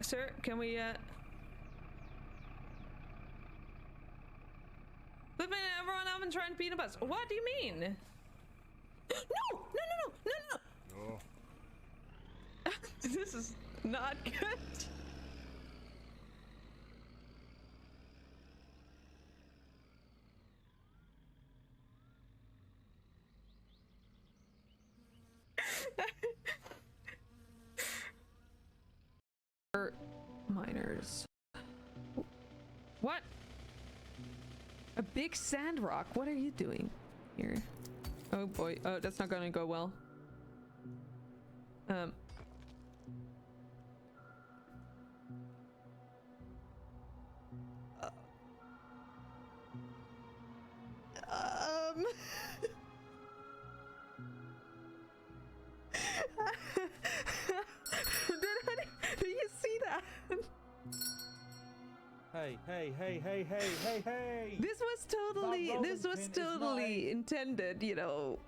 Sir, can we, Flipping everyone up and trying to beat us. What do you mean? No! No! This is not good. Miners. What? A big sand rock? What are you doing here? Oh boy. Oh, that's not gonna go well. Did you see that? Hey. This was totally intended, you know.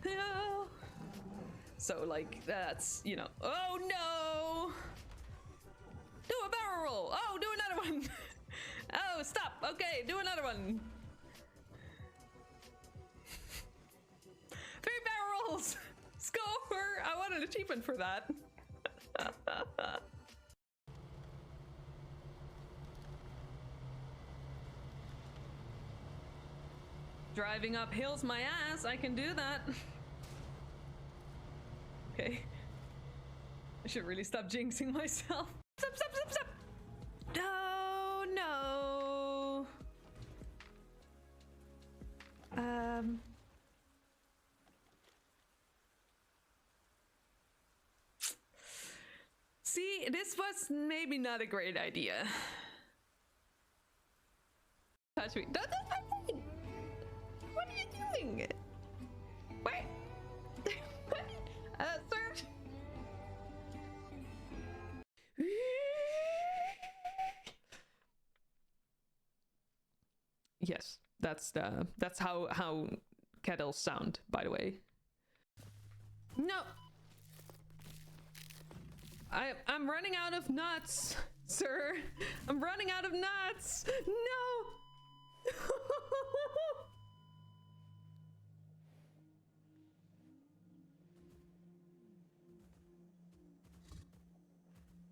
No. So like that's, you know. Oh no. Do a barrel roll. Oh, do another one. Oh, stop. Okay, do another one. 3 barrel rolls. Score. I want an achievement for that. Driving up hills my ass, I can do that. Okay. I should really stop jinxing myself. Stop. No. See, this was maybe not a great idea. Touch me. Don't touch my feet! What are you doing? Wait. Sir. Yes, that's how kettles sound, by the way. No. I'm running out of nuts, sir. I'm running out of nuts. No.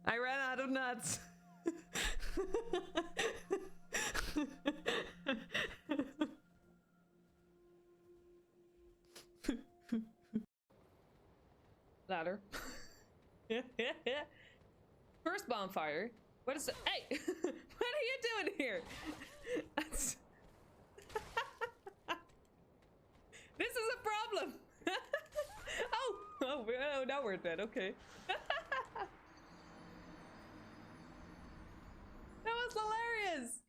I ran out of nuts. Ladder. First bonfire. What is it? Hey, what are you doing here? That's... This is a problem. Oh, now we're dead. Okay. That was hilarious.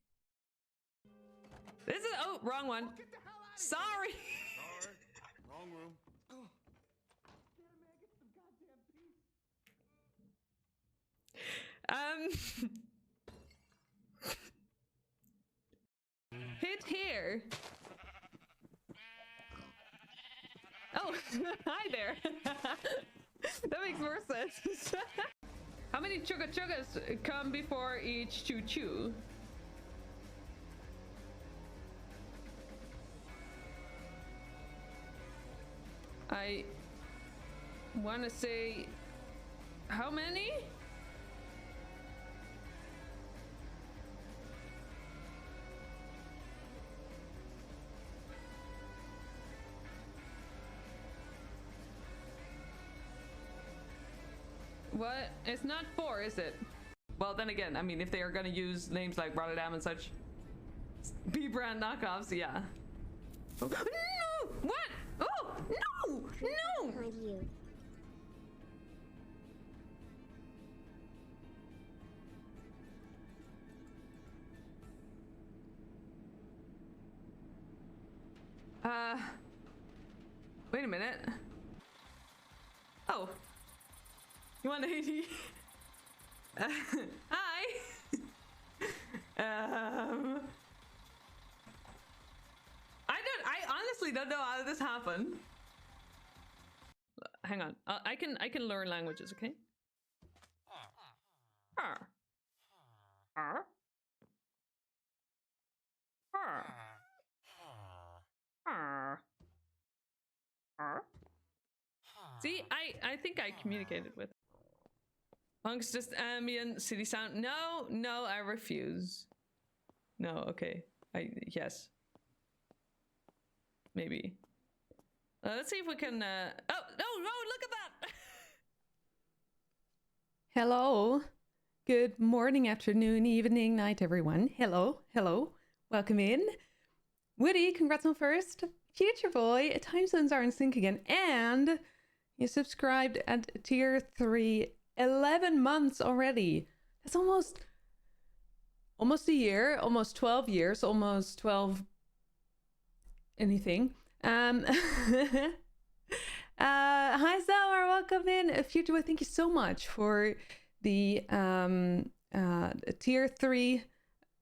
This is wrong one. Sorry. Wrong room. Hit here. Oh, hi there. That makes more sense. How many chugga chuggas come before each choo choo? I want to say how many? What? It's not 4, is it? Well, then again, I mean, if they are gonna use names like Rotterdam and such B-brand knockoffs, yeah. Oh, no! What? Oh, no! No! Wait a minute. Oh. You want 80? Hi. I honestly don't know how this happened. Hang on. I can learn languages, okay? See, I think I communicated with. Punk's just ambient city sound. No, I refuse. No, okay. Yes. Maybe. Let's see if we can. Oh no! Look at that! Hello. Good morning, afternoon, evening, night, everyone. Hello. Welcome in. Woody, congrats on first. Future Boy, time zones are in sync again, and you subscribed at tier 3. 11 months already. That's almost a year, almost 12 years, almost 12 anything. Hi Sour, welcome in. Future Boy, thank you so much for the tier 3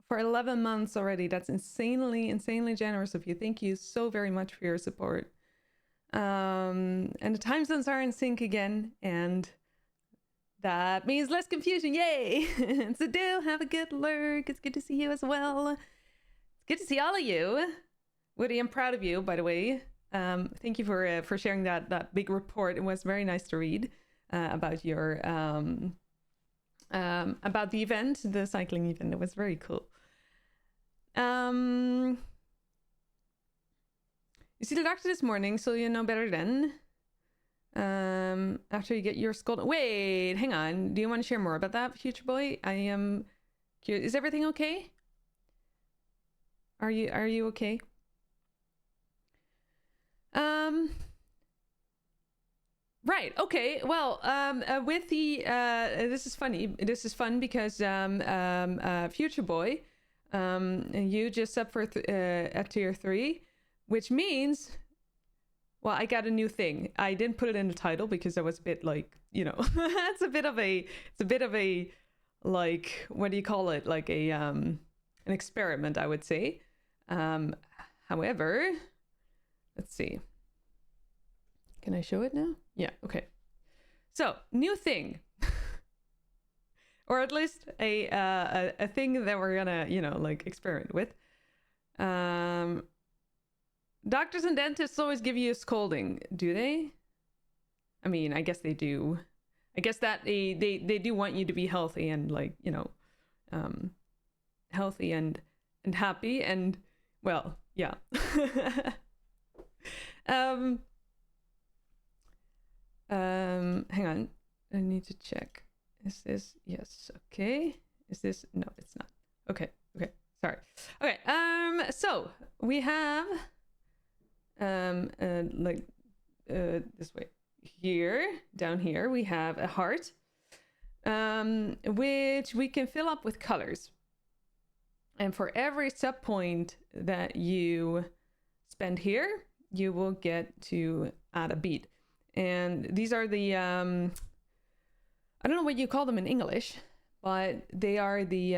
for 11 months already. That's insanely generous of you. Thank you so very much for your support. And the time zones are in sync again, and that means less confusion. Yay! So do have a good lurk. It's good to see you as well. It's good to see all of you. Woody, I'm proud of you, by the way. Thank you for sharing that big report. It was very nice to read about your about the event, the cycling event. It was very cool. You see the doctor this morning, so you know better then. After you get your skull. Wait, hang on. Do you want to share more about that, Future Boy? I am curious. Is everything okay? Are you okay? Right. Okay. Well, with the this is funny. This is fun because Future Boy, you just up for at tier 3, which means. Well, I got a new thing. I didn't put it in the title because I was a bit like, you know, it's a bit of a like, what do you call it? Like a an experiment, I would say. However, let's see. Can I show it now? Yeah, okay. So, new thing. Or at least a thing that we're gonna, you know, like experiment with. Doctors and dentists always give you a scolding, do they? I mean, I guess they do. I guess that they do want you to be healthy and, like, you know, healthy and happy and, well, yeah. Hang on. I need to check. Is this yes, okay. Is this no, it's not. Okay, sorry. Okay, so we have this way. Here, down here, we have a heart, which we can fill up with colors. And for every sub point that you spend here, you will get to add a bead. And these are the, I don't know what you call them in English, but they are the,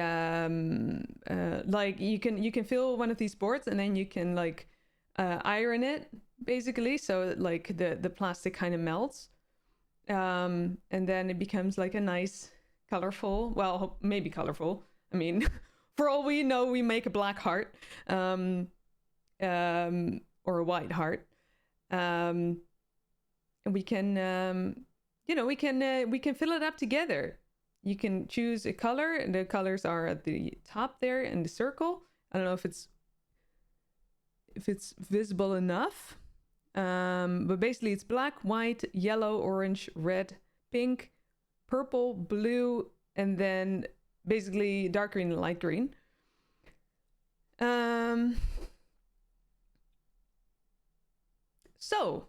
like you can fill one of these boards and then you can like iron it basically. So like the plastic kind of melts. And then it becomes like a nice colorful, well, maybe colorful. I mean, for all we know, we make a black heart, or a white heart. And we can, you know, we can fill it up together. You can choose a color, and the colors are at the top there in the circle. I don't know if it's visible enough. But basically it's black, white, yellow, orange, red, pink, purple, blue, and then basically dark green and light green. So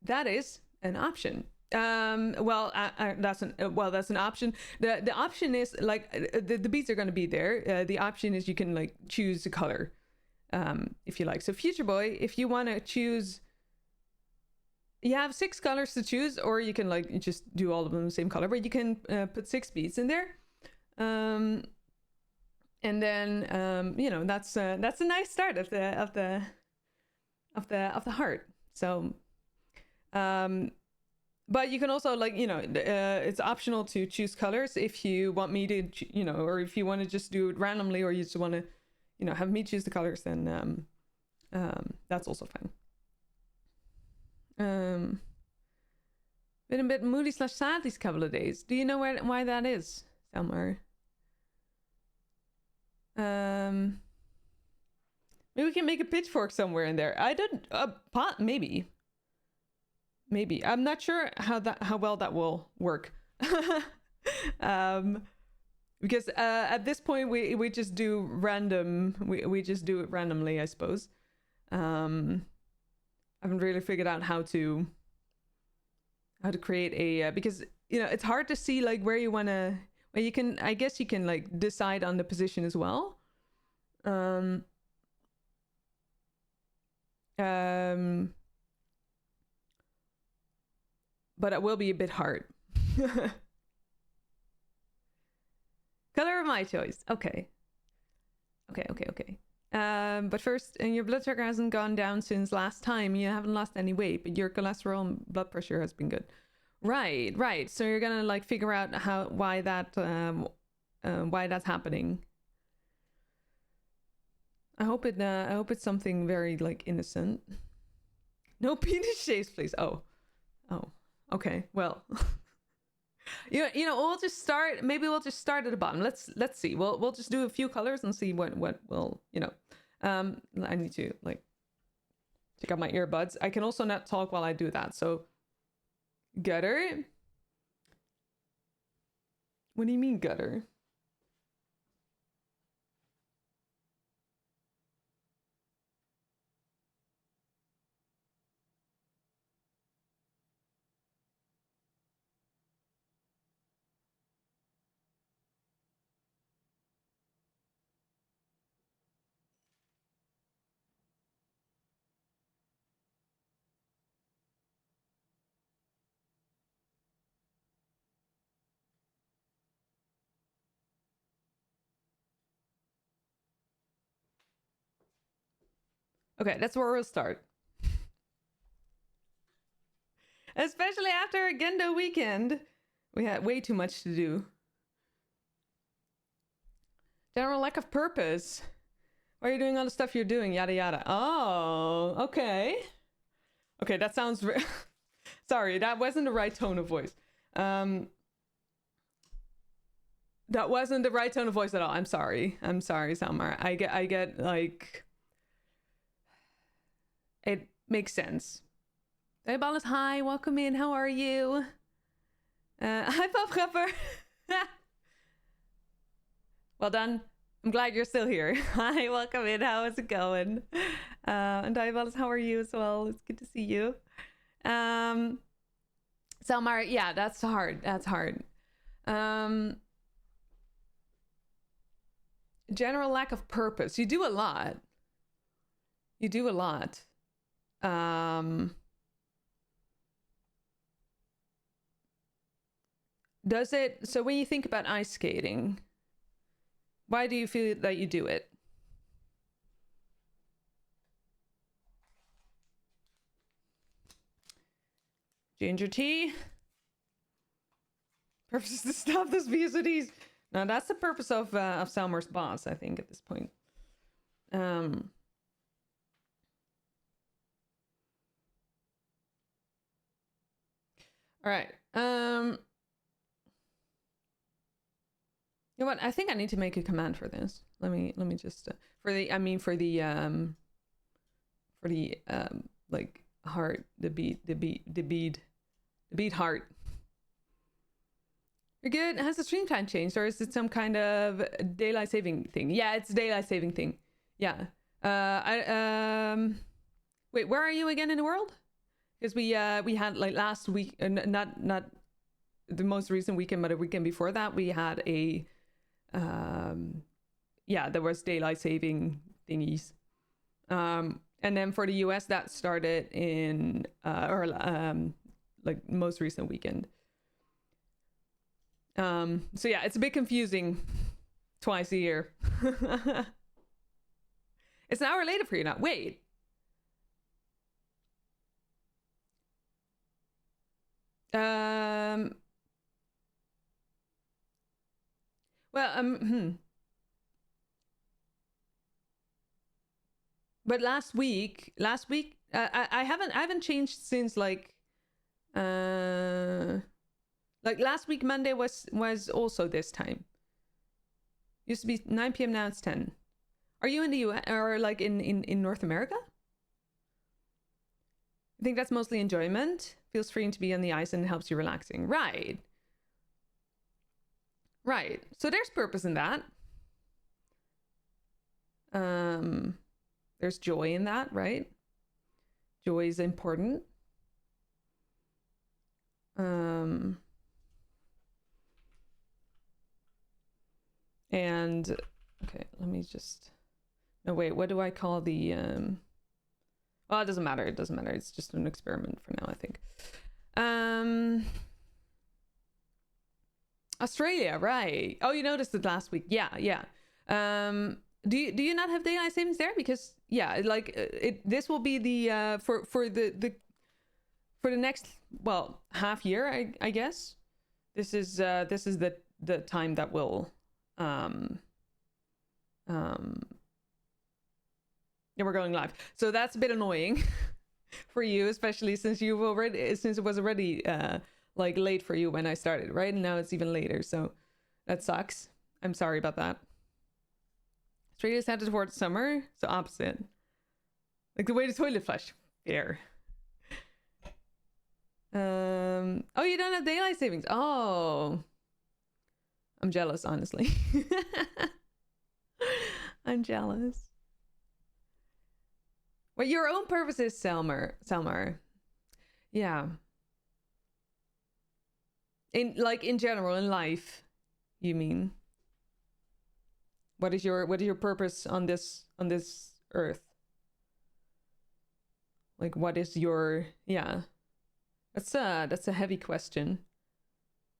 that is an option. That's an option. The option is like the beads are going to be there. The option is you can like choose a color, if you like. So Future Boy, if you want to choose, you have 6 colors to choose, or you can like just do all of them the same color, but you can put 6 beads in there. And then you know, that's a nice start of the heart. So But you can also, like, you know, it's optional to choose colors if you want me to, you know, or if you want to just do it randomly, or you just want to, you know, have me choose the colors, then that's also fine. Been a bit moody / sad these couple of days. Do you know why that is, Selmar? Maybe we can make a pitchfork somewhere in there. I don't. Pot maybe. Maybe I'm not sure how well that will work. Because at this point we just do random. We just do it randomly, I suppose. I haven't really figured out how to create a because, you know, it's hard to see like where you want to. Well, you can. I guess you can like decide on the position as well. But it will be a bit hard. Color of my choice. Okay. But first, and your blood sugar hasn't gone down since last time. You haven't lost any weight, but your cholesterol and blood pressure has been good. Right. So you're gonna like figure out why that's happening. I hope it's something very like innocent. No penis shapes, please. Oh. Okay. Well, you know, we'll just start. Maybe we'll just start at the bottom. Let's see. We'll just do a few colors and see what will, you know. I need to like take out my earbuds. I can also not talk while I do that. So, gutter. What do you mean gutter? Okay, that's where we'll start. Especially after a Gendo weekend. We had way too much to do. General lack of purpose. Why are you doing all the stuff you're doing? Yada yada. Oh, okay. Okay, that sounds... Sorry, that wasn't the right tone of voice. That wasn't the right tone of voice at all. I'm sorry, Salmar. I get like... It makes sense. Diabolus, hi, welcome in. How are you? Hi, Pop Grapper. Well done. I'm glad you're still here. Hi, welcome in. How is it going? And Diabolus, how are you as well? It's good to see you. Salmar, yeah, that's hard. That's hard. General lack of purpose. You do a lot. Does it, so when you think about ice skating, why do you feel that you do it? Ginger tea. Purpose is to stop this obesity. Now that's the purpose of Salmar's boss, I think, at this point. All right. You know what? I think I need to make a command for this. Let me just for the like heart, the bead heart. You're good. Has the stream time changed, or is it some kind of daylight saving thing? Yeah, it's a daylight saving thing. Yeah. Wait, where are you again in the world? Because we had like last week, not the most recent weekend, but a weekend before that, we had a yeah, there was daylight saving thingies. And then for the US, that started in like most recent weekend. So yeah, it's a bit confusing twice a year. It's an hour later for you now. Wait. Um. Well. But last week, I haven't changed since like last week Monday was also this time. Used to be 9 p.m. now it's 10. Are you in the US or like in North America? I think that's mostly enjoyment. Feels freeing to be on the ice and helps you relaxing. Right. Right. So there's purpose in that. There's joy in that, right? Joy is important. And okay, let me just. No, wait. What do I call the? Well, it doesn't matter. It doesn't matter. It's just an experiment for now, I think. Australia, right? Oh, you noticed it last week. Yeah, yeah. Do you not have daylight savings there? Because yeah, like this will be the for the next, well, half year, I guess. This is the time that will yeah, we're going live. So that's a bit annoying for you, especially since it was already like late for you when I started, right? And now it's even later, so that sucks. I'm sorry about that. Australia's headed towards summer, so opposite. Like the way the toilet flush. Fair. Oh, you don't have daylight savings. Oh. I'm jealous, honestly. I'm jealous. Well, your own purpose is Selmar. Yeah. In general, in life, you mean? What is your purpose on this earth? Like, what is your, yeah. That's a heavy question.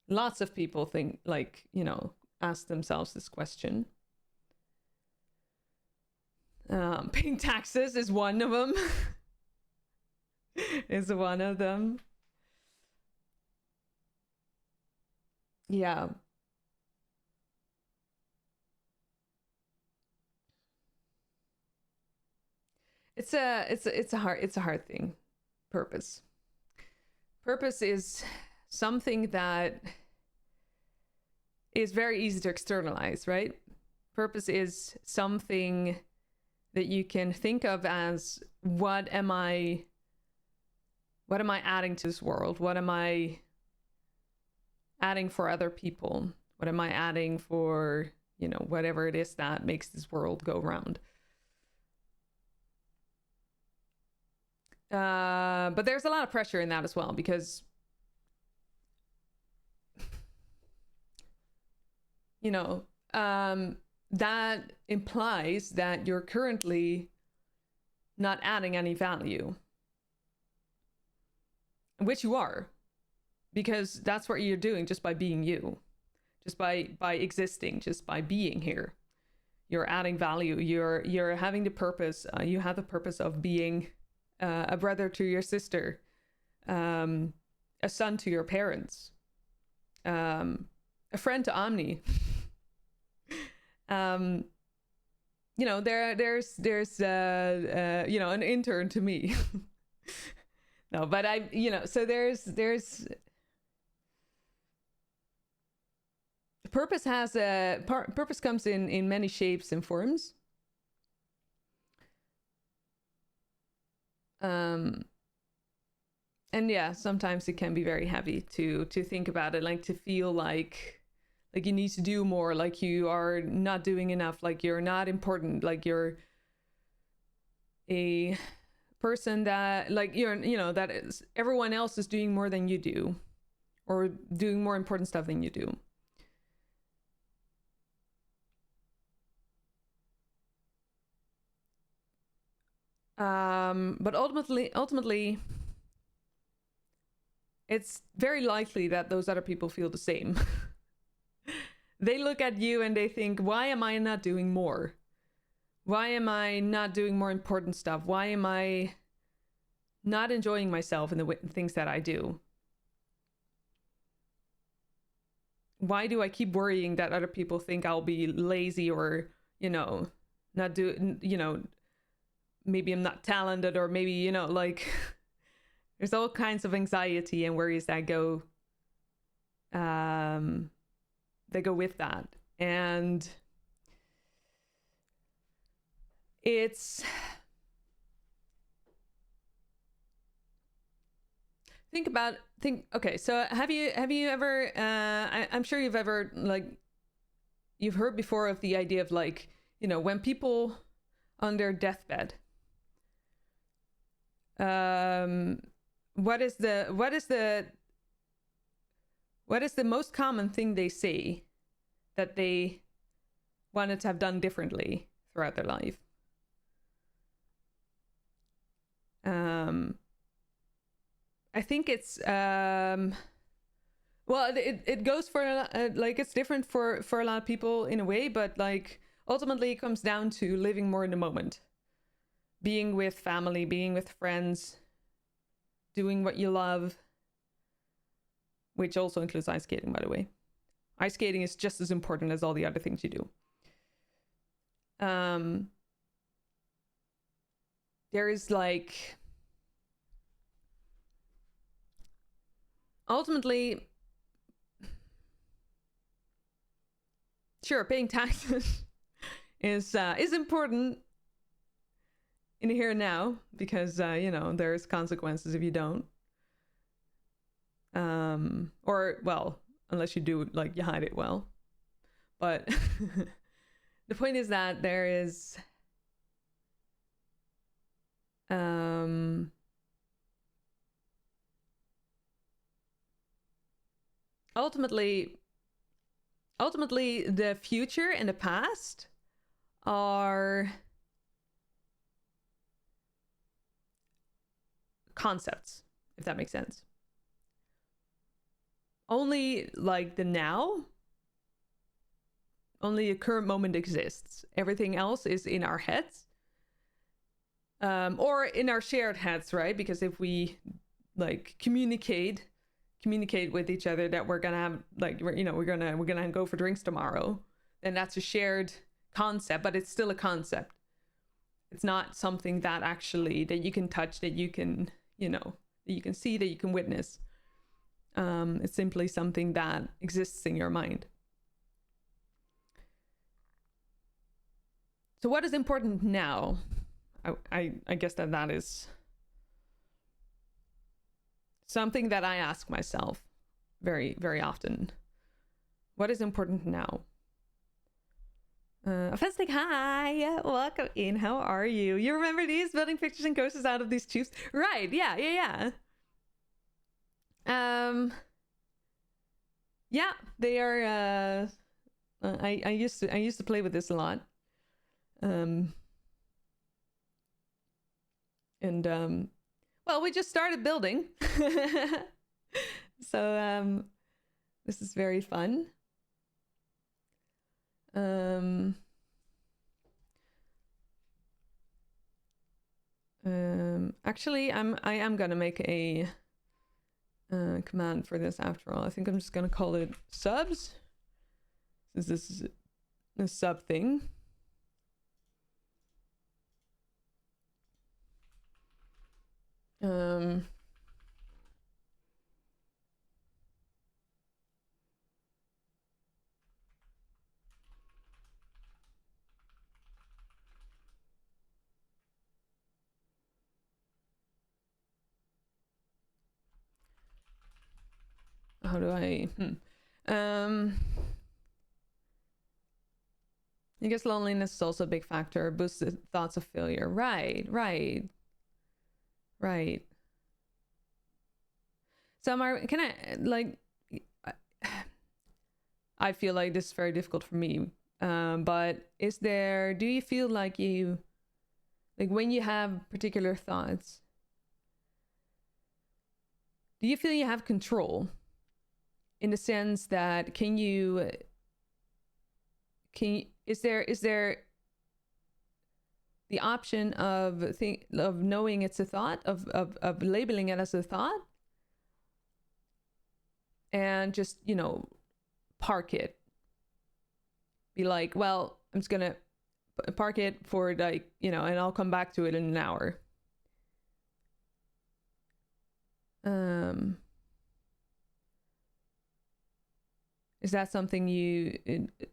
Lots of people think, like, ask themselves this question. Paying taxes is one of them. Is one of them. Yeah. It's a hard thing. Purpose is something that is very easy to externalize, right? Purpose is something that you can think of as, what am I adding to this world? What am I adding for other people? What am I adding for, whatever it is that makes this world go round? But there's a lot of pressure in that as well, because that implies that you're currently not adding any value, which you are, because that's what you're doing just by being you, just by existing, just by being here. You're adding value. You're having the purpose. You have the purpose of being a brother to your sister, a son to your parents, a friend to Omni. There's an intern to me. No, but so there's purpose purpose comes in many shapes and forms. And yeah, sometimes it can be very heavy to think about it, like to feel like you need to do more, like you are not doing enough, like you're not important, like you're a person that, like, that is, everyone else is doing more than you do, or doing more important stuff than you do. But ultimately, it's very likely that those other people feel the same. They look at you and they think, why am I not doing more? Why am I not doing more important stuff? Why am I not enjoying myself in the things that I do? why do I keep worrying that other people think I'll be lazy or, you know, not do, you know, maybe I'm not talented, or maybe, you know, like there's all kinds of anxiety and worries that go with that. And it's okay, so have you ever I'm sure you've ever, like, you've heard before of the idea of, like, you know, when people on their deathbed, what is the most common thing they say that they wanted to have done differently throughout their life? I think it's well, it goes for like, it's different for a lot of people in a way, but like ultimately it comes down to living more in the moment, being with family, being with friends, doing what you love, which also includes ice skating, by the way. Ice skating is just as important as all the other things you do. There is, like, ultimately, sure, paying taxes is important in the here and now, because you know, there's consequences if you don't. Or, well, unless you do, like, you hide it well. But the point is that there is ultimately the future and the past are concepts, if that makes sense. Only, like, the now, only the current moment exists. Everything else is in our heads, or in our shared heads, right? Because if we, like, communicate with each other that we're gonna have, like, you know, we're gonna go for drinks tomorrow, then that's a shared concept, but it's still a concept. It's not something that actually, that you can touch, that you can, you know, that you can see, that you can witness. It's simply something that exists in your mind. So what is important now? I guess that is something that I ask myself very, very often. What is important now? Offensive, hi, welcome in. How are you? You remember these, building pictures and coasters out of these tubes? Right, yeah. Yeah, they are. I used to play with this a lot. Well, we just started building. So this is very fun. Actually, I am gonna make a command for this after all. I think I'm just gonna call it subs, since this is a sub thing. How do I? I guess loneliness is also a big factor. Boosted thoughts of failure. Right. So, can I, like, I feel like this is very difficult for me. But do you feel like when you have particular thoughts, do you feel you have control? In the sense that, is there the option of knowing it's a thought, of labeling it as a thought, and just, you know, park it. Be like, well, I'm just gonna park it for like, you know, and I'll come back to it in an hour. Is that something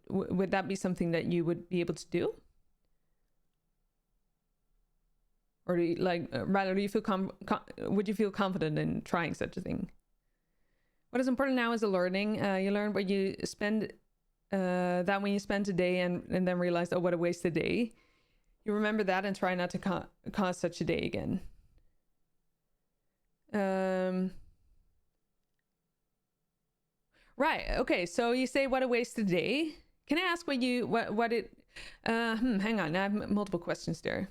would that be something that you would be able to do? Or do you, like, rather, do you feel would you feel confident in trying such a thing? What is important now is the learning. You learn what you spend, that when you spend a day and then realize, oh, what a wasted day. You remember that and try not to cause such a day again. Right. Okay. So you say, what a wasted day. Can I ask what it, hang on. I have multiple questions there.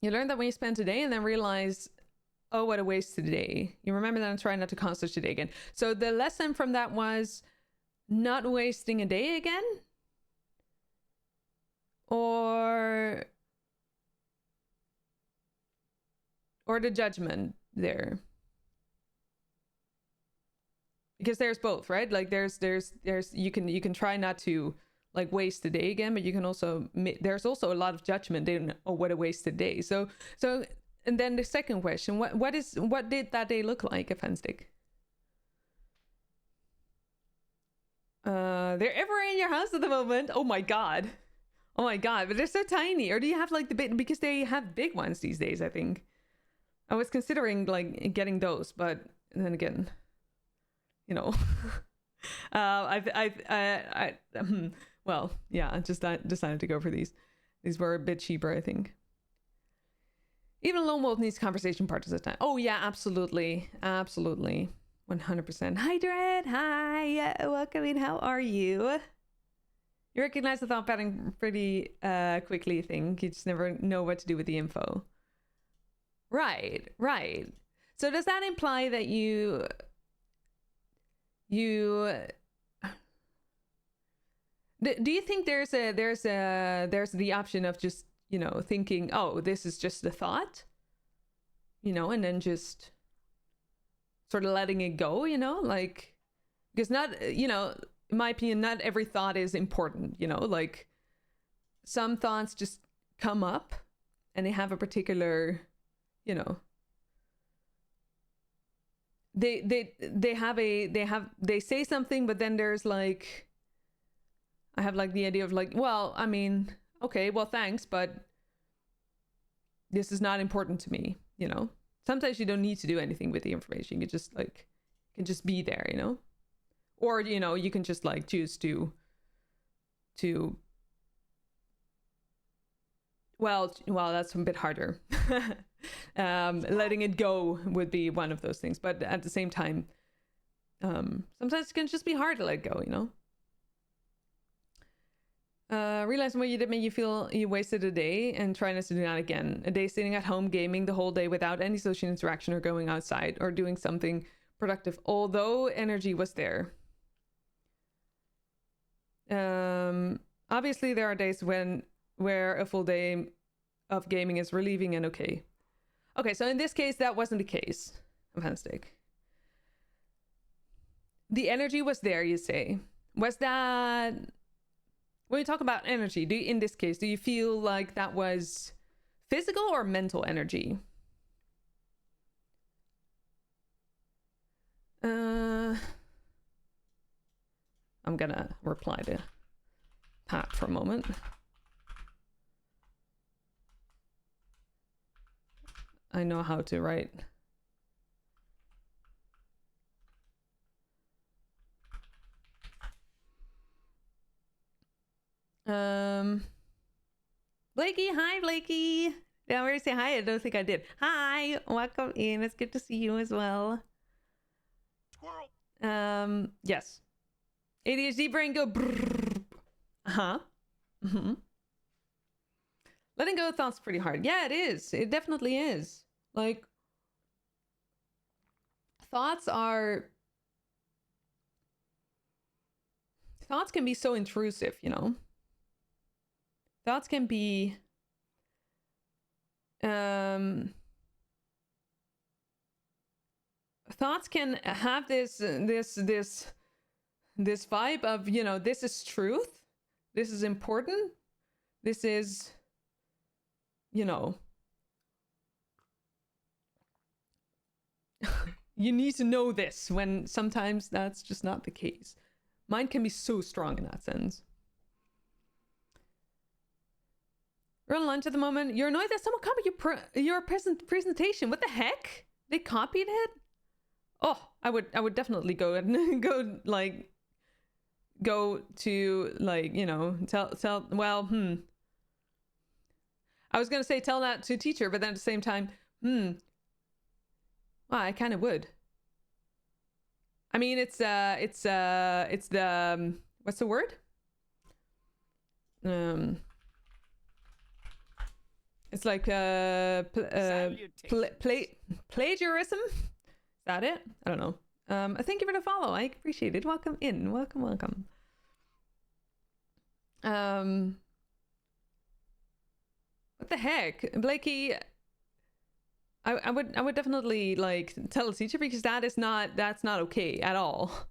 You learn that when you spend a day and then realize, oh, what a wasted day. You remember that and try not to cause such a day again. So the lesson from that was not wasting a day again? Or the judgment there? Because there's both, right? Like there's you can try not to like waste the day again, but you can also, there's also a lot of judgment in, oh, what a wasted day. So and then the second question, what did that day look like at Fanstick? They're ever in your house at the moment? Oh my god, but they're so tiny. Or do you have like the big, because they have big ones these days, I think. I was considering like getting those, but then again, you know, well, yeah, I just decided to go for these. These were a bit cheaper, I think. Even a lone wolf needs conversation partners at time. Oh yeah, absolutely, 100%. Hi Dread, hi, welcome in. How are you? You recognize the thought pattern pretty quickly, I think. You just never know what to do with the info. Right. So does that imply that you do you think there's the option of just, you know, thinking, oh, this is just a thought, you know, and then just sort of letting it go, you know, like, because not, you know, in my opinion, not every thought is important, you know, like some thoughts just come up and they have a particular, you know, they say something, but then there's like, I have like the idea of like, well, I mean, okay, well, thanks, but this is not important to me, you know. Sometimes you don't need to do anything with the information. You just like, can just be there, you know. Or, you know, you can just like choose to well, that's a bit harder. Letting it go would be one of those things, but at the same time, sometimes it can just be hard to let go, you know. Realizing what you did made you feel you wasted a day, and try not to do that again. A day sitting at home gaming the whole day without any social interaction or going outside or doing something productive, although energy was there. Obviously there are days where a full day of gaming is relieving and okay. Okay, so in this case that wasn't the case. Fantastic. The energy was there, you say. Was that, when you talk about energy, in this case, do you feel like that was physical or mental energy? I'm gonna reply to Pat for a moment. I know how to write. Blakey, hi Blakey. Did I already say hi? I don't think I did. Hi, welcome in. It's good to see you as well. Squirrel. Yes. ADHD brain go brrrr. Uh-huh. Letting go of thoughts pretty hard. Yeah, it is. It definitely is. Like, thoughts can be so intrusive, you know. Thoughts can be thoughts can have this vibe of, you know, this is truth, this is important, this is, you know, you need to know this, when sometimes that's just not the case. Mine can be so strong in that sense. We're on lunch at the moment. You're annoyed that someone copied your presentation. What the heck? They copied it? Oh, I would definitely go and go to, like, you know, tell well, I was gonna say tell that to teacher, but then at the same time, well, I kind of would. I mean, it's the what's the word? It's like plagiarism. Is that it? I don't know. Thank you for the follow. I appreciate it. Welcome in. Welcome. What the heck, Blakey? I would definitely like tell the teacher, because that's not okay at all.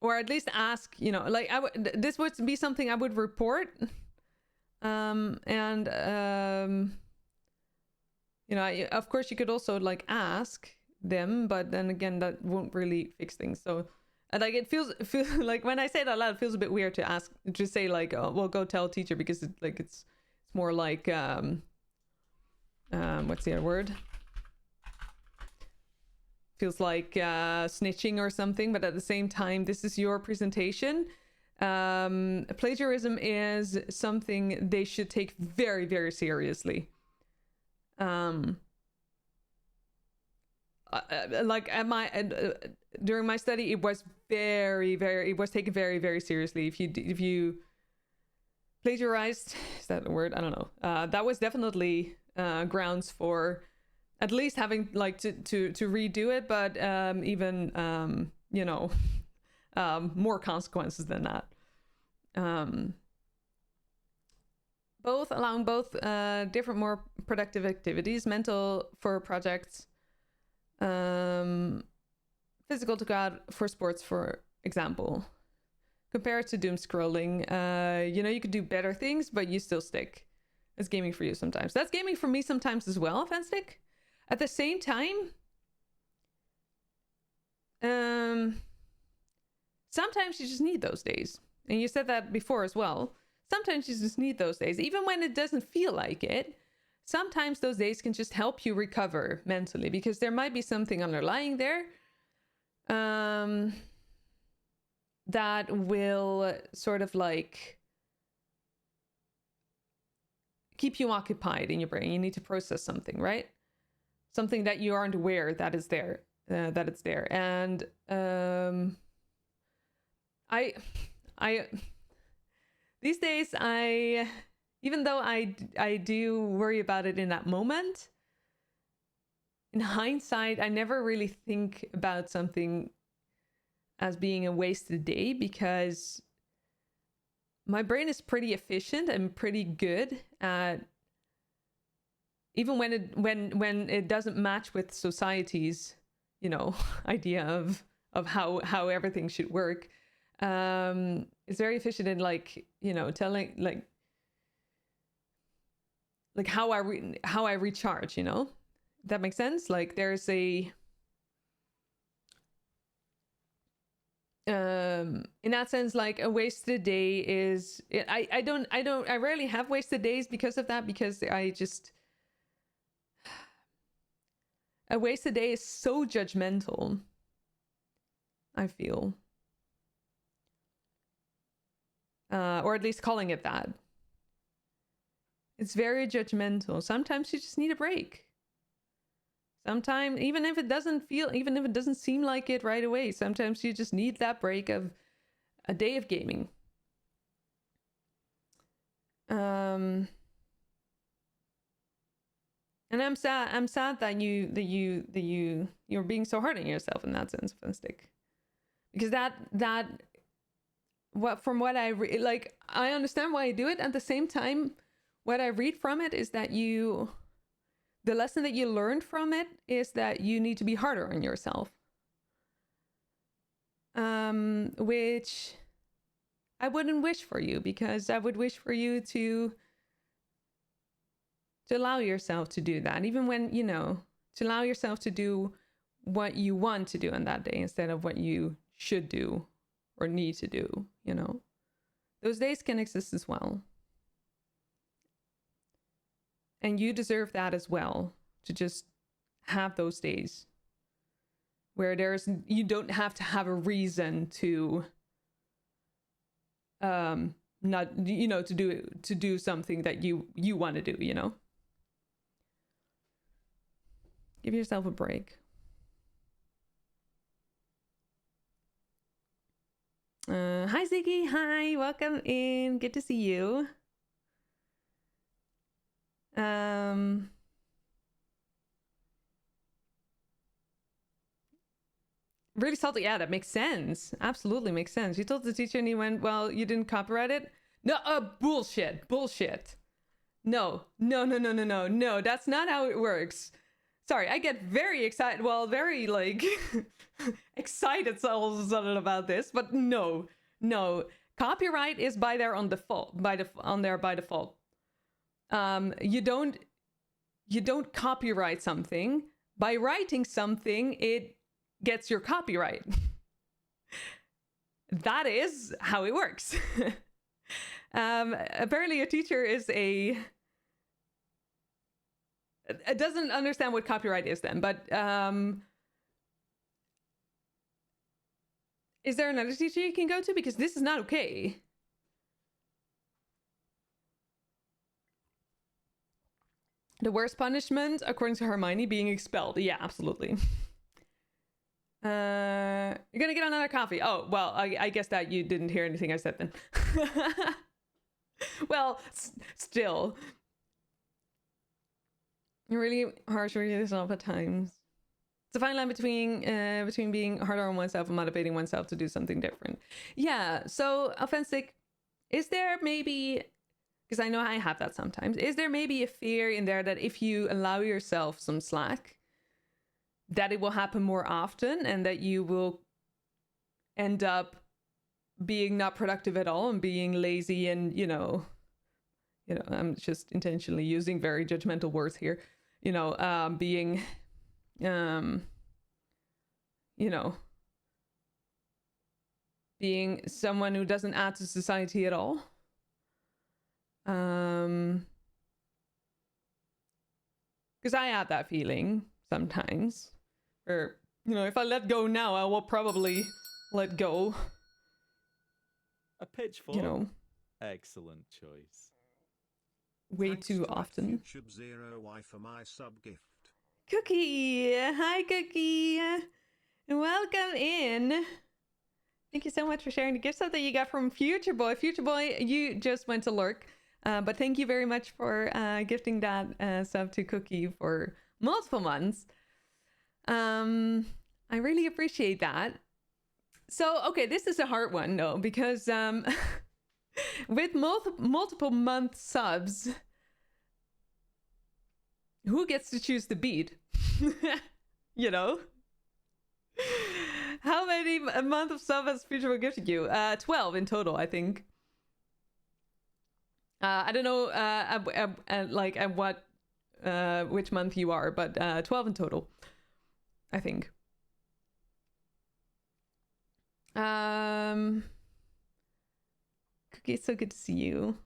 Or at least ask, you know, like this would be something I would report. You know, of course you could also like ask them, but then again that won't really fix things. So like it feels like when I say it out loud, it feels a bit weird to ask, to say like, oh, well, go tell teacher, because it's more like what's the other word? Feels like snitching or something, but at the same time, this is your presentation. Plagiarism is something they should take very, very seriously. Like at during my study, it was it was taken very, very seriously. If you plagiarized, is that a word? I don't know. That was definitely grounds for at least having like to redo it, but even you know, more consequences than that. Allowing both different, more productive activities, mental for projects, physical to go out for sports, for example. Compared to doom scrolling, you know, you could do better things, but you still stick. It's gaming for you sometimes. That's gaming for me sometimes as well, Fanstick. At the same time, sometimes you just need those days. And you said that before as well. Sometimes you just need those days. Even when it doesn't feel like it, sometimes those days can just help you recover mentally, because there might be something underlying there that will sort of like keep you occupied in your brain. You need to process something, right? Something that you aren't aware that is there, that it's there. And I these days, even though I do worry about it in that moment, in hindsight, I never really think about something as being a wasted day, because my brain is pretty efficient and pretty good at, even when it doesn't match with society's, you know, idea of how everything should work. It's very efficient in, like, you know, telling like how I recharge, you know. That makes sense. Like there's a in that sense, like a wasted day is, I rarely have wasted days because of that, because a wasted day is so judgmental, I feel. Or at least calling it that. It's very judgmental. Sometimes you just need a break. Sometimes, even if it doesn't seem like it right away, sometimes you just need that break of a day of gaming. And I'm sad that you're being so hard on yourself in that sense, Funstick. Because from what I like, I understand why you do it. At the same time, what I read from it is that the lesson that you learned from it is that you need to be harder on yourself. Which I wouldn't wish for you, because I would wish for you to allow yourself to do that, even when, you know, to allow yourself to do what you want to do on that day instead of what you should do or need to do, you know. Those days can exist as well. And you deserve that as well, to just have those days where you don't have to have a reason to not, you know, to do something that you want to do, you know. Give yourself a break. Hi Ziggy, hi, welcome in, good to see you. Really salty, yeah, that makes sense. Absolutely makes sense. You told the teacher and he went, well, you didn't copyright it? No, bullshit. No, that's not how it works. Sorry, I get very excited, well, very, like, excited all of a sudden about this, but no. Copyright is by default. You don't copyright something. By writing something, it gets your copyright. That is how it works. Apparently a teacher doesn't understand what copyright is then, but is there another teacher you can go to? Because this is not okay. The worst punishment, according to Hermione, being expelled. Yeah, absolutely. You're gonna get another coffee. Oh, well, I guess that you didn't hear anything I said then. Well, still. You're really harsh on yourself at times. It's a fine line between being harder on oneself and motivating oneself to do something different. Yeah, so, Offensic, is there maybe, because I know I have that sometimes, is there maybe a fear in there that if you allow yourself some slack, that it will happen more often and that you will end up being not productive at all and being lazy and, you know, I'm just intentionally using very judgmental words here, being, being someone who doesn't add to society at all. Because I have that feeling sometimes. Or, if I let go now, I will probably let go. A pitchfork? Excellent choice. Way Thanks too to often. YouTube Zero Y for my sub gift. Cookie! Hi, Cookie! Welcome in. Thank you so much for sharing the gift sub that you got from Future Boy. Future Boy, you just went to lurk. But thank you very much for gifting that sub to Cookie for multiple months. I really appreciate that. So, okay, this is a hard one, though, because with multiple month subs, who gets to choose the beat? How many a month of sub has Future Boy gifted you? 12 in total, I think. I don't know at what which month you are, but 12 in total, I think. Cookie, it's so good to see you.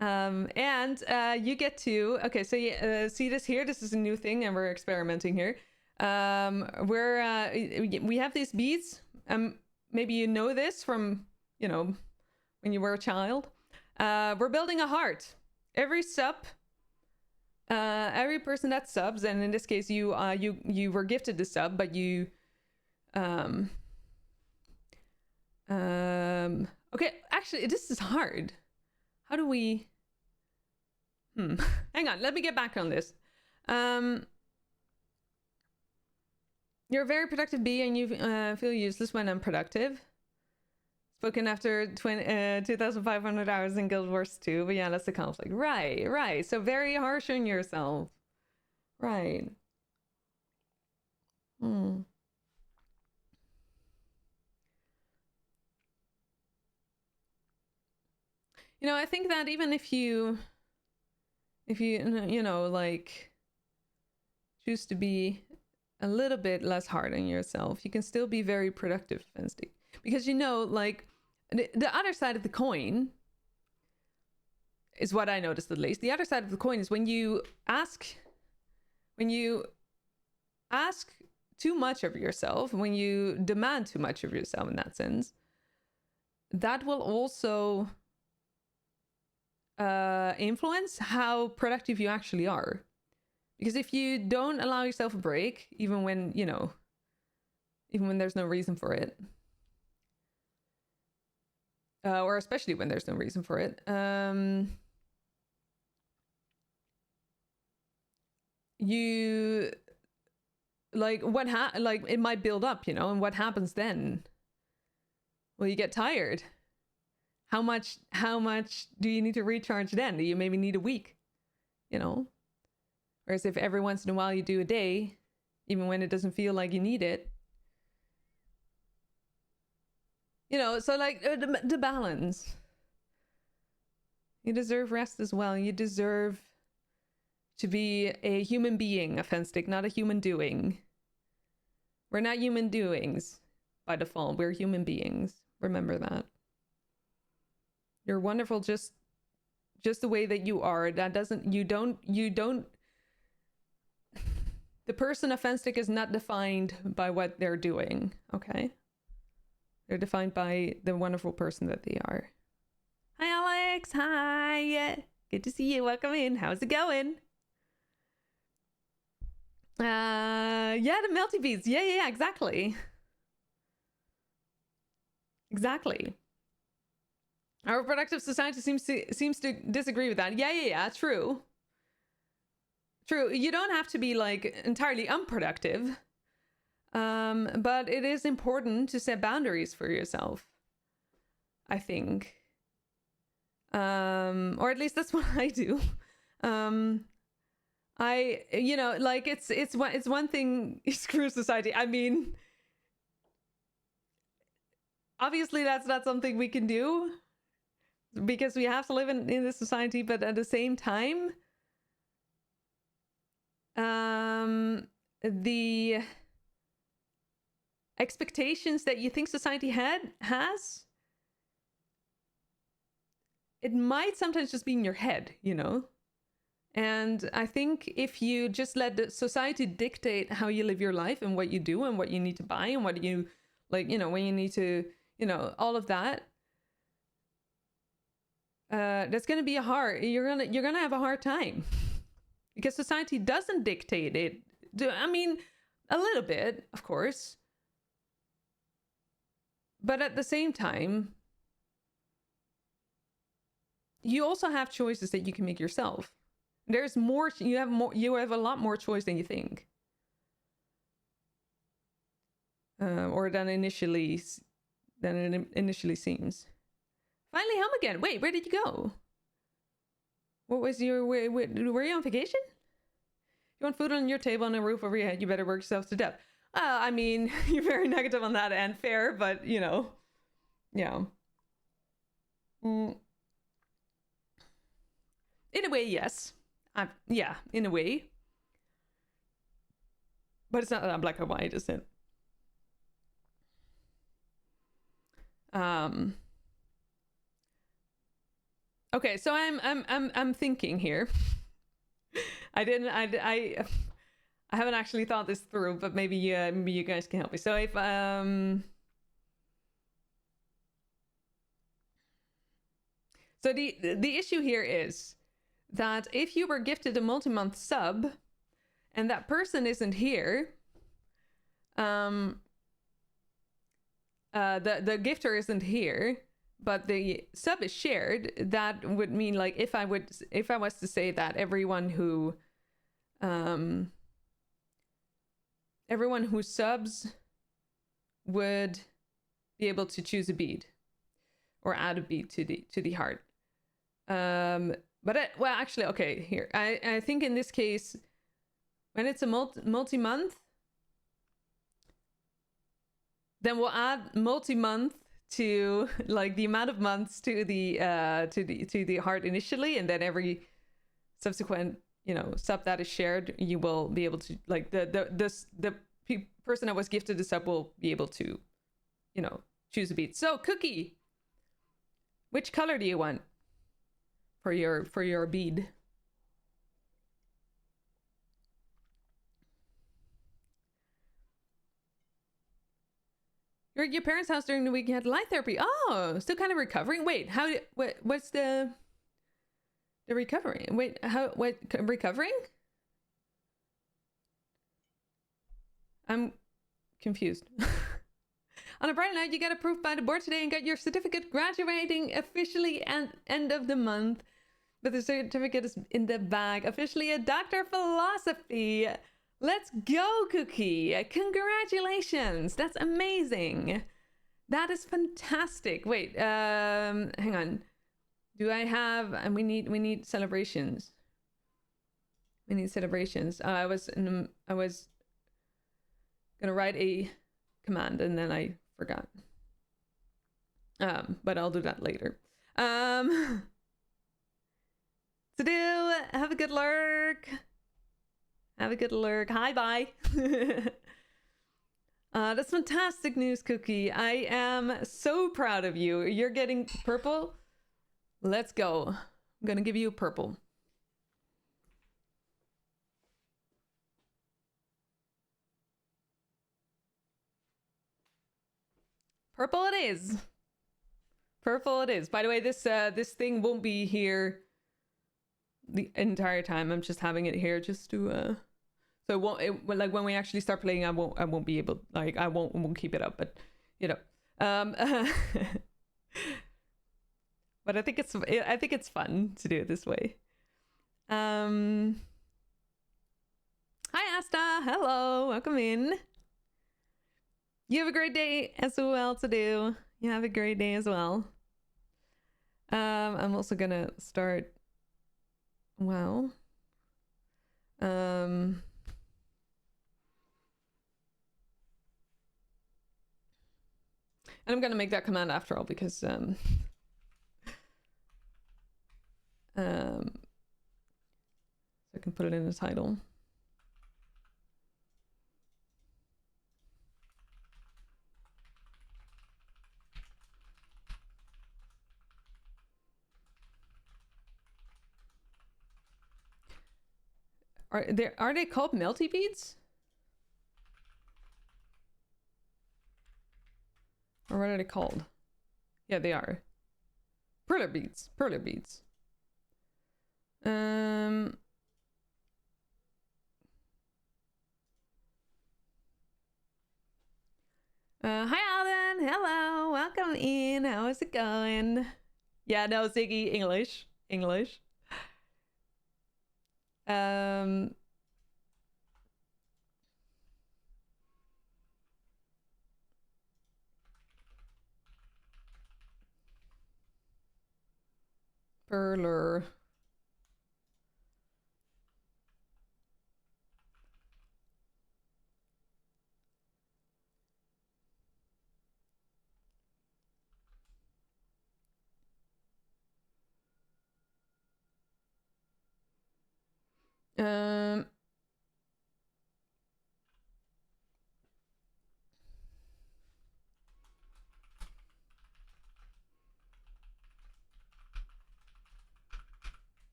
And you get to, okay, so see this here? This is a new thing and we're experimenting here. We have these beads. Maybe you know this from, when you were a child. We're building a heart. Every sub, every person that subs, and in this case you were gifted the sub, but you okay, actually this is hard. How do we hang on, let me get back on this. You're a very productive bee and you feel useless when unproductive. Spoken after 2,500 hours in Guild Wars 2, but yeah, that's the conflict. Right. So very harsh on yourself. Right. You know, I think that even if you like choose to be a little bit less hard on yourself, you can still be very productive, Fensty. Because like the other side of the coin is what I noticed at least. The other side of the coin is when you ask too much of yourself, when you demand too much of yourself in that sense, that will also influence how productive you actually are. Because if you don't allow yourself a break, even when there's no reason for it, or especially when there's no reason for it, you like like it might build up, and what happens then? Well, you get tired. How much do you need to recharge then? Do you maybe need a week? Whereas if every once in a while you do a day, even when it doesn't feel like you need it, so like the balance. You deserve rest as well. You deserve to be a human being, a fence stick, not a human doing. We're not human doings by default. We're human beings. Remember that. You're wonderful just the way that you are. That doesn't, you don't, the person a fence stick is not defined by what they're doing, okay? They're defined by the wonderful person that they are. Hi, Alex. Hi. Good to see you. Welcome in. How's it going? Yeah, the melty beads. Yeah, exactly. Exactly. Our productive society seems to disagree with that. Yeah, true. True. You don't have to be like entirely unproductive. But it is important to set boundaries for yourself, I think. Or at least that's what I do. Like it's one thing. Screw society. I mean, obviously that's not something we can do because we have to live in this society, but at the same time, the expectations that you think society has, it might sometimes just be in your head, And I think if you just let the society dictate how you live your life and what you do and what you need to buy and what you like, when you need to, all of that, that's going to be you're going to have a hard time because society doesn't dictate it. I mean, a little bit, of course. But at the same time, you also have choices that you can make yourself. There's more, you have a lot more choice than you think. Or than it initially seems. Finally home again. Wait, where did you go? What was were you on vacation? You want food on your table and a roof over your head, you better work yourself to death. I mean, you're very negative on that and fair, but yeah. In a way, yes. Yeah, in a way. But it's not that black and white, is it? Okay, so I'm thinking here. I haven't actually thought this through, but maybe you guys can help me. So if so the issue here is that if you were gifted a multi-month sub and that person isn't here, the gifter isn't here, but the sub is shared, that would mean like if I was to say that everyone who subs would be able to choose a bead. or add a bead to the heart. Well, actually, okay, here. I think in this case, when it's a multi-month, then we'll add multi-month to like the amount of months to the heart initially, and then every subsequent, you know, sub that is shared, you will be able to, like, the person that was gifted the sub will be able to, you know, choose a bead. So Cookie, which color do you want for your bead? You're at your parents' house during the week. You had light therapy. Oh, still kind of recovering. Wait, what's the recovery? Wait, what recovering? I'm confused. On a bright night, you got approved by the board today and got your certificate, graduating officially at end of the month. But the certificate is in the bag. Officially a Doctor of Philosophy. Let's go, Cookie. Congratulations. That's amazing. That is fantastic. Wait, hang on. Do I have, and we need celebrations. We need celebrations. I was gonna write a command and then I forgot. But I'll do that later. To do, have a good lurk. Have a good lurk. Hi, bye. That's fantastic news, Cookie. I am so proud of you. You're getting purple. Let's go. I'm gonna give you purple. Purple it is. Purple it is. By the way, this thing won't be here the entire time. I'm just having it here just to so like when we actually start playing, I won't be able, like, I won't keep it up, but you know. But I think it's fun to do it this way. Hi Asta, hello, welcome in. You have a great day as well to do. You have a great day as well. I'm also gonna start. Wow. And I'm gonna make that command after all because so I can put it in the title. Are they called melty beads? Or what are they called? Yeah, they are. Perler beads. Perler beads. Hi Alden. Hello. Welcome in. How is it going? Yeah, no, Ziggy, English. English. Perler.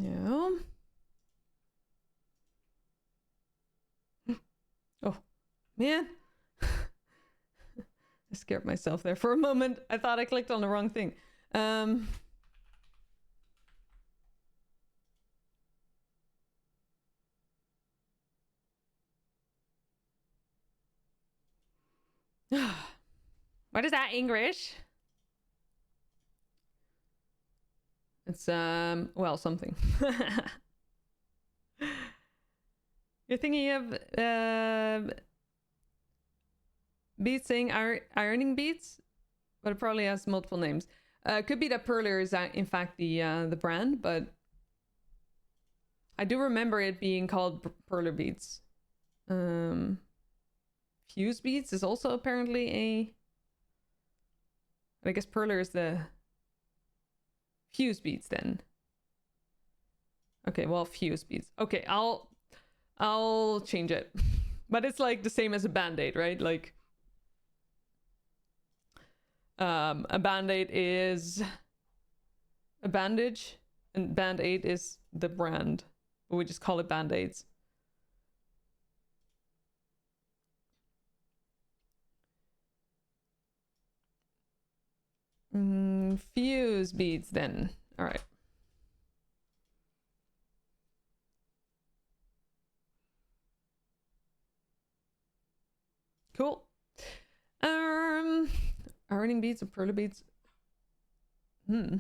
Yeah. Oh, man. I scared myself there for a moment. I thought I clicked on the wrong thing. What is that, English? It's, well, something. You're thinking of, beads saying ironing beads? But it probably has multiple names. Could be that Perler is in fact the brand, but I do remember it being called Perler beads. Fuse beads is also apparently a... I guess Perler is the fuse beads then. Okay, well, fuse beads. Okay, I'll change it. But it's like the same as a band-aid, right? Like a band-aid is a bandage and band-aid is the brand. But we just call it band-aids. Fuse beads then. All right. Cool. Ironing beads or Perler beads. All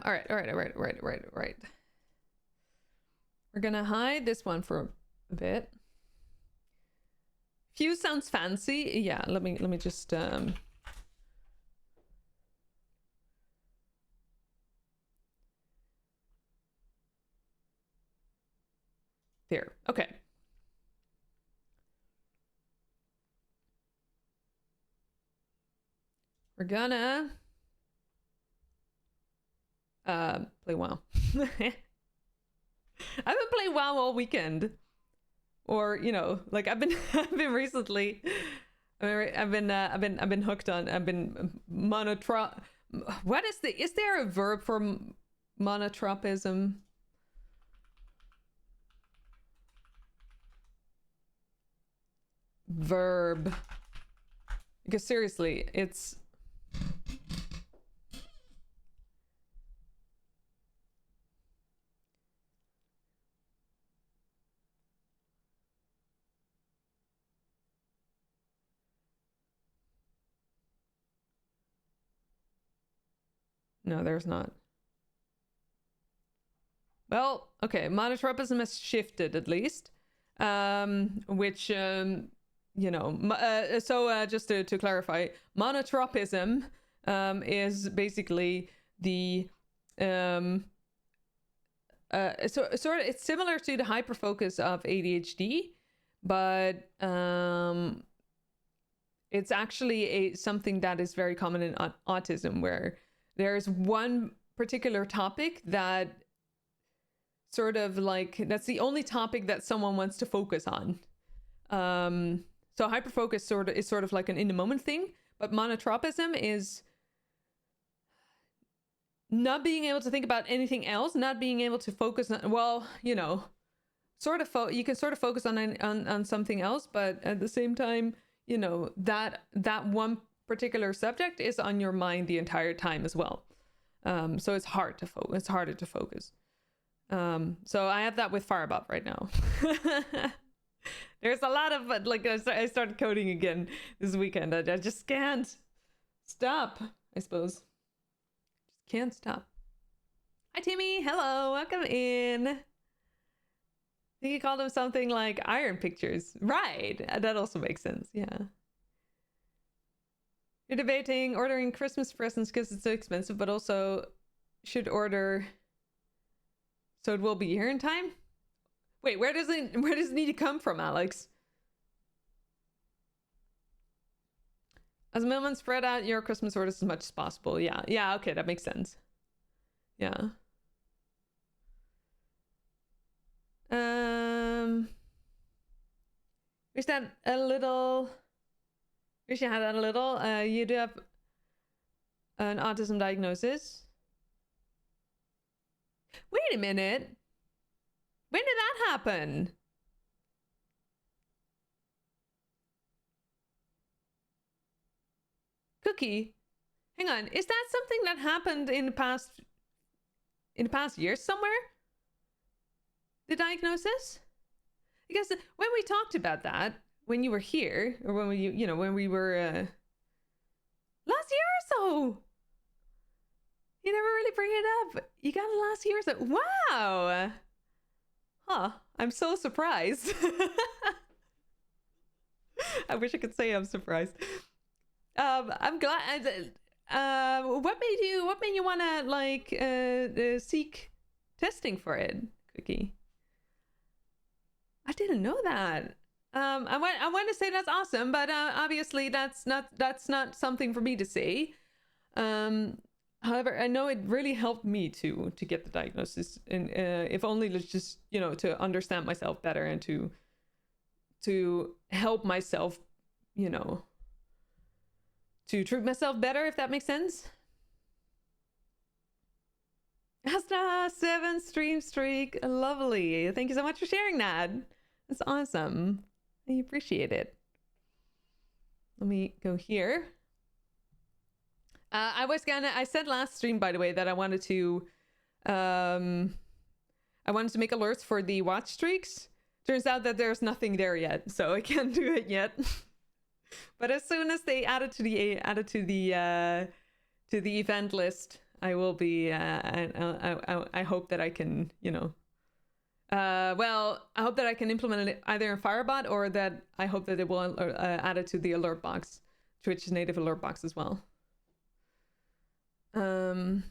right. We're gonna hide this one for a bit. Fuse sounds fancy. Yeah, let me just there. Okay. We're gonna play WoW. I haven't played WoW all weekend. Or, you know, like I've been recently I've been hooked on. I've been what is there a verb for monotropism? Verb. Because seriously, it's no, there's not. Well, okay, monotropism has shifted at least, which you know. So just to clarify, monotropism is basically the so sort of it's similar to the hyperfocus of ADHD, but it's actually something that is very common in autism, where there's one particular topic that sort of like that's the only topic that someone wants to focus on. So hyperfocus is sort of like an in the moment thing, but monotropism is not being able to think about anything else, not being able to focus on, well, you know, sort of you can sort of focus on something else, but at the same time, you know, that one particular subject is on your mind the entire time as well. So it's hard to focus. It's harder to focus. So I have that with Firebop right now. There's a lot of like I started coding again this weekend. I just can't stop, I suppose. Just can't stop. Hi Timmy, hello, welcome in. I think you called them something like Iron Pictures. Right, that also makes sense, yeah. You're debating ordering Christmas presents because it's so expensive, but also should order so it will be here in time? Wait, where does it need to come from, Alex? As a moment, spread out your Christmas orders as much as possible. Yeah, okay, that makes sense. Yeah. Is that a little Wish you had that a little. You do have an autism diagnosis. Wait a minute. When did that happen? Cookie, hang on. Is that something that happened in the past years somewhere? The diagnosis? Because when we talked about that, when you were here, or when when we were last year or so, you never really bring it up. You got it last year or so. Wow. Huh. I'm so surprised. I wish I could say I'm surprised. I'm glad. What made you want to like seek testing for it, Cookie? I didn't know that. I want to say that's awesome, but obviously that's not something for me to say. However, I know it really helped me to get the diagnosis, and if only just to understand myself better and to help myself, to treat myself better, if that makes sense. Asta, 7 stream streak, lovely. Thank you so much for sharing that. That's awesome. I appreciate it. Let me go here. I said last stream, by the way, that I wanted to make alerts for the watch streaks. Turns out that there's nothing there yet, so I can't do it yet. But as soon as they add it to the event list, I will be. I hope that I can, well, I hope that I can implement it either in Firebot, or that I hope that it will add it to the alert box, Twitch's native alert box as well. Talking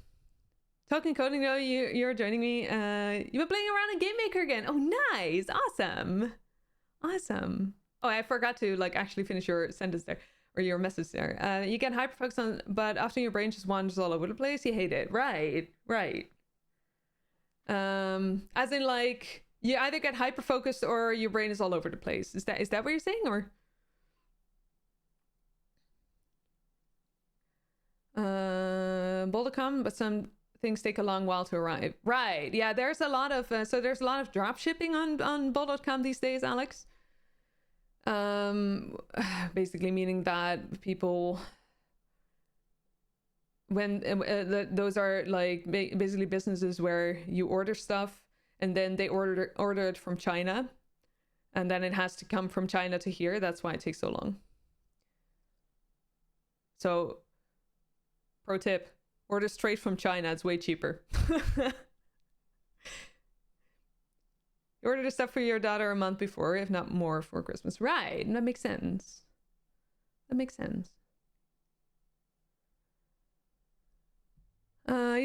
coding though, you're joining me. You've been playing around in Game Maker again. Oh, nice, awesome. Oh, I forgot to actually finish your sentence there, or your message there. You get hyper focused on, but often your brain just wanders all over the place. You hate it, right? As in you either get hyper focused or your brain is all over the place. Is that what you're saying, or? Boulder.com, but some things take a long while to arrive. Right? Yeah, there's a lot of there's a lot of drop shipping on Boulder.com these days, Alex. Basically meaning that people, when those are basically businesses where you order stuff and then they order it from China, and then it has to come from China to here. That's why it takes so long. So, pro tip: order straight from China. It's way cheaper. You ordered the stuff for your daughter a month before, if not more, for Christmas. Right, that makes sense. You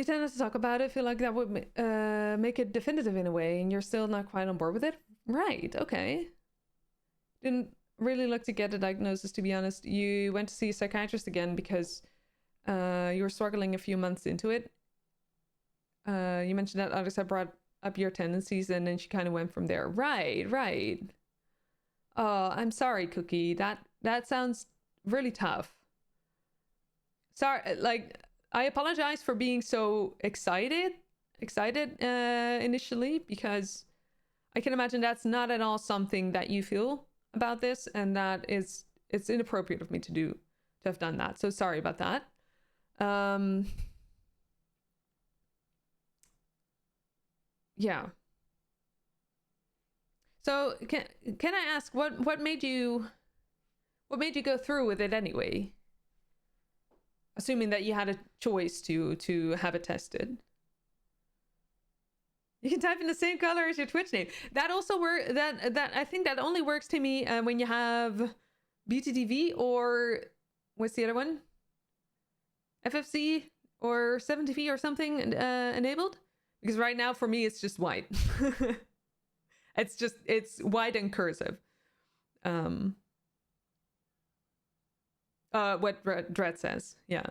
tend not to talk about it. Feel like that would make it definitive in a way, and you're still not quite on board with it. Right, okay. Didn't really look to get a diagnosis, to be honest. You went to see a psychiatrist again because you were struggling a few months into it. You mentioned that others had brought up your tendencies, and then she kind of went from there. Right. Oh, I'm sorry, Cookie. That sounds really tough. Sorry, I apologize for being so excited initially, because I can imagine that's not at all something that you feel about this, and that it's inappropriate of me to have done that. So sorry about that. Yeah. So can I ask what made you go through with it anyway? Assuming that you had a choice to have it tested. You can type in the same color as your Twitch name. That also that I think that only works to me when you have BTTV, or what's the other one? FFC or 7TV or something enabled. Because right now, for me, it's just white. It's white and cursive. What Dread says, yeah.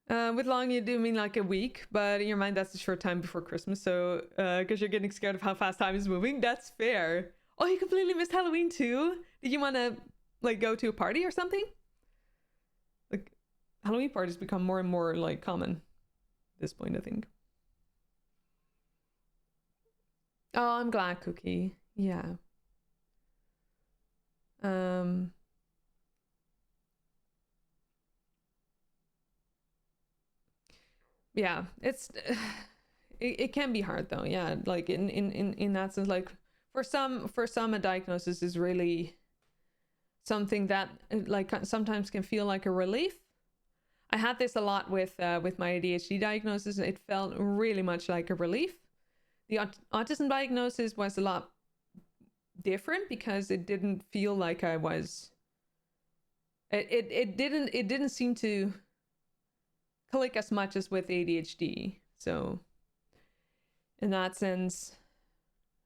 With long, you do mean like a week, but in your mind, that's a short time before Christmas. So, because you're getting scared of how fast time is moving, that's fair. Oh, you completely missed Halloween too? Did you want to like go to a party or something? Like Halloween parties become more and more like common at this point, I think. Oh, I'm glad, Cookie. Yeah. Yeah, it's it can be hard though. Yeah, like in that sense, like for some a diagnosis is really something that like sometimes can feel like a relief. I had this a lot with my ADHD diagnosis. It felt really much like a relief. The autism diagnosis was a lot different because it didn't feel like I was. It didn't seem to click as much as with ADHD. So in that sense,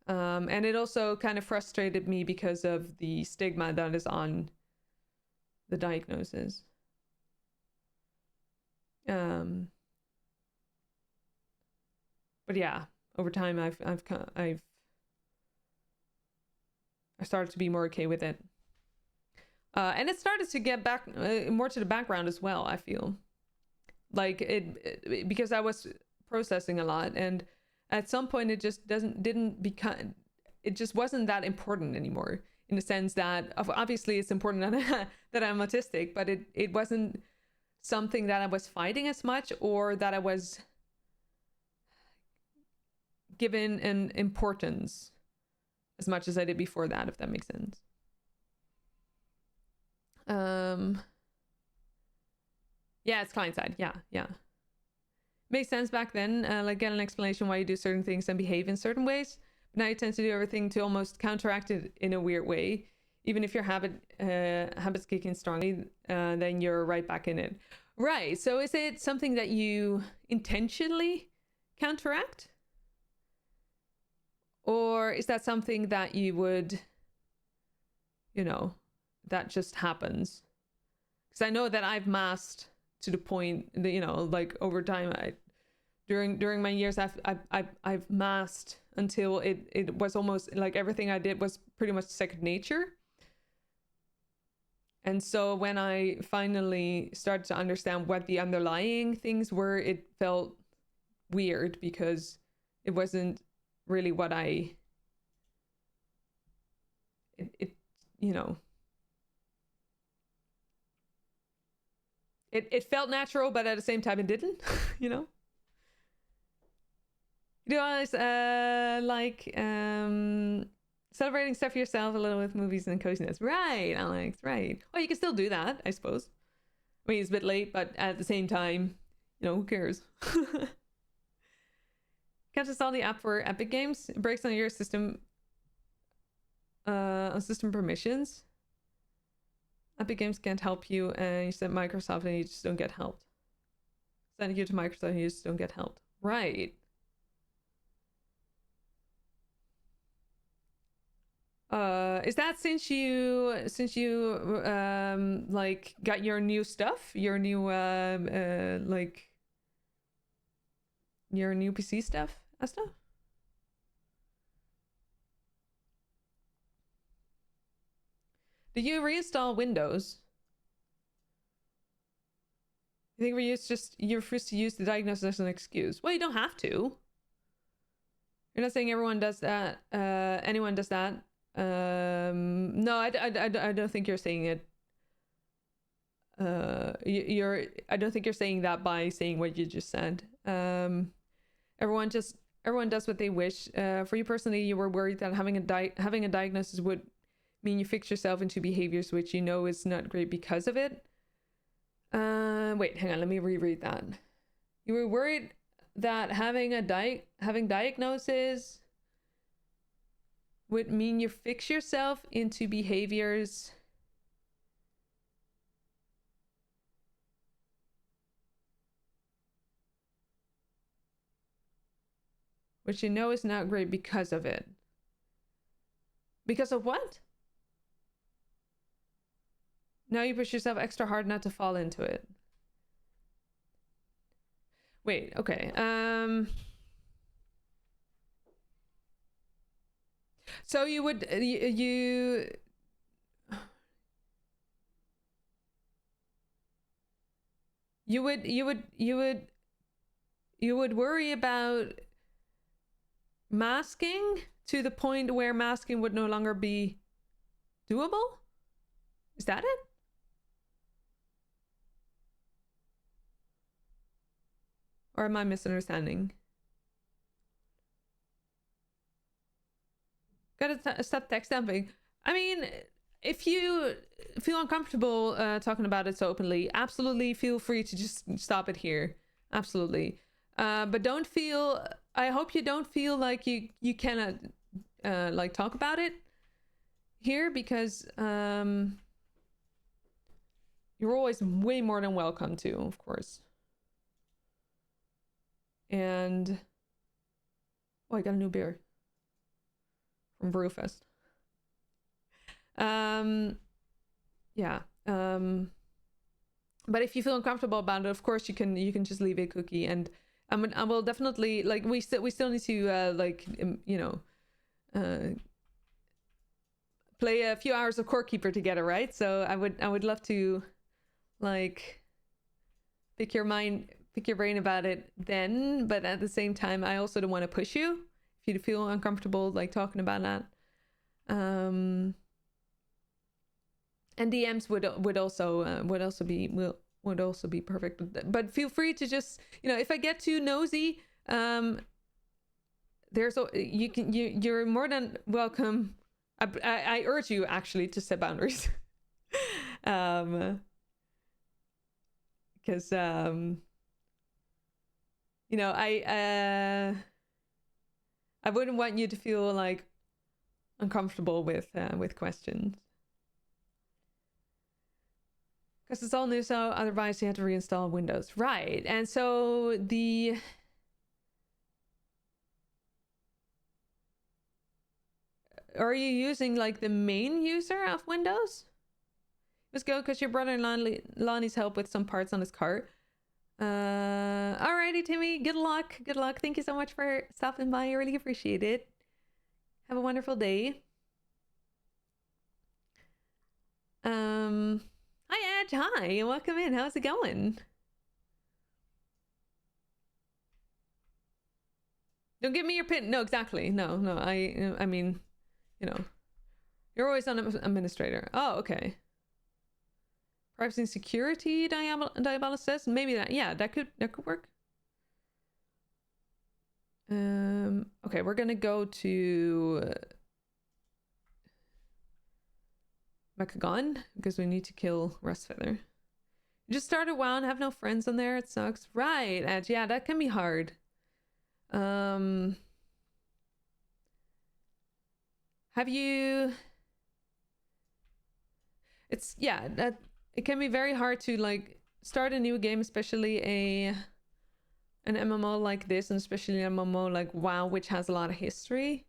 and it also kind of frustrated me because of the stigma that is on the diagnosis. But yeah, over time I started to be more okay with it. And it started to get back more to the background as well, I feel. Like it because I was processing a lot, and at some point it just it just wasn't that important anymore, in the sense that obviously it's important that I'm autistic, but it wasn't something that I was fighting as much, or that I was given an importance as much as I did before that, if that makes sense. Yeah, it's client side. Yeah. Makes sense back then, like get an explanation why you do certain things and behave in certain ways. But now you tend to do everything to almost counteract it in a weird way. Even if your habits kick in strongly, then you're right back in it. Right. So is it something that you intentionally counteract? Or is that something that you would, that just happens? Because I know that I've masked to the point that, like over time, during my years, I've masked until it was almost like everything I did was pretty much second nature. And so when I finally started to understand what the underlying things were, it felt weird because it wasn't really what it felt natural, but at the same time it didn't, You guys like celebrating stuff yourself a little with movies and coziness. Right, Alex, right. Well, you can still do that, I suppose. I mean, it's a bit late, but at the same time, who cares? Can't install the app for Epic Games. It breaks on your system on system permissions. Epic Games can't help you, and you send Microsoft and you just don't get helped. Sending you to Microsoft and you just don't get helped. Right. Is that since you like got your new stuff, your new like your new PC stuff, Asta? Did you reinstall Windows? You think you refuse to use the diagnosis as an excuse? Well, you don't have to. You're not saying everyone does that. Anyone does that. No, I don't think you're saying it. I don't think you're saying that by saying what you just said. Everyone does what they wish. For you personally, you were worried that having a diagnosis would mean you fix yourself into behaviors which you know is not great because of it. Wait, hang on, let me reread that. You were worried that having diagnosis would mean you fix yourself into behaviors which you know is not great because of it. Because of what? Now you push yourself extra hard not to fall into it. Wait, okay. So you would you would worry about masking to the point where masking would no longer be doable? Is that it? Or am I misunderstanding? Gotta stop text dumping. I mean, if you feel uncomfortable talking about it so openly, absolutely feel free to just stop it here. Absolutely. But don't feel, I hope you don't feel like you cannot like talk about it here, because you're always way more than welcome to, of course. And oh, I got a new beer from Brewfest. Yeah. But if you feel uncomfortable about it, of course you can just leave a cookie, and I will definitely, like, we still need to like you know play a few hours of Core Keeper together, right? So I would love to like pick your brain about it then, but at the same time I also don't want to push you if you feel uncomfortable like talking about that. And DMs would also be perfect, but feel free to just, you know, if I get too nosy, you're more than welcome. I urge you actually to set boundaries. Because you know, I wouldn't want you to feel like uncomfortable with questions, because it's all new, so otherwise you have to reinstall Windows, right? And so are you using like the main user of Windows? Let's go, because your brother needs help with some parts on his cart. Alrighty, Timmy. Good luck. Good luck. Thank you so much for stopping by. I really appreciate it. Have a wonderful day. Hi Edge. Hi. Welcome in. How's it going? Don't give me your pin. No, exactly. No. I mean, you know, you're always on administrator. Oh, okay. Privacy and security, Diabolus says. Maybe that, yeah, that could work. Okay, we're gonna go to Mechagon because we need to kill Rustfeather. You just started WoW and have no friends on there. It sucks. Right, Edge. Yeah, that can be hard. Have you? It's, yeah, that it can be very hard to like start a new game, especially an MMO like this, and especially an MMO like WoW, which has a lot of history.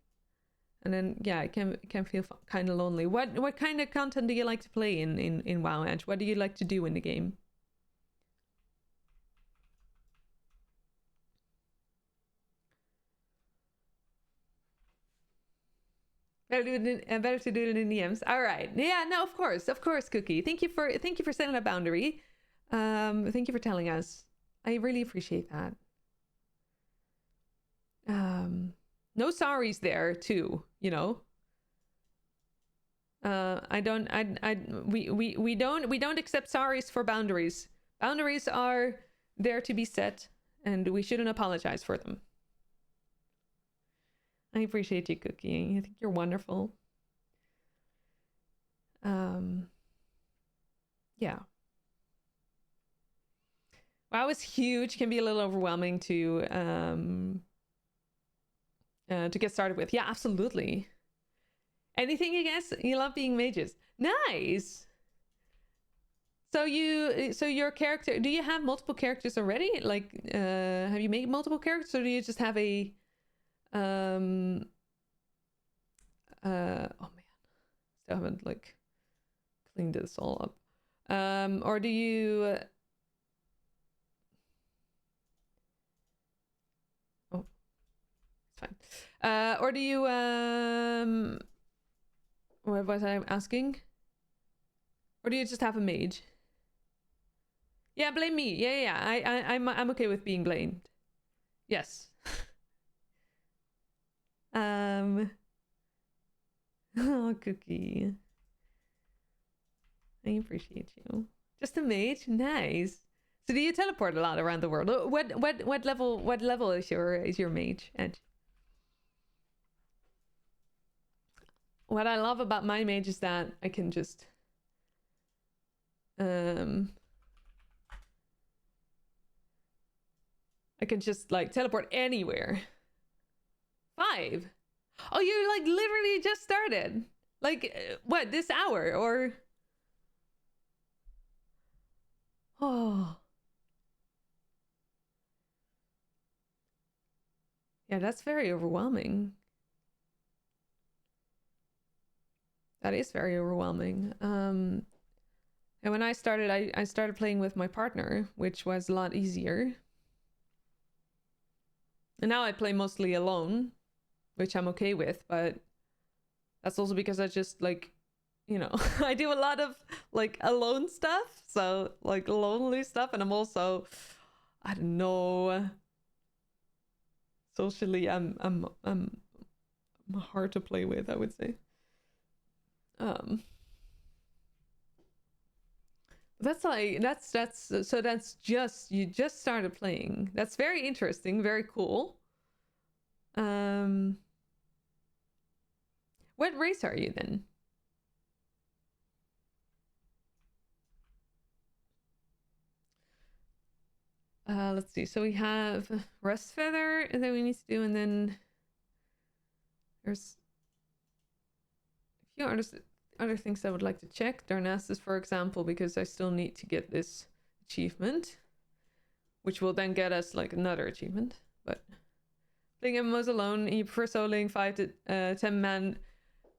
And then, yeah, it can feel kind of lonely. What kind of content do you like to play in WoW, Edge? What do you like to do in the game? Better to do it in DMs. All right. Yeah. No. Of course, Cookie. Thank you for setting a boundary. Thank you for telling us. I really appreciate that. No sorries there too. You know. We don't accept sorries for boundaries. Boundaries are there to be set, and we shouldn't apologize for them. I appreciate you, Cookie. I think you're wonderful. Yeah. WoW is huge. Can be a little overwhelming to get started with. Yeah, absolutely. Anything you guess? You love being mages. Nice. So your character, do you have multiple characters already? Like, have you made multiple characters, or do you just have a oh man, still haven't like cleaned this all up. Or do you oh, it's fine. Or do you What was I asking? Or do you just have a mage? Yeah, blame me. Yeah. I'm okay with being blamed. Yes. Oh, Cookie. I appreciate you. Just a mage? Nice. So do you teleport a lot around the world? What level is your mage, Edge? What I love about my mage is that I can just like teleport anywhere. 5. Oh, you like literally just started. Like what, this hour or? Oh. Yeah, that's very overwhelming. That is very overwhelming. And when I started, I started playing with my partner, which was a lot easier. And now I play mostly alone, which I'm okay with, but that's also because I just like, you know, I do a lot of like alone stuff, so like lonely stuff, and I'm also, I don't know, socially I'm hard to play with, I would say. That's like so that's just, you just started playing. That's very interesting, very cool. What race are you then? Let's see. So we have Rust Feather that we need to do, and then there's a few other things I would like to check. Darnassus, for example, because I still need to get this achievement, which will then get us like another achievement. But playing MMOs alone, you prefer soloing 5 to 10 man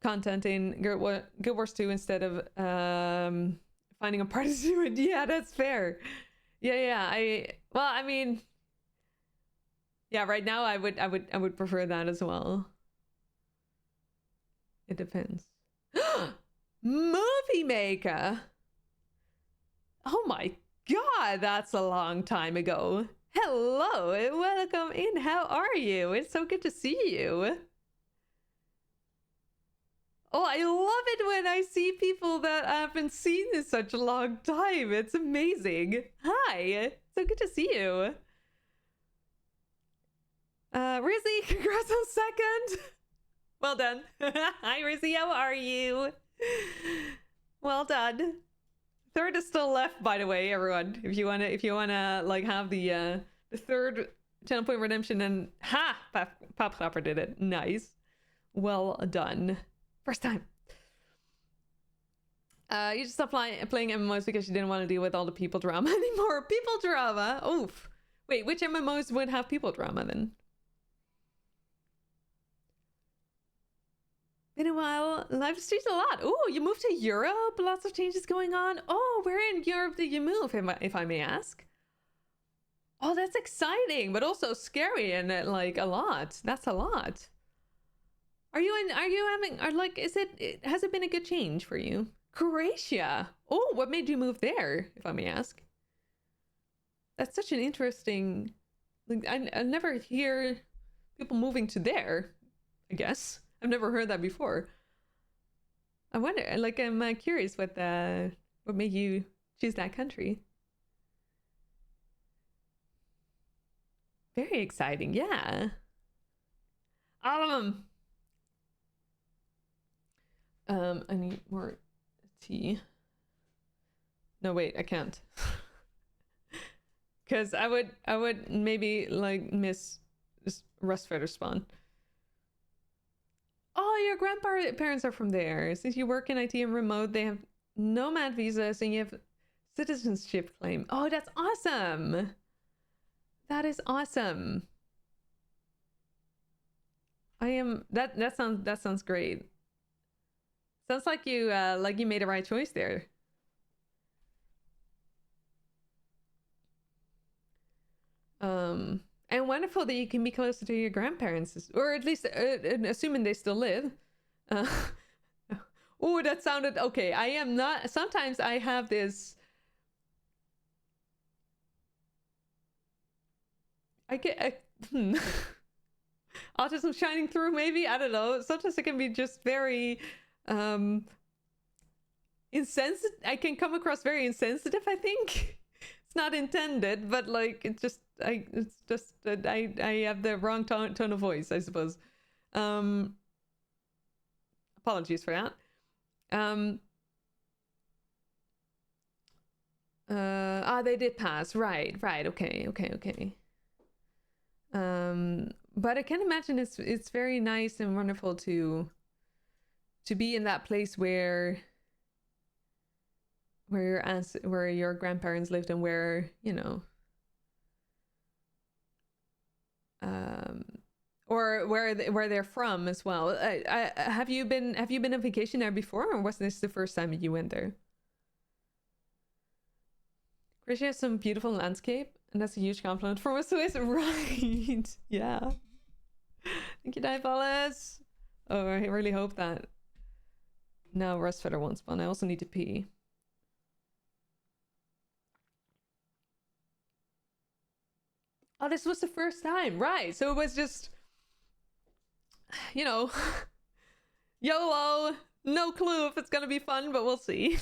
content in Guild Wars 2 instead of finding a party to do it. Yeah, that's fair. Yeah. I mean, yeah, right now I would prefer that as well. It depends. Movie Maker. Oh my god, that's a long time ago. Hello, welcome in. How are you? It's so good to see you. Oh, I love it when I see people that I haven't seen in such a long time. It's amazing. Hi, so good to see you. Rizzy, congrats on second. Well done. Hi, Rizzy, how are you? Well done. Third is still left, by the way, everyone. If you wanna like have the third 10-point redemption, and ha, Pop Clapper did it. Nice. Well done. First time. You just stopped playing MMOs because you didn't want to deal with all the people drama anymore. People drama? Oof. Wait, which MMOs would have people drama then? Been a while. Live streams a lot. Oh, you moved to Europe? Lots of changes going on. Oh, where in Europe did you move, if I may ask? Oh, that's exciting, but also scary and like a lot. That's a lot. Are you having, or like, has it been a good change for you? Croatia. Oh, what made you move there, if I may ask? That's such an interesting, like, I never hear people moving to there, I guess. I've never heard that before. I wonder, like, I'm curious what made you choose that country. Very exciting, yeah. All of them. I need more tea. No, wait, I can't. Because I would maybe like miss Rust Feather spawn. Oh, your grandparents are from there. Since you work in IT and remote, they have nomad visas and you have citizenship claim. Oh, that's awesome. That is awesome. That sounds great. Sounds like you made a right choice there. And wonderful that you can be closer to your grandparents, or at least assuming they still live. Oh, that sounded okay. I am not. Sometimes I have this. I get autism shining through. Maybe, I don't know. Sometimes it can be just very insensitive. I can come across very insensitive, I think. It's not intended, but like it's just that I have the wrong tone of voice, I suppose. Apologies for that. They did pass. Right. Okay. But I can imagine it's very nice and wonderful to be in that place where your grandparents lived and where, you know, or where they're from as well. Have you been on vacation there before, or was this the first time you went there? Croatia has some beautiful landscape, and that's a huge compliment from a Swiss, right? Yeah. Thank you, Diabolis. Oh, I really hope that. Now Rustfeather won't spawn. I also need to pee. Oh, this was the first time, right? So it was just, you know, YOLO. No clue if it's gonna be fun, but we'll see.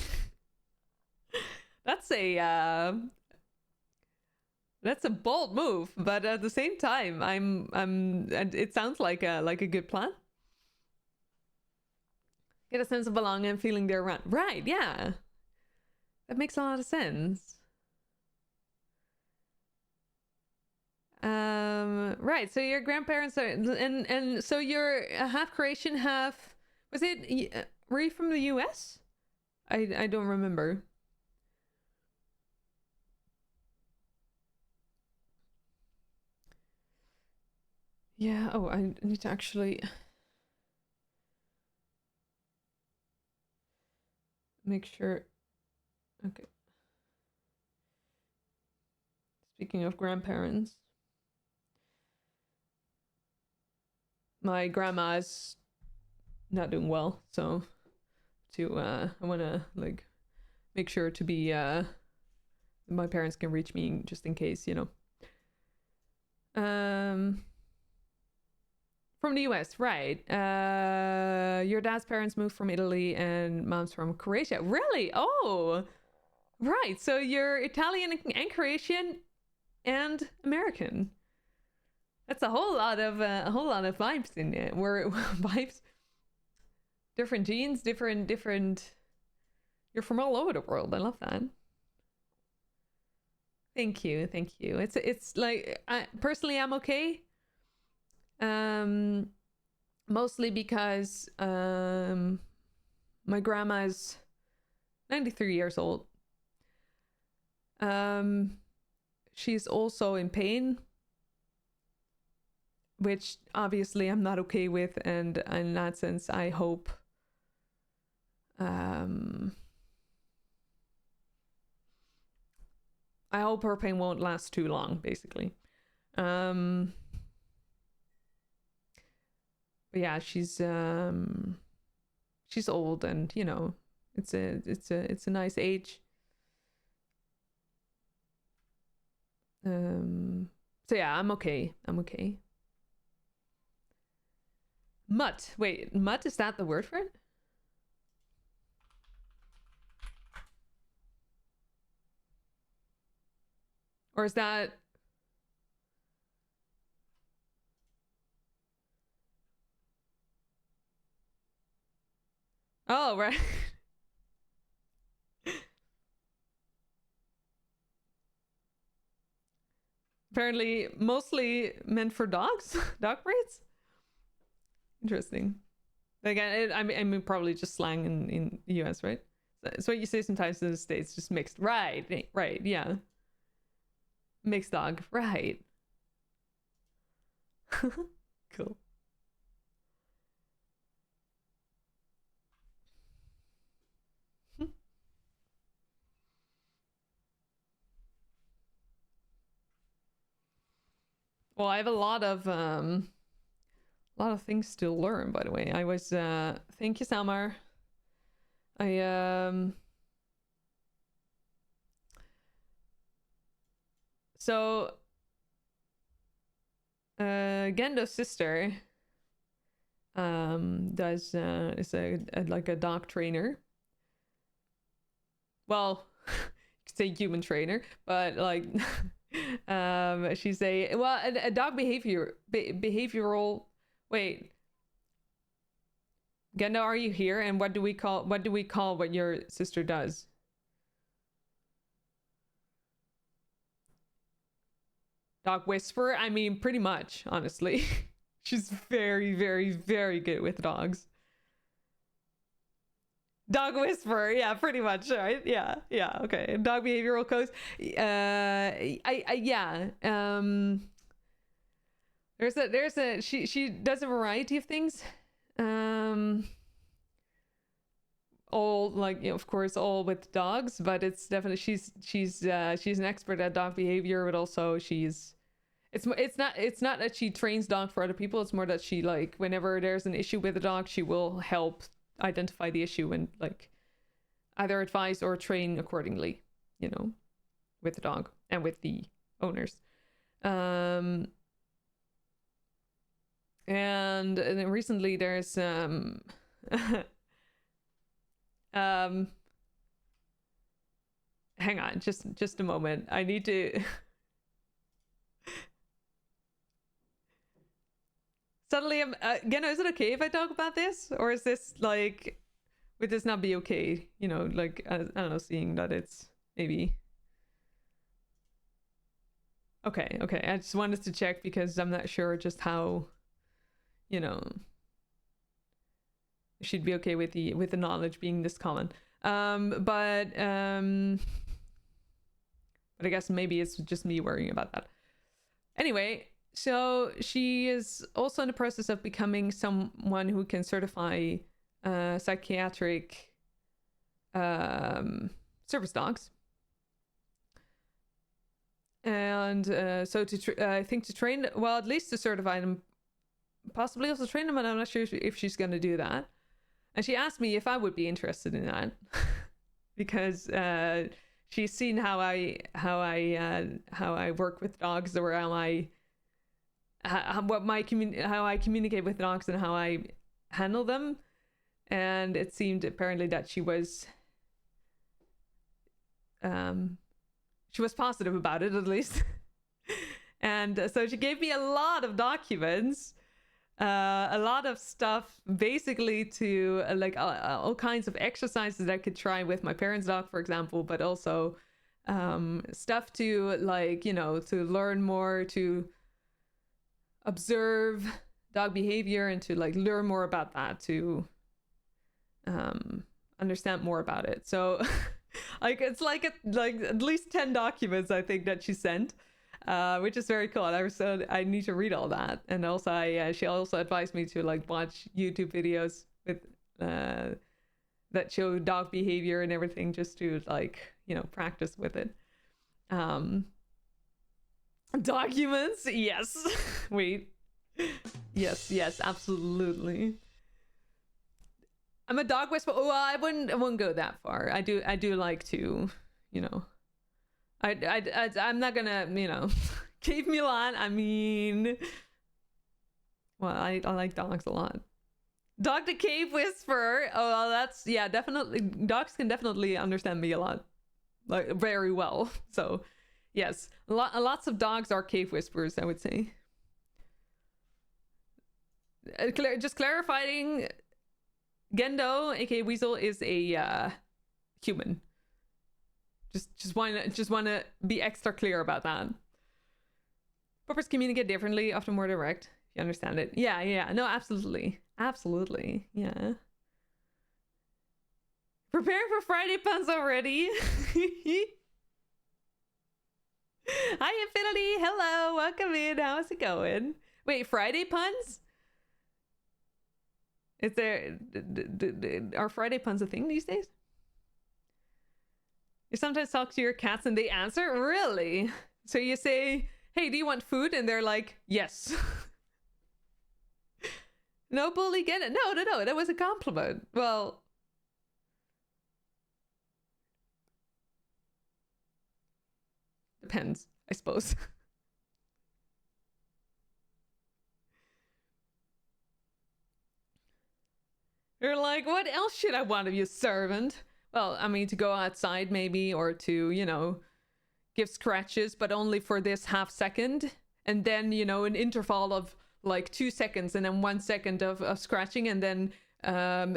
That's a bold move, but at the same time, and it sounds like a good plan. Get a sense of belonging and feeling they're around. Right, yeah. That makes a lot of sense. Right, so your grandparents are, and so you're half Croatian, half, were you from the US? I don't remember. Yeah, oh, I need to actually make sure. Okay. Speaking of grandparents, my grandma is not doing well, so I want to like make sure to be my parents can reach me just in case, you know. From the US, right? Your dad's parents moved from Italy and mom's from Croatia. Really? Oh, right. So you're Italian and Croatian and American. That's a whole lot of vibes in it. We're vibes, different genes, different. You're from all over the world. I love that. Thank you. It's like personally, I'm okay. Mostly because my grandma is 93 years old. She's also in pain, which obviously I'm not okay with, and in that sense, I hope her pain won't last too long, basically. But yeah, she's old, and you know, it's a nice age. So yeah, I'm okay. Mutt. Wait, mutt, is that the word for it? Or is that... Oh, right. Apparently mostly meant for dogs? Dog breeds? Interesting. Like, I mean, probably just slang in the US, right? It's what you say sometimes in the States, just mixed. Right, yeah. Mixed dog, right. Cool. Well, I have a lot of things to learn, by the way. I was thank you, Samar. So Gendo's sister is like a dog trainer. Well, you could say human trainer, but like she's a dog behavioral. Wait, Gendo, are you here? And what do we call what your sister does? Dog whisperer? I mean, pretty much, honestly. She's very, very, very good with dogs. Dog whisperer, yeah, pretty much, right? Yeah, okay. Dog behavioral coach. She does a variety of things. All like, of course, all with dogs, but it's definitely she's an expert at dog behavior, but also it's not that she trains dog for other people. It's more that she, like, whenever there's an issue with a dog, she will help identify the issue and like either advise or train accordingly, with the dog and with the owners. And then recently there's hang on, just a moment. I need to suddenly I'm again, is it okay if I talk about this? Or is this like, would this not be okay? Like I don't know, seeing that it's maybe okay. I just wanted to check because I'm not sure just how, she'd be okay with the knowledge being this common. But I guess maybe it's just me worrying about that. Anyway, so she is also in the process of becoming someone who can certify psychiatric service dogs. And so I think to train, well, at least to certify them, possibly also train them, and I'm not sure if she's going to do that. And she asked me if I would be interested in that because she's seen how I work with dogs, or how I communicate with dogs and how I handle them. And it seemed apparently that she was positive about it, at least. And so she gave me a lot of documents, a lot of stuff, basically to like all kinds of exercises that I could try with my parents' dog, for example, but also stuff to, like, to learn more, to observe dog behavior and to like learn more about that, to understand more about it. So like it's like at least 10 documents I think that she sent, which is very cool. And I need to read all that. And also she also advised me to like watch YouTube videos with that show dog behavior and everything, just to like, practice with it. Documents, yes. Wait, yes, absolutely. I'm a dog whisperer. Oh, I wouldn't go that far. I do like to, I'm not gonna, Cave Milan. I mean, well, I like dogs a lot. Dog the cave whisperer. Oh, well, that's, yeah, definitely. Dogs can definitely understand me a lot, like very well. So, yes, lots of dogs are cave whisperers, I would say. Just clarifying, Gendo, aka Weasel, is a human. Just wanna be extra clear about that. Puppers communicate differently, often more direct. You understand it? Yeah. No, absolutely, yeah. Preparing for Friday puns already. Hi, Infinity. Hello, welcome in. How's it going? Wait, Friday puns? Is there are Friday puns a thing these days? You sometimes talk to your cats and they answer? Really? So you say, hey, do you want food? And they're like, yes. No, bully, get it. No, that was a compliment. Well, Depends, I suppose. You're like, what else should I want of you, servant? Well, I mean, to go outside maybe, or to, you know, give scratches, but only for this half second. And then, you know, an interval of like 2 seconds, and then 1 second of scratching, and then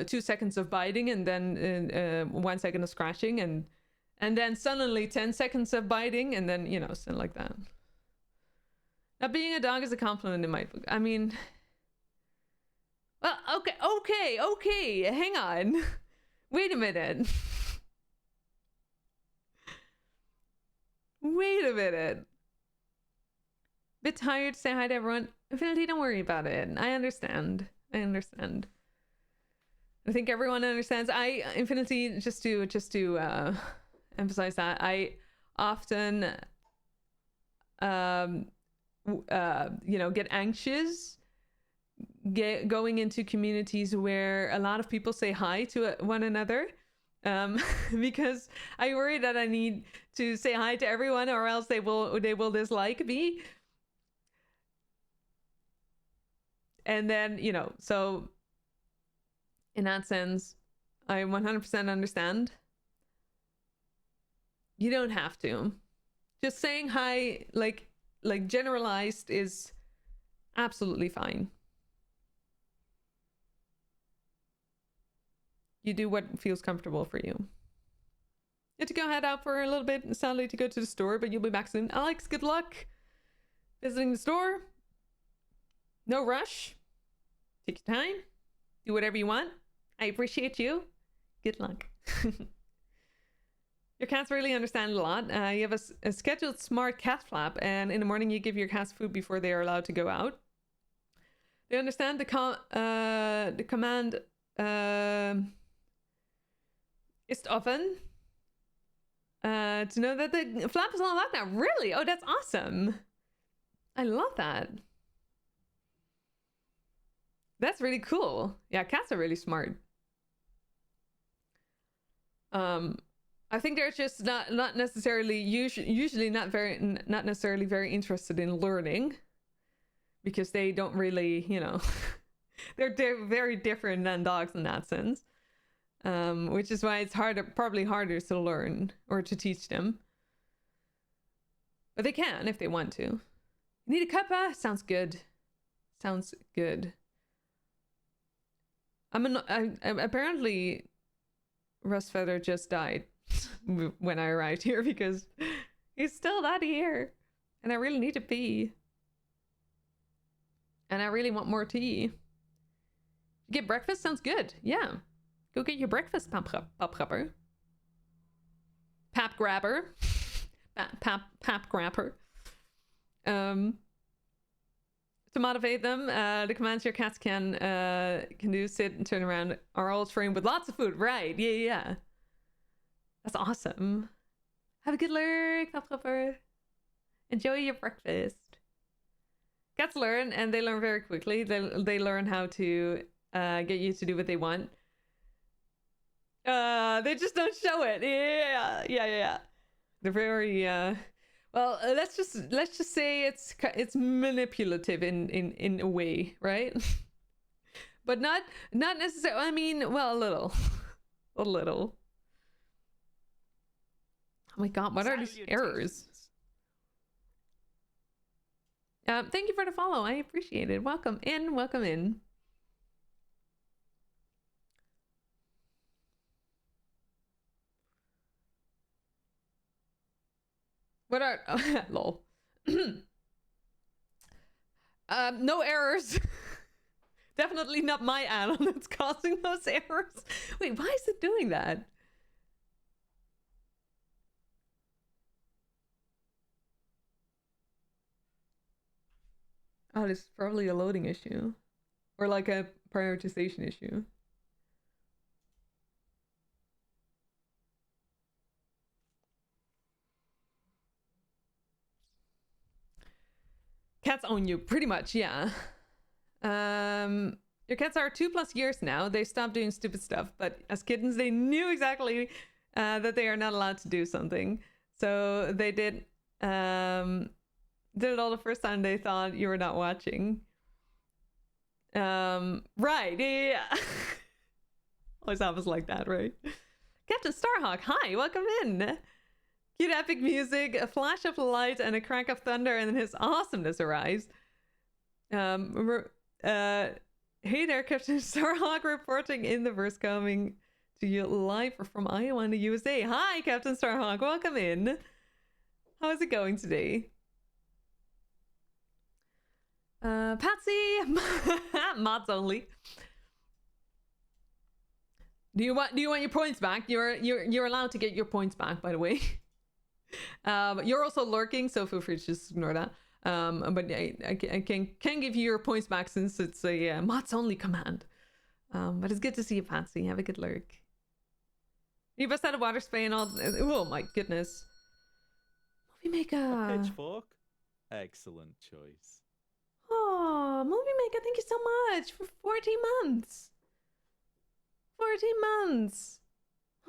2 seconds of biting, and then 1 second of scratching, and then suddenly 10 seconds of biting, and then, you know, something like that. Now, being a dog is a compliment in my book. I mean... Well, okay, hang on. Wait a minute. Wait a minute. Bit tired to say hi to everyone. Infinity, don't worry about it. I understand. I think everyone understands. Infinity, just to emphasize that, I often you know, get anxious going into communities where a lot of people say hi to one another, because I worry that I need to say hi to everyone, or else they will dislike me. And then, you know, so in that sense, I 100% understand. You don't have to. Just saying hi, like generalized, is absolutely fine. You do what feels comfortable for you. You have to go head out for a little bit, sadly, to go to the store, but you'll be back soon. Alex, good luck visiting the store. No rush. Take your time. Do whatever you want. I appreciate you. Good luck. Your cats really understand a lot. You have a scheduled smart cat flap, and in the morning you give your cats food before they are allowed to go out. They understand the command ist offen. To know that the flap is on lock now. Really? Oh, that's awesome. I love that. That's really cool. Yeah, cats are really smart. I think they're just not necessarily usually not necessarily very interested in learning, because they don't really, you know, they're very different than dogs in that sense. Which is why it's probably harder to learn or to teach them. But they can if they want to. You need a cuppa? Sounds good. Sounds good. Apparently Rust Feather just died when I arrived here, because he's still not here. And I really need to pee. And I really want more tea. Get breakfast? Sounds good. Yeah. Go get your breakfast, pap grabber. Pap grabber. Pap grabber. To motivate them, the commands your cats can do, sit and turn around, are all trained with lots of food. Right, yeah. That's awesome. Have a good lurk, pap grabber. Enjoy your breakfast. Cats learn, and they learn very quickly. They learn how to get you to do what they want. They just don't show it. Yeah. They're very well, let's just say it's manipulative in a way, right? But not necessarily. I mean, well, a little. A little. Oh my god, what are these errors? Thank you for the follow. I appreciate it. Welcome in, welcome in. What are lol. No errors. Definitely not my add-on that's causing those errors. Wait, why is it doing that? Oh, this is probably a loading issue. Or like a prioritization issue. Cats own you, pretty much, yeah. Your cats are 2+ years now. They stopped doing stupid stuff, but as kittens, they knew exactly that they are not allowed to do something. So they did Did it all the first time they thought you were not watching. Right, yeah. Always happens like that, right? Captain Starhawk, hi, welcome in. Cute epic music, a flash of light, and a crack of thunder, and then his awesomeness arrives. Hey there, Captain Starhawk, reporting in the verse, coming to you live from Iowa in the USA. Hi, Captain Starhawk, welcome in. How is it going today? Patsy, mods only. Do you want your points back? You're allowed to get your points back, by the way. You're also lurking, so feel free to just ignore that. But I can give you your points back since it's a mods only command. But it's good to see you, Patsy. Have a good lurk. You bust out a water spray and all. Oh my goodness. Movie Maker. A pitchfork. Excellent choice. Oh, Movie Maker, thank you so much for 14 months. 14 months.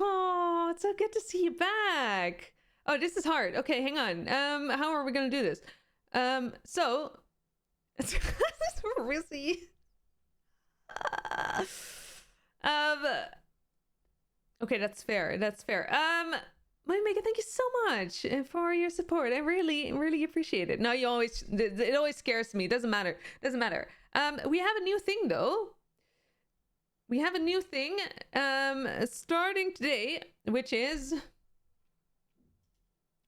Oh, it's so good to see you back. Oh, this is hard. Okay, hang on. How are we gonna do this? So this is Rizzy. Okay, that's fair. That's fair. Movie Maker, thank you so much for your support. I really appreciate it. No, it always scares me. Doesn't matter. Doesn't matter. We have a new thing though. We have a new thing starting today, which is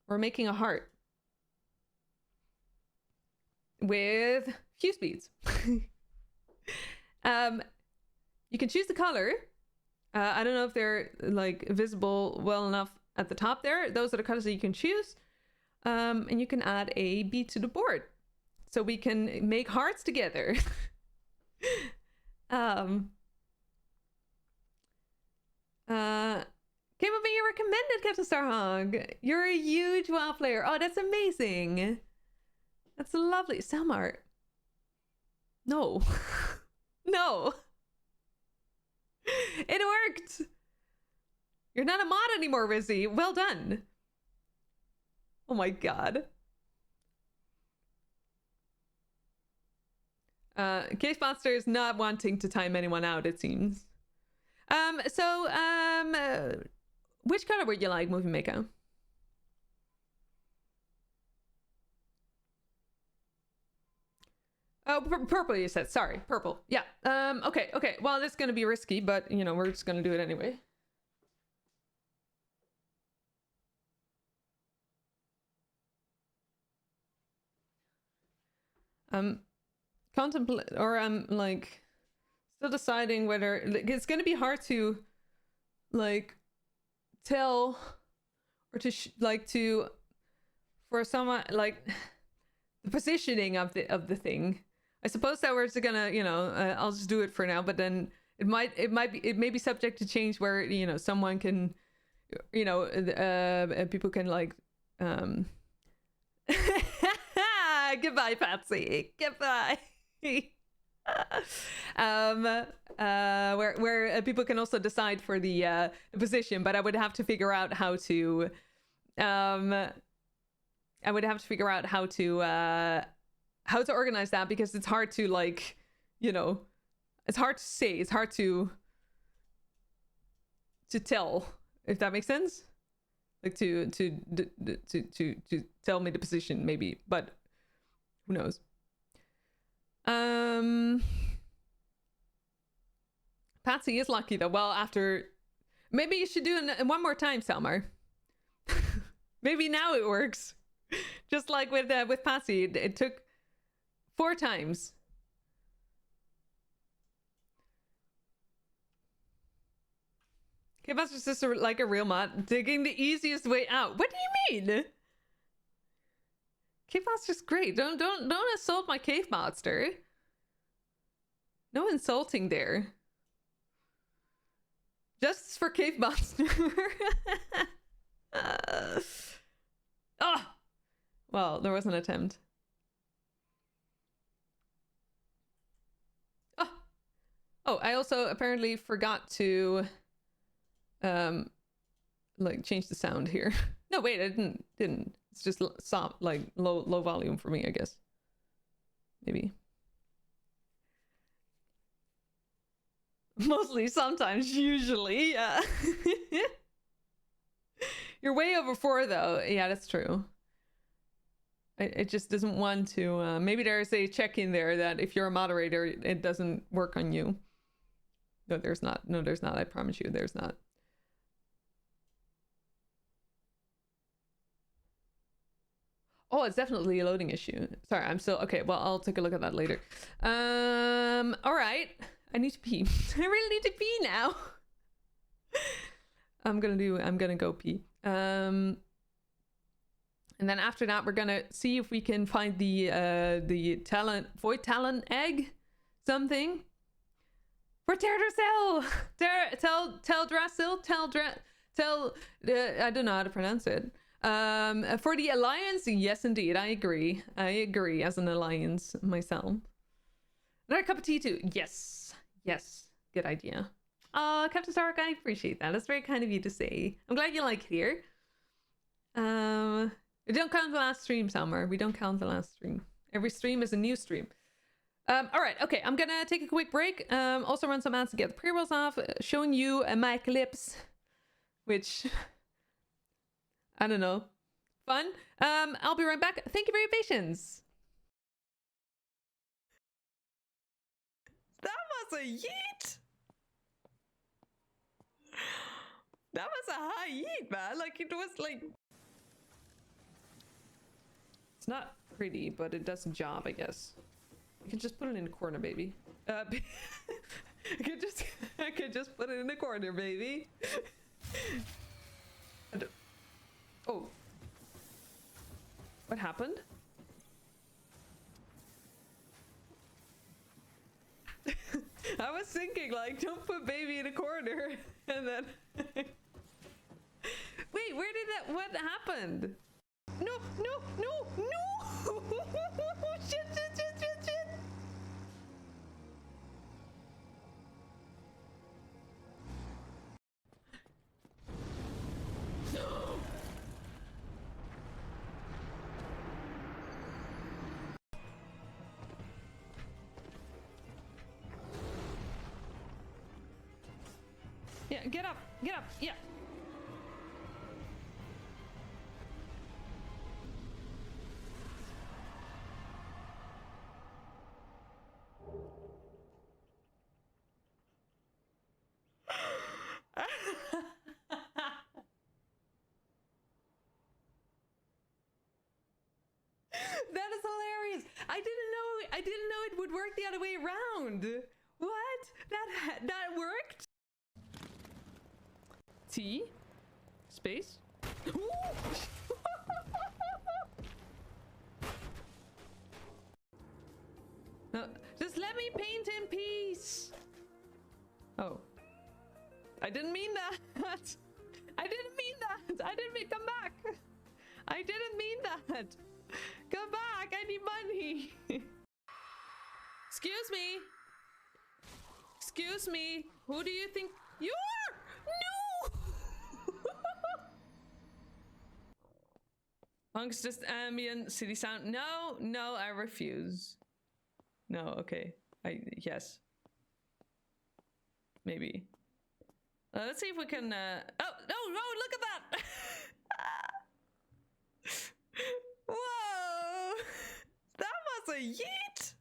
we're making a heart with fuse beads. You can choose the color. I don't know if they're like visible well enough at the top there. Those are the colors that you can choose. And you can add a bead to the board. So we can make hearts together. Came up and you recommended Captain Starhog. You're a huge WoW player. Oh, that's amazing. That's lovely. Selmart. No. No. It worked. You're not a mod anymore, Rizzy. Well done. Oh my god. Case Monster is not wanting to time anyone out, it seems. Which color would you like, Movie Maker? Oh, purple you said. Sorry, purple. Yeah. Okay. Well, this is gonna be risky, but you know, we're just gonna do it anyway. Contemplate, or I'm like still deciding whether it's gonna be hard to like tell or to for someone like the positioning of the thing. I suppose that we're just gonna, you know, I'll just do it for now, but then it may be subject to change where, you know, someone can, you know, people can like goodbye, Patsy. Goodbye. Where people can also decide for the position, but I would have to figure out how to organize that, because it's hard to, like, you know, it's hard to say, it's hard to tell, if that makes sense, like to tell me the position maybe, but who knows. Patsy is lucky though. Well, after maybe you should do it one more time, Salmar. Maybe now it works. Just like with Patsy, it took 4 times. Okay, that's just like a real mod, digging the easiest way out. What do you mean? Cave Monster's great. Don't insult my Cave Monster. No insulting there. Justice for Cave Monster. Oh! Well, there was an attempt. Oh, I also apparently forgot to like change the sound here. No, wait, I didn't. It's just like low volume for me, I guess. Maybe. Mostly, sometimes, usually, yeah. You're way over 4 though. Yeah, that's true. It just doesn't want to. Maybe there's a check in there that if you're a moderator, it doesn't work on you. No, there's not. No, there's not. I promise you, there's not. Oh, it's definitely a loading issue. Sorry, I'm still okay. Well, I'll take a look at that later. All right. I need to pee. I really need to pee now. I'm gonna go pee. And then after that, we're gonna see if we can find the void talent egg, something. For Terdrasil! I don't know how to pronounce it. For the Alliance, yes indeed, I agree. I agree as an Alliance myself. Another cup of tea too. Yes. Yes. Good idea. Captain Stark, I appreciate that. That's very kind of you to say. I'm glad you like it here. We don't count the last stream, Summer. We don't count the last stream. Every stream is a new stream. All right, okay, I'm gonna take a quick break. Also run some ads to get the pre-rolls off, showing you my clips, which, I don't know, fun. I'll be right back. Thank you for your patience. That was a yeet. That was a high yeet, man. Like, it was like... It's not pretty, but it does a job, I guess. I could just put it in the corner, baby. I could just put it in the corner, baby. Oh. What happened? I was thinking, like, don't put baby in a corner. And then... Wait, where did that... What happened? No, no, no, no! Shit, shit, shit, shit, shit! Yeah, get up, yeah. That is hilarious. I didn't know it would work the other way around. What? That worked? T space. No, just let me paint in peace. Oh. I didn't mean that. I didn't mean that. I didn't mean come back. I didn't mean that. Come back. I need money. Excuse me. Excuse me. Who do you think you are? No. Amongst just ambient city sound. No, no, I refuse. No, okay. Yes. Maybe. Let's see if we can, oh, no, no, look at that! Whoa! That was a yeet!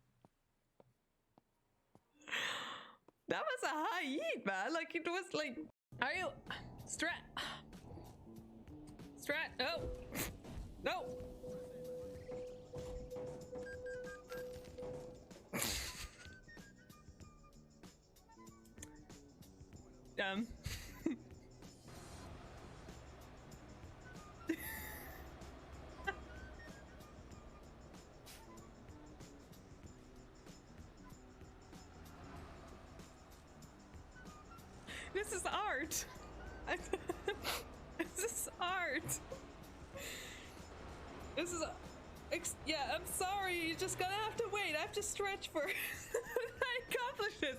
That was a high yeet, man. Like, it was like, are you, Strat, oh, no! This is art. This is art. This is, yeah, I'm sorry. You're just gonna have to wait. I have to stretch for I accomplish this.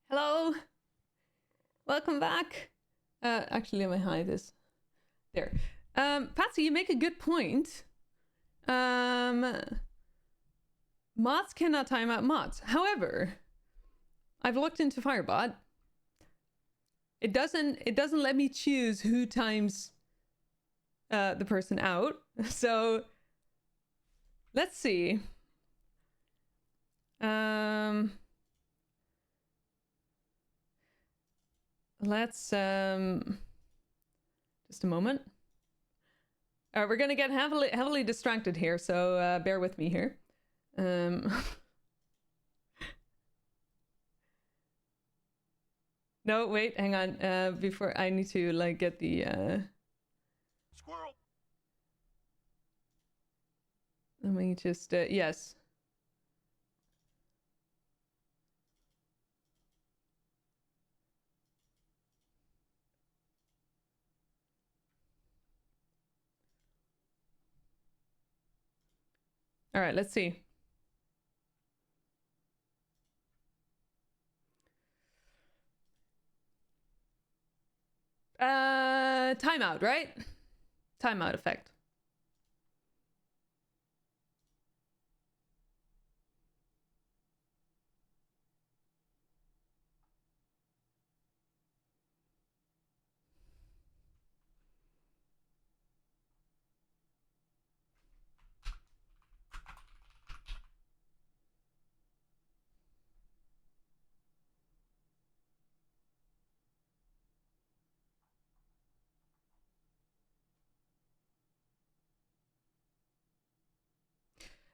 Hello. Welcome back. Actually, let me hide this. There. Patsy, you make a good point. Mods cannot time out mods. However, I've looked into Firebot. It doesn't let me choose who times the person out. So let's see. Let's just a moment. We're gonna get heavily distracted here, so bear with me here. No, wait, hang on. Before I need to like get the Squirrel. let me just yes. All right, let's see. Timeout, right? Timeout effect.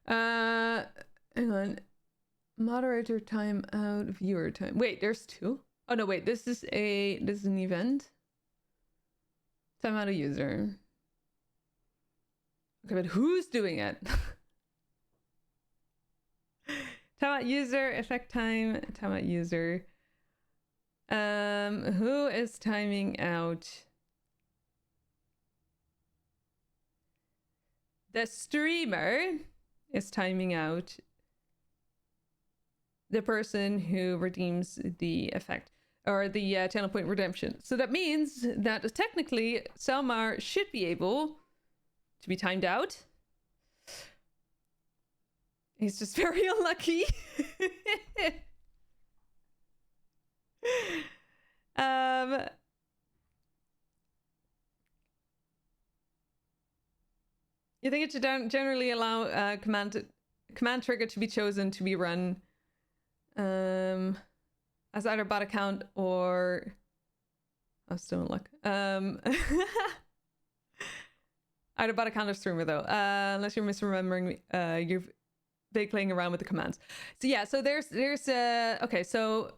Hang on. Moderator time out, viewer time. Wait, there's two? Oh no, wait, this is an event. Time out a user. Okay, but who's doing it? Time out user, effect time out user. Who is timing out? The streamer is timing out the person who redeems the effect or the channel point redemption. So that means that technically Selmar should be able to be timed out. He's just very unlucky. You think it should generally allow command trigger to be chosen to be run as either bot account or still in luck. Either bot account or streamer though. Unless you're misremembering, you're big playing around with the commands. So yeah, so there's okay, so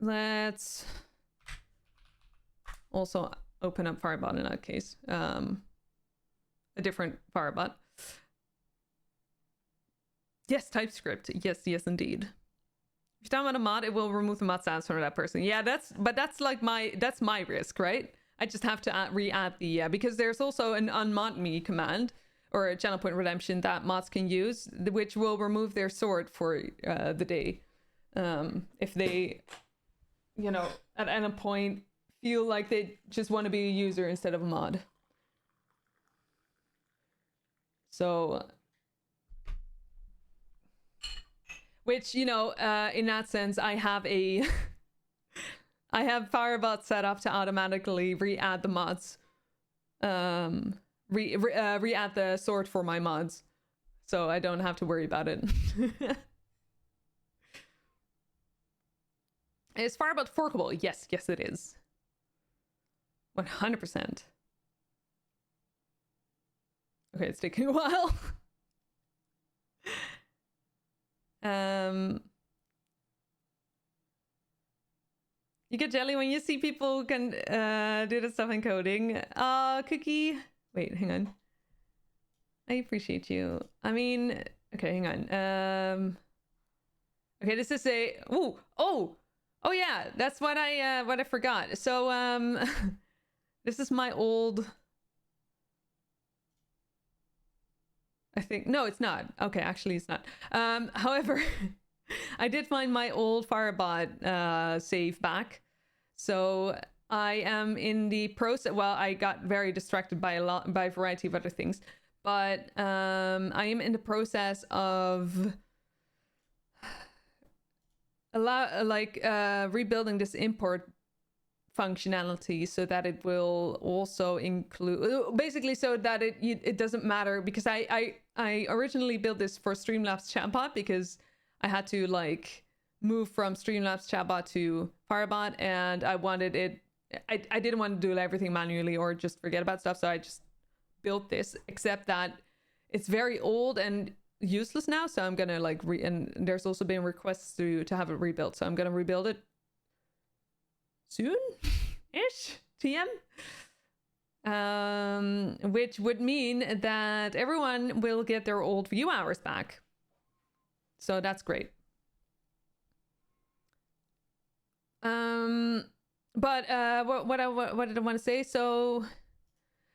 let's also open up Firebot in that case. A different Firebot. Yes, TypeScript. Yes, indeed. If you download a mod, it will remove the mod status from that person. Yeah, that's like that's my risk, right? I just have to re-add the because there's also an unmod me command or a channel point redemption that mods can use, which will remove their sword for the day, if they, you know, at any point feel like they just want to be a user instead of a mod. So, which, you know, in that sense, I have I have Firebot set up to automatically re-add the mods, re-add the sword for my mods, so I don't have to worry about it. Is Firebot forkable? Yes, it is. 100%. Okay, it's taking a while. You get jelly when you see people can do the stuff in coding. Cookie. Wait, hang on. I appreciate you. I mean, okay, hang on. Okay, this is a oh yeah, that's what I forgot. So this is my old. I think no, it's not. Okay, actually, it's not. However, I did find my old Firebot save back, so I am in the process. Well, I got very distracted by a variety of other things, but I am in the process of rebuilding this import functionality so that it will also include, basically so that it doesn't matter, because I originally built this for Streamlabs chatbot because I had to like move from Streamlabs chatbot to Firebot, and I wanted it, I didn't want to do everything manually or just forget about stuff, so I just built this, except that it's very old and useless now, so I'm gonna like and there's also been requests to have it rebuilt, so I'm gonna rebuild it soon-ish, TM. Which would mean that everyone will get their old view hours back. So that's great. But what did I want to say? So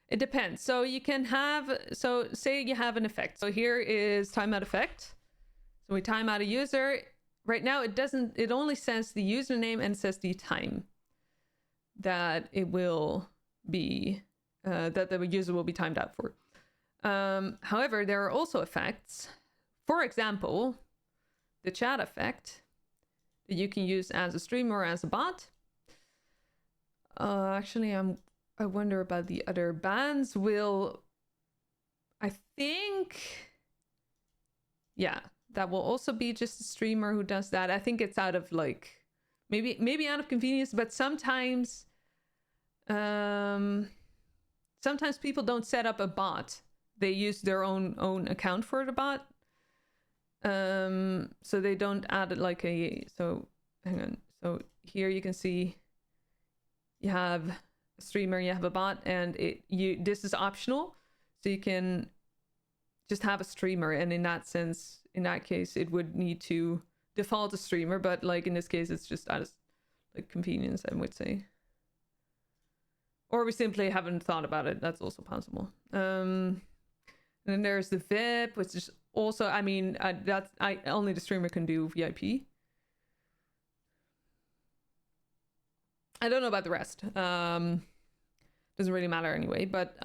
it depends. So you can have, so say you have an effect. So here is timeout effect. So we time out a user. Right now it only says the username and says the time that it will be, that the user will be timed out for. However, there are also effects. For example, the chat effect that you can use as a streamer or as a bot. Actually, I wonder about the other bands. I think, yeah, that will also be just a streamer who does that. I think it's out of like, maybe out of convenience, but sometimes people don't set up a bot. They use their own account for the bot. So they don't add it like so hang on. So here you can see you have a streamer, you have a bot, and this is optional. So you can just have a streamer, and in that sense, in that case, it would need to default a streamer, but like in this case, it's just out of like convenience, I would say. Or we simply haven't thought about it. That's also possible. And then there's the VIP, which is also, I mean, only the streamer can do VIP. I don't know about the rest. Doesn't really matter anyway. But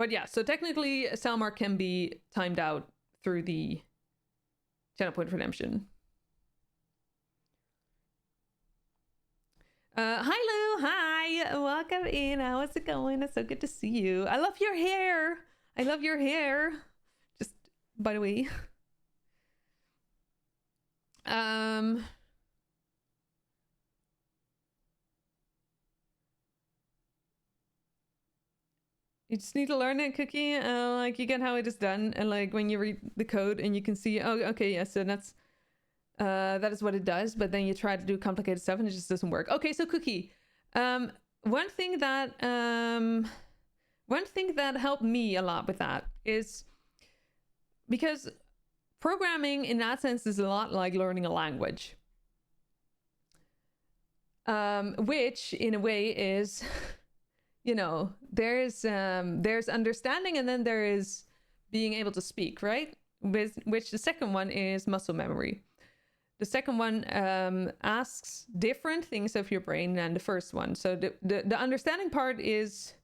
yeah, so technically, Salmar can be timed out through the channel point redemption. Hi Lou, hi, welcome in. How's it going? It's so good to see you. I love your hair. I love your hair. Just by the way. You just need to learn it, Cookie. Like you get how it is done, and like when you read the code and you can see, oh, okay, yeah, so that is what it does. But then you try to do complicated stuff and it just doesn't work. Okay, so Cookie, one thing that helped me a lot with that is because programming in that sense is a lot like learning a language, which in a way is, you know, there's understanding and then there is being able to speak, right? Which the second one is muscle memory. The second one asks different things of your brain than the first one. So the understanding part is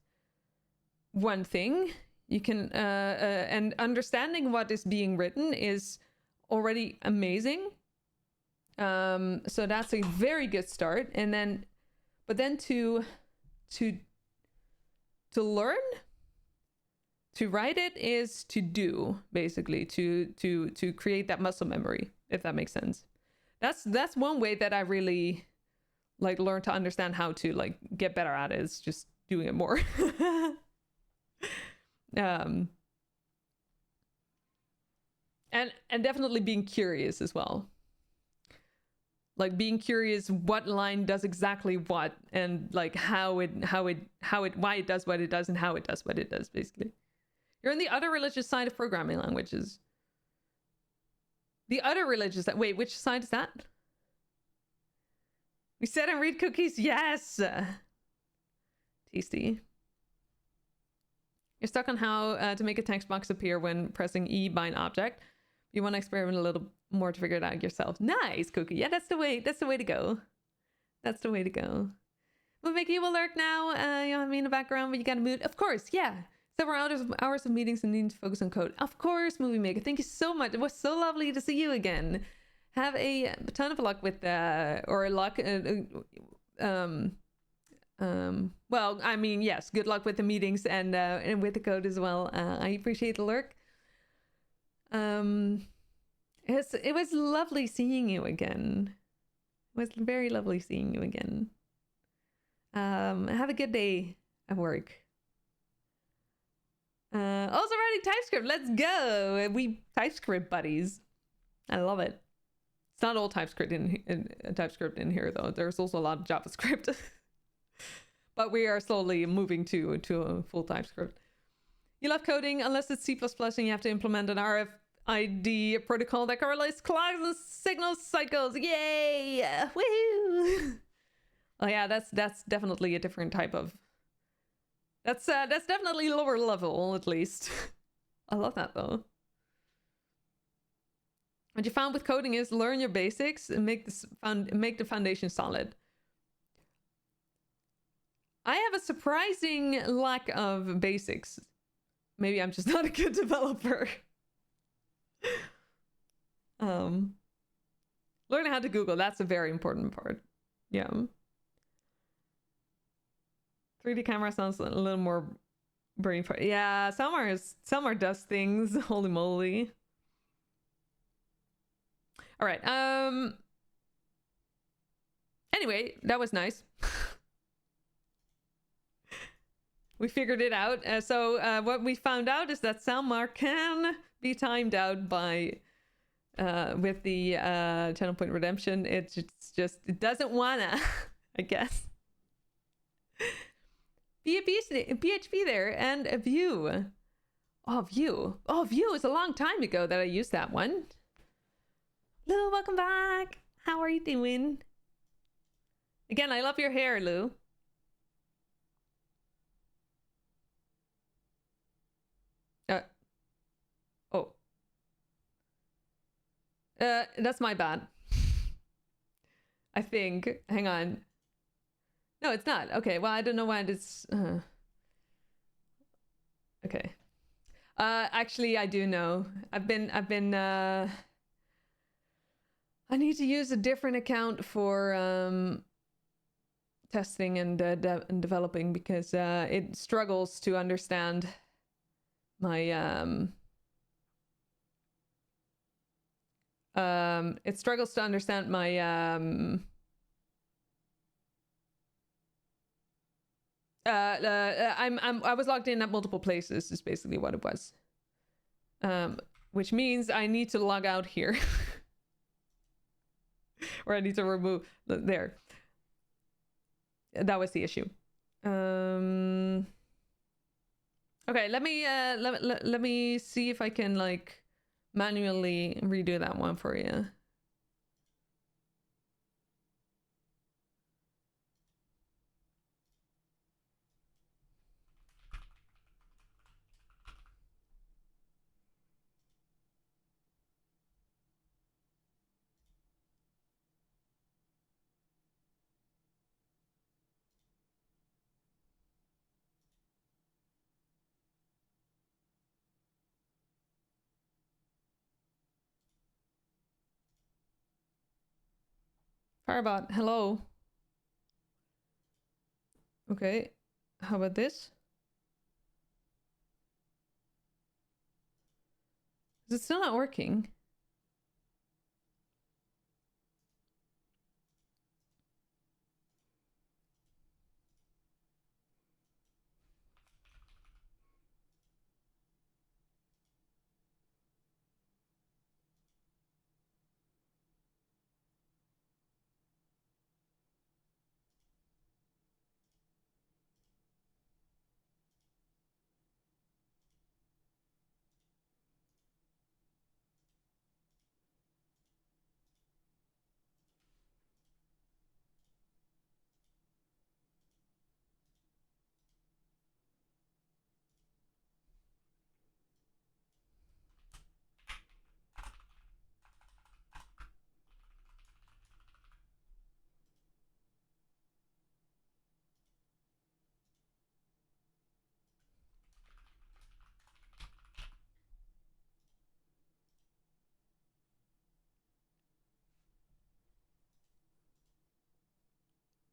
one thing. You can and understanding what is being written is already amazing. So that's a very good start. And then, but then to learn, to write it is to do, basically, to create that muscle memory, if that makes sense. That's one way that I really like learned to understand how to like get better at it, is just doing it more. And definitely being curious as well. Like being curious what line does exactly what, and like why it does what it does and how it does what it does, basically. You're on the other religious side of programming languages. The other religious side. Wait, which side is that? We said and read cookies. Yes. Tasty. You're stuck on how to make a text box appear when pressing E by an object. You want to experiment a little more to figure it out yourself. Nice, Cookie. Yeah, that's the way to go. That's the way to go. We'll make you alert now. You know what I mean in the background, but you gotta mute. Of course, yeah. Several hours of meetings and needing to focus on code. Of course, Movie Maker. Thank you so much. It was so lovely to see you again. Have a ton of luck with well, I mean, yes, good luck with the meetings and with the code as well. I appreciate the lurk. It was lovely seeing you again. It was very lovely seeing you again. Have a good day at work. Also writing TypeScript. Let's go. We TypeScript buddies. I love it. It's not all TypeScript in here though. There's also a lot of JavaScript. But we are slowly moving to a full TypeScript. You love coding unless it's C++ and you have to implement an RFID protocol that correlates clocks and signal cycles. Yay! Woohoo! Oh yeah, that's definitely a different type of. That's definitely lower level at least. I love that though. What you found with coding is learn your basics and make the foundation solid. I have a surprising lack of basics. Maybe I'm just not a good developer. Learning how to Google, that's a very important part. Yeah. 3D camera sounds a little more brain fart. Yeah, Summer does things. Holy moly. All right. Anyway, that was nice. We figured it out. So what we found out is that Salmar can be timed out by with the channel point redemption. It doesn't wanna, I guess. PHP there and a Vue. Oh, Vue. Oh, Vue is a long time ago that I used that one. Lou, welcome back. How are you doing? Again, I love your hair, Lou. Oh. That's my bad. I think. Hang on. No, it's not. Okay, well, I don't know why it's... Okay. Actually, I do know. I've been... I need to use a different account for testing and developing because it struggles to understand my... it struggles to understand my... I was logged in at multiple places is basically what it was. Which means I need to log out here. Or I need to remove there. That was the issue. Okay, let me see if I can like manually redo that one for you. Firebot, hello. Okay, how about this? Is it still not working?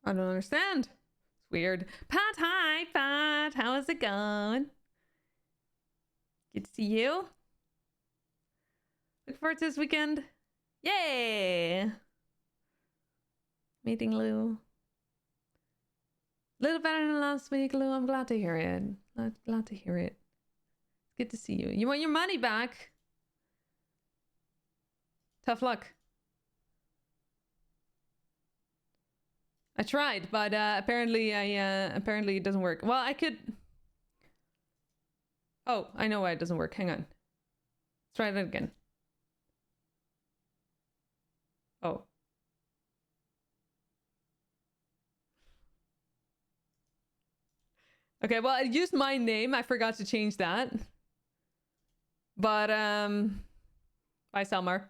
I don't understand. It's weird. Pat, hi, Pat. How is it going? Good to see you. Look forward to this weekend. Yay! Meeting Lou. A little better than last week, Lou. I'm glad to hear it. Glad to hear it. Good to see you. You want your money back? Tough luck. I tried, but apparently it doesn't work. Well, I could. Oh, I know why it doesn't work. Hang on. Let's try that again. Oh. Okay, well, I used my name. I forgot to change that. But, bye, Selmar.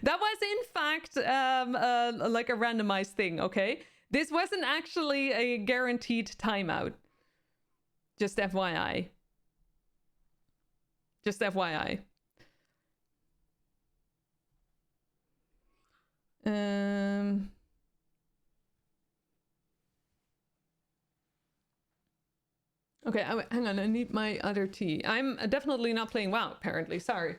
That was, in fact, like a randomized thing, okay? This wasn't actually a guaranteed timeout. Just FYI. Just FYI. Okay, hang on. I need my other tea. I'm definitely not playing WoW, apparently. Sorry.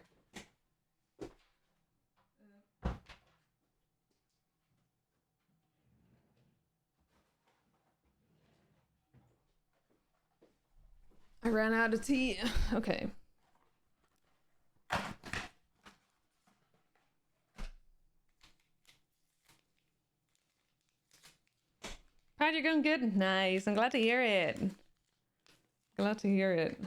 I ran out of tea. Okay. Pat, you're going good? Nice. I'm glad to hear it. Glad to hear it.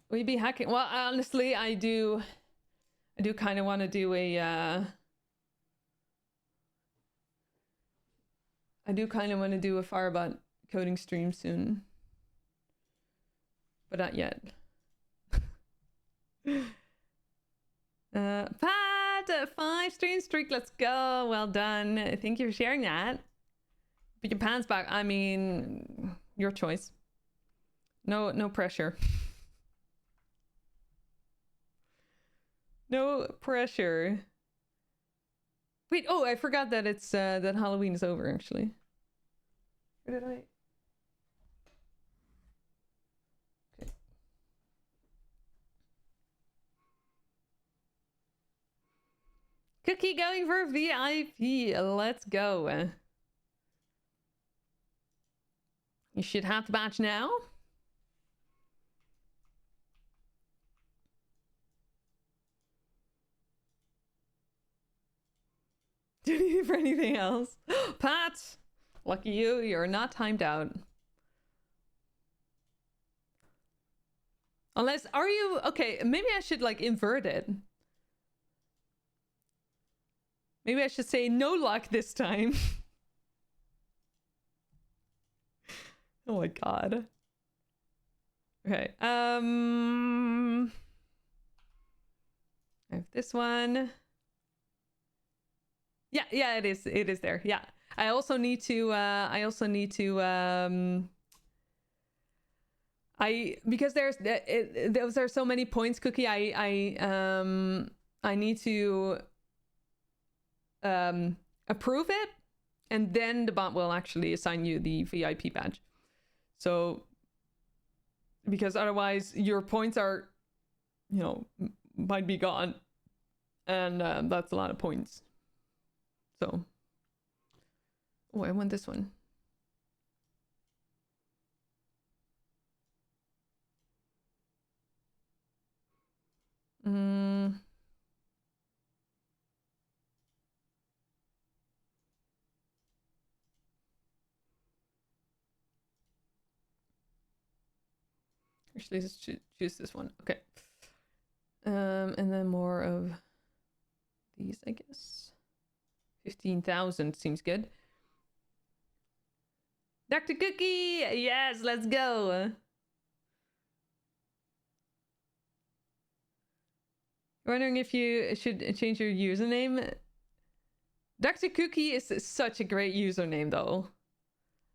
Will you be hacking? Well, honestly, I do kind of want to do a I do kind of want to do a Firebot coding stream soon. But not yet. Pat, 5 stream streak, let's go. Well done. Thank you for sharing that. Put your pants back. I mean, your choice. No pressure. No pressure. Wait, oh, I forgot that it's that Halloween is over actually. Where did I? Okay. Cookie going for VIP. Let's go. You should have the badge now. Do you need it for anything else? Pat! Lucky you, you're not timed out. Unless, are you? Okay, maybe I should like invert it. Maybe I should say no luck this time. Oh my god. Okay, I have this one. Yeah, it is there. Yeah. I also need to because those are so many points, Cookie, I need to approve it, and then the bot will actually assign you the VIP badge. So because otherwise your points are, you know, might be gone, and that's a lot of points. So, oh, I want this one. Actually, let's choose this one. Okay. And then more of these, I guess. 15,000 seems good. Dr. Cookie! Yes, let's go! Wondering if you should change your username? Dr. Cookie is such a great username, though.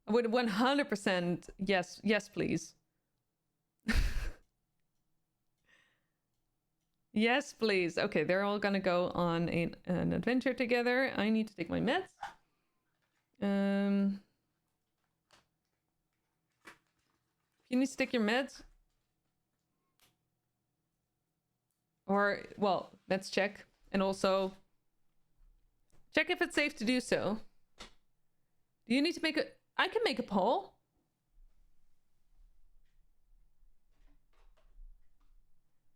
I would 100% yes, please. Yes, please. Okay, they're all gonna go on an adventure together. I need to take my meds. You need to take your meds. Or, well, let's check. And also, check if it's safe to do so. Do you need to make a... I can make a poll.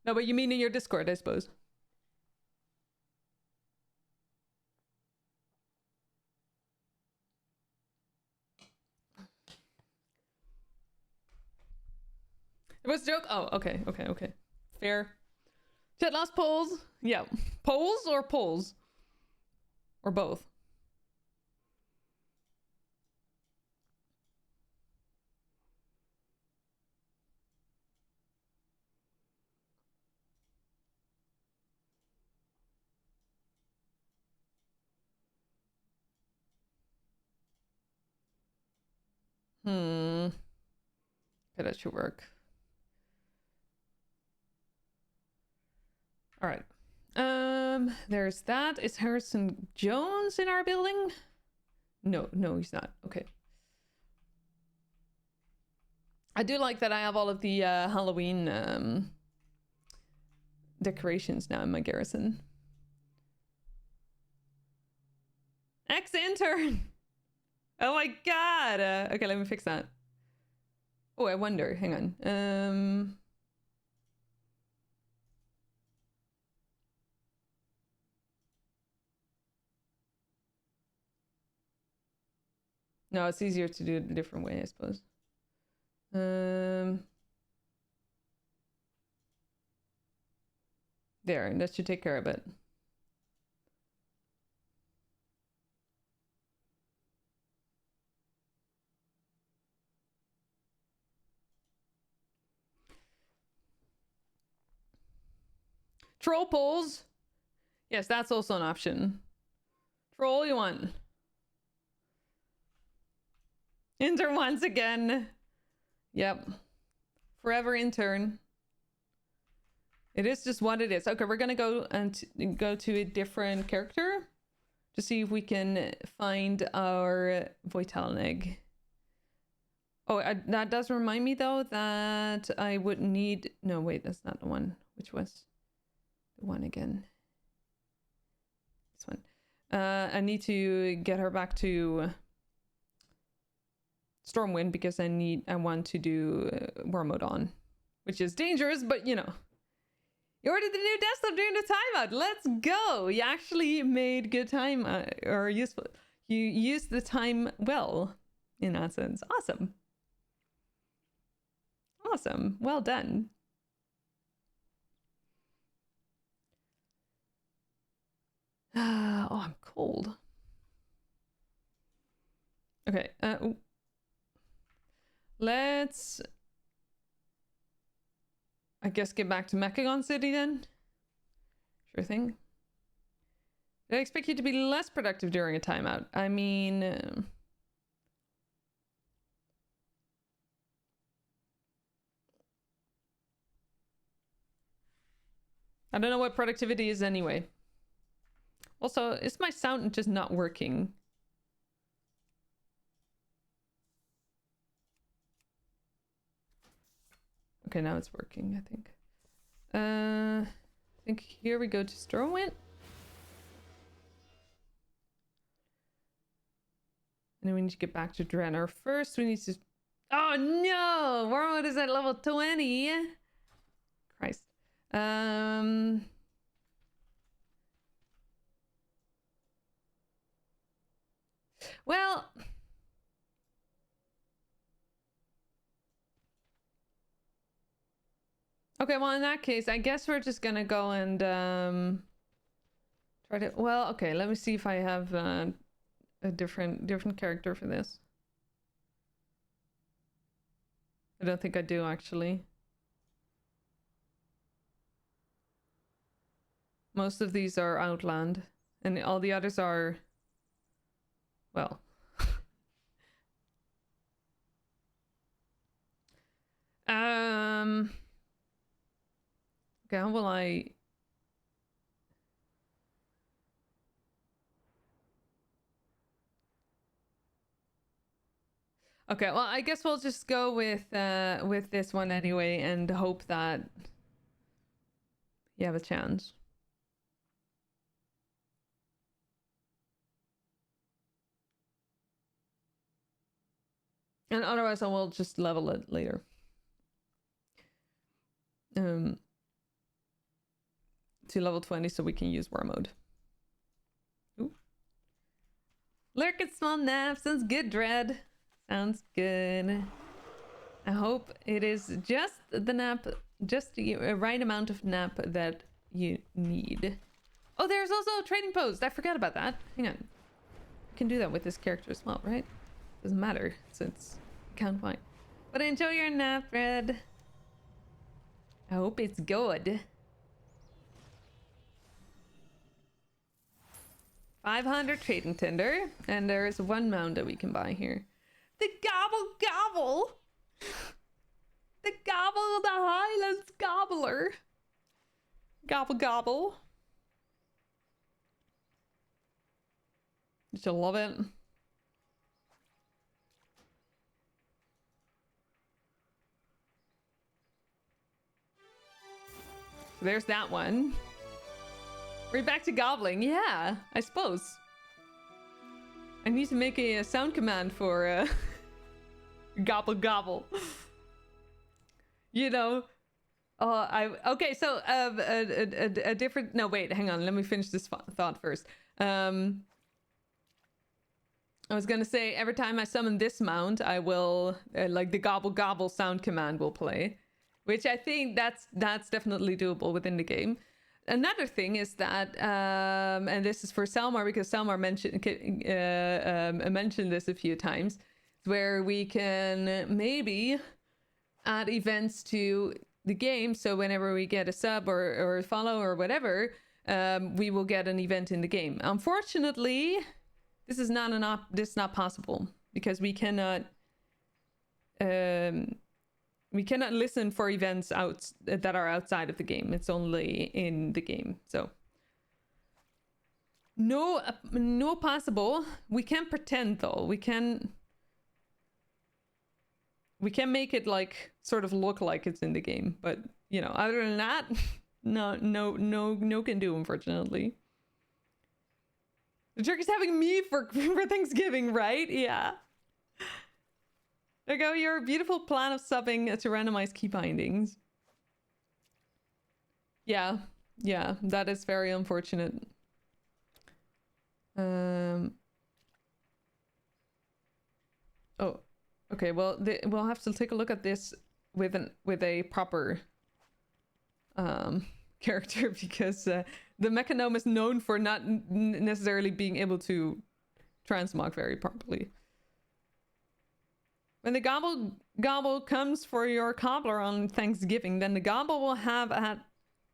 No, but you mean in your Discord, I suppose. It was a joke? Oh, okay. Fair. Chat lost polls? Yeah. Polls or polls? Or both? Okay, that should work. All right. There's that. Is Harrison Jones in our building? No, he's not. Okay. I do like that I have all of the Halloween decorations now in my garrison. Ex-intern! Oh my god! Okay, let me fix that. Oh, I wonder. Hang on. No, it's easier to do it a different way, I suppose. There, that should take care of it. Troll polls? Yes, that's also an option. Troll you want? Intern once again. Yep. Forever intern. It is just what it is. Okay, we're gonna go and go to a different character to see if we can find our Vital egg. Oh, that does remind me though that I would need... No, wait, that's not the one. Which was the one again? This one. I need to get her back to Stormwind because I want to do War Mode on, which is dangerous, but you know. You ordered the new desktop during the timeout. Let's go. You actually made good time or useful. You used the time well in that sense. Awesome. Awesome. Well done. Oh, I'm cold. Okay. Let's, I guess, get back to Mechagon City then. Sure thing. Did I expect you to be less productive during a timeout? I mean... I don't know what productivity is anyway. Also, is my sound just not working? Okay, now it's working, I think. I think here we go to Stormwind. And then we need to get back to Draenor. First, we need to... Oh no! Wormwood is at level 20! Christ. Well... Okay, well in that case, I guess we're just gonna go and try to... Well, okay, let me see if I have a different character for this. I don't think I do, actually. Most of these are Outland, and all the others are... Well... Okay, how will I Okay, well, I guess we'll just go with this one anyway and hope that you have a chance. And otherwise I will just level it later. To level 20 so we can use war mode. Ooh. Lurk at small nap. Sounds good, Dread. Sounds good. I hope it is just the nap, just the right amount of nap that you need. Oh, there's also a trading post. I forgot about that. Hang on. You can do that with this character as well, right? Doesn't matter since you can't find. But enjoy your nap, Red. I hope it's good. 500 trading tinder, and there's one mount that we can buy here. The gobble gobble! The gobble of the Highlands gobbler! Gobble gobble. Did you love it? There's that one. We're back to gobbling. Yeah, I suppose. I need to make a sound command for gobble gobble. You know. Okay, so a different. No, wait, hang on. Let me finish this thought first. I was gonna say every time I summon this mount, I will like the gobble gobble sound command will play. Which I think that's definitely doable within the game. Another thing is that, and this is for Salmar because Salmar mentioned this a few times, where we can maybe add events to the game. So whenever we get a sub or a follow or whatever, we will get an event in the game. Unfortunately, this is not possible because we cannot. We cannot listen for events that are outside of the game. It's only in the game. So no possible. We can pretend though. We can make it like sort of look like it's in the game. But you know, other than that, no can do, unfortunately. The turkey's having me for Thanksgiving, right? Yeah. There you go, your beautiful plan of subbing to randomized key bindings. Yeah, that is very unfortunate. Oh, okay. Well, we'll have to take a look at this with a proper character because the Mechanome is known for not necessarily being able to transmog very properly. When the gobble gobble comes for your cobbler on Thanksgiving, then the gobble will have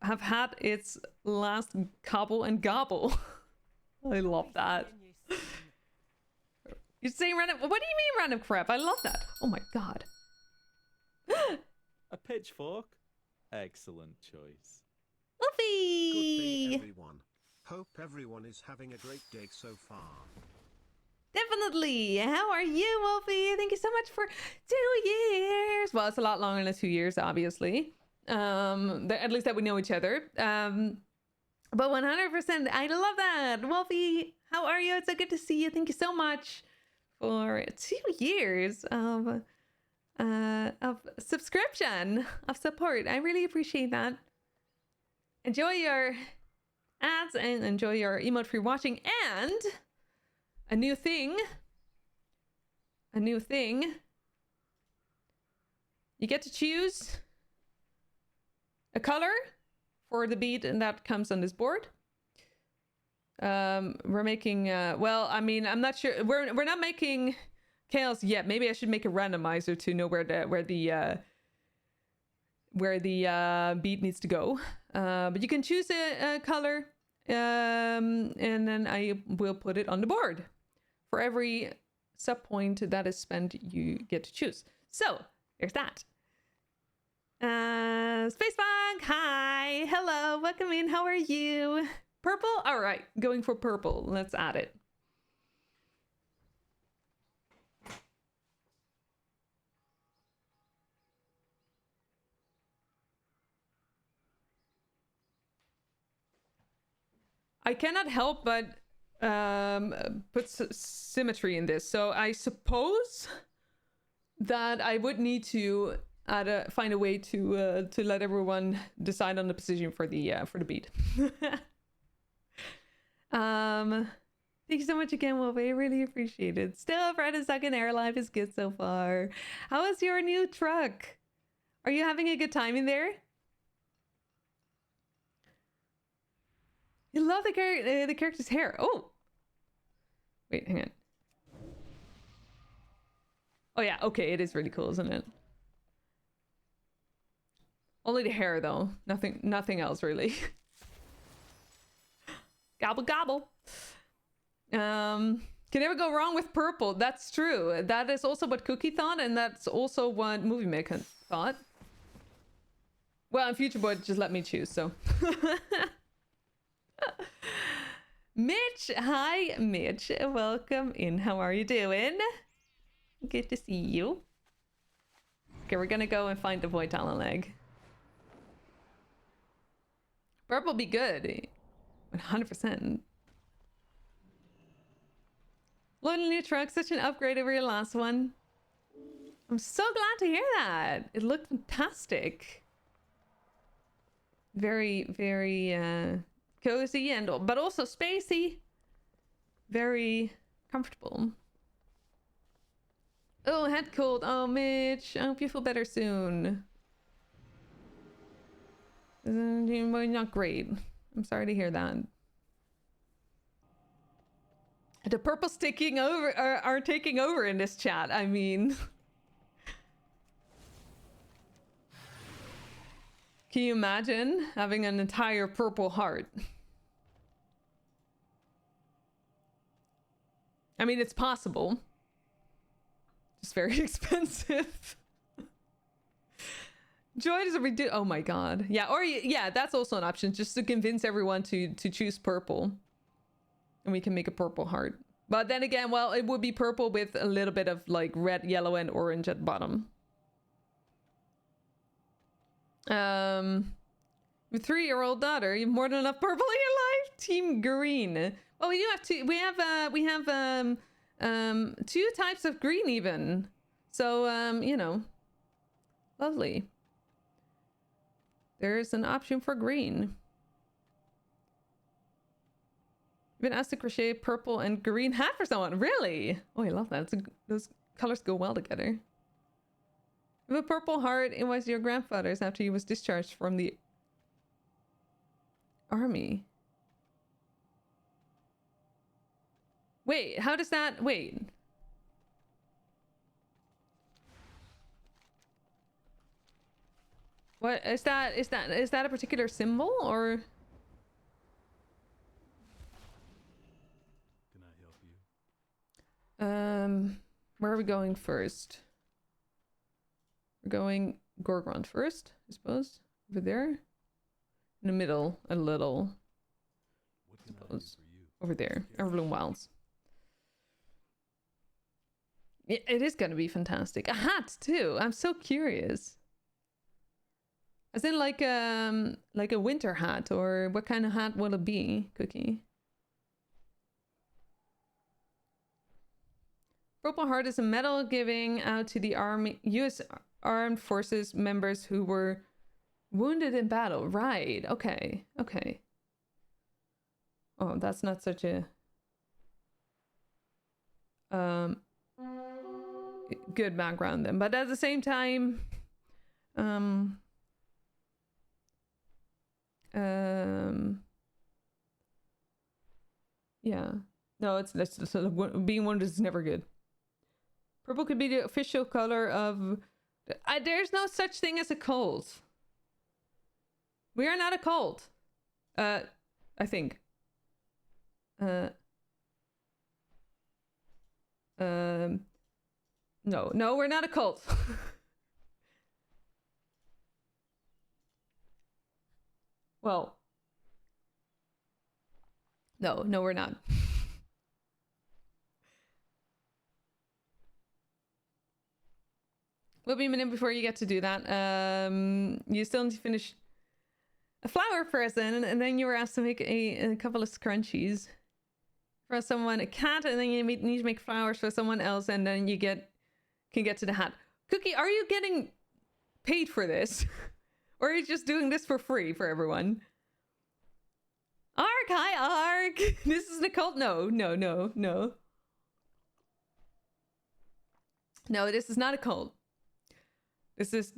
had its last cobble and gobble. I love that. You're saying random. What do you mean random crap? I love that. Oh my god. A pitchfork. Excellent choice. Luffy. Good day, everyone. Hope everyone is having a great day so far. Definitely. How are you, Wolfie? Thank you so much for 2 years. Well, it's a lot longer than 2 years, obviously. At least that we know each other. But 100%, I love that. Wolfie, how are you? It's so good to see you. Thank you so much for 2 years of subscription, of support. I really appreciate that. Enjoy your ads and enjoy your emote-free watching and... A new thing. You get to choose a color for the bead, and that comes on this board. We're making well, I mean, I'm not sure. We're not making chaos yet. Maybe I should make a randomizer to know where the bead needs to go. But you can choose a color, and then I will put it on the board. For every sub point that is spent, you get to choose. So there's that. Spacebug, hi, hello, welcome in. How are you? Purple. All right, going for purple. Let's add it. I cannot help but put symmetry in this. So I suppose that I would need to find a way to let everyone decide on the position for the beat. Thank you so much again, Wolf. I really appreciate it. Still, Fred and Second Air Life is good so far. How is your new truck? Are you having a good time in there? You love the character's hair. Oh, wait, hang on. Oh yeah, okay, it is really cool, isn't it? Only the hair though. Nothing else really. Gobble gobble. Can never go wrong with purple. That's true. That is also what Cookie thought, and that's also what Movie Maker thought. Well, in Future Boy, just let me choose, so. Mitch, hi Mitch. Welcome in. How are you doing? Good to see you. Okay, we're gonna go and find the Void Talon leg. Purple be good. 100%. Loading new truck, such an upgrade over your last one. I'm so glad to hear that. It looked fantastic. Very, very cozy and but also spacey. Very comfortable. Oh, head cold. Oh, Mitch. I hope you feel better soon. Not great. I'm sorry to hear that. The purples taking over are taking over in this chat. I mean, can you imagine having an entire purple heart? I mean, it's possible. Just very expensive. Joy does a redo. Oh my god. Yeah, or yeah, that's also an option. Just to convince everyone to choose purple. And we can make a purple heart. But then again, well, it would be purple with a little bit of like red, yellow, and orange at the bottom. Your 3-year-old daughter, you have more than enough purple in your life. Team green. Well, we do have two. We have 2 types of green even. So you know, lovely. There's an option for green. Been asked to crochet a purple and green hat for someone. Really? Oh, I love that. Those colors go well together. With a purple heart, it was your grandfather's after he was discharged from the army. Wait, how does that... Wait. What is that? Is that a particular symbol or... Where are we going first? We're going Gorgrond first, I suppose. Over there. In the middle, a little. I suppose. Over there. Everbloom Wilds. It is gonna be fantastic. A hat too. I'm so curious. As in like a winter hat, or what kind of hat will it be, Cookie? Purple Heart is a medal giving out to the Army, U.S. Armed Forces members who were wounded in battle. Right. Okay. Okay. Oh, that's not such a good background then. But at the same time, yeah. No, it's being wounded is never good. Purple could be the official color of... there's no such thing as a cult. We are not a cult. I think. No, we're not a cult. Well. No, we're not. We'll be a minute before you get to do that. You still need to finish a flower person, and then you were asked to make a couple of scrunchies for someone, a cat, and then you need to make flowers for someone else, and then you can get to the hat. Cookie, are you getting paid for this? Or are you just doing this for free for everyone? Ark, hi Ark! This is the cult? No. No, this is not a cult. This is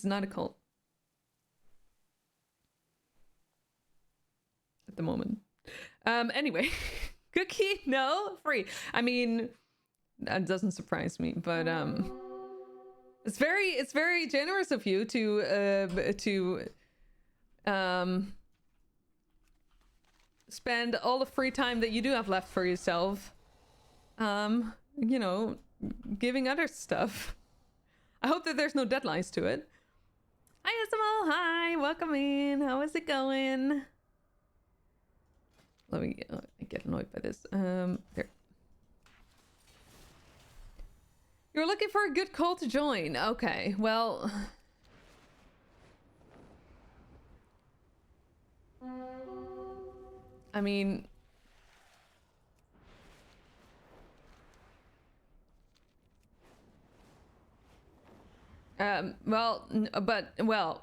not a cult. At the moment. Anyway. Cookie? No? Free. I mean, that doesn't surprise me, but it's very generous of you to spend all the free time that you do have left for yourself, you know, giving others stuff. I hope that there's no deadlines to it. Hi Ismo, hi, welcome in. How is it going? Let me get annoyed by this. There. You're looking for a good cult to join. Okay, well. I mean. Well, well.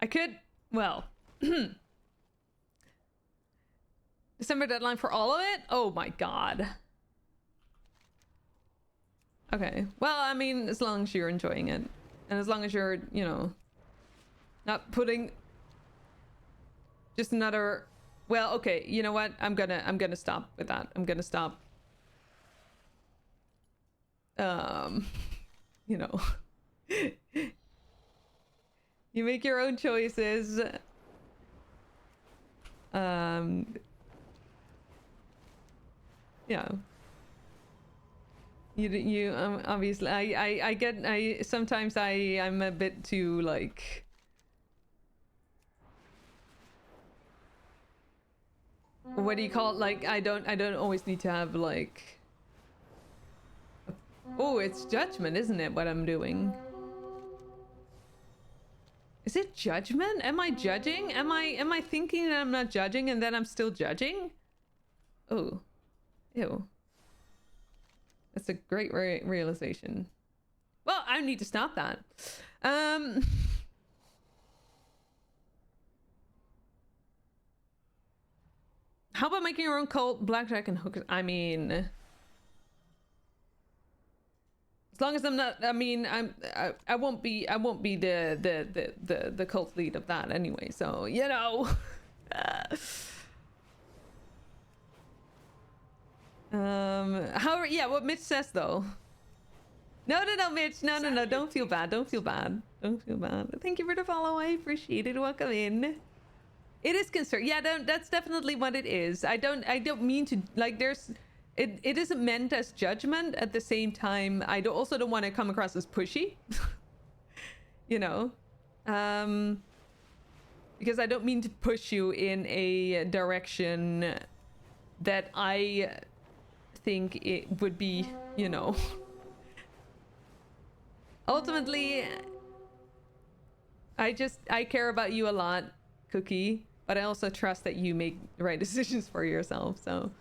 I could, well, December deadline for all of it? Oh my god. Okay, well, I mean, as long as you're enjoying it, and as long as you're, you know, not putting just another, well, okay, you know what? I'm gonna stop with that. I'm gonna stop. You know. You make your own choices. Yeah. You obviously I sometimes I'm a bit too like what do you call it? Like I don't always need to have like oh, it's judgment, isn't it, what I'm doing? Is it judgment? Am I judging? Am I thinking that I'm not judging and then I'm still judging? Oh. Ew. That's a great realization. Well, I need to stop that. How about making your own cult, blackjack and hookers? I mean, as long as I'm not, I mean, I won't be the cult lead of that anyway. So you know. Yeah, what Mitch says though. No, Mitch. No. Don't feel bad. Don't feel bad. Thank you for the follow. I appreciate it. Welcome in. It is concern. Yeah, that's definitely what it is. I don't mean to like. It isn't meant as judgment. At the same time, I also don't want to come across as pushy. You know, because I don't mean to push you in a direction that I think it would be, you know. Ultimately, I care about you a lot, Cookie, but I also trust that you make the right decisions for yourself, so.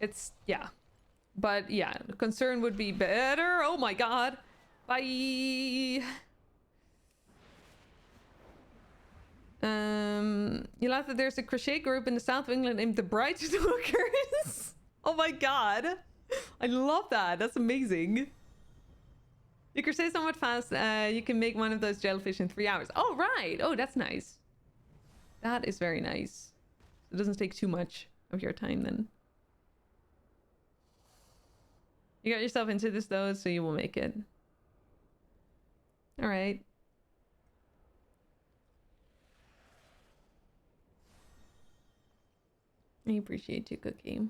It's, yeah. But yeah, concern would be better. Oh my god. Bye. You laugh that there's a crochet group in the south of England named the Bright Hookers. Oh my god. I love that. That's amazing. You crochet somewhat fast. You can make one of those jellyfish in 3 hours. Oh, right. Oh, that's nice. That is very nice. It doesn't take too much of your time then. You got yourself into this though, so you will make it. All right. I appreciate you, Cookie.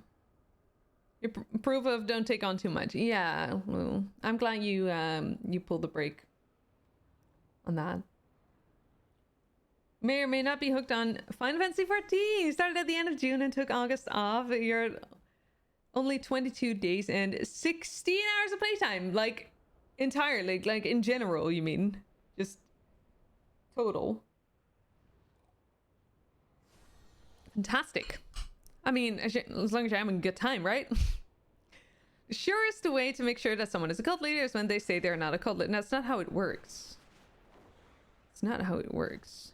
Your proof of don't take on too much. Yeah, well, I'm glad you you pulled the brake on that. may or may not be hooked on Final Fantasy 14. You started at the end of June and took August off. You're only 22 days and 16 hours of playtime. Like, entirely. Like, in general, you mean? Just total. Fantastic. I mean, as long as you're having a good time, right? The surest way to make sure that someone is a cult leader is when they say they're not a cult leader. And that's not how it works. It's not how it works.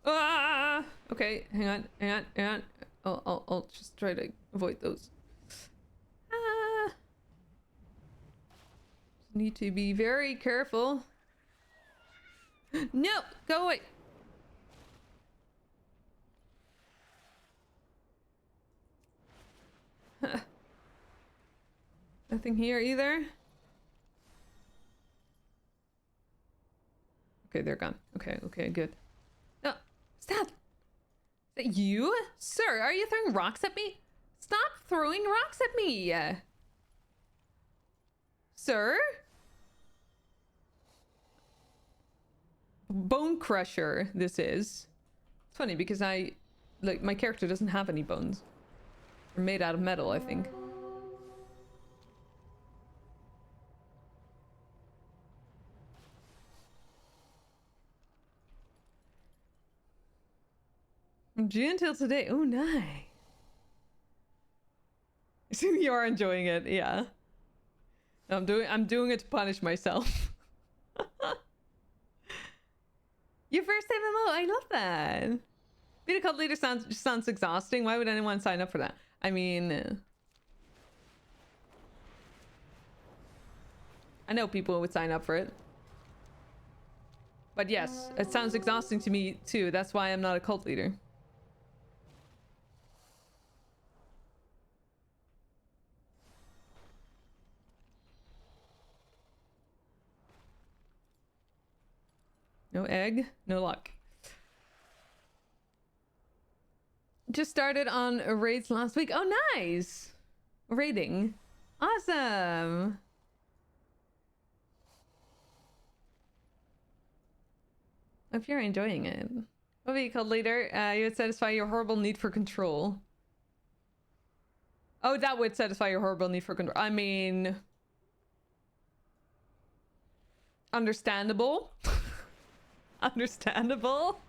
Ah! Okay, hang on. I'll just try to avoid those. Ah! Need to be very careful. No! Go away! Nothing here either. Okay, they're gone. Okay, good. No, stop! Is that you? Sir, are you throwing rocks at me? Stop throwing rocks at me! Sir? Bone crusher, this is. It's funny because my character doesn't have any bones. They're made out of metal, I think. From June till today. Oh, nice. So you are enjoying it, yeah. I'm doing it to punish myself. Your first MMO, I love that. Being a cult leader sounds exhausting. Why would anyone sign up for that? I mean, I know people would sign up for it. But yes, it sounds exhausting to me too. That's why I'm not a cult leader. No egg, no luck. Just started on raids last week. Oh, nice! Raiding. Awesome! If you're enjoying it. What would be called later? You would satisfy your horrible need for control. Oh, that would satisfy your horrible need for control. I mean... Understandable. Understandable.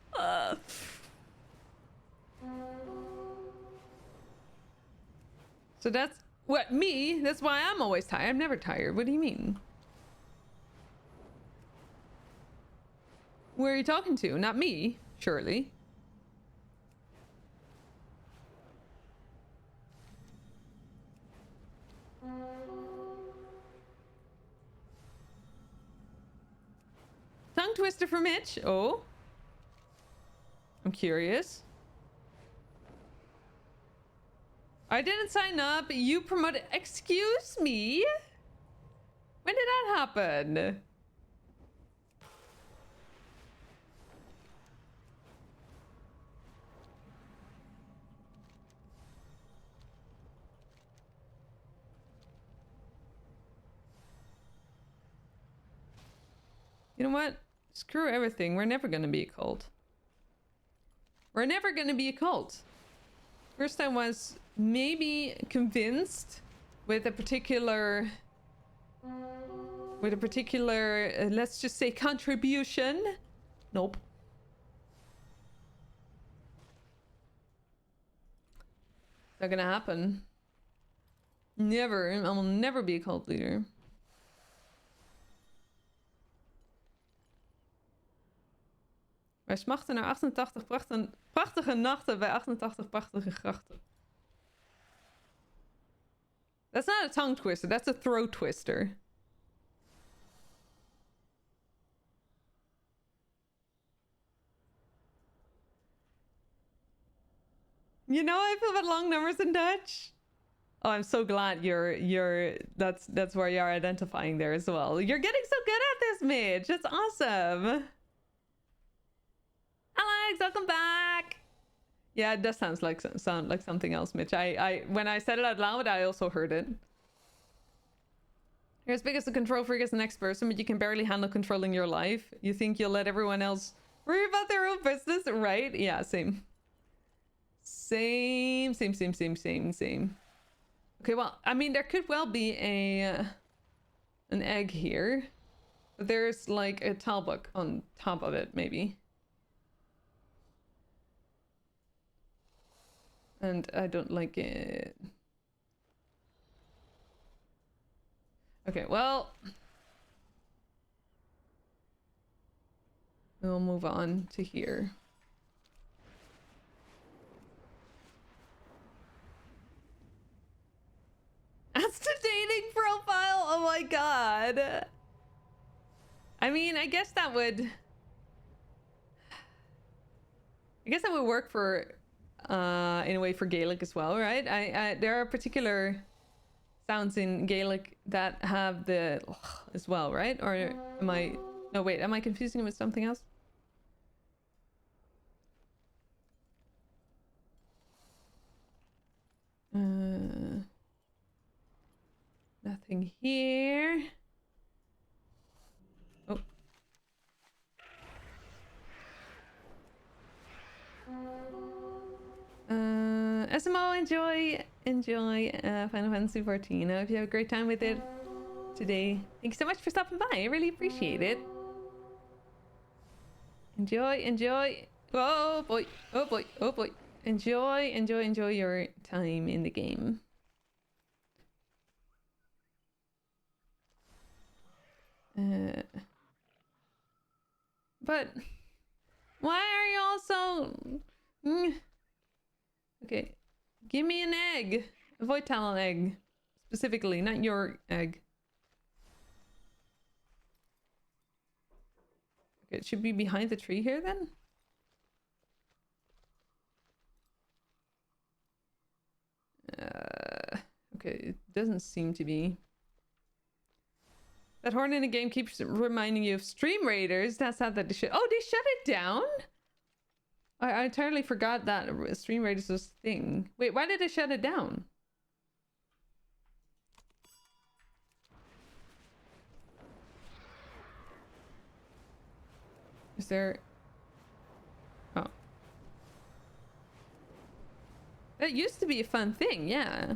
So that's... What, me? That's why I'm always tired. I'm never tired. What do you mean? Where are you talking to? Not me, surely. Tongue twister for Mitch. Oh. I'm curious. I didn't sign up. You promoted. Excuse me? When did that happen? You know what? Screw everything. We're never gonna be a cult. We're never gonna be a cult. First I was maybe convinced with a particular let's just say contribution. Nope. Not gonna happen. Never. I will never be a cult leader. Wij smachten naar 88 prachtige nachten bij 88 prachtige grachten. That's not a tongue twister, that's a throat twister. You know I feel about long numbers in Dutch? Oh, I'm so glad that's where you're identifying there as well. You're getting so good at this, Mitch. That's awesome. Alex, welcome back. Yeah, it does sound like something else, Mitch. I when I said it out loud, I also heard it. You're as big as a control freak as the next person, but you can barely handle controlling your life. You think you'll let everyone else worry about their own business, right? Yeah, same. Same. Okay, well, I mean, there could well be an egg here. But there's like a tile book on top of it, maybe. And I don't like it. Okay, well. We'll move on to here. That's the dating profile? Oh my god. I mean, I guess that would work for in a way for Gaelic as well, right? There are particular sounds in Gaelic that have the as well, right? Or am I no wait, am I confusing it with something else? Nothing here. Oh. SMO, enjoy Final Fantasy 14. I hope you have a great time with it today. Thanks so much for stopping by. I really appreciate it. Enjoy. Oh boy. Enjoy your time in the game. But why are you all so okay, give me an egg. Avoid talon egg specifically, not your egg. Okay, it should be behind the tree here then. Okay, it doesn't seem to be. That horn in the game keeps reminding you of Stream Raiders. That's how that they shut. Oh, they shut it down? I entirely forgot that Stream Raiders was a thing. Wait, why did they shut it down? Is there... Oh. That used to be a fun thing, yeah.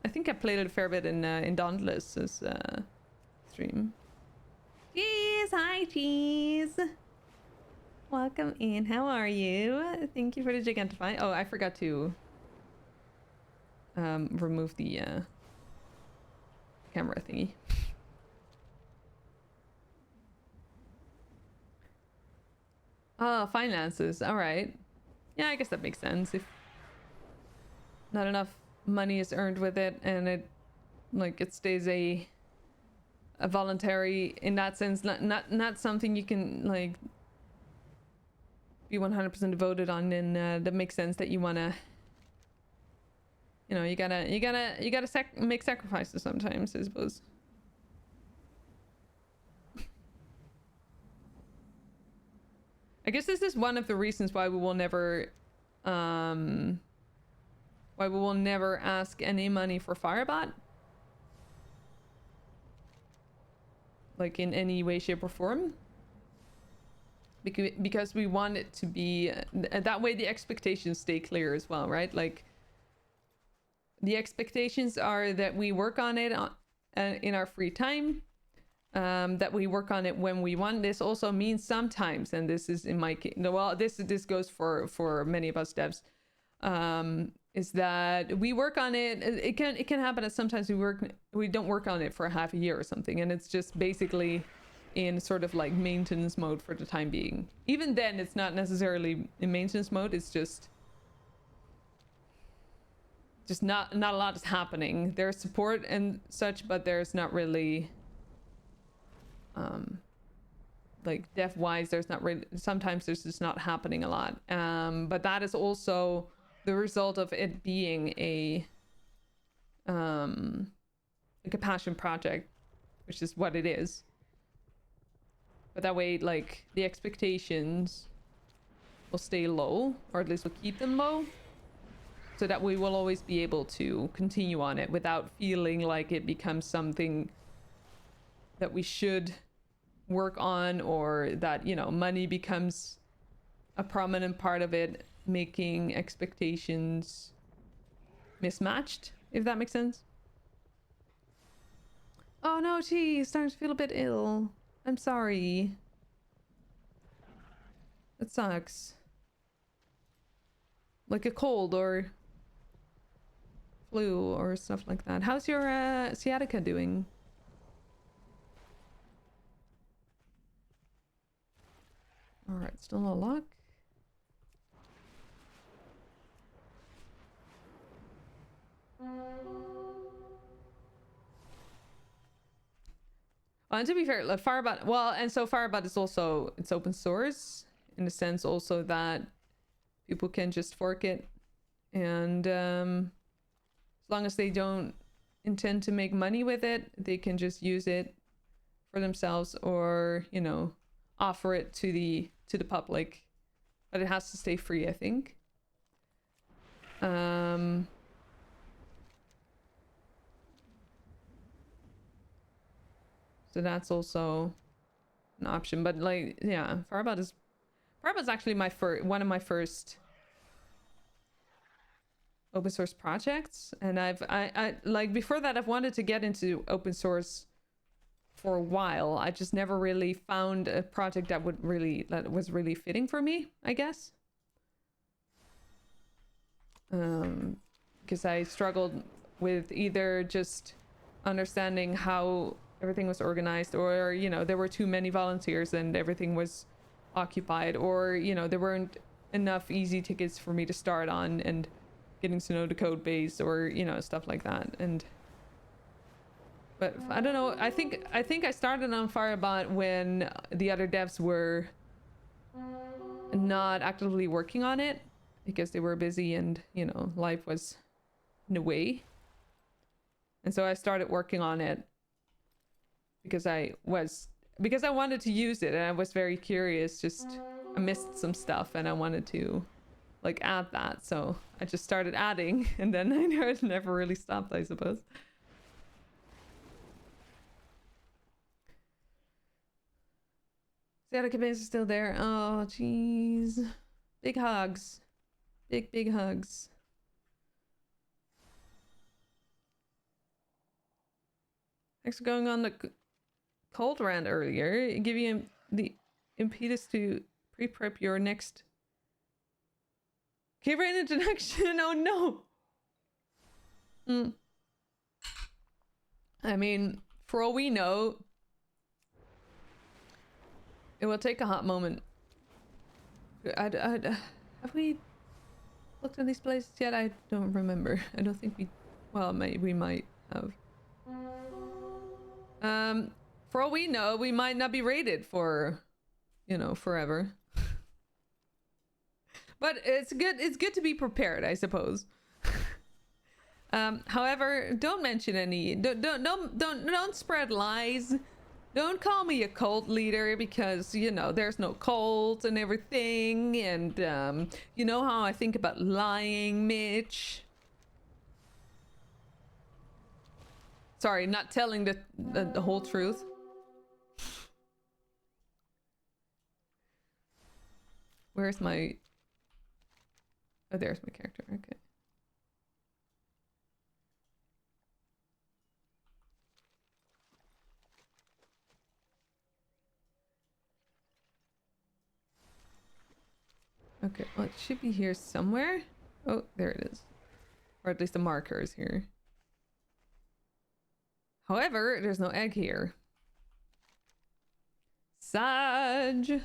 I think I played it a fair bit in Dauntless's stream. Cheese! Hi, Cheese! Welcome in. How are you? Thank you for the Gigantify. Oh, I forgot to remove the camera thingy. Oh, finances. All right. Yeah, I guess that makes sense. If not enough money is earned with it, and it stays a voluntary in that sense, not something you can like be 100% devoted on, and that makes sense that you want to, you know, you gotta make sacrifices sometimes, I suppose. I guess this is one of the reasons why we will never ask any money for Firebot, like in any way, shape, or form, because we want it to be that way. The expectations stay clear as well, right? Like the expectations are that we work on it in our free time, that we work on it when we want. This also means sometimes, and this is in my case, well, this goes for many of us devs, is that we work on it. It can happen that sometimes we don't work on it for half a year or something, and it's just basically in sort of like maintenance mode for the time being. Even then, it's not necessarily in maintenance mode. It's just not a lot is happening. There's support and such, but there's not really like dev wise, there's not really, sometimes there's just not happening a lot. But that is also the result of it being a like a passion project, which is what it is. But that way, like, the expectations will stay low, or at least we'll keep them low, so that we will always be able to continue on it without feeling like it becomes something that we should work on, or that, you know, money becomes a prominent part of it, making expectations mismatched, if that makes sense. Oh no, geez, starting to feel a bit ill. I'm sorry. That sucks. Like a cold or flu or stuff like that. How's your sciatica doing? Alright, still no luck. And to be fair, like Firebot, well, and so Firebot is also, it's open source in the sense also that people can just fork it, and as long as they don't intend to make money with it, they can just use it for themselves, or, you know, offer it to the public, but it has to stay free, I think. So that's also an option, but like, yeah, Firebot's actually one of my first open source projects, and I like, before that I've wanted to get into open source for a while. I just never really found a project that was really fitting for me, I guess. Because I struggled with either just understanding how everything was organized, or, you know, there were too many volunteers and everything was occupied, or, you know, there weren't enough easy tickets for me to start on and getting to know the code base, or, you know, stuff like that. But I don't know, I think I started on Firebot when the other devs were not actively working on it because they were busy and, you know, life was in the way. And so I started working on it because I wanted to use it, and I was very curious. Just, I missed some stuff and I wanted to like add that, so I just started adding, and then I never really stopped, I suppose. Sciatica base is still there. Oh jeez, big hugs, big hugs. Thanks for going on the cold rant earlier. Give you the impetus to pre-prep your next K-Brain introduction. Oh no. I mean, for all we know, it will take a hot moment. Have we looked at these places yet? I don't remember. I don't think we... Well, we might have. For all we know, we might not be rated for, you know, forever. But it's good to be prepared, I suppose. However, don't mention any, don't spread lies. Don't call me a cult leader, because, you know, there's no cult and everything, and you know how I think about lying, Mitch. Sorry, not telling the whole truth. Where's my... Oh, there's my character. Okay. Okay, well, it should be here somewhere. Oh, there it is. Or at least the marker is here. However, there's no egg here. Sag!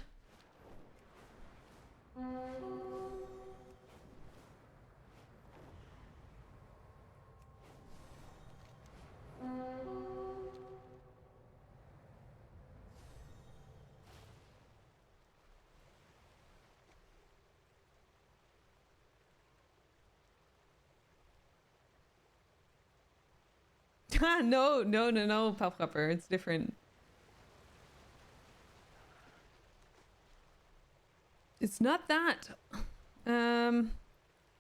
No, Puffcupper. It's different. It's not that.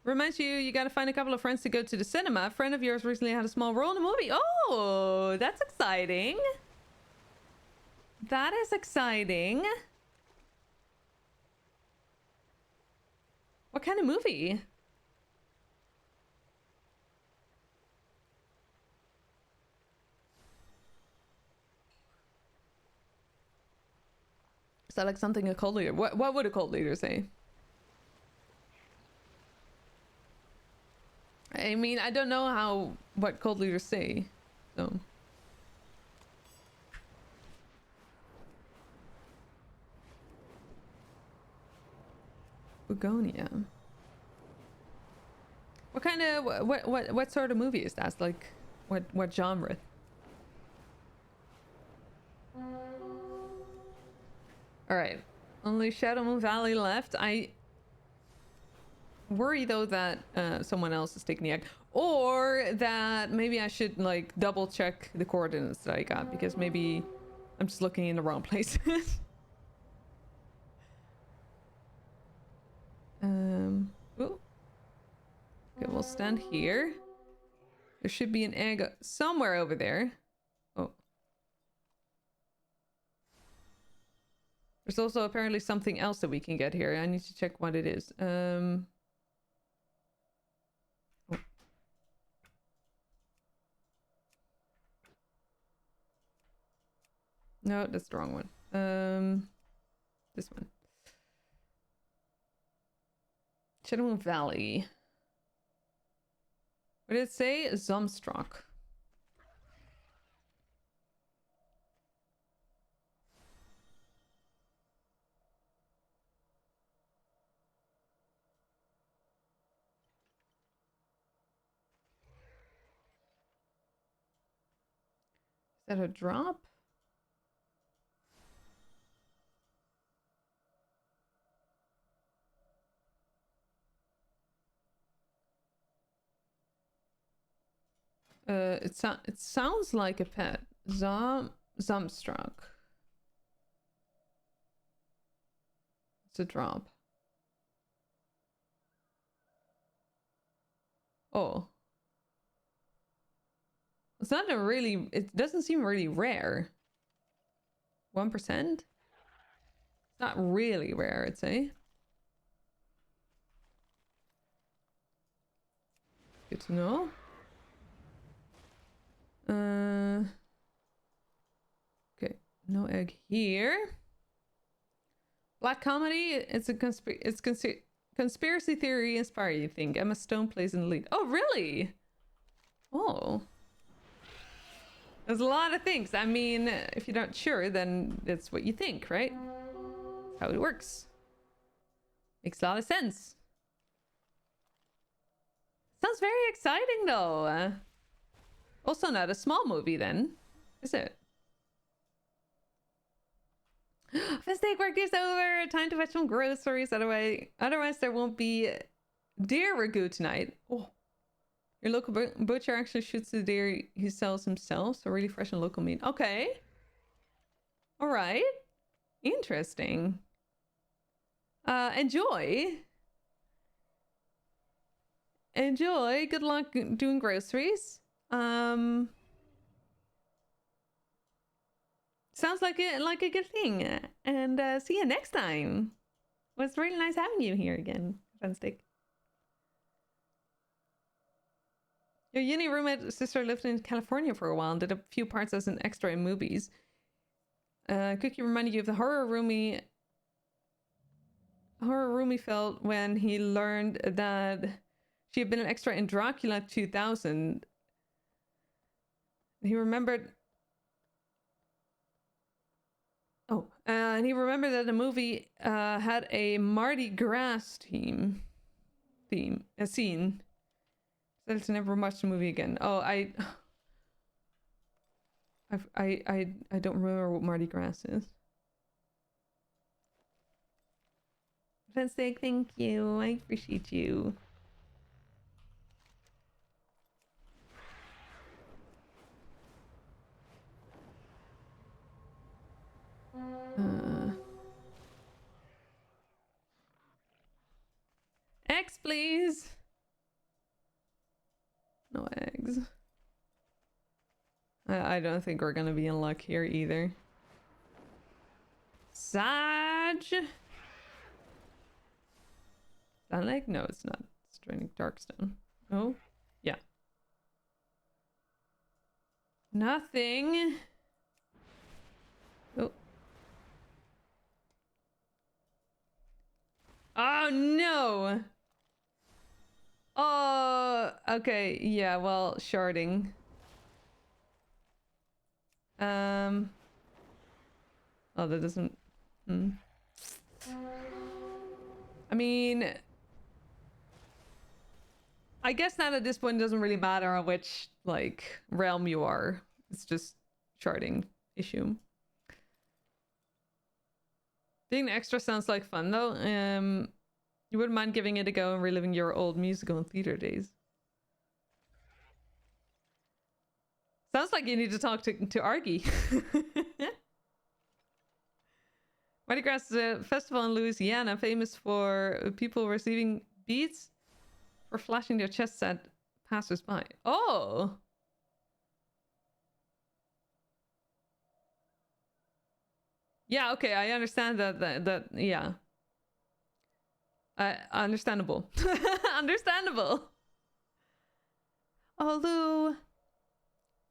Reminds you gotta find a couple of friends to go to the cinema. A friend of yours recently had a small role in the movie. Oh, that's exciting. that is exciting. What kind of movie? Is that like something a cult leader? What would a cult leader say? I mean, I don't know what cult leaders say, so. Begonia. What kind of what sort of movie is that? Like, what genre? All right, only Shadow Moon Valley left. I worry though that someone else is taking the egg, or that maybe I should like double check the coordinates that I got, because maybe I'm just looking in the wrong places. Ooh. Okay, we'll stand here. There should be an egg somewhere over there. Oh. There's also apparently something else that we can get here. I need to check what it is. Oh. No, that's the wrong one. This one. Shadow Valley. What did it say? Zomstrock. Is that a drop? It sounds like a pet. Zomstrock. It's a drop. Oh. It's not a really... It doesn't seem really rare. 1%? It's not really rare, I'd say. Good to know. Okay, no egg here. Black comedy. It's a conspiracy theory inspired. You think Emma Stone plays in the lead? Oh, really? Oh, there's a lot of things. I mean, if you're not sure, then that's what you think, right? That's how it works. Makes a lot of sense. Sounds very exciting, though. Also not a small movie then, is it? Mistake work is over. Time to fetch some groceries. Otherwise there won't be deer ragu tonight. Oh, your local butcher actually shoots the deer he sells himself. So really fresh and local meat. Okay. All right. Interesting. Enjoy. Enjoy. Good luck doing groceries. Sounds like a good thing. And see you next time. Well, it's really nice having you here again, Funstick. Your uni roommate sister lived in California for a while and did a few parts as an extra in movies. Cookie reminded you of the horror roomie felt when he learned that she had been an extra in Dracula 2000. He remembered... Oh, and he remembered that the movie had a Mardi Gras scene. So to never watch the movie again. Oh, I don't remember what Mardi Gras is. Fantastic, thank you. I appreciate you. Eggs, please. No eggs. I don't think we're gonna be in luck here either. Sag. Sound like? No, it's not. It's draining Darkstone. Oh, yeah. Nothing. Oh. Oh no. Oh, okay. Yeah, well, sharding. Oh, that doesn't. I mean, I guess that at this point it doesn't really matter on which like realm you are. It's just sharding issue. Being extra sounds like fun though. You wouldn't mind giving it a go and reliving your old musical and theater days. Sounds like you need to talk to Argy. Mardi Gras is a festival in Louisiana famous for people receiving beads for flashing their chests at passers-by. Oh! Yeah, okay, I understand that yeah. Understandable. Understandable. Oh, Lou.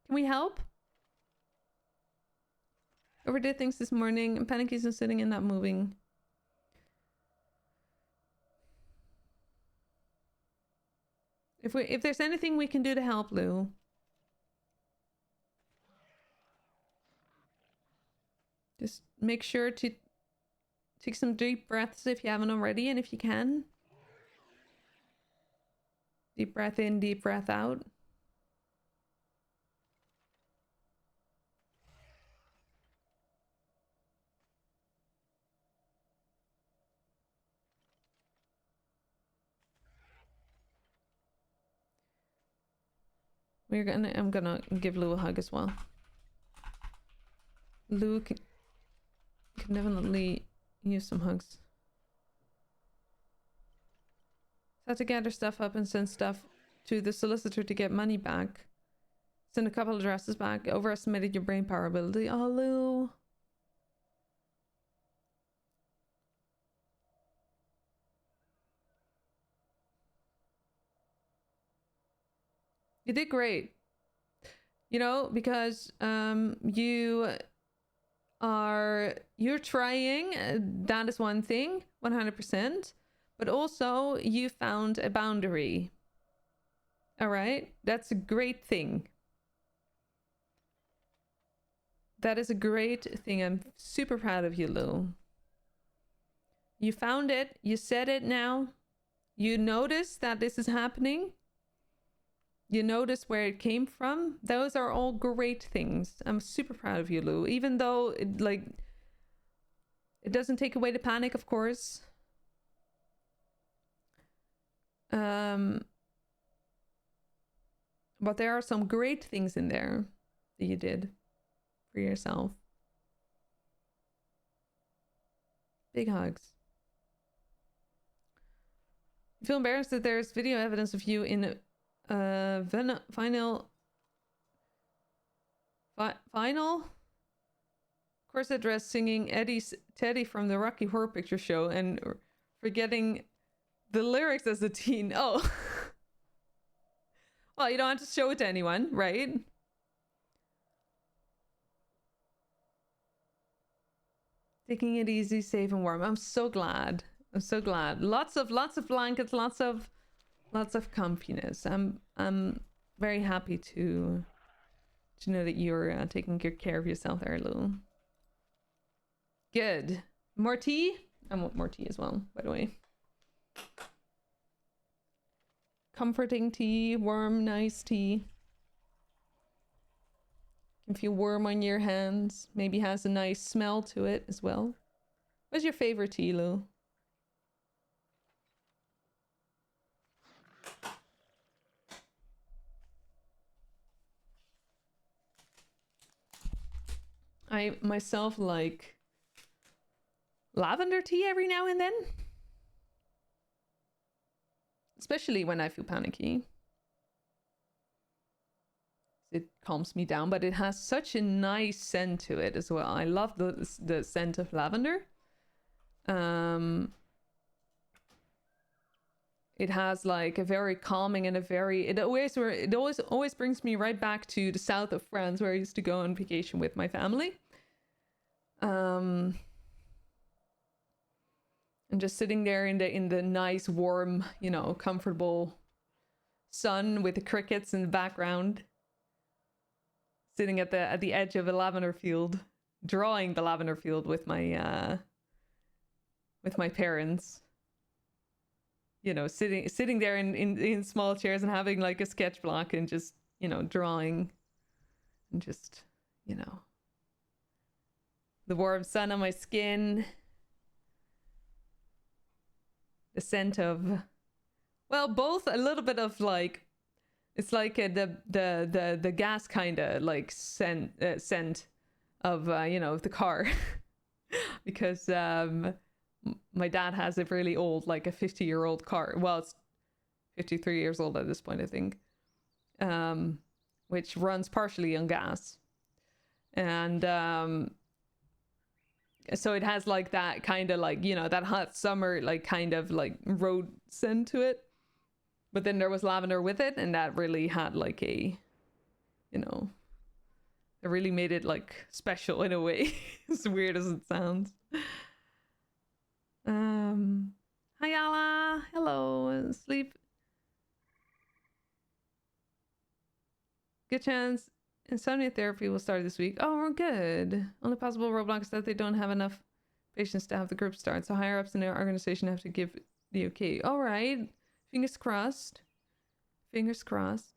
Can we help? Overdid things this morning and panic isn't sitting and not moving. If there's anything we can do to help, Lou. Just make sure to take some deep breaths if you haven't already, and if you can. Deep breath in, deep breath out. I'm gonna give Lou a hug as well. Lou can definitely use some hugs. Had to gather stuff up and send stuff to the solicitor to get money back. Send a couple of addresses back. Overestimated your brain power ability. Oh, Lou. You did great. You know, because you're trying, that is one thing, 100%, but also you found a boundary. All right? That's a great thing. That is a great thing. I'm super proud of you, Lou. You found it. You said it now. You notice that this is happening. You notice where it came from. Those are all great things. I'm super proud of you, Lou. Even though it doesn't take away the panic, of course. But there are some great things in there that you did for yourself. Big hugs. You feel embarrassed that there's video evidence of you in final corset dress singing Eddie's Teddy from the Rocky Horror Picture Show and forgetting the lyrics as a teen. Oh. Well, you don't have to show it to anyone, right? Taking it easy, safe and warm. I'm so glad. I'm so glad. Lots of blankets, lots of comfiness. I'm very happy to know that you're taking good care of yourself there, Lou. Good. More tea? I want more tea as well, by the way. Comforting tea, warm, nice tea. Can feel warm on your hands. Maybe has a nice smell to it as well. What's your favorite tea, Lou? I myself like lavender tea every now and then. Especially when I feel panicky. It calms me down, but it has such a nice scent to it as well. I love the scent of lavender. It has like a very calming and a very it always brings me right back to the south of France where I used to go on vacation with my family. And just sitting there in the nice warm, you know, comfortable sun with the crickets in the background, sitting at the edge of a lavender field, drawing the lavender field with my parents. You know, sitting there in small chairs and having like a sketch block and just, you know, drawing and just, you know, the warm sun on my skin, the scent of, well, both a little bit of like, it's like the gas kind of like scent of you know, the car because my dad has a really old, like a 50-year-old car. Well, it's 53 years old at this point, I think, which runs partially on gas. And so it has like that kind of like, you know, that hot summer, like kind of like road scent to it. But then there was lavender with it, and that really had like a, you know, it really made it like special in a way, as weird as it sounds. Hi Ala, hello, sleep. Good chance insomnia therapy will start this week. Oh, we're good. Only possible roadblock is that they don't have enough patients to have the group start, so higher ups in their organization have to give the okay. All right, fingers crossed. Fingers crossed.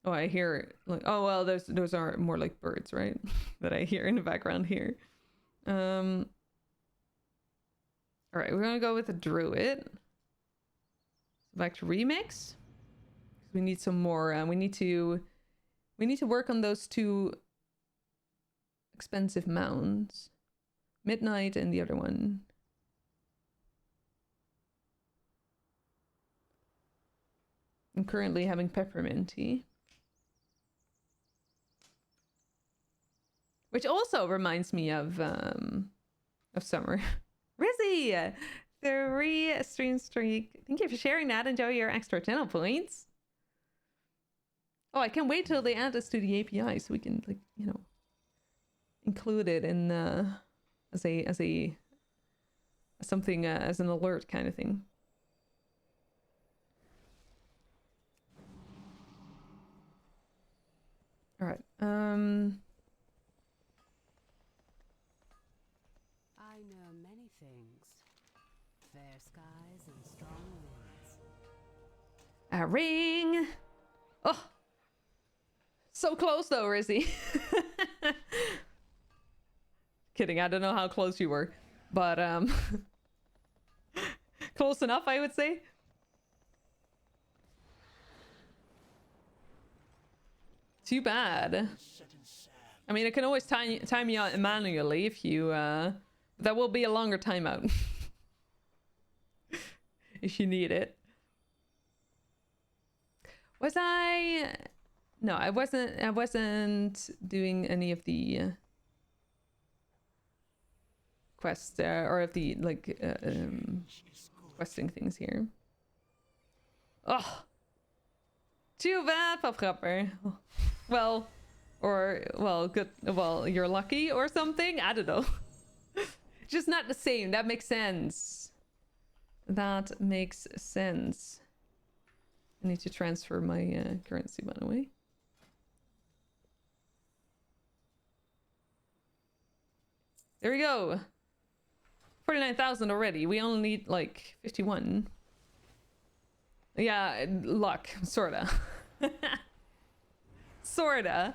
Oh, I hear like, oh well, those are more like birds, right? That I hear in the background here. All right, we're gonna go with a druid. Back to remix. We need some more. We need to work on those two expensive mounds, midnight and the other one. I'm currently having peppermint tea. Which also reminds me of summer. Rizzy! 3 stream streak. Thank you for sharing that. Enjoy your extra channel points. Oh, I can't wait till they add this to the API so we can, like, you know, include it in as something as an alert kind of thing. All right. A ring. Oh, so close though, Rizzy. Kidding, I don't know how close you were, but close enough, I would say. Too bad. I mean, I can always time you out manually if you that will be a longer timeout if you need it. Was I? No, I wasn't doing any of the quests or of the like questing things here. Oh, too bad, Popgrapper. Well, or well, good. Well, you're lucky or something. I don't know. Just not the same. That makes sense. That makes sense. I need to transfer my currency, by the way. There we go. 49,000 already. We only need like 51. Yeah, luck, sorta. Sorta.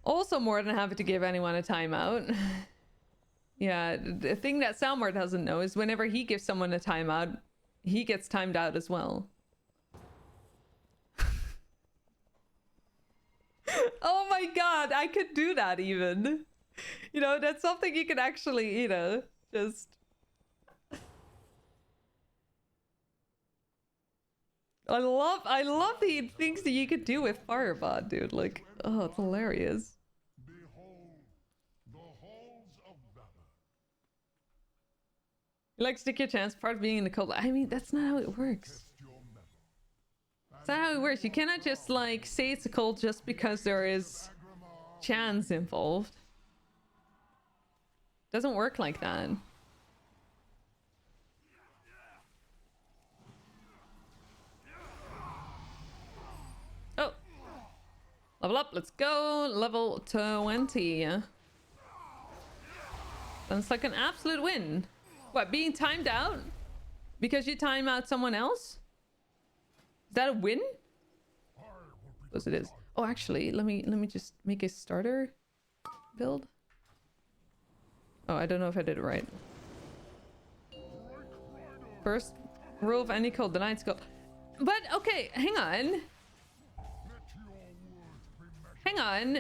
Also more than happy to give anyone a timeout. Yeah, the thing that Salmor doesn't know is whenever he gives someone a timeout, he gets timed out as well. Oh my god, I could do that even. You know, that's something you can actually, you know, just... I love the things that you could do with Firebot, dude. Like, oh, it's hilarious. Behold, the halls of Valor. You like stick your chance, part of being in the cult. I mean, that's not how it works. Test your mettle. That's not how it works. You cannot just, like, say it's a cult just because there is chance involved. Doesn't work like that. Oh. Level up, let's go. Level 20. Sounds like an absolute win. What, being timed out? Because you time out someone else? Is that a win? Yes, it is. Oh, actually, let me just make a starter build. Oh, I don't know if I did it right. First rule of any code, denied skill. But okay, hang on. Hang on.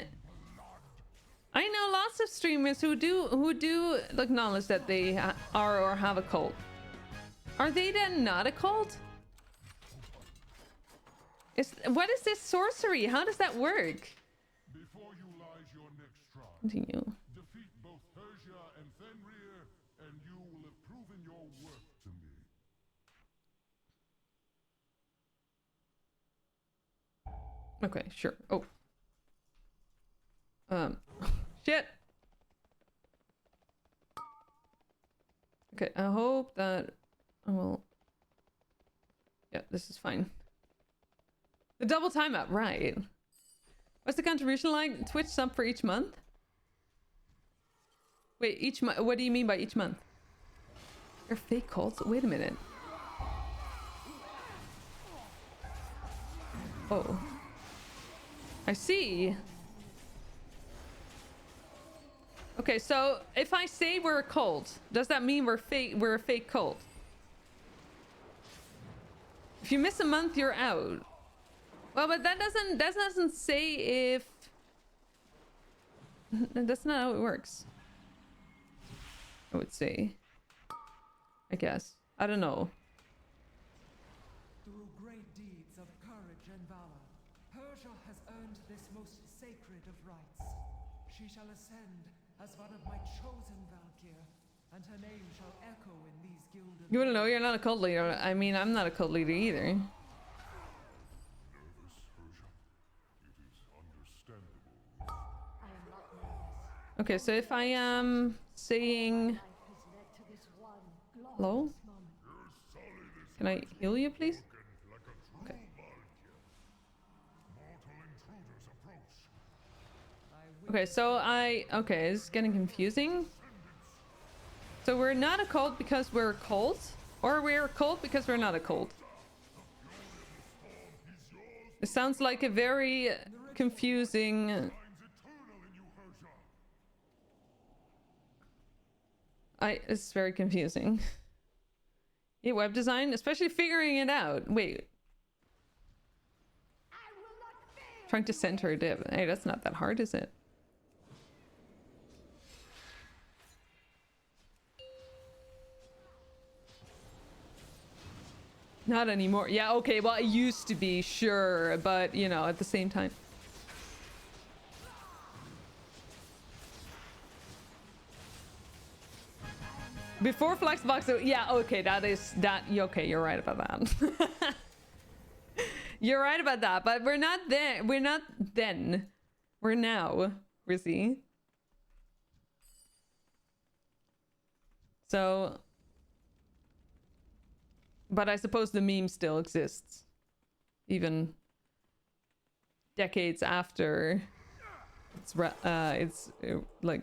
I know lots of streamers who do acknowledge that they are or have a cult. Are they then not a cult? What is this sorcery? How does that work? Before you lies your next trial. Continue. Defeat both Persia and Fenrir, and you will have proven your worth to me. Okay, sure. Oh. Shit. Okay, I hope that I will... Yeah, this is fine. The double timeout, right. What's the contribution like? Twitch sub for each month? Wait, each month? What do you mean by each month? They're fake cults? Wait a minute. Oh. I see. Okay, so if I say we're a cult, does that mean we're a fake cult? If you miss a month, you're out. Well, but that doesn't say if... That's not how it works. I would say. I guess. I don't know. Through great deeds of courage and valor, Persia has earned this most sacred of rights. She shall ascend as one of my chosen Valkyr, and her name shall echo in these gilded... You wanna know you're not a cult leader? I mean, I'm not a cult leader either. Nervous, Persia? It is understandable. I am not nervous. Okay, so if I am saying... Life has led to this one glorious Hello? moment. Your solid is Can I heal you, please? broken like a true Okay. Valkyr. Mortal intruders approach. Okay, so okay, it's getting confusing. So we're not a cult because we're a cult? Or we're a cult because we're not a cult? It sounds like a very confusing... Times eternal in you, Persia. It's very confusing. Yeah, web design, especially figuring it out. Wait. Trying to center a div. Hey, that's not that hard, is it? Not anymore. Yeah, okay, well, it used to be, sure, but, you know, at the same time. Before Flexbox, yeah, okay, okay, you're right about that. You're right about that, but we're not there. We're not then. We're now, Rizzy. So... But I suppose the meme still exists. Even decades after it's like,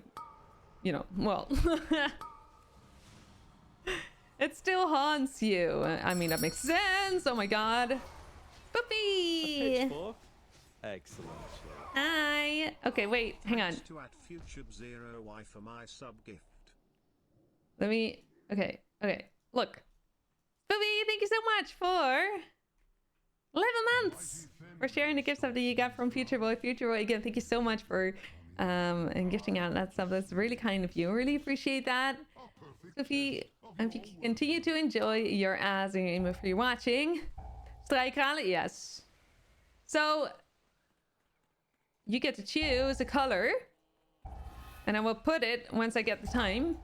you know, well, it still haunts you. I mean, that makes sense. Oh my god. Puppy! Pitchfork? Excellent. Shot. Hi. Okay, wait, hang on. Thanks to add future 0y for my sub gift. Let me, okay, look. Booby, thank you so much for 11 months for sharing the gift stuff that you got from Future Boy. Future Boy, again, thank you so much for and gifting out that stuff. That's really kind of you. Really appreciate that. So if you continue to enjoy your ads and for you watching, Strijkralen, yes. So you get to choose a color, and I will put it once I get the time,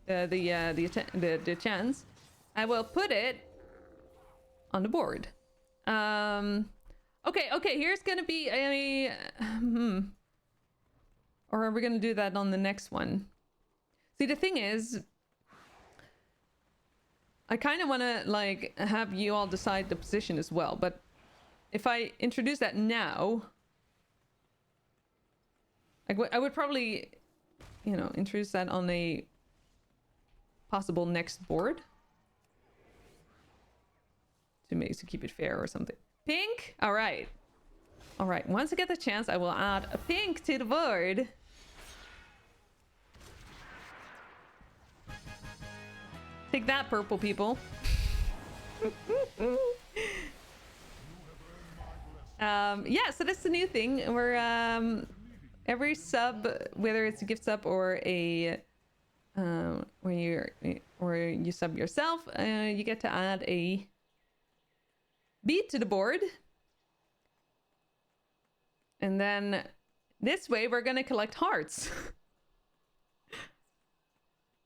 the chance. I will put it on the board. Okay. Here's gonna be a or are we gonna do that on the next one? See, the thing is, I kind of want to like have you all decide the position as well, but if I introduce that now, I would probably, you know, introduce that on a possible next board to keep it fair or something. Pink? All right. Once I get the chance, I will add a pink to the board. Take that, purple people. Yeah, so that's the new thing where every sub, whether it's a gift sub or a where you sub yourself, you get to add a beat to the board. And then this way we're gonna collect hearts.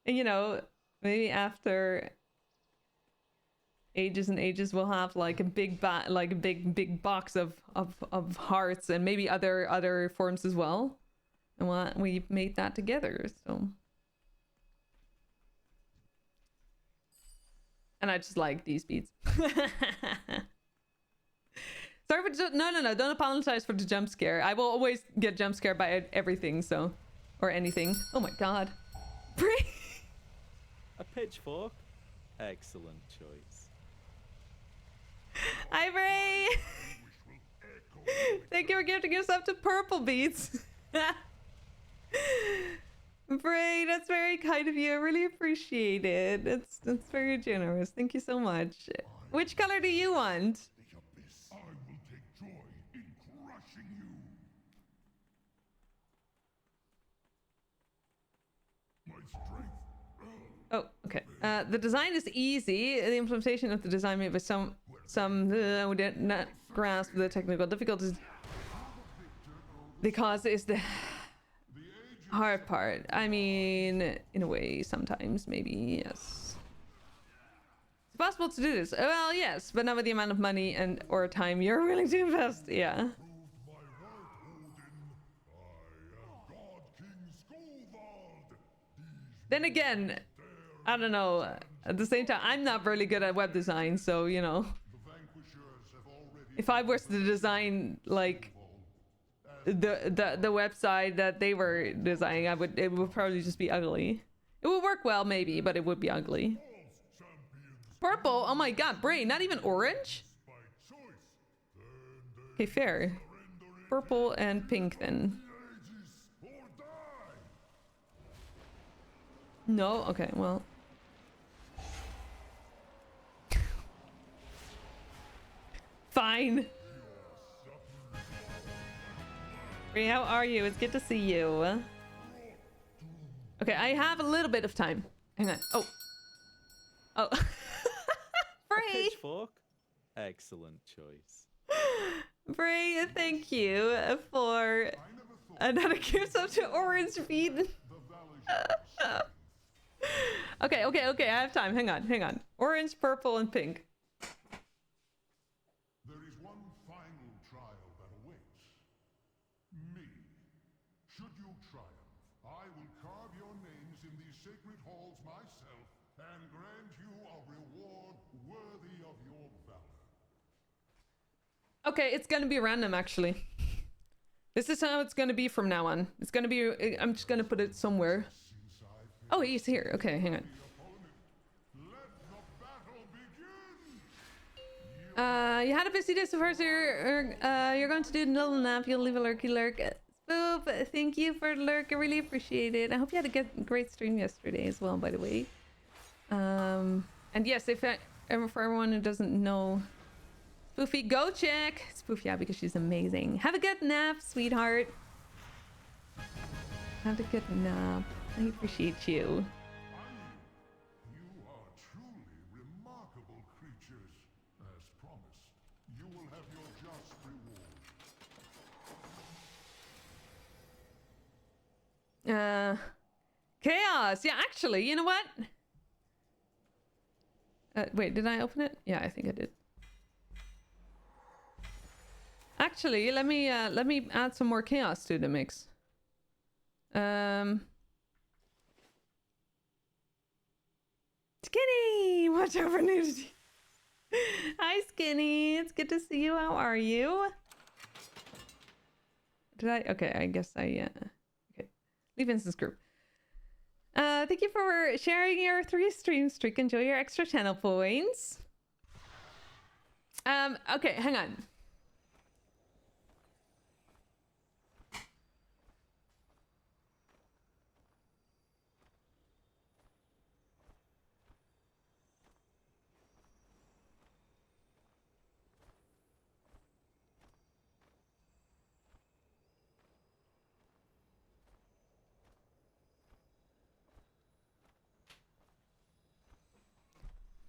And you know, maybe after ages and ages we'll have like a big big box of hearts, and maybe other forms as well. And we made that together, so. And I just like these beats. Sorry for no, don't apologize for the jump scare. I will always get jump scared by everything, so, or anything. Oh my god. A pitchfork? Excellent choice. Hi, Bray! Thank you for gifting yourself to Purple Beats. Bray, that's very kind of you. I really appreciate it. That's very generous. Thank you so much. Which color do you want? I will take joy in crushing you. My strength. Oh, okay. The design is easy. The implementation of the design made by some who did not grasp the technical difficulties. Because it's the hard part. I mean, in a way, sometimes, maybe, yes. It's possible to do this. Well, yes, but not with the amount of money and or time you're willing to invest. Yeah. Then again, I don't know. At the same time, I'm not really good at web design, so you know. If I was to design like the website that they were designing, it would probably just be ugly. It would work well maybe, but it would be ugly. Purple? Oh my god, Bray, not even orange? Okay, fair. Purple and pink then. No? Okay, well. Fine. Bray, how are you? It's good to see you. Okay, I have a little bit of time. Hang on. Oh. Bray! Pitchfork? Excellent choice. Bray, thank you for another gift up to orange feed. Okay, I have time. Hang on. Orange, purple, and pink. There is one final trial that awaits. Me. Should you triumph, I will carve your names in these sacred halls myself and grant you a reward worthy of your valor. Okay, it's gonna be random, actually. This is how it's gonna be from now on. It's gonna be... I'm just gonna put it somewhere. Oh, he's here. Okay, hang on. You had a busy day so far, so you're going to do a little nap. You'll leave a lurk. Spoop, thank you for the lurk. I really appreciate it. I hope you had a great stream yesterday as well, by the way. And yes, if for everyone who doesn't know, Spoofy, go check Spoofy out because she's amazing. Have a good nap, sweetheart. Have a good nap. I appreciate you. You are truly remarkable creatures. As promised, you will have your just reward. Chaos. Yeah, actually, you know what? Wait, did I open it? Yeah, I think I did. Actually, let me add some more chaos to the mix. Skinny, watch out for nudity. Hi, Skinny. It's good to see you. How are you? Did I? Okay, I guess I. Okay, leave instance group. Thank you for sharing your 3 stream streak. Enjoy your extra channel points. Okay, hang on.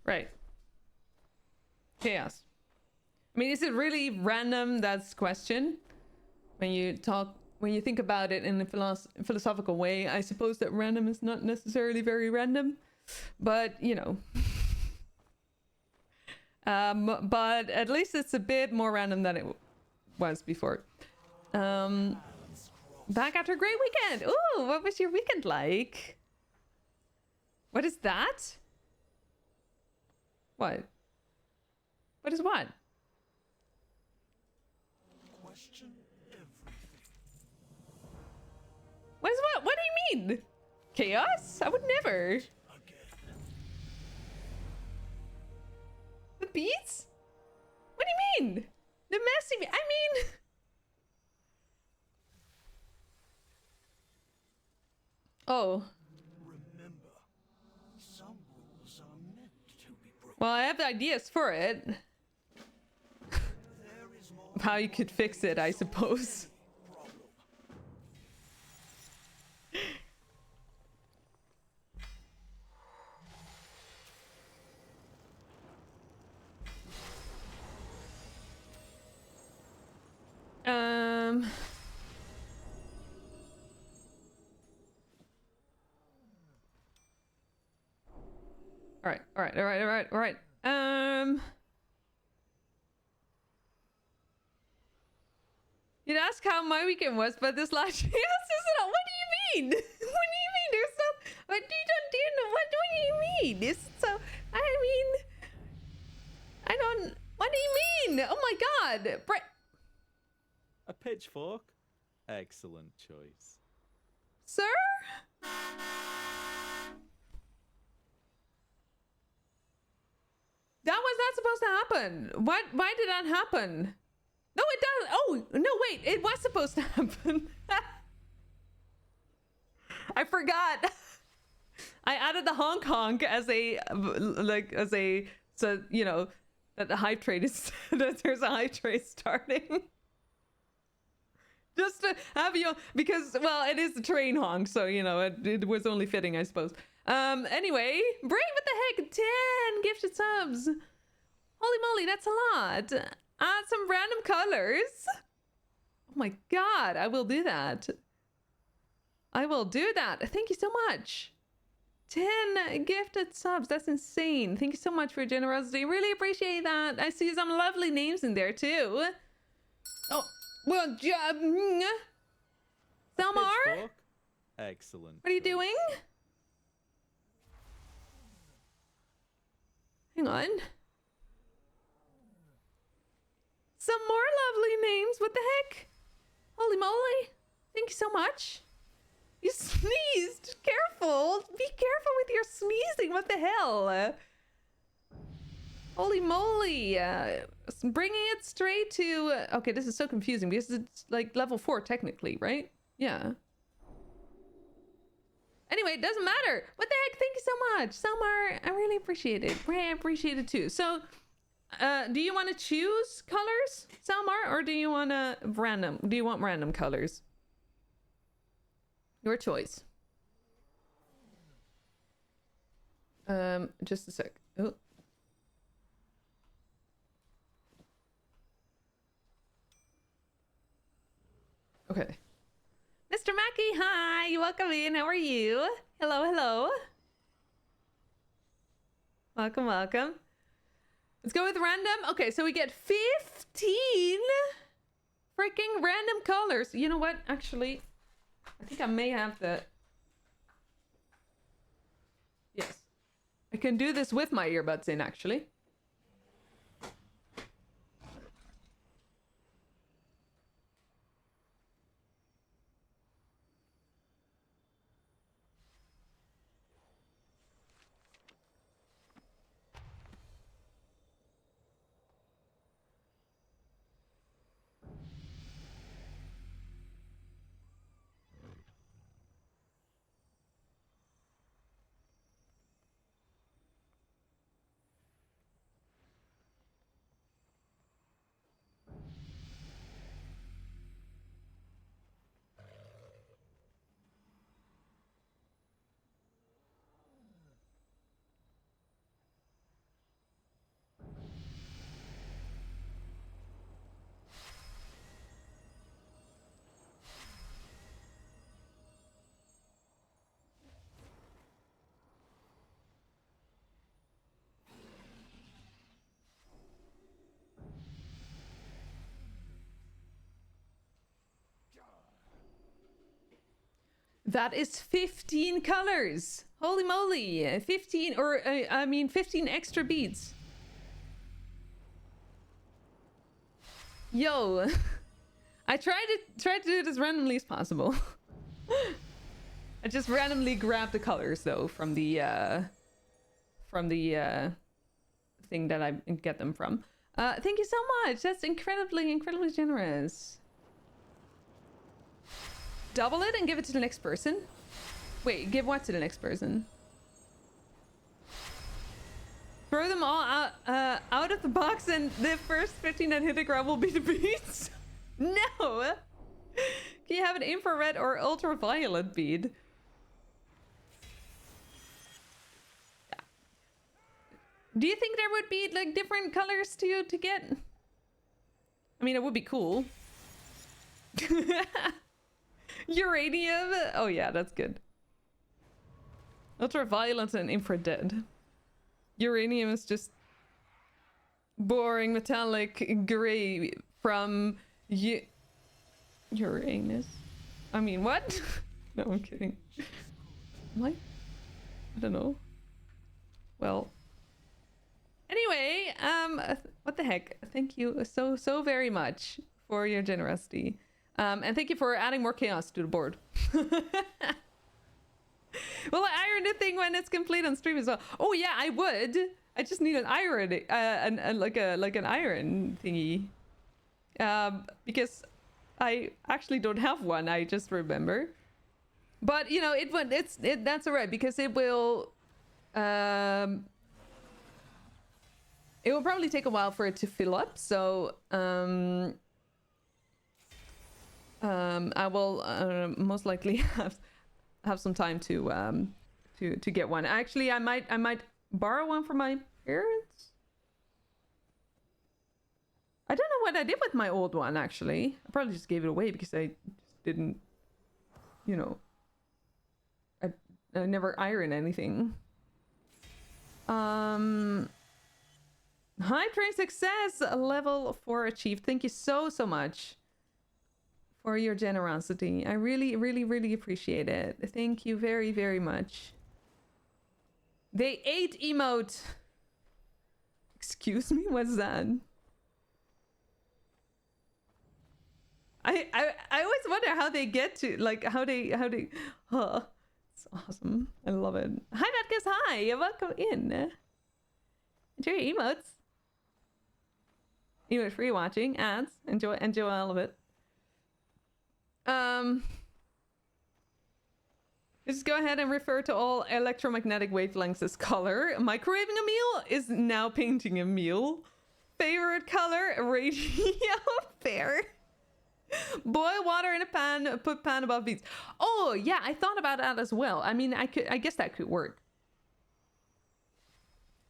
Right. Chaos. I mean, is it really random? That's the question. When you think about it in a philosophical way, I suppose that random is not necessarily very random, but you know. But at least it's a bit more random than it was before. Back after a great weekend. Ooh, what was your weekend like? What is that? What? What is what? Question everything. What is what? What do you mean? Chaos? I would never. Again. The beats? What do you mean? The messy. I mean. Oh. Remember, some rules are meant to be broken. Well, I have ideas for it. There is more How you could fix it, I suppose. problem. All right. You'd ask how my weekend was, but this last year, what do you mean? What do you mean? There's no. What do you know? What do you mean? It's so. I mean. I don't. What do you mean? Oh my God, Brett. A pitchfork? Excellent choice. Sir? That was not supposed to happen. Why did that happen? No, it doesn't. Oh, no, wait. It was supposed to happen. I forgot. I added the honk honk as a, so, you know, that the hype trade is, that there's a hype trade starting. Just to have you, because, well, it is a train honk, so, you know, it was only fitting, I suppose. Anyway, Brave, what the heck? 10 gifted subs. Holy moly, that's a lot. Add some random colors. Oh my God, I will do that. I will do that. Thank you so much. 10 gifted subs. That's insane. Thank you so much for your generosity. Really appreciate that. I see some lovely names in there too. Oh, well, Selmar? Pitchfork? Excellent. What are you choice. doing? Hang on. Some more lovely names. What the heck? Holy moly. Thank you so much. You sneezed. Careful. Be careful with your sneezing. What the hell? Holy moly. Bringing it straight to... okay, this is so confusing because it's like level 4 technically, right? Yeah. Anyway, it doesn't matter. What the heck? Thank you so much, Selmar. I really appreciate it. I appreciate it too. So, do you want to choose colors, Selmar, or do you want to random? Do you want random colors? Your choice. Just a sec. Oh. Okay. Mr. Mackey, hi! Welcome in. How are you? Hello, hello. Welcome, welcome. Let's go with random. Okay, so we get 15 freaking random colors. You know what? Actually, I think I may have the... Yes. I can do this with my earbuds in, actually. That is 15 colors. Holy moly. 15 or I mean 15 extra beads. Yo. I tried to do it as randomly as possible. I just randomly grabbed the colors though from the thing that I get them from. Thank you so much. That's incredibly generous. Double it and give it to the next person. Wait, give what to the next person? Throw them all out of the box and the first 15 that hit the ground will be the beads? No! Can you have an infrared or ultraviolet bead? Yeah. Do you think there would be like different colors to get? I mean, it would be cool. Uranium? Oh yeah, that's good. Ultraviolet and infrared. Uranium is just boring metallic gray from Uranus. I mean, what? No, I'm kidding. Am I don't know. Well. Anyway, what the heck? Thank you so very much for your generosity. And thank you for adding more chaos to the board. Well, I iron the thing when it's complete on stream as well. Oh yeah, I would. I just need an iron, like an iron thingy. Because I actually don't have one. I just remember. But you know, that's alright because it will. It will probably take a while for it to fill up. So I will most likely have some time to get one. Actually, I might borrow one from my parents. I don't know what I did with my old one. Actually, I probably just gave it away because I just didn't, you know. I never iron anything. High train success level 4 achieved. Thank you so much for your generosity. I really appreciate it. Thank you very much. They ate emote. Excuse me, what's that? I always wonder how they get to, like, how they oh, it's awesome. I love it. Hi Vatkas, hi, welcome in. Enjoy your emotes. Emote free watching, ads, enjoy all of it. Just go ahead and refer to all electromagnetic wavelengths as color. Microwaving a meal is now painting a meal. Favorite color? Radio. Fair. Boil water in a pan, put pan above beets. Oh yeah, I thought about that as well. I mean, I guess that could work.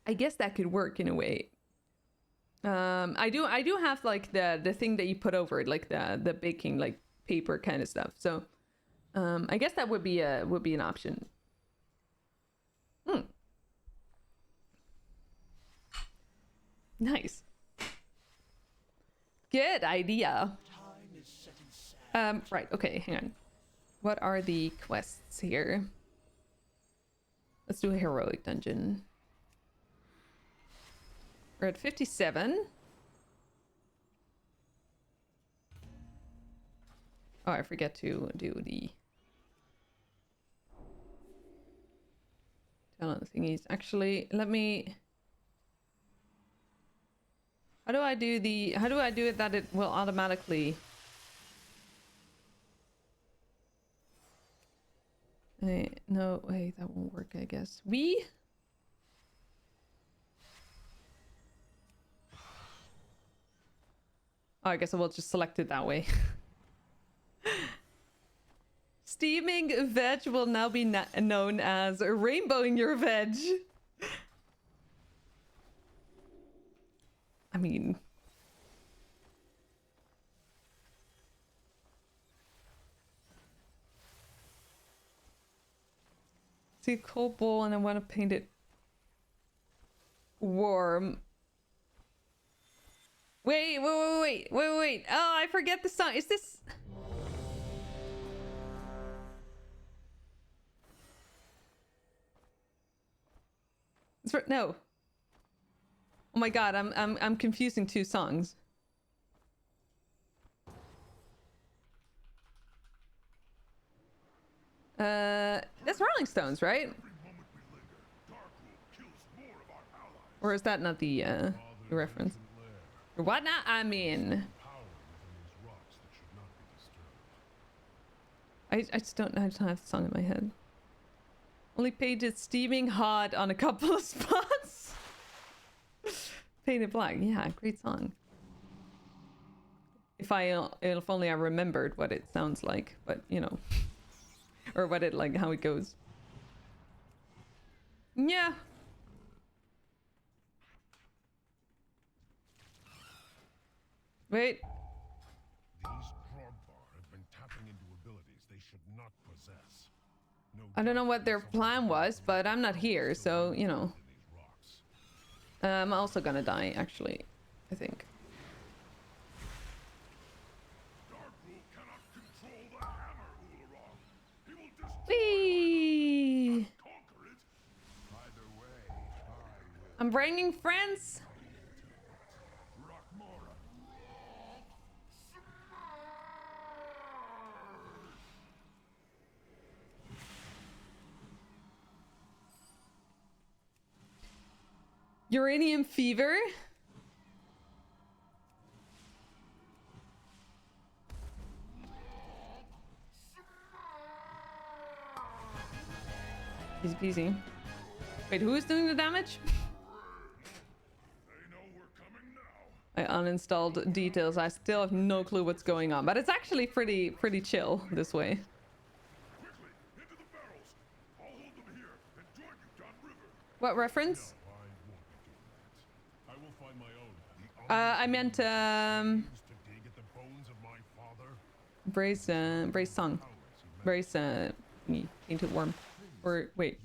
I guess that could work in a way. I do have like the thing that you put over it, like the baking like paper kind of stuff. So I guess that would be an option. Nice. Good idea. Right, okay, hang on. What are the quests here? Let's do a heroic dungeon. We're at 57. Oh, I forget to do the talent thingies. Actually, let me... How do I do it that it will automatically... No, wait, that won't work, I guess. Oh, I guess I will just select it that way. Steaming veg will now be known as rainbowing your veg. I mean... See a cold bowl and I want to paint it warm. Wait. Oh, I forget the song. Is this... No. Oh my god, I'm confusing two songs. That's Rolling Stones, right? Or is that not the reference? What now? I mean... I just don't have the song in my head. Only painted steaming hot on a couple of spots. Painted black. Yeah, great song. If only I remembered what it sounds like, but you know. Or what it, like, how it goes. Yeah. Wait. These Drogbar have been tapping into abilities they should not possess. I don't know what their plan was, but I'm not here, so, you know. I'm also gonna die, actually, I think. Whee! I'm bringing friends. Uranium fever. Easy peasy. Wait, who is doing the damage? I uninstalled details. I still have no clue what's going on, but it's actually pretty chill this way. What reference? I meant Brace song. Brace me painted worm. Or wait.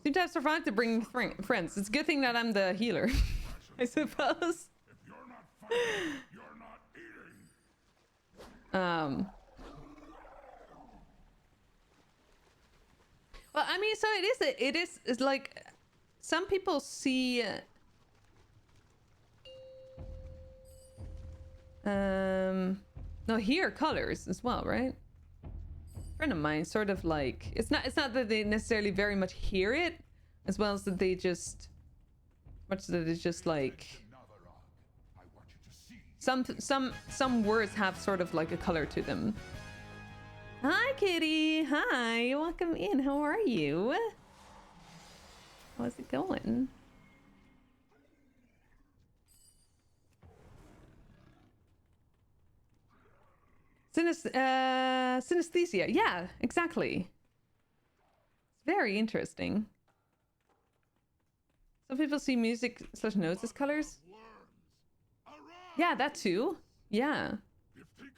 Seem to have survived to bring friends. It's a good thing that I'm the healer, I suppose. Well, I mean, so it's like some people see no, here colors as well, right? Friend of mine sort of like it's not that they necessarily very much hear it as well as that they just like some words have sort of like a color to them. Hi, Kitty. Hi. Welcome in. How are you? How's it going? Synesthesia. Yeah, exactly. It's very interesting. Some people see music / notes as colors. Yeah, that too. Yeah.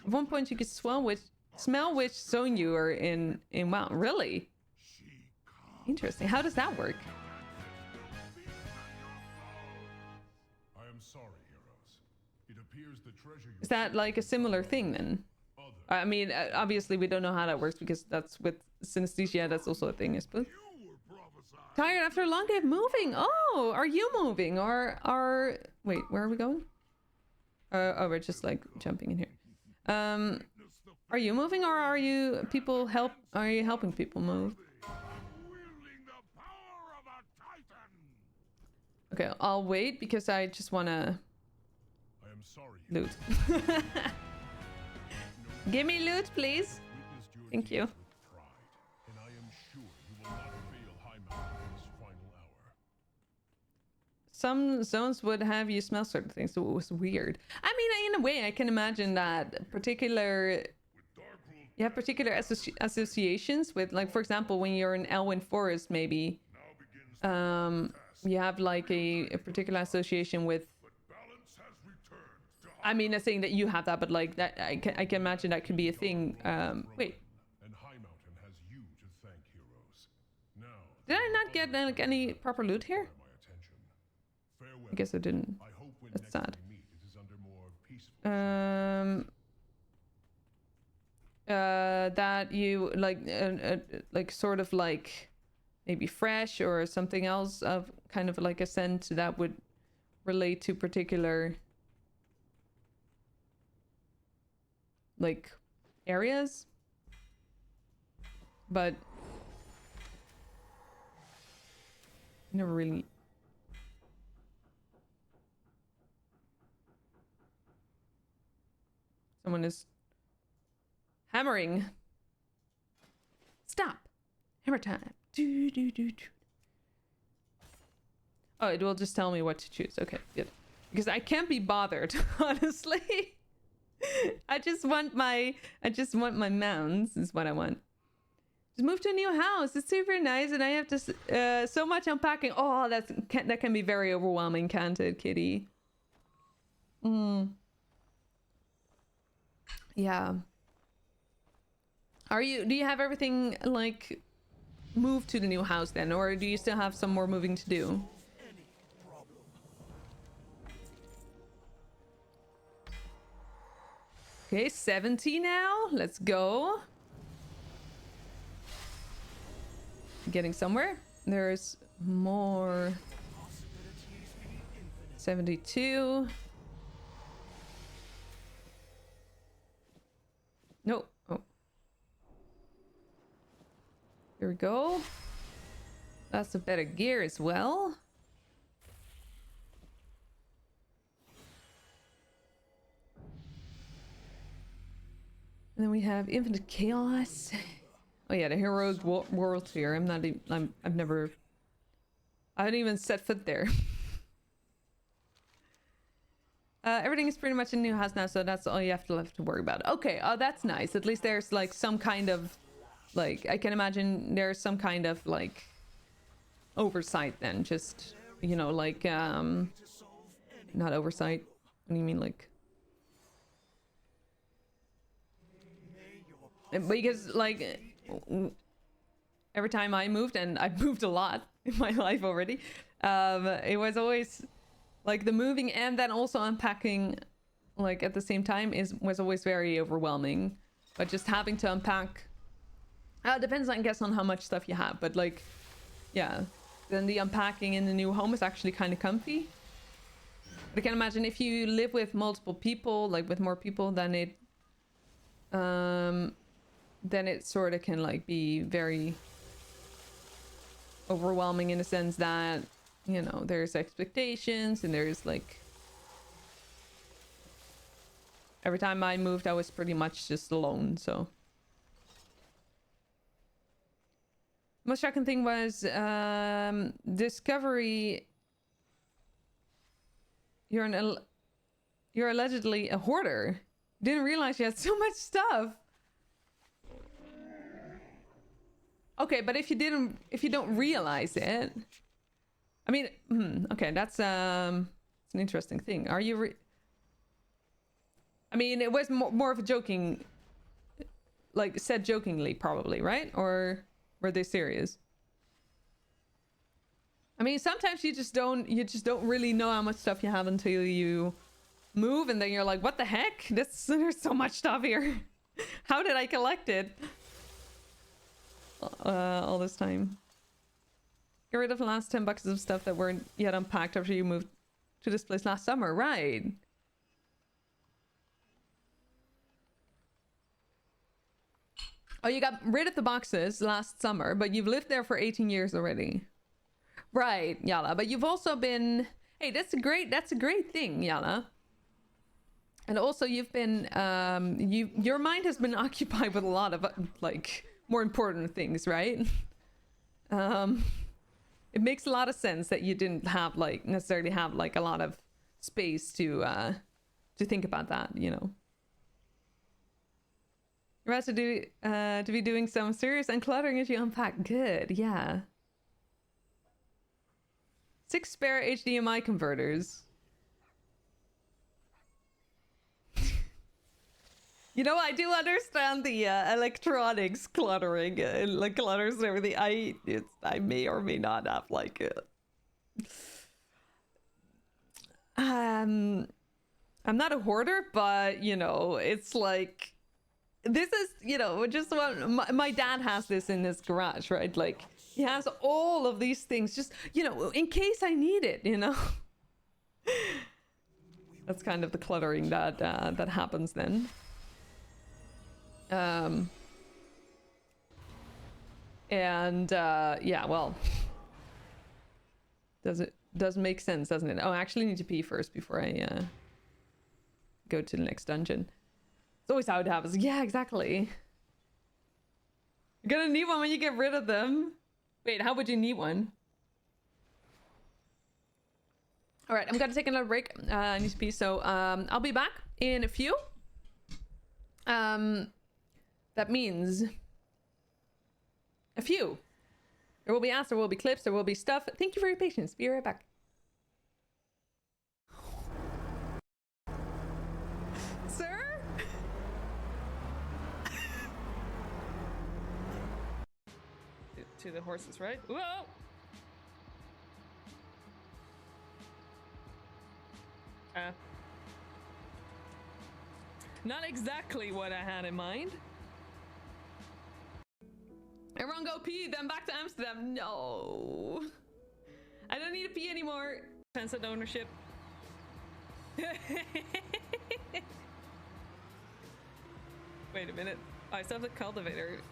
At one point you could smell which zone you are in WoW. Really? Interesting. How does that work? I am sorry, heroes. It appears the treasure you Is that like a similar thing then? I mean, obviously we don't know how that works because that's with synesthesia. That's also a thing, I suppose. Tired after a long day of moving. Oh, are you moving or are... Wait, where are we going? Oh, we're just like jumping in here. Are you moving or are you Are you helping people move? Okay, I'll wait because I just wanna I am sorry. loot. Give me loot, please. Thank you. And I am sure you will not fail High Mountain in this final hour. Some zones would have you smell certain things, so it was weird. I mean, in a way, I can imagine that you have particular associations with, like, for example, when you're in Elwyn Forest, maybe, you have like a particular association with. I mean, I'm saying that you have that, but like that, I can imagine that could be a thing. Wait. And High Mountain has you to thank, heroes. Now, Did I not get like any proper loot here? my attention. Farewell. I guess I didn't. I hope when That's next sad. we meet, it is under more peaceful. That you like sort of like maybe fresh or something else of kind of like a scent that would relate to particular like areas, but never really. Someone is hammering. Stop. Hammer time. Do, do, do, do. Oh, it will just tell me what to choose. Okay, good. Because I can't be bothered, honestly. I just want my mounts is what I want. Just move to a new house. It's super nice, and I have to so much unpacking. Oh, that can be very overwhelming, can't it, Kitty? Yeah. Do you have everything like moved to the new house then, or do you still have some more moving to do? Okay, 70 now. Let's go. Getting somewhere. There's more. 72. No. Oh. Here we go. That's a better gear as well. And then we have Infinite Chaos. Oh yeah, the heroic world here. I haven't even set foot there. Everything is pretty much in the new house now, so that's all you have to worry about. Okay, oh, that's nice. At least there's like some kind of, like, I can imagine there's some kind of like oversight then. Just, you know, like, not oversight. What do you mean, like? Because like every time I moved, and I've moved a lot in my life already, it was always like the moving and then also unpacking like at the same time was always very overwhelming. But just having to unpack, depends, I guess, on how much stuff you have, but like, yeah, then the unpacking in the new home is actually kind of comfy. But I can imagine if you live with multiple people, like with more people, then it sort of can like be very overwhelming in the sense that, you know, there's expectations and there's like, every time I moved I was pretty much just alone, so Most shocking thing was discovery. You're allegedly a hoarder. Didn't realize you had so much stuff. Okay, but if you don't realize it, I mean, okay, that's it's an interesting thing. Are you? I mean, it was more of a joking, like said jokingly, probably, right? Or were they serious? I mean, sometimes you just don't really know how much stuff you have until you move, and then you're like, what the heck? There's so much stuff here. How did I collect it all this time? Get rid of the last 10 buckets of stuff that weren't yet unpacked after you moved to this place last summer, right? Oh, you got rid of the boxes last summer, but you've lived there for 18 years already. Right, Yala, but you've also been... Hey, that's a great thing, Yala. And also you've been... your mind has been occupied with a lot of, like, more important things, right? It makes a lot of sense that you didn't have, like, necessarily have, like, a lot of space to think about that, you know? You're about to be doing some serious uncluttering as you unpack. Good, yeah. 6 spare HDMI converters. You know, I do understand the electronics cluttering, like clutters and everything. I may or may not have like it. I'm not a hoarder, but you know, it's like this is, you know, just what my dad has this in his garage, right? Like he has all of these things, just, you know, in case I need it, you know. That's kind of the cluttering that that happens then. Yeah, well, does make sense, doesn't it? Oh, I actually need to pee first before I go to the next dungeon. It's always how it happens. Yeah, exactly. You're gonna need one when you get rid of them. Wait, how would you need one? All right, I'm gonna take another break. I need to pee, so I'll be back in a few. That means a few. There will be ads, there will be clips, there will be stuff. Thank you for your patience. Be right back. Sir? To the horses, right? Whoa! Not exactly what I had in mind. Everyone go pee, then back to Amsterdam. No. I don't need to pee anymore. Sense of ownership. Wait a minute. Oh, I still have the cultivator.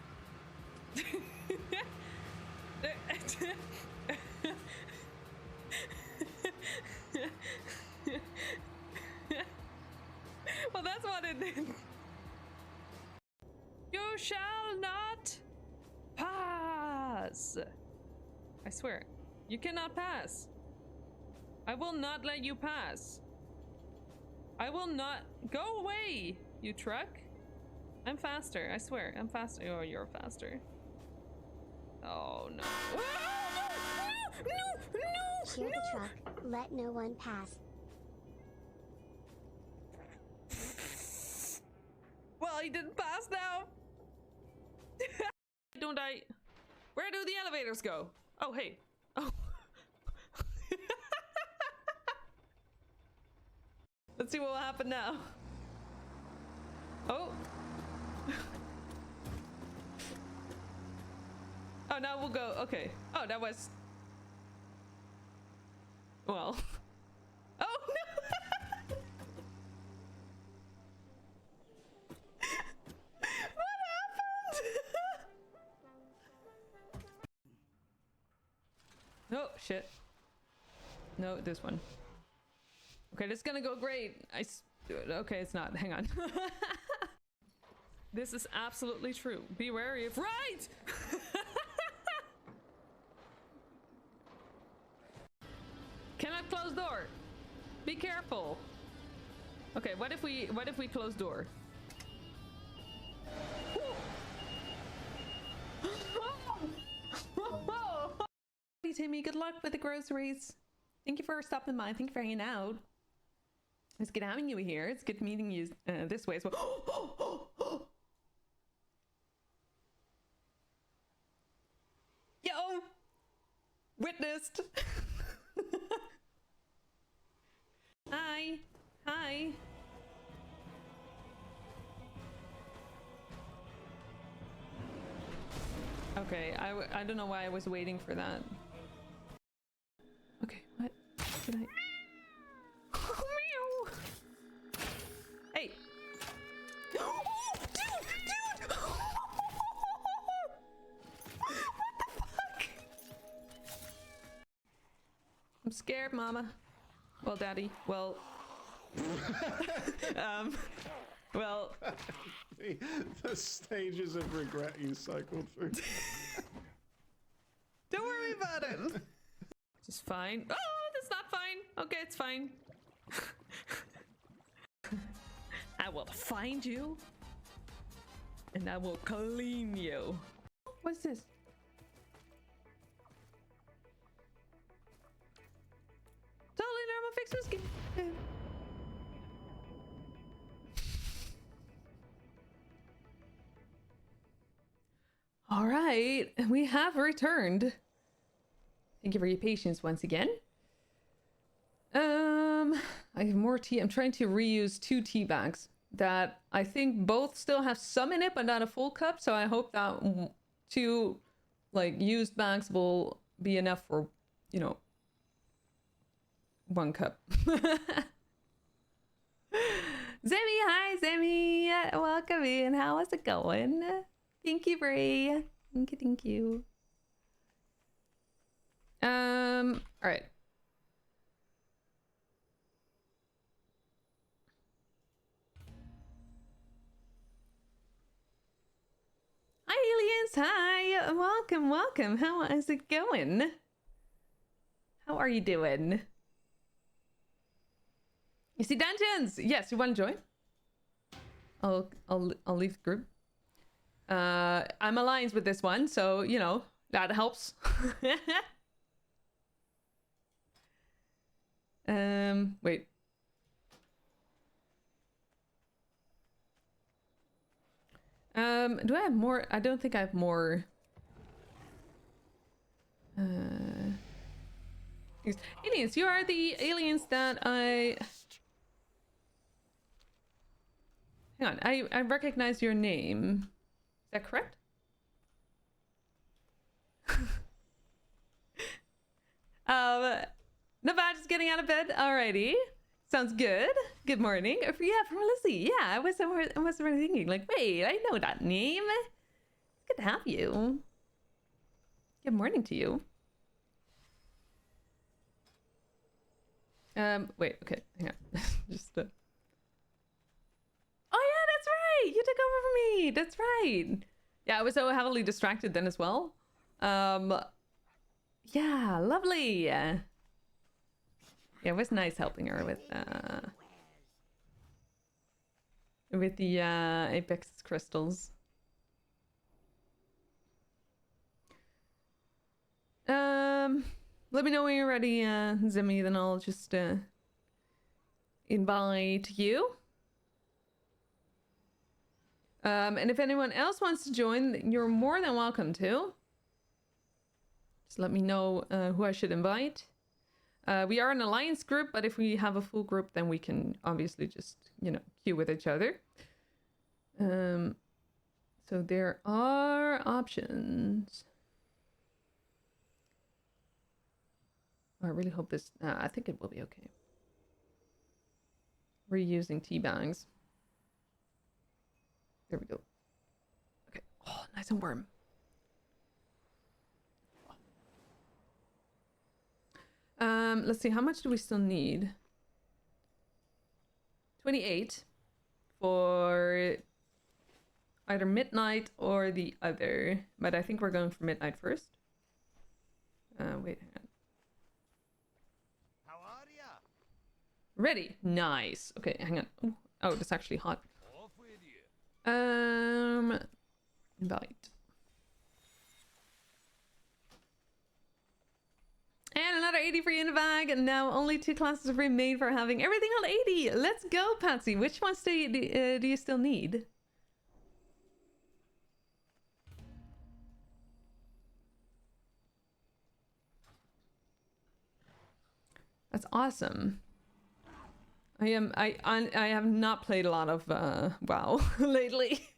Well, that's what it did. You shall not pass. I swear, you cannot pass. I will not let you pass. I will not. Go away, you truck. I'm faster. I swear, I'm faster. Oh, you're faster. Oh no. No! Cheer the truck. Let no one pass. Well, he didn't pass now. Don't I? Where do the elevators go? Oh, hey. Oh. Let's see what will happen now. Oh. Oh, now we'll go. Okay. Oh, that was. Well. Oh, no. What happened? Oh, shit. No, this one. Okay, this is gonna go great. Okay, it's not. Hang on. This is absolutely true. Be wary of. Right! not close door. Be careful. Okay, what if we close door? Hey Timmy, good luck with the groceries. Thank you for stopping by. Thank you for hanging out. It's good having you here. It's good meeting you this way as well. Yo! Witnessed! Hi! Hi! Okay, I don't know why I was waiting for that. Okay, what did I... Meow! Hey! Dude! Dude! What the fuck? I'm scared, Mama. Well, Daddy. Well... well... the stages of regret you cycled through. Don't worry about it. It's fine. Oh, that's not fine. Okay, it's fine. I will find you. And I will clean you. What's this? Totally normal fix whiskey. All right, we have returned. Thank you for your patience once again. I have more tea. I'm trying to reuse 2 tea bags that I think both still have some in it, but not a full cup. So I hope that 2 like used bags will be enough for, you know, 1 cup. Zemi, hi Zemi, welcome in. How is it going? Thank you, Brie. Thank you, thank you. All right. Hi, aliens. Hi. Welcome, welcome. How is it going? How are you doing? You see dungeons? Yes, you want to join? I'll leave the group. I'm aligned with this one, so you know that helps. Wait. Do I have more? I don't think I have more. Aliens, you are the aliens that I... Hang on, I recognize your name. Is that correct? Navad is getting out of bed. Alrighty. Sounds good. Good morning. Yeah, from Lizzie. Yeah, I was already thinking, like, wait, I know that name. It's good to have you. Good morning to you. Wait, okay, hang on. Just oh yeah, that's right! You took over for me! That's right! Yeah, I was so heavily distracted then as well. Yeah, lovely! Yeah, it was nice helping her with the Apex crystals. Let me know when you're ready, Zimmy, then I'll just invite you. And if anyone else wants to join, you're more than welcome to. Just let me know who I should invite. We are an alliance group, but if we have a full group, then we can obviously just, you know, queue with each other. So there are options. I really hope this... I think it will be okay. We're using tea bags. There we go. Okay. Oh, nice and warm. Let's see. How much do we still need? 28 for either midnight or the other. But I think we're going for midnight first. Wait, hang on. How are Ready. Nice. Okay, hang on. Ooh. Oh, that's actually hot. Invite. And another 80 for you in the bag. And now only 2 classes remain for having everything on 80. Let's go, Patsy. Which ones do you still need? That's awesome. I have not played a lot of WoW lately.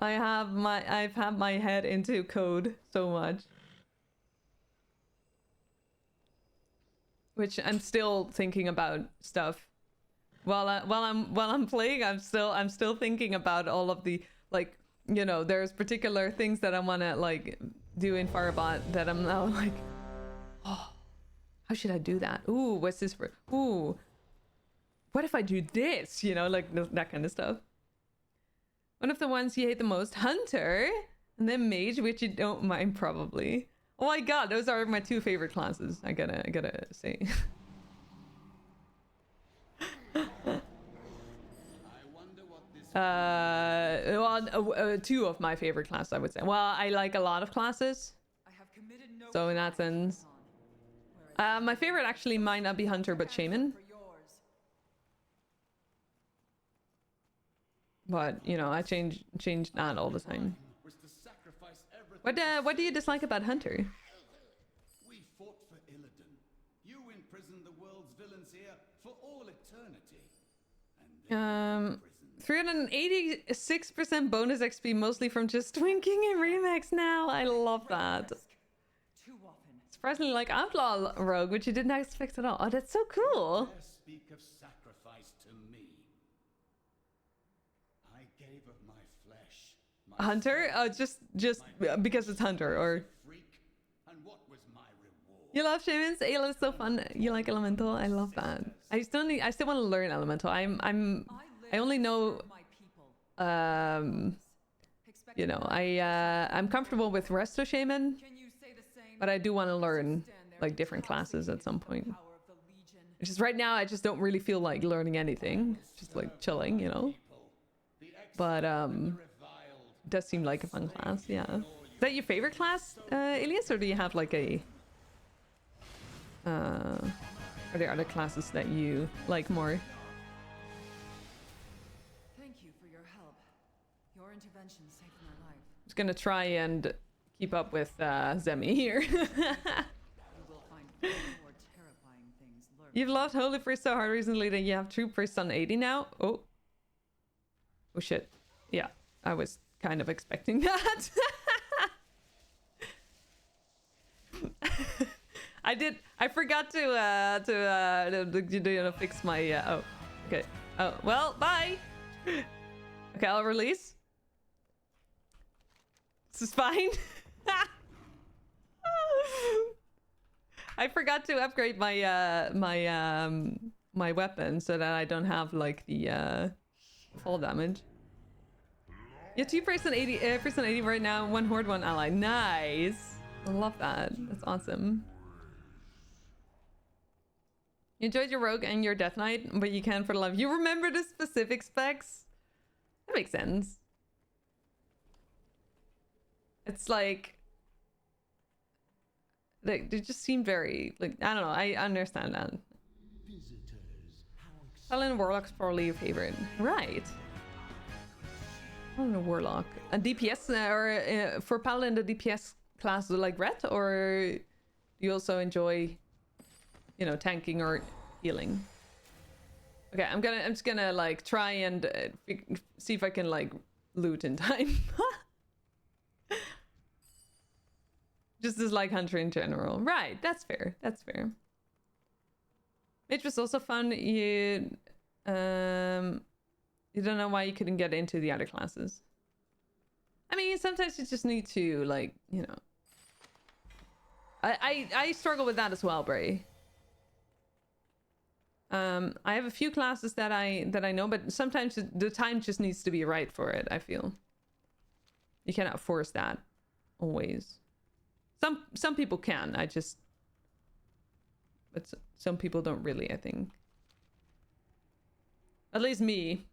I've had my head into code so much, which I'm still thinking about stuff. While I'm playing, I'm still thinking about all of the, like, you know, there's particular things that I want to like do in Firebot that I'm now like, oh, how should I do that? Ooh, what's this for? Ooh, what if I do this? You know, like that kind of stuff. One of the ones you hate the most, Hunter, and then Mage, which you don't mind probably. Oh my god, those are my 2 favorite classes. I gotta say. Well, 2 of my favorite classes, I would say. Well, I like a lot of classes, so in that sense. My favorite actually might not be Hunter, but Shaman. But, you know, I change that all the time. What do you dislike about Hunter? We fought for Illidan. You imprisoned the world's villains here for all eternity. And 386% bonus XP, mostly from just twinking in Remix now. I love that. Surprisingly like Outlaw Rogue, which you didn't expect at all. Oh, that's so cool. speak of sacrifice to me. I gave of my flesh. My Hunter? Oh, just because it's Hunter, or freak, and what was my reward? you love shamans? Ayla is so fun. You like Elemental? I love that. I still want to learn Elemental. I only know you know, I'm comfortable with Resto Shaman, but I do want to learn like different classes at some point. Which is right now I just don't really feel like learning anything. Just like chilling, you know. But it does seem like a fun class, yeah. Is that your favorite class, Elias, or do you have like a are there other classes that you like more? Thank you for your help. Your intervention saved my life. Just gonna try and keep up with Zemi here. You will find far more terrifying things lurking. You've loved Holy Priest so hard recently that you have True Priest on 80 now? Oh shit. Yeah, I was kind of expecting that. I forgot to fix my oh, okay. Oh, well, bye. Okay, I'll release. This is fine. I forgot to upgrade my my weapon so that I don't have like the fall damage. Yeah, 2% 80 right now, 1 horde, 1 ally. Nice. I love that. That's awesome. You enjoyed your rogue and your death knight, but you can't for the life. You remember the specific specs? That makes sense. It's like they just seem very like, I don't know. I understand that. Paladin Warlock's probably your favorite, right? Paladin Warlock, a DPS or for Paladin the DPS class like red, or do you also enjoy, you know, tanking or healing? Okay, I'm just gonna like try and see if I can like loot in time. Just as like Hunter in general. Right, that's fair. That's fair. It was also fun. You don't know why you couldn't get into the other classes. I mean, sometimes you just need to like, you know. I struggle with that as well, Bray. I have a few classes that I know, but sometimes the time just needs to be right for it, I feel. You cannot force that always. Some people can. But some people don't really, I think. At least me.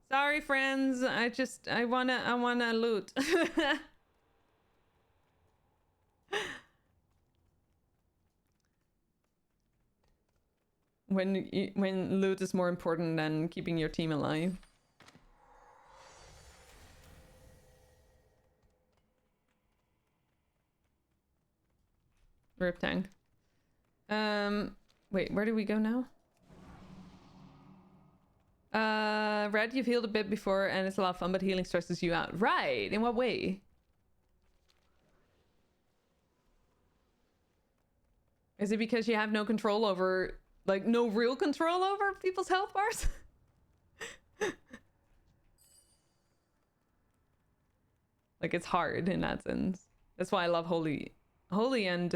Sorry, friends. I wanna loot. When loot is more important than keeping your team alive. Rip tank. Wait, where do we go now? Red, you've healed a bit before and it's a lot of fun, but healing stresses you out. Right, in what way? Is it because you have no control over, like, no real control over people's health bars? Like, it's hard in that sense. That's why I love Holy and,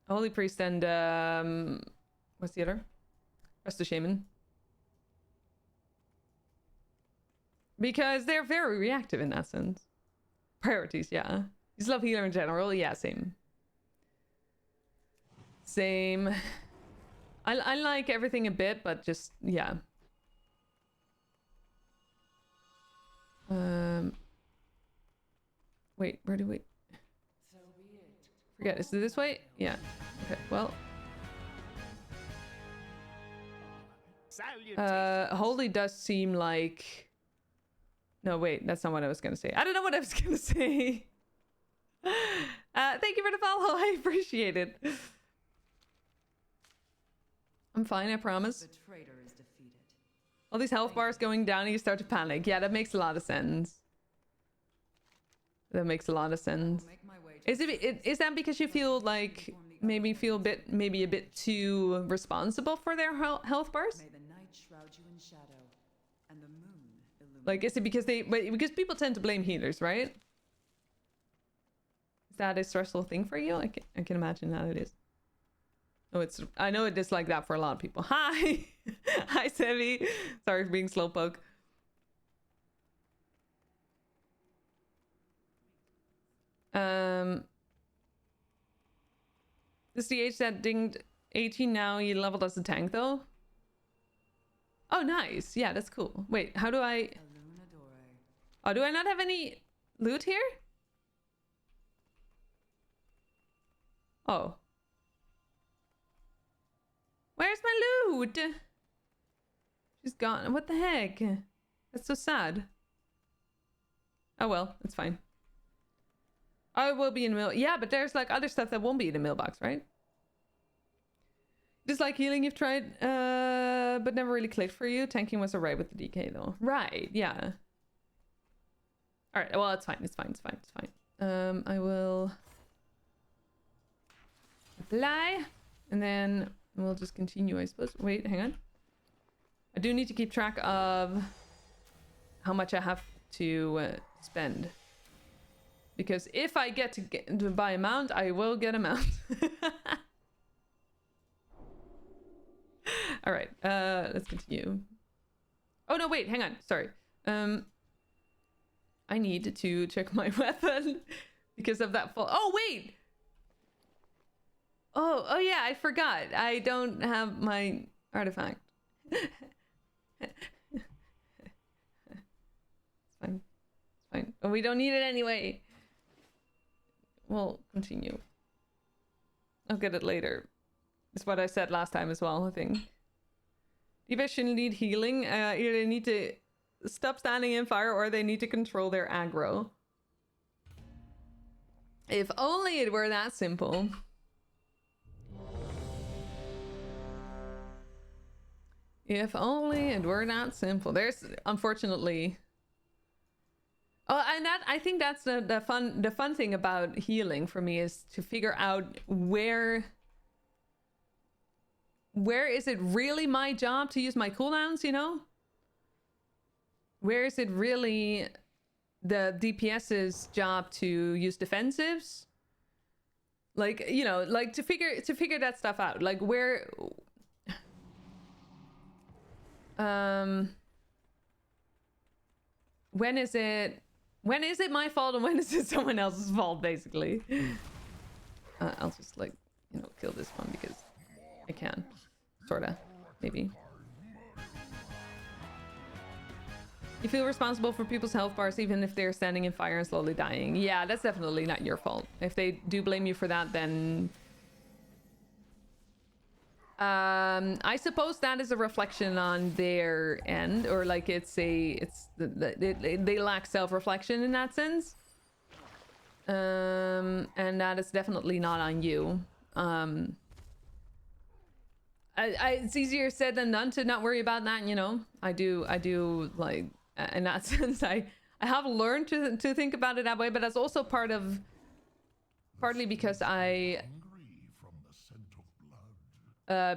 Holy Priest and, what's the other? Resto Shaman. Because they're very reactive in that sense. Priorities, yeah. You just love healer in general? Yeah, same. Same. I like everything a bit, but just, yeah. Wait, where do we... Forget, is it this way? Yeah. Okay, well... Holy does seem like... No, wait, that's not what I was gonna say. I don't know what I was gonna say. Thank you for the follow, I appreciate it. I'm fine, I promise. The traitor is defeated. All these health bars going down and you start to panic. Yeah, that makes a lot of sense. That makes a lot of sense. Is that because you feel like maybe a bit too responsible for their health bars? May the night shroud you in shadow, and the moon illuminate. Like, is it because because people tend to blame healers, right? Is that a stressful thing for you? I can imagine that it is. Oh, I know it is like that for a lot of people. Hi! Hi, Sevi. Sorry for being slowpoke. This is the age that dinged 18 now. You leveled as a tank, though? Oh, nice. Yeah, that's cool. Wait, how do I... Oh, do I not have any loot here? Oh. Where's my loot? She's gone. What the heck? That's so sad. Oh well, it's fine. Oh, it will be in the mail. Yeah, but there's like other stuff that won't be in the mailbox, right? Just like healing you've tried, but never really clicked for you. Tanking was alright with the DK though. Right, yeah. Alright, well, it's fine. It's fine. It's fine. It's fine. I will apply and then we'll just continue, I suppose. Wait, hang on. I do need to keep track of how much I have to spend. Because if I get to buy a mount, I will get a mount. All right, let's continue. Oh no, wait, hang on. Sorry. I need to check my weapon because of that fall. Oh wait. Oh yeah, I forgot. I don't have my artifact. It's fine. It's fine. Oh, we don't need it anyway. We'll continue. I'll get it later. It's what I said last time as well, I think. Divas shouldn't need healing. Either they need to stop standing in fire or they need to control their aggro. If only it were that simple. If only it were that simple. There's unfortunately... Oh, and that I think that's the fun thing about healing for me is to figure out where is it really my job to use my cooldowns, you know? Where is it really the DPS's job to use defensives? Like, you know, like to figure that stuff out. Like where when is it When is it my fault and when is it someone else's fault, basically? I'll just, like, you know, kill this one because I can. Sorta. Maybe. You feel responsible for people's health bars even if they're standing in fire and slowly dying. Yeah, that's definitely not your fault. If they do blame you for that, then... I suppose that is a reflection on their end, or like they lack self-reflection in that sense. And that is definitely not on you. It's easier said than done to not worry about that, you know. I do like, in that sense, I have learned to think about it that way, but that's also partly because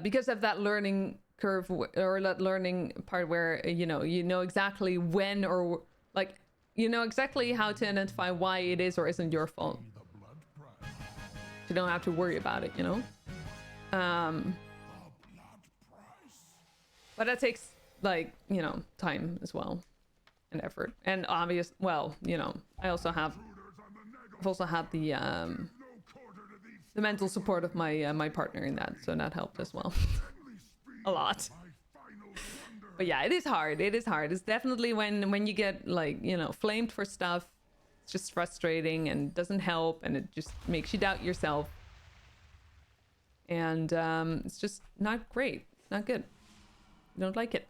because of that learning curve, or that learning part where you know exactly when, or like you know exactly how to identify why it is or isn't your fault. You don't have to worry about it, you know. But that takes, like, you know, time as well, and effort, and well, you know, I've also had the mental support of my partner in that, so that helped as well. A lot. But yeah, it is hard. It's definitely when you get, like, you know, flamed for stuff, it's just frustrating and doesn't help, and it just makes you doubt yourself. And it's just not great. It's not good. You don't like it.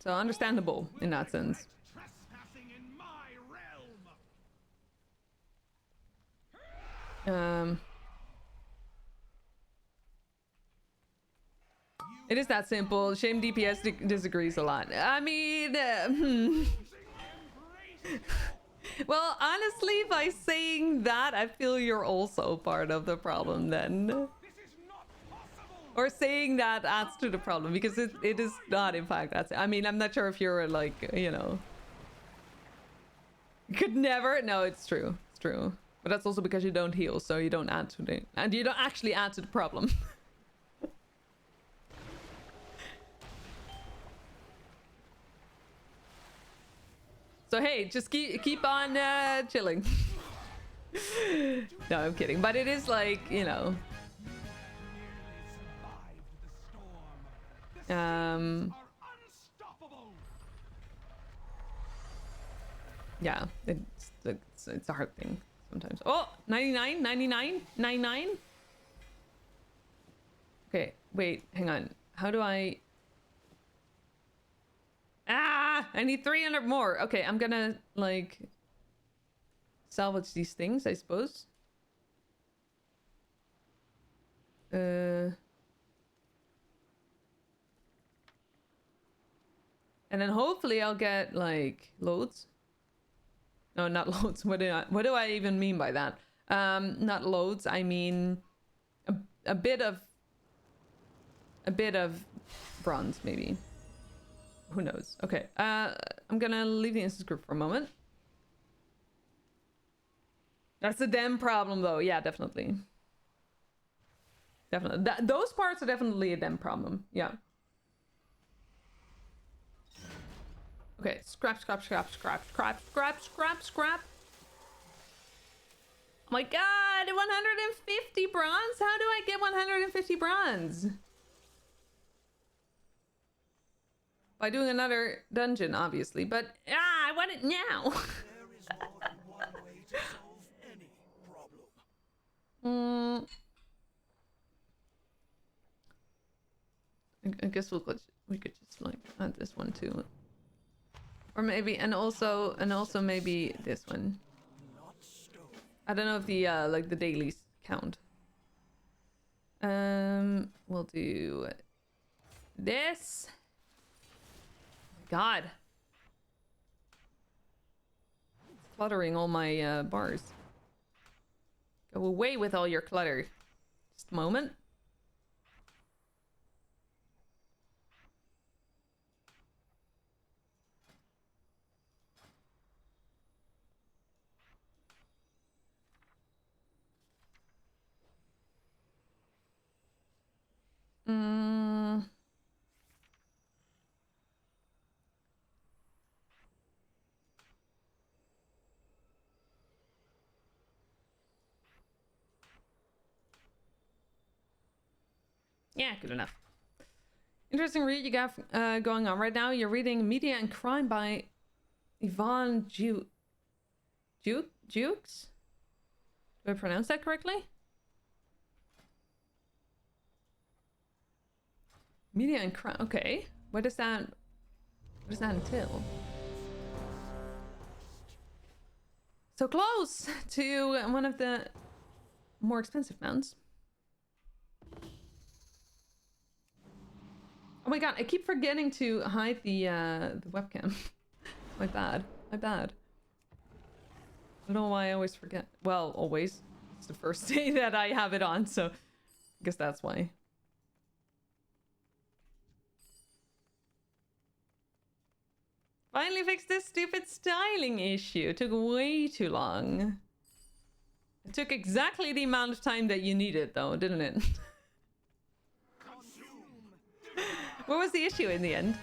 So understandable in that sense. It is that simple. Shame DPS disagrees a lot. I mean, well, honestly, by saying that, I feel you're also part of the problem then. Or saying that adds to the problem, because it is not, in fact, that's... I mean, I'm not sure if you're, like, you know... Could never... No, it's true. It's true. But that's also because you don't heal, so you don't add to the... And you don't actually add to the problem. So hey, just keep on chilling. No, I'm kidding. But it is like, you know... Yeah, it's a hard thing sometimes. Oh, 99, 99, 99. Okay, wait, hang on. How do I... I need 300 more. Okay, I'm gonna, like, salvage these things, I suppose. And then hopefully I'll get, like, loads. No, not loads. What do I even mean by that? Not loads. I mean a bit of bronze, maybe. Who knows? Okay. I'm gonna leave the instance group for a moment. That's a damn problem, though. Yeah, definitely. Definitely. Those parts are definitely a damn problem. Yeah. Okay, scrap. Oh my god, 150 bronze? How do I get 150 bronze? By doing another dungeon, obviously, but I want it now. There is more than one way to solve any problem. I guess we could just, like, add this one too. Or maybe, and also maybe this one. I don't know if the like the dailies count. We'll do this. God, it's cluttering all my bars. Go away with all your clutter. Just a moment. Yeah, good enough. Interesting read you got going on right now. You're reading Media and Crime by Yvonne Jukes? Do I pronounce that correctly? Media and Crime. Okay. What does that entail? So close to one of the more expensive mounts. Oh my god, I keep forgetting to hide the webcam. My bad. My bad. I don't know why I always forget. Well, always. It's the first day that I have it on, so I guess that's why. Finally fixed this stupid styling issue. It took way too long. It took exactly the amount of time that you needed, though, didn't it? What was the issue in the end?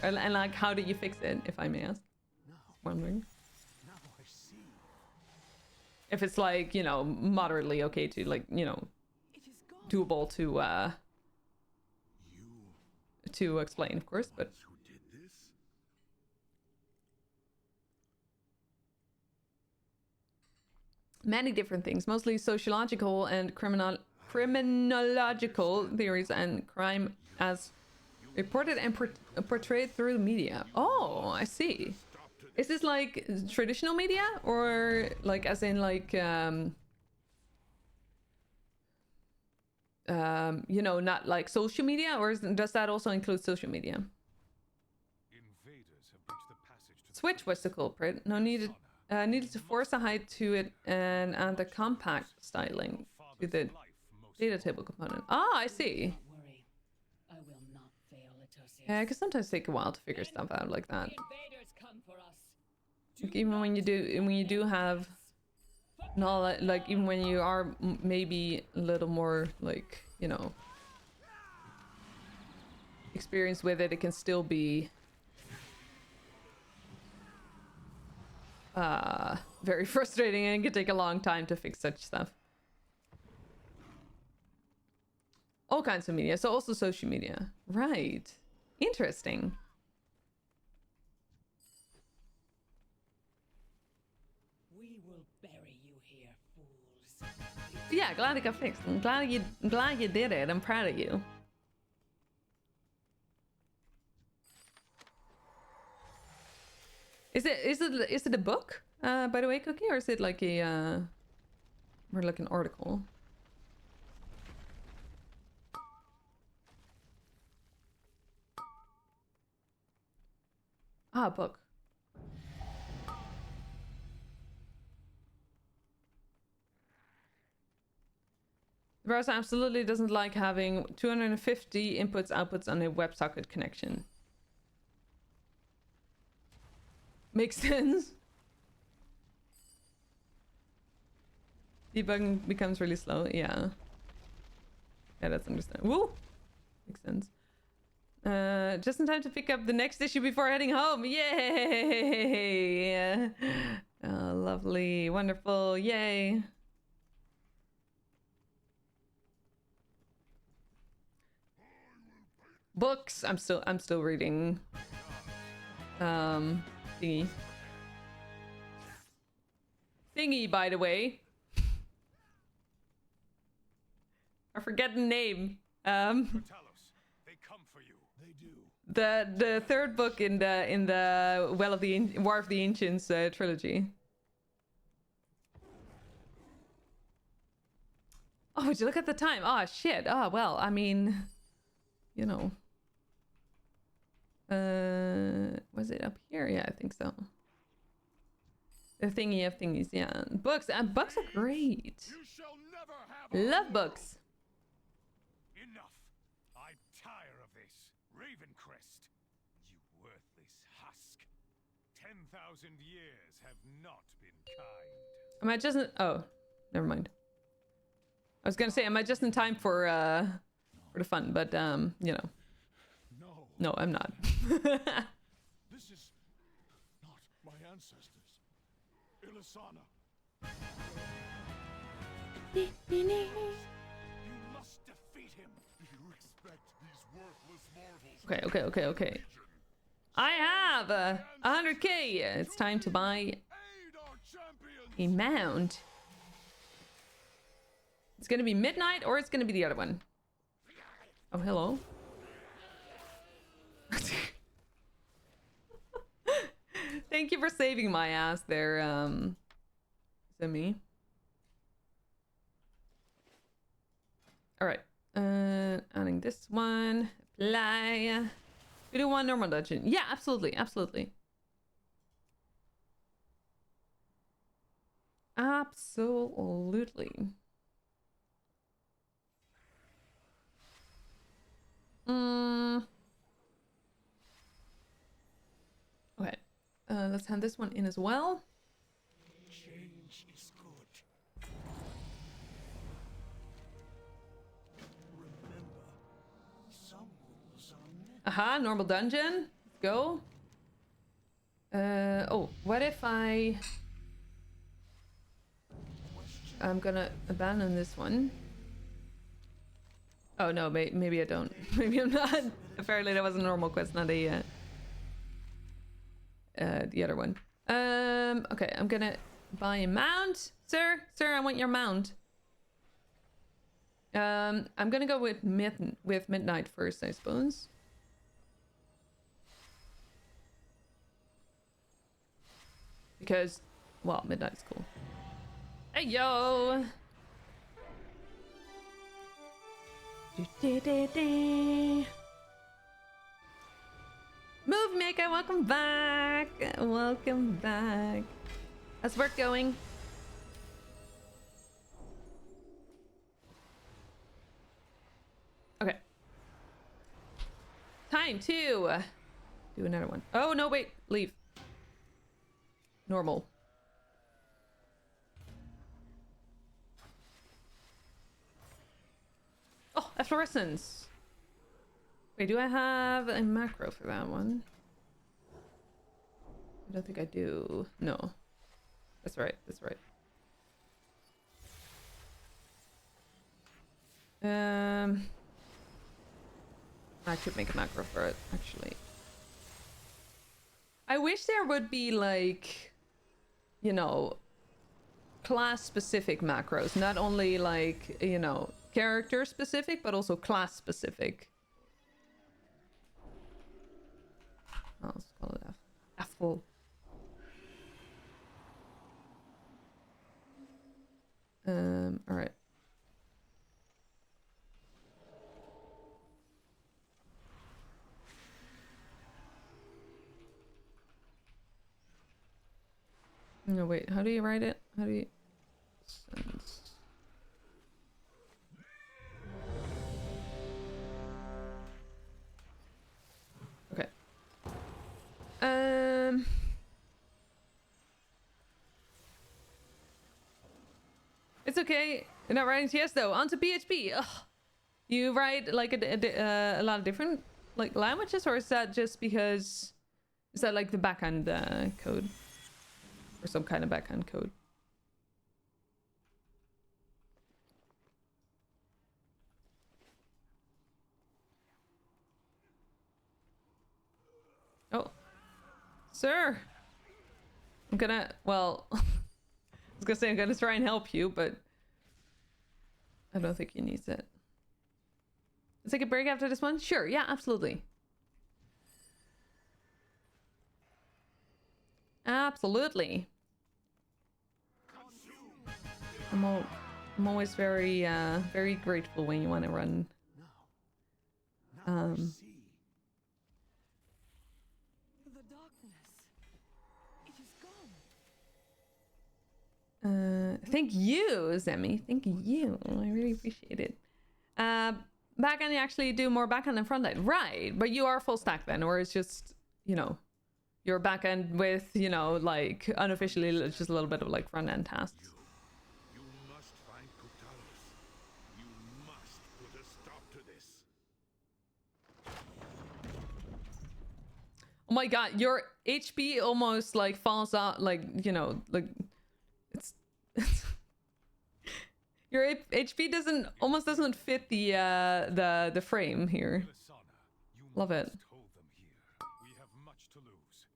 And like, how did you fix it, if I may ask? Just wondering. Now I see. If it's like, you know, moderately okay to, like, you know, doable to explain, of course, but Who did this? many different things, mostly sociological and criminological theories and crime as reported and portrayed through the media. Oh, I see. Is this like traditional media or like as in like you know, not like social media, or does that also include social media? Invaders have breached the passage to Switch was the culprit. No needed to force a height to it and the compact styling to the data table component. Ah, I see. Worry. I will not fail, Etosia. Yeah, because sometimes take a while to figure stuff out like that. Invaders come for us. Like even when you do have knowledge, like even when you are maybe a little more like, you know, experienced with it, it can still be very frustrating and it can take a long time to fix such stuff. All kinds of media, so also social media. Right. Interesting. We will bury you here, fools. Yeah, glad it got fixed. I'm glad you did it. I'm proud of you. Is it a book, by the way, Cookie, or is it like a or like an article? Ah, a book. The browser absolutely doesn't like having 250 inputs outputs on a WebSocket connection. Makes sense. Debugging becomes really slow. Yeah. Yeah, that's understandable. Woo! Makes sense. Just in time to pick up the next issue before heading home. Yay! Oh, lovely. Wonderful. Yay. Books. I'm still reading. Thingy, by the way. I forget the name. They come for you. They do. The third book in the War of the Ancients trilogy. Oh, would you look at the time? Oh shit. Oh well, I mean, you know. Was it up here? Yeah, I think so. The thingy of thingies, yeah. Books, and books are great. You shall never have Love books. Enough. I tire of this. Ravencrest, you worthless husk. 10,000 years have not been kind. Am I just in... Oh, never mind. I was gonna say, am I just in time for the fun? But you know. No, I'm not. This is not my ancestors. Ilisana. You must defend Okay. I have 100k. It's time to buy a mount. It's gonna be midnight or it's gonna be the other one. Oh, hello. Thank you for saving my ass there, Simi. Alright. Adding this one. Apply. We do one normal dungeon. Yeah, absolutely. Absolutely. Okay. Let's hand this one in as well. Change is good. Remember, some rules are Aha, normal dungeon. Let's go. Oh, what if I'm gonna abandon this one. Oh no, maybe I don't. Maybe I'm not. Apparently that was a normal quest, not a the other one. Okay, I'm gonna buy a mount. Sir, I want your mount. I'm gonna go with midnight first, I suppose. Because, well, midnight's cool. Hey, yo! Move Maker, welcome back! Welcome back. How's work going? Okay. Time to do another one. Oh, no, wait. Leave. Normal. Oh, efflorescence. Wait, do I have a macro for that one? I don't think I do. No. That's right. That's right. I could make a macro for it, actually. I wish there would be, like, you know, class-specific macros. Not only, like, you know, character-specific, but also class-specific. Oh, let's call it Apple. Alright. No, wait, how do you write it? How do you... Okay. It's okay. You're not writing TS though. On to PHP. Ugh. You write like a lot of different like languages, or is that just because... Is that like the backend code? Or some kind of backend code? Oh. Sir! I'm gonna... Well... I was gonna say I'm gonna try and help you, but... I don't think he needs it. Let's take a break after this one? Sure, yeah, absolutely. Absolutely. I'm always very, very grateful when you want to run. The darkness. It is gone. Thank you, Zemi. Thank you. I really appreciate it. Backend, you actually do more backend than frontend. Right, but you are full stack then, or it's just, you know, your backend with, you know, like, unofficially just a little bit of, like, front-end tasks. You must find Kutalos. You must put a stop to this. Oh my god, your HP almost, like, falls out, like, you know, like, it's your HP almost doesn't fit the frame here. Love it. must hold them here. We have much to lose.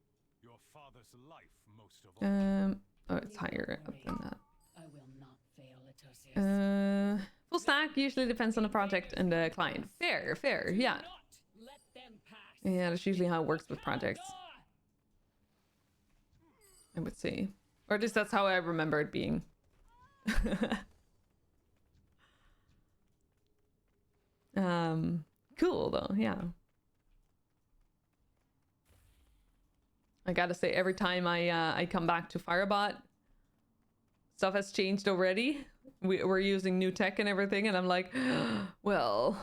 Your father's life most of all. Oh, it's higher up than that. I will not fail, Latosius. Full stack usually depends on the project and the client. Fair, yeah. Not let them pass. Yeah, that's usually how it works with projects. I would say. Or at least that's how I remember it being. Cool though, yeah. I gotta say, every time I come back to Firebot, stuff has changed already. We're using new tech and everything, and I'm like, well,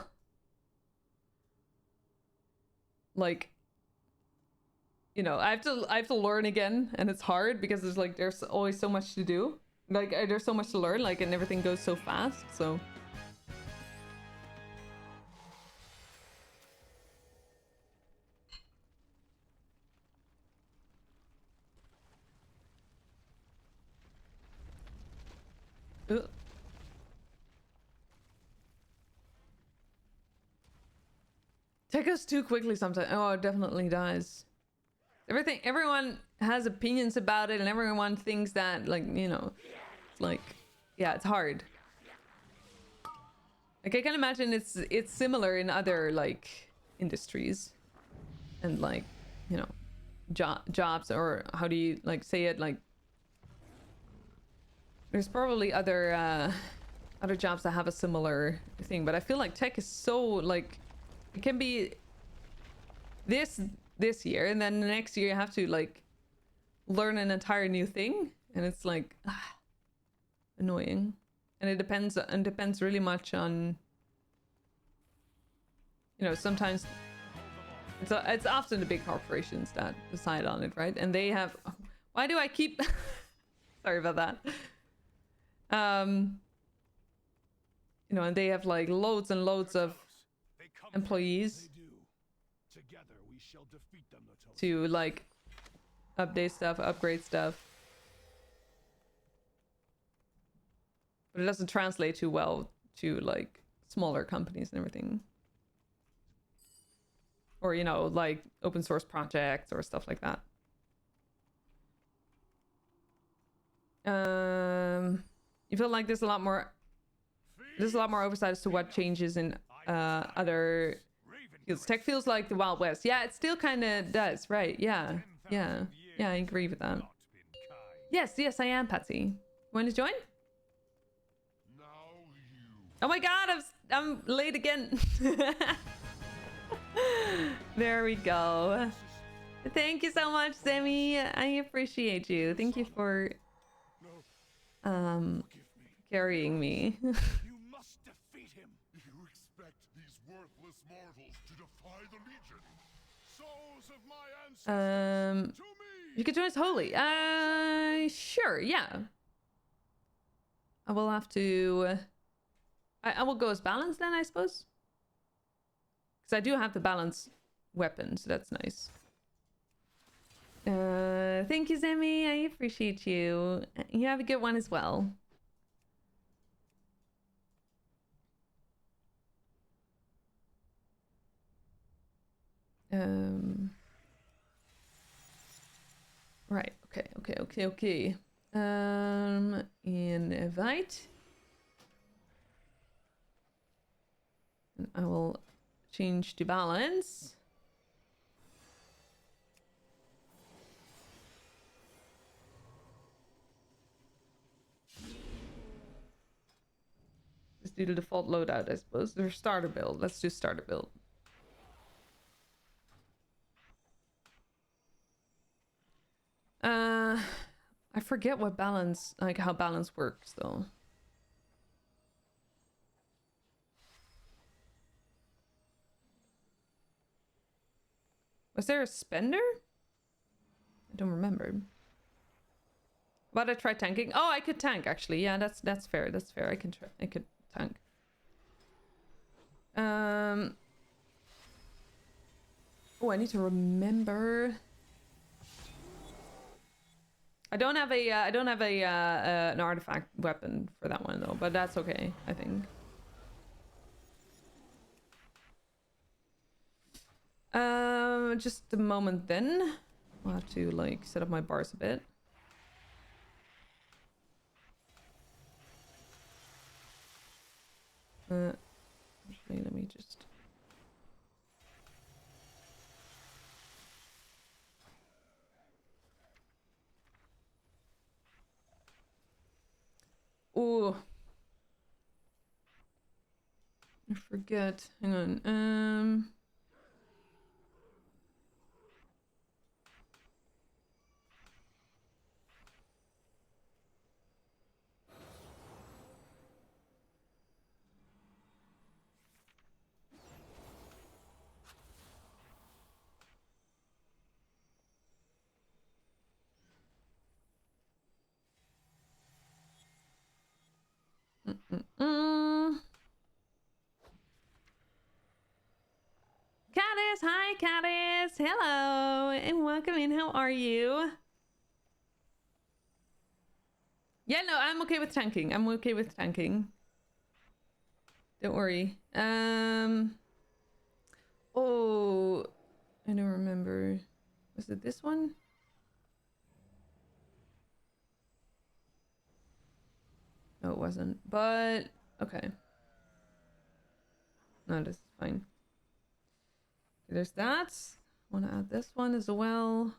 like, you know, I have to learn again, and it's hard because there's always so much to do. Like, there's so much to learn, like, and everything goes so fast. So. Ugh. Tech goes too quickly sometimes. Oh, it definitely does. Everyone has opinions about it, and everyone thinks that, like, you know, like, yeah, it's hard. Like, I can imagine it's similar in other, like, industries, and, like, you know, jobs, or how do you, like, say it, like, there's probably other jobs that have a similar thing, but I feel like tech is so, like, it can be this year, and then the next year you have to, like, learn an entire new thing, and it's like annoying. And it depends really much on, you know, sometimes it's often the big corporations that decide on it, right? And they have, why do I keep sorry about that. You know, and they have, like, loads and loads of employees to, like, update stuff, upgrade stuff, but it doesn't translate too well to, like, smaller companies and everything, or, you know, like, open source projects or stuff like that. You feel like there's a lot more oversight as to what changes in other fields. Tech feels like the Wild West. Yeah, it still kind of does, right? Yeah, I agree with that. Yes, I am, Patsy. Want to join? Oh my god, I'm late again. There we go. Thank you so much, Sammy. I appreciate you. Thank you for carrying me. You must defeat him. You expect these worthless mortals to defy the Legion? Souls of my ancestors, to me! You could join us wholly. Sure, yeah. I will have to... I will go as balanced then, I suppose. Because I do have the balance weapon, so that's nice. Thank you, Zemi. I appreciate you. You have a good one as well. Right. Okay. Invite. And I will change to balance. Let's do the default loadout, I suppose. Or starter build. Let's do starter build. I forget what balance, like how balance works though. Was there a spender? I don't remember. But I tried tanking. Oh, I could tank actually. Yeah, that's fair. That's fair. I could tank. Oh, I need to remember. I don't have an artifact weapon for that one though, but that's okay, I think. Just a moment then. I'll have to like set up my bars a bit. Actually, let me just... Oh, I forget. Hang on. Caddis, hi Caddis, hello, and welcome in. How are you? Yeah, no, I'm okay with tanking. I'm okay with tanking. Don't worry. Oh, I don't remember. Was it this one? No, it wasn't. But okay. No, this is fine. There's that. Want to add this one as well.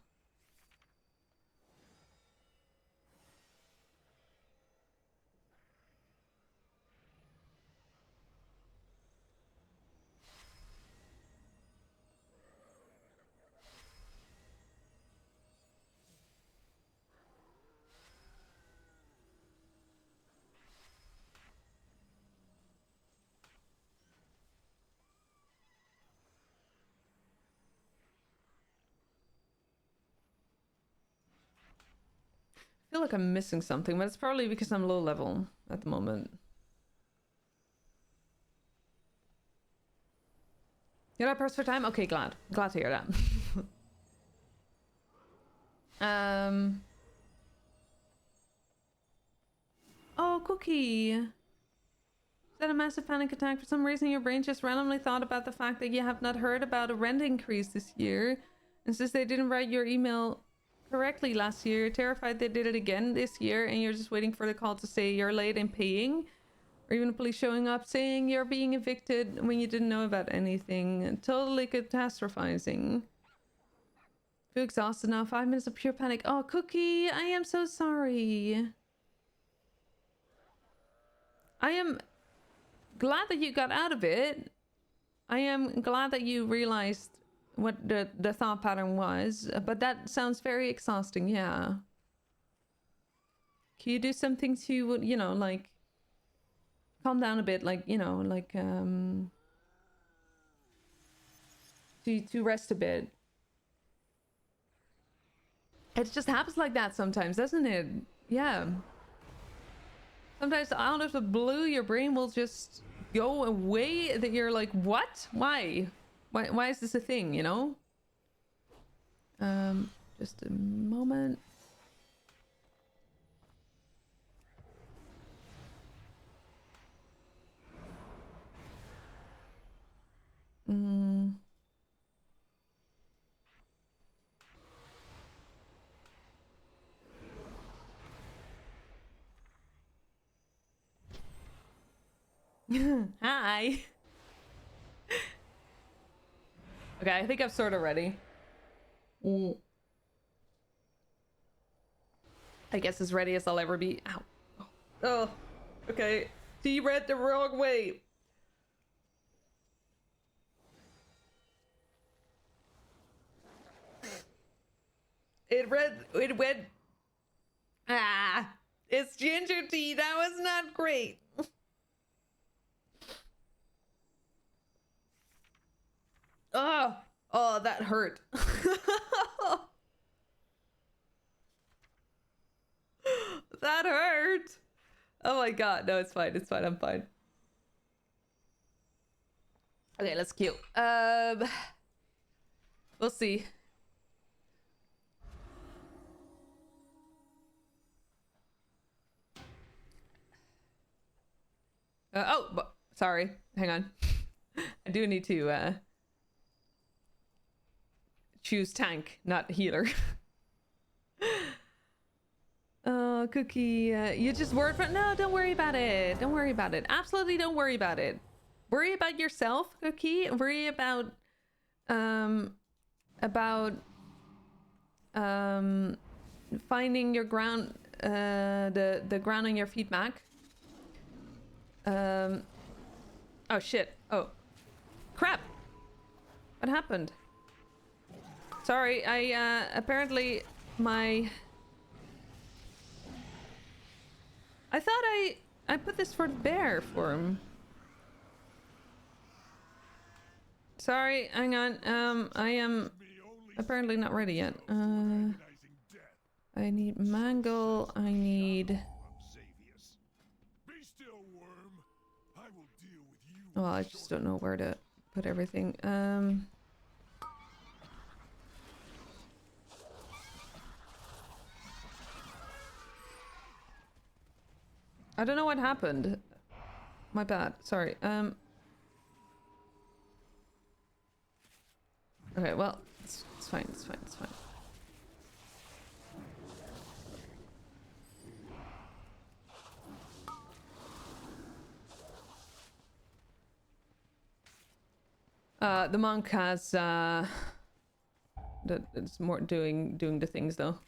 I feel like I'm missing something, but it's probably because I'm low level at the moment. You're not pressed for time? Okay, glad to hear that. Oh, Cookie. Is that a massive panic attack? For some reason, your brain just randomly thought about the fact that you have not heard about a rent increase this year. And since they didn't write your email correctly last year, you're terrified they did it again this year, and you're just waiting for the call to say you're late in paying. Or even the police showing up saying you're being evicted when you didn't know about anything. Totally catastrophizing. Feel exhausted now. 5 minutes of pure panic. Oh, Cookie, I am so sorry. I am glad that you got out of it. I am glad that you realized what the thought pattern was, but that sounds very exhausting, yeah. Can you do something to, you know, like, calm down a bit, like, you know, like, to rest a bit? It just happens like that sometimes, doesn't it? Yeah. Sometimes out of the blue, your brain will just go away that you're like, what? Why is this a thing, you know? Just a moment. Hi. Okay, I think I'm sort of ready. I guess as ready as I'll ever be. Ow. Oh, okay. He read the wrong way. It went. Ah, it's ginger tea. That was not great. Oh, that hurt. That hurt. Oh my god. No, it's fine. It's fine. I'm fine. Okay, let's queue. We'll see. Sorry. Hang on. I do need to, choose tank, not healer. Oh, Cookie, you just worried for— no, don't worry about it. Don't worry about it. Absolutely don't worry about it. Worry about yourself, Cookie. Worry about finding your ground, the ground on your feet back. Oh shit. Oh crap. What happened? Sorry, I apparently my— I thought I put this for the bear form. Sorry, hang on. I am apparently not ready yet. I need mangle. I need— Be still, worm. I will deal with you. well, I just don't know where to put everything. I don't know what happened. My bad. Sorry. Okay, well, it's fine. It's fine. It's fine. The monk has it's more doing the things though.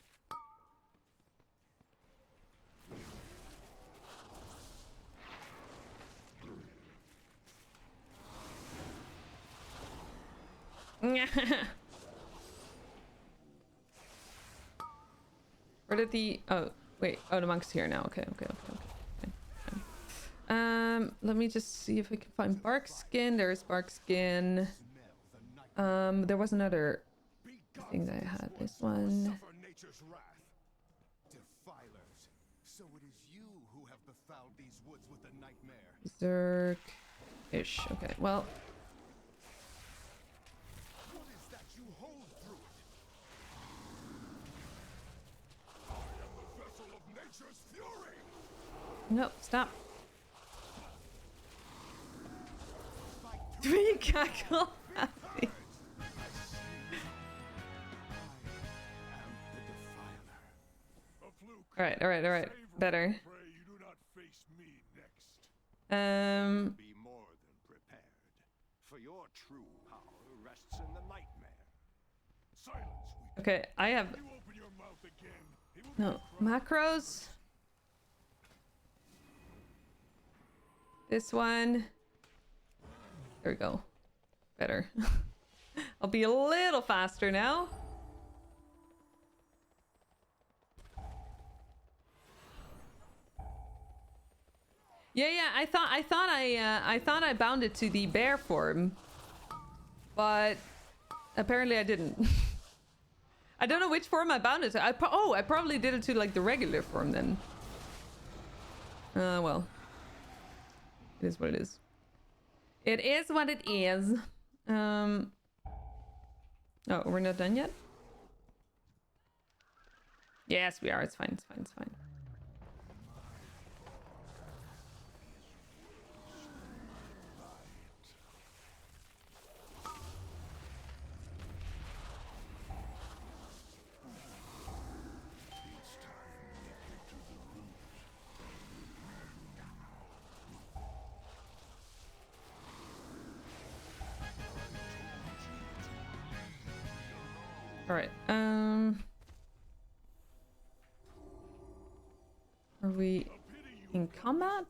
Where did the— oh wait, oh, the monk's here now. Okay. Let me just see if I can find bark skin. There's bark skin. There was another thing that I had. This one. So it is you who have befouled these woods with the nightmare. Zerk-ish. Okay, well. What is that you hold through it? I am the vessel of nature's fury. No, stop. Three cackle. All right. Better. You do not face me next. Be more than prepared, for your true power rests in the nightmare. Silence, weak. Okay, I have— You open your mouth again. It will no macros. This one. There we go. Better. I'll be a little faster now. Yeah, I thought I bound it to the bear form, but apparently I didn't. I don't know which form I bound it to. I probably did it to like the regular form then. Well, it is what it is. It is what it is. Oh, we're not done yet? Yes, we are. It's fine. It's fine. It's fine. All right. Are we in combat?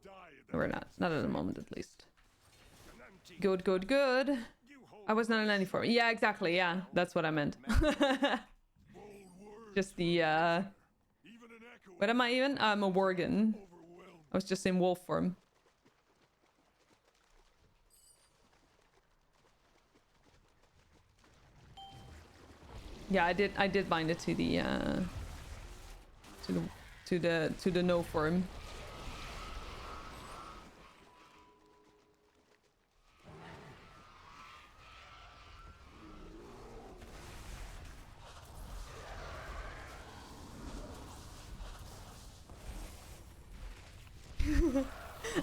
No, we're not. Not at the moment, at least. Good. I was not in any form. Yeah, exactly. Yeah, that's what I meant. Just the what am I even? I'm a worgen. I was just in wolf form. Yeah, I did bind it to the to the no form.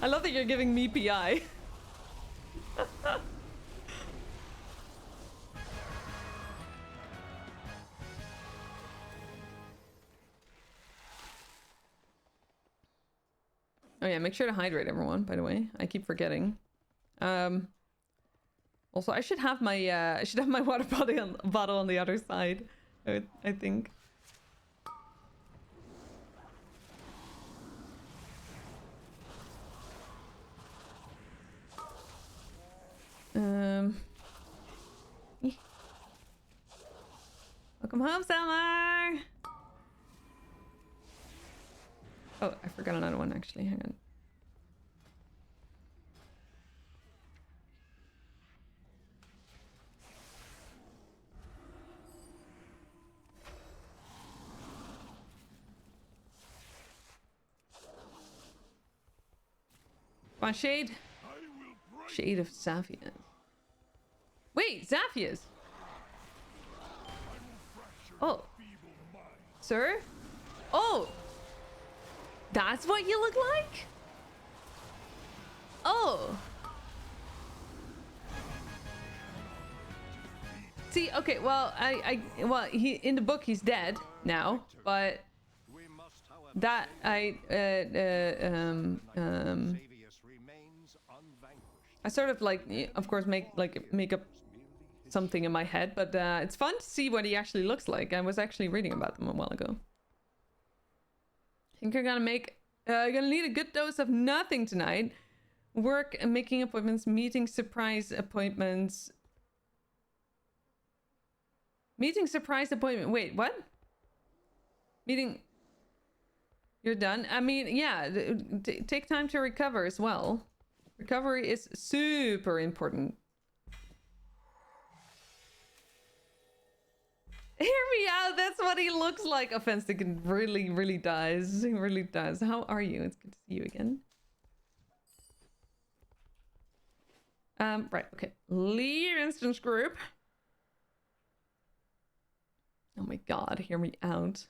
I love that you're giving me PI. Oh yeah, make sure to hydrate everyone, by the way. I keep forgetting. Also, I should have my water bottle on the other side. I think. Welcome home, Summer. Oh, I forgot another one actually. Hang on. Come on, Shade. Shade of Zaphias. Wait, Zaphias. Oh. Sir? Oh. That's what you look like? Oh. See, okay, well, well, he in the book he's dead now, but that I sort of like, of course, make up something in my head, but it's fun to see what he actually looks like. I was actually reading about them a while ago. I think you're gonna need a good dose of nothing tonight. Work and making appointments, meeting surprise appointments. Meeting surprise appointment. Wait, what? Meeting. You're done? I mean, yeah, take time to recover as well. Recovery is super important. Hear me out, that's what he looks like. Offense, it really, really does. He really does. How are you? It's good to see you again. Right, okay. Lead instance group. Oh my god, hear me out.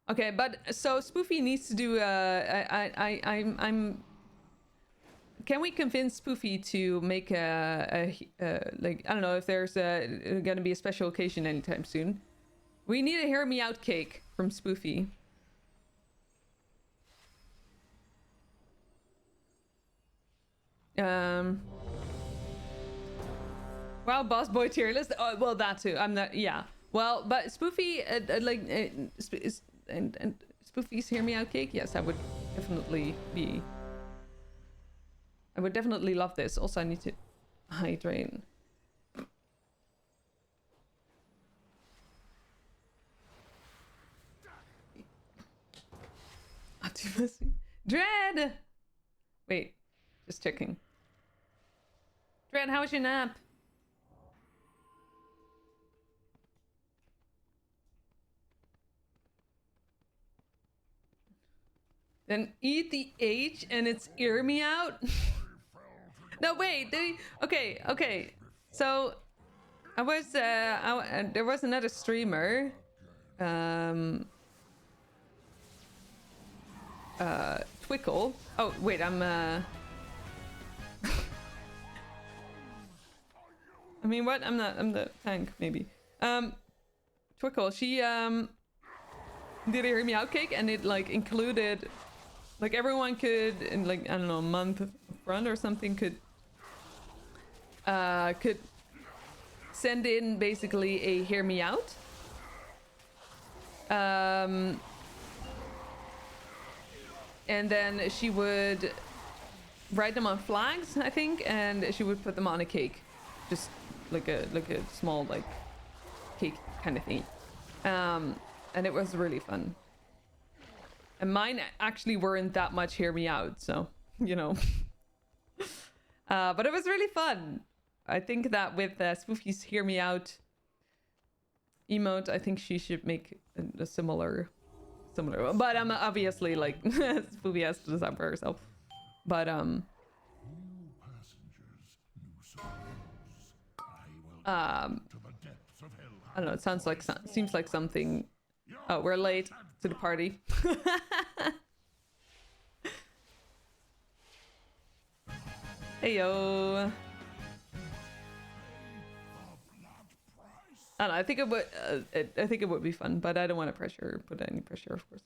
Okay, but so Spoofy needs to do I'm can we convince Spoofy to make like, I don't know if there's gonna be a special occasion anytime soon. We need a hear me out cake from Spoofy. Wow, boss boy tier list. Oh, well, that too. I'm not. Yeah. Well, but Spoofy, and Spoofy's hear me out cake. Yes, I would definitely be. I would definitely love this. Also, I need to hydrate. Dread! Wait, just checking. Dread, how was your nap? Then eat the H and it's ear me out? No, wait. Okay. So, I was, there was another streamer. Twickle. Oh, wait, I'm, I mean, what? I'm the tank, maybe. Twickle, she, did a hear me out cake, and it, like, included, like, everyone could, in, like, I don't know, a month front or something, could send in, basically, a hear me out. And then she would write them on flags, I think, and she would put them on a cake. Just like a small, like, cake kind of thing. And it was really fun. And mine actually weren't that much hear me out, so, you know. But it was really fun. I think that with Spoofy's hear me out emote, I think she should make a similar one. But obviously, like, Spoofy has to decide for herself. But I don't know, it sounds like seems like something. Oh, we're late to the party. Heyo. I don't know, I think it would be fun, but I don't want to put any pressure, of course.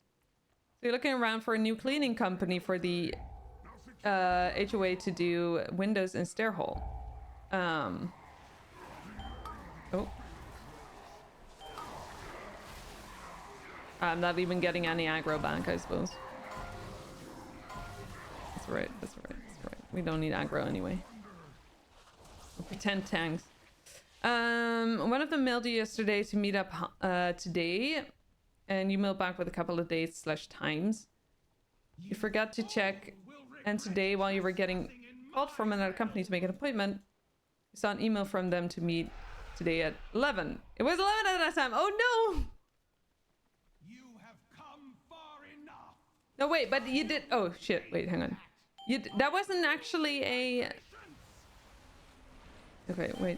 you're looking around for a new cleaning company for the HOA to do windows and stair hole. Oh. I'm not even getting any aggro back, I suppose. That's right, that's right, that's right. We don't need aggro anyway. We'll pretend tanks. One of them mailed you yesterday to meet up today, and you mailed back with a couple of dates / times. You forgot to check, and today while you were getting called from another company to make an appointment, you saw an email from them to meet today at 11. It was 11 at that time. Oh no! No, wait, but you did... Oh, shit. Wait, hang on. That wasn't actually a... Okay, wait.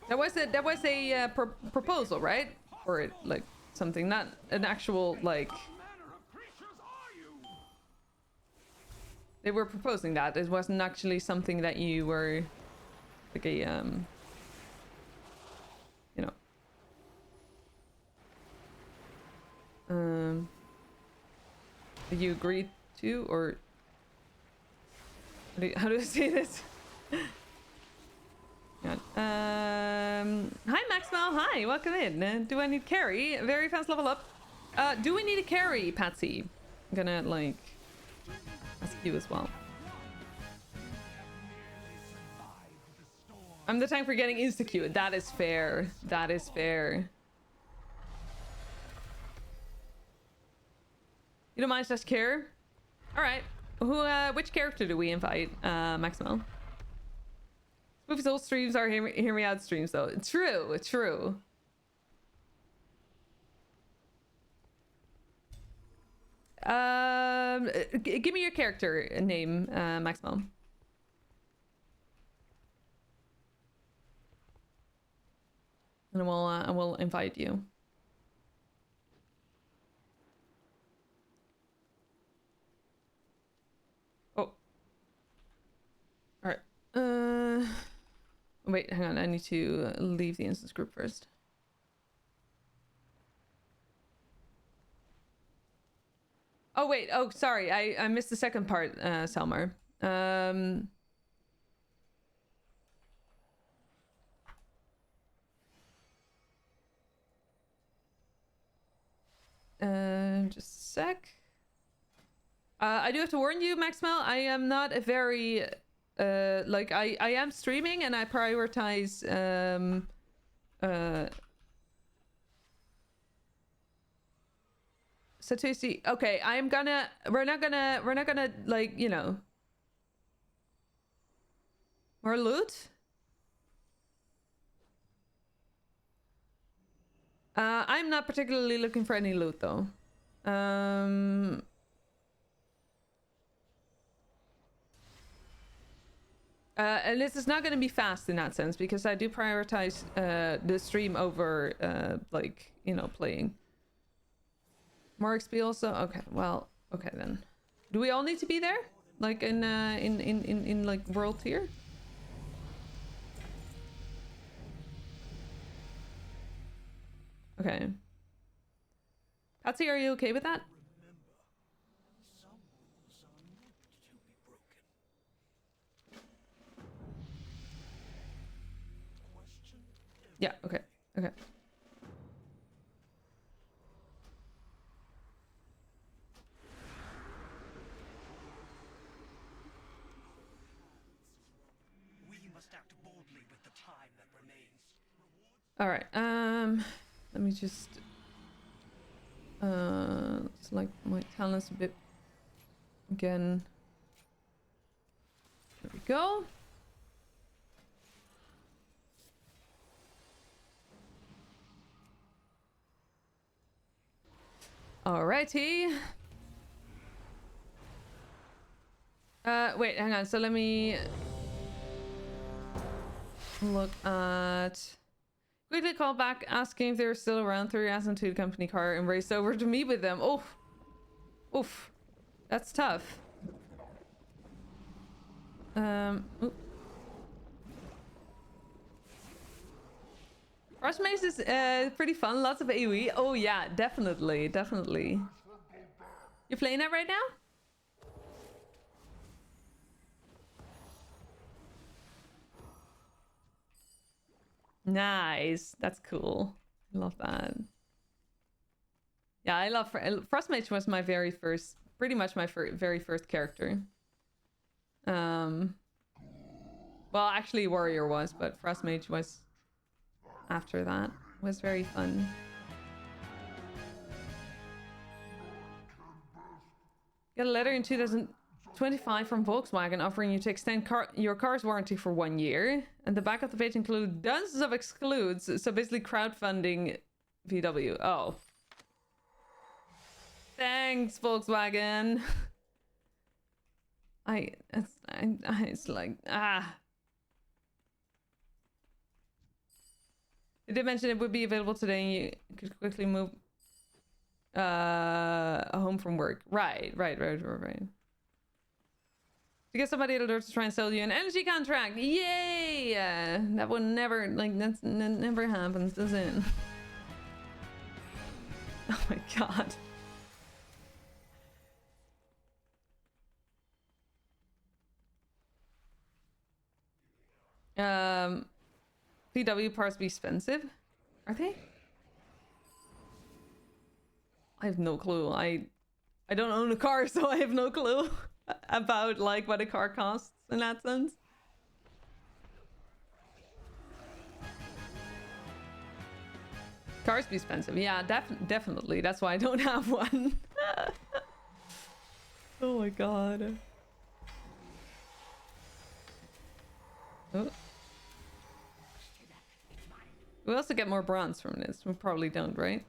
That was a proposal, right? Or, like, something. Not an actual, like... They were proposing that. It wasn't actually something that you were... Like a, you know... You agreed to, or how do I say this? Hi Maxwell, hi, welcome in. Do I need carry? Very fast level up. Do we need a carry, Patsy? I'm gonna like ask you as well. I'm the tank for getting insta-queued. That is fair. That is fair. You don't mind just care? Alright. Who which character do we invite, Maxwell? Spoofy's old streams are hear me out streams though. True, true. Give me your character name, Maxwell. And I will invite you. Alright. Wait, hang on. I need to leave the instance group first. Oh, wait. Oh, sorry. I missed the second part, Selmar. Just a sec. I do have to warn you, Maxwell. I am not a very... like I am streaming and I prioritize Satoshi. Okay, we're not gonna like, you know, more loot. I'm not particularly looking for any loot though. And this is not going to be fast in that sense because I do prioritize the stream over like, you know, playing. More XP also? Okay, well, okay then. Do we all need to be there? Like in like world tier? Okay. Patsy, are you okay with that? Yeah, okay, okay. We must act boldly with the time that remains. All right, let me just select my talents a bit again. There we go. Alrighty. Wait, hang on. So let me look at... Quickly call back asking if they're still around, threw your ass into the company car and raced over to meet with them. Oh. Oof. That's tough. Oop. Frostmaze is pretty fun. Lots of AoE. Oh yeah, definitely, definitely. You're playing that right now? Nice. That's cool. I love that. Yeah, I love Frostmage was my very first, pretty much my very first character. Well, actually Warrior was, but Frostmage was after that. It was very fun. Got a letter in 2025 from Volkswagen offering you to extend your car's warranty for 1 year. And the back of the page includes dozens of excludes, so basically crowdfunding VW. Oh. Thanks, Volkswagen. It's like, They did mention it would be available today and you could quickly move home from work. Right. To get somebody at alert to try and sell you an energy contract. Yay! That would never, like, that never happens, does it? Oh my god. VW parts be expensive? Are they? I have no clue. I don't own a car, so I have no clue about like what a car costs in that sense. Cars be expensive. Yeah, definitely. That's why I don't have one. Oh my god. Oh. We also get more bronze from this. We probably don't, right?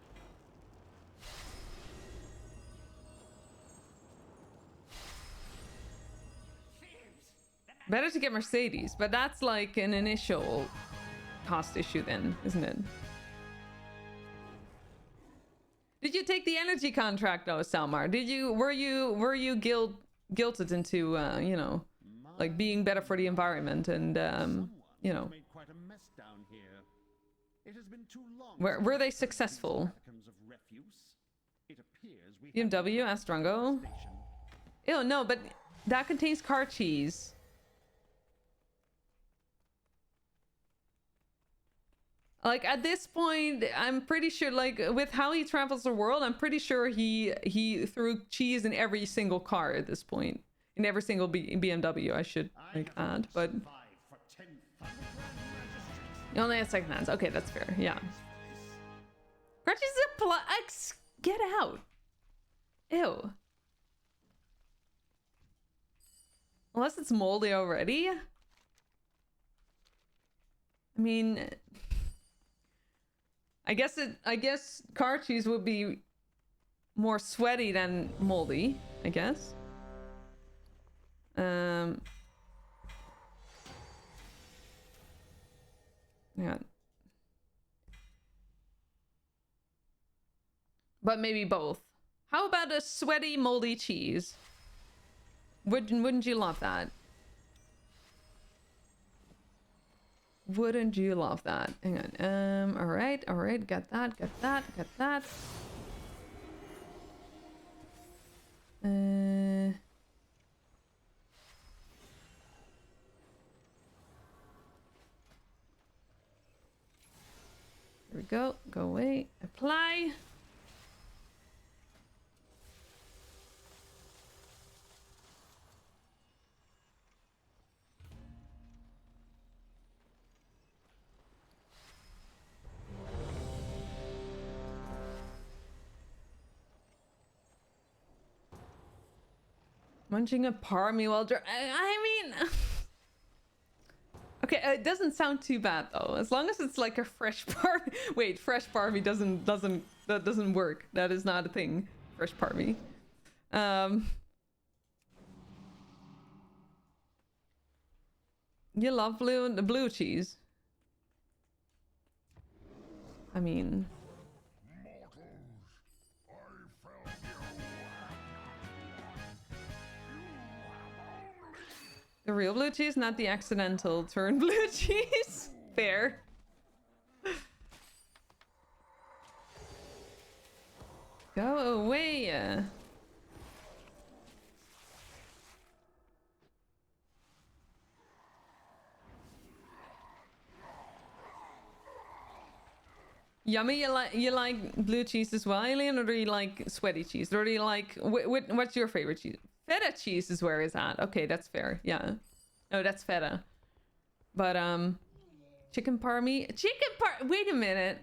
Better to get Mercedes, but that's like an initial cost issue then, isn't it? Did you take the energy contract though, Salmar? Were you guilted into you know, like being better for the environment and you know, were they successful? BMW, asked Drongo. Ew, no, but that contains car cheese. Like at this point, I'm pretty sure, like with how he travels the world, I'm pretty sure he threw cheese in every single car at this point, in every single BMW. I should like add, but you only have second hands. Okay, that's fair. Yeah. Car cheese is get out. Ew. Unless it's moldy already. I mean. I guess car cheese would be more sweaty than moldy, I guess. Yeah. But maybe both. How about a sweaty, moldy cheese? Wouldn't you love that? Wouldn't you love that? Hang on. All right. Got that. Here we go. Go away. Apply. Munching a parmy while I mean, okay, it doesn't sound too bad though. As long as it's like a fresh parmy. Wait, fresh parmy doesn't work. That is not a thing. Fresh parmy. You love blue cheese. I mean. The real blue cheese, not the accidental turn blue cheese. Fair. Go away. Yummy, you like blue cheese as well, Alien, or do you like sweaty cheese? Or do you like what's your favorite cheese? Feta cheese is where it's at. Okay, that's fair. Yeah. No, that's feta. But chicken parmy. Wait a minute.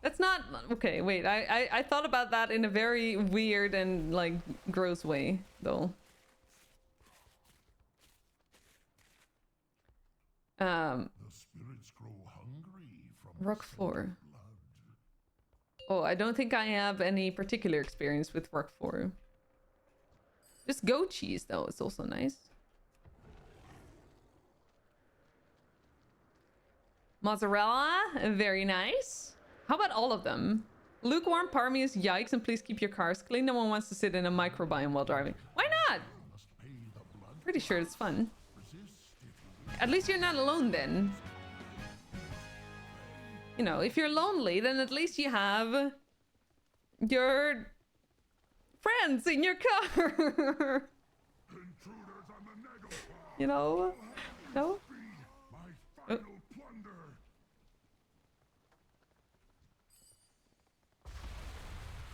That's not okay. Wait, I thought about that in a very weird and like gross way, though. The spirits grow hungry from Rock 4. Oh, I don't think I have any particular experience with Rock 4. Just goat cheese, though, is also nice. Mozzarella, very nice. How about all of them? Lukewarm parmy is yikes, and please keep your cars clean. No one wants to sit in a microbiome while driving. Why not? Pretty sure it's fun. At least you're not alone then. You know, if you're lonely, then at least you have your friends in your car. You know? No?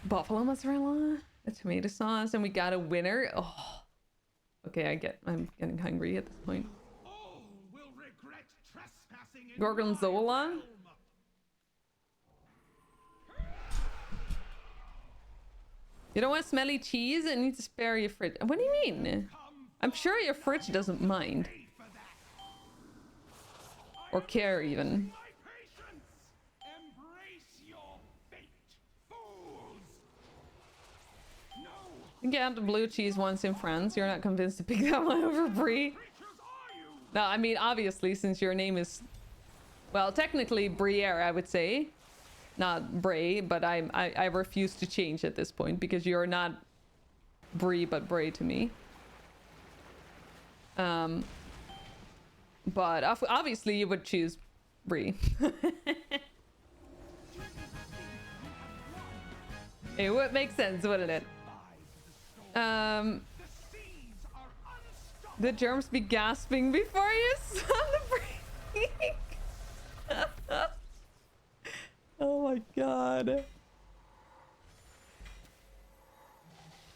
Buffalo mozzarella, a tomato sauce, and we got a winner. Oh, okay, I'm getting hungry at this point. Gorgonzola. You don't want smelly cheese? It needs to spare your fridge. What do you mean? I'm sure your fridge doesn't mind. Or care even. You can get the blue cheese once in France. You're not convinced to pick that one over Brie? No, I mean, obviously, since your name is... Well, technically Briere, I would say. Not Bray, but I refuse to change at this point because you're not Brie, but Bray to me. But obviously you would choose Brie. It would make sense, wouldn't it? The germs be gasping before you saw the break. Oh my god.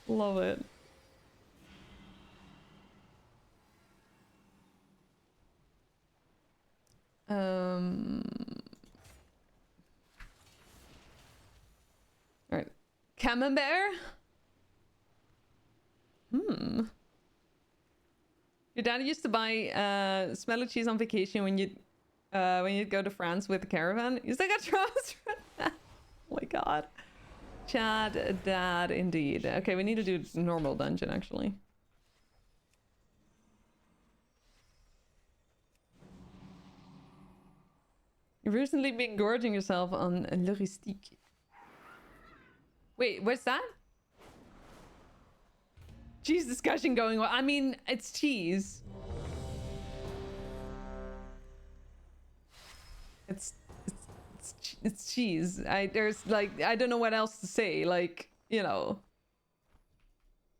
Love it. Alright. Camembert? Your dad used to buy smelly cheese on vacation when you'd go to France with the caravan. You still got trust? Oh my god. Chad, dad, indeed. Okay, we need to do normal dungeon actually. You've recently been gorging yourself on l'heuristique. Wait, what's that? Cheese discussion going on. I mean, it's cheese. It's cheese. There's like, I don't know what else to say. Like, you know.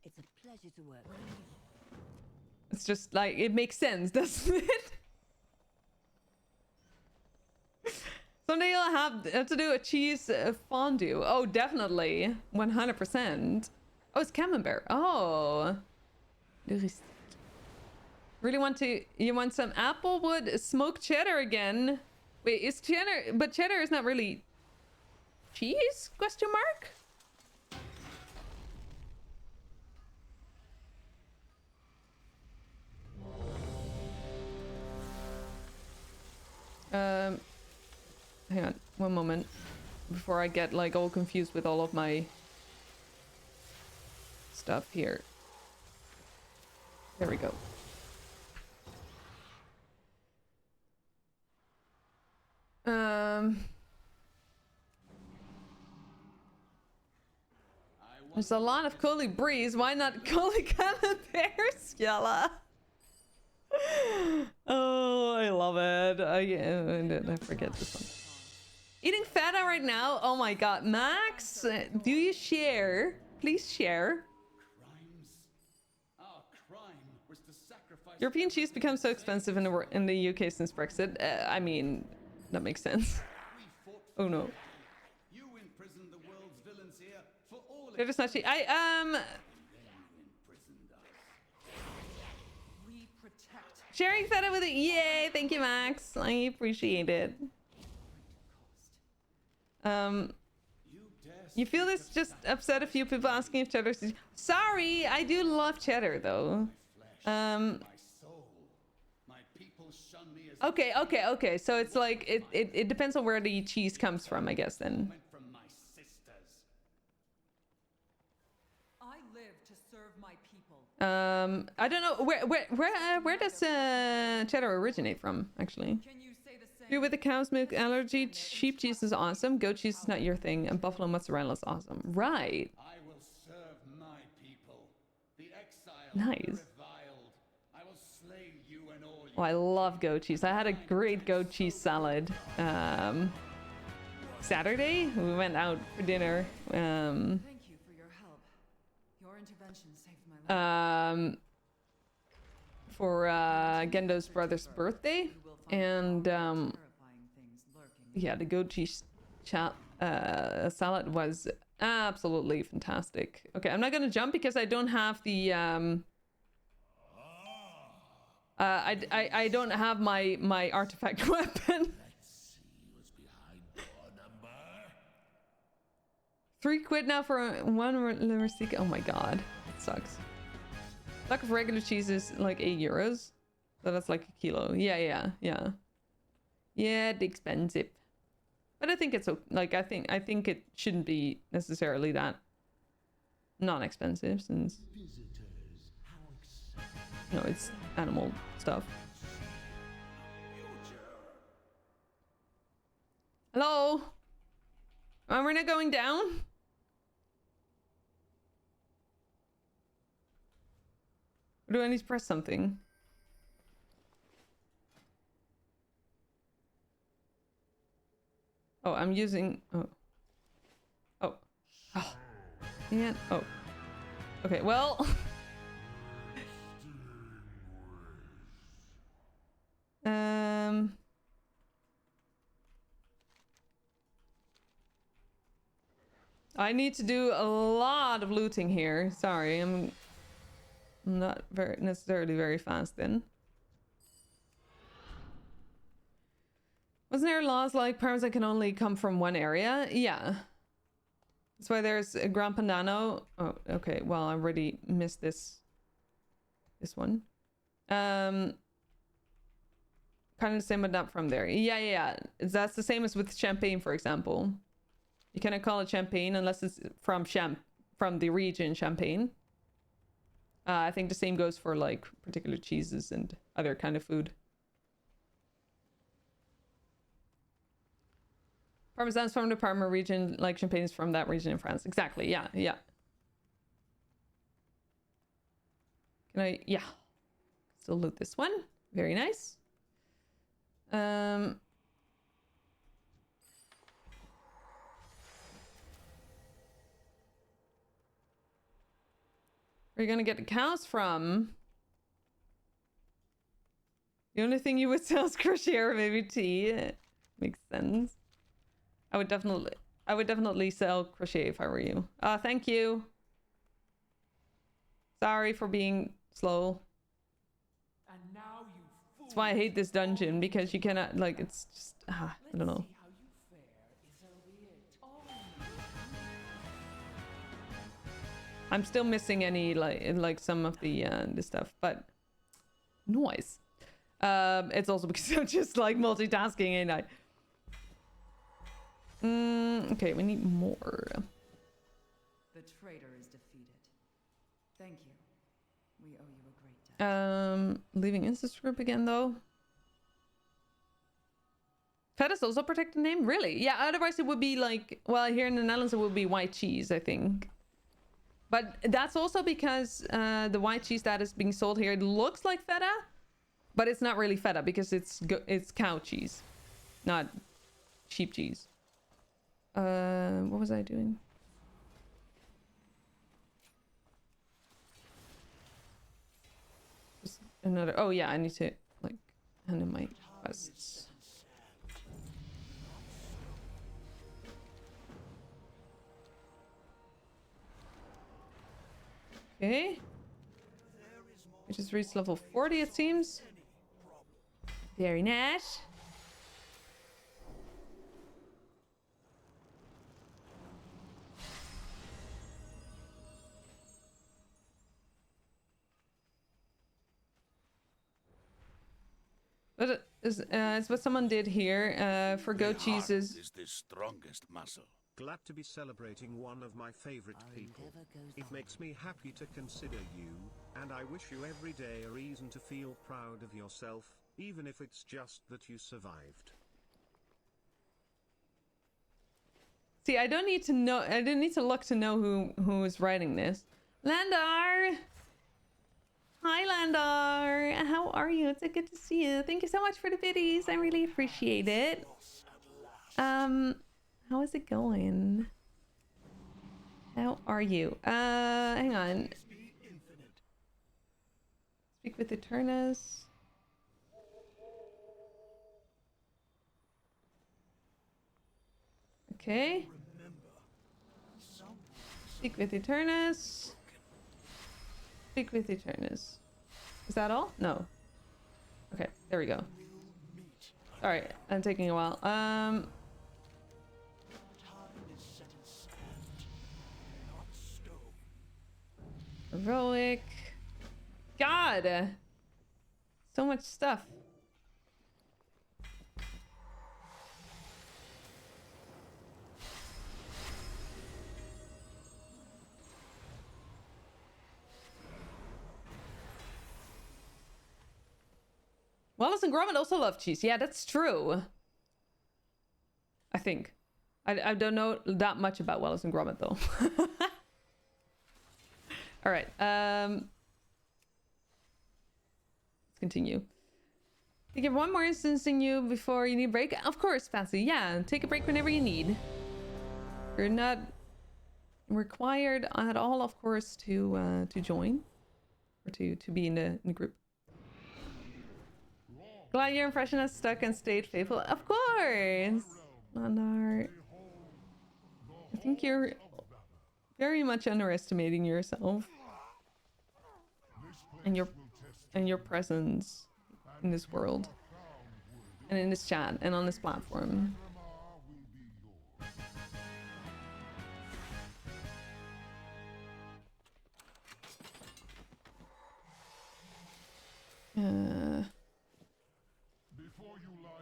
It's a pleasure to work with you. It's just like, it makes sense, doesn't it? Someday you'll have to do a cheese fondue. Oh, definitely. 100%. Oh, it's camembert. Oh. Really you want some applewood smoked cheddar again? Wait, is cheddar, but cheddar is not really cheese? Question mark? Hang on, one moment. Before I get like all confused with all of my stuff here. There we go. There's a lot of Coley Breeze. Why not Coley Camemberts, Yella? Oh, I love it. I forget this one. Eating feta right now? Oh my god. Max, do you share? Please share. Crimes? Our crime was to sacrifice. European cheese becomes so expensive in the UK since Brexit. I mean, that makes sense. We fought Oh no. you imprisoned the world's villains here for all Cheddar snatchy. imprisoned us. We protect Sharing feta with it. Yay! Thank you, Max. I appreciate it. You feel this just upset a few people asking if cheddar's... Sorry, I do love cheddar though. My soul. My people shun me as Okay. So it's like it depends on where the cheese comes from, I guess then. went from my sisters. I live to serve my people. I don't know where does cheddar originate from actually? Can you say the same? You with the cow's milk allergy, sheep cheese is awesome. Goat cheese is not your thing, and buffalo mozzarella is awesome. Right. I will serve my people. The exiled, Nice. the reviled. I will slay you and all you. Oh, I love goat cheese. I had a great goat cheese salad. Saturday we went out for dinner. Thank you for your help. Your intervention saved my life. For Gendo's brother's birthday, and Terrifying things lurking. yeah, the goat cheese salad was absolutely fantastic. Okay, I'm not gonna jump because I don't have the I don't have my artifact weapon. £3 now for one receipt. Oh my god, it sucks. Block of regular cheese is like €8, so that's like a kilo. Yeah, it's expensive, but I think it's like I think it shouldn't be necessarily that non-expensive since it's animal stuff. Hello, am I not going down? Or do I need to press something? Oh, I'm using... Oh. Yeah. Oh. Okay, well... I need to do a lot of looting here. Sorry, I'm not necessarily very fast then. Wasn't there laws like parmesan can only come from one area? Yeah. That's why there's a Gran Padano. Oh, okay. Well, I already missed this one. Kind of the same, but not from there. Yeah. That's the same as with champagne, for example. You cannot call it champagne unless it's from the region Champagne. I think the same goes for like particular cheeses and other kind of food. Parmesan's from the Parma region, like Champagne is from that region in France. Exactly, yeah. Can I, yeah. Still loot this one. Very nice. Where are you gonna get the cows from? The only thing you would sell is crochet or maybe tea. Makes sense. I would definitely sell crochet if I were you. Thank you. Sorry for being slow. And now you That's why I hate this dungeon, because you cannot, like, it's just, I don't know. I'm still missing any, like some of the stuff, but noise. It's also because I'm just like multitasking, ain't I? Okay, we need more. The traitor is defeated. Thank you. We owe you a great debt. Leaving Instance group again though. Feta is also a protected name? Really? Yeah, otherwise it would be like, well, here in the Netherlands it would be white cheese, I think. But that's also because the white cheese that is being sold here, it looks like feta, but it's not really feta because it's cow cheese, not sheep cheese. What was I doing? Just another. Oh yeah, I need to like hand in my quests. Okay. We just reached level 40, it seems. Very nice. But it's what someone did here for goat cheeses. Is the strongest muscle. Glad to be celebrating one of my favorite people. It makes me happy to consider you, and I wish you every day a reason to feel proud of yourself, even if it's just that you survived. See, I don't need to know. I didn't need to look to know who is writing this. Landar. Hi, Landar. How are you? It's good to see you. Thank you so much for the biddies. I really appreciate it. How is it going? How are you? Hang on. Speak with Eternus. Okay. Speak with Eternus. Speak with Eternus. Is that all? No. Okay, there we go. Alright, I'm taking a while. Heroic. God! So much stuff. Wallace and Gromit also love cheese. Yeah, that's true. I think. I don't know that much about Wallace and Gromit though. All right. Let's continue. You give one more instance in you before you need a break. Of course, Fancy. Yeah, take a break whenever you need. You're not required at all, of course, to join or to be in the group. Glad your impression has stuck and stayed faithful. Of course, Landar. I think you're very much underestimating yourself and your presence in this world and in this chat and on this platform.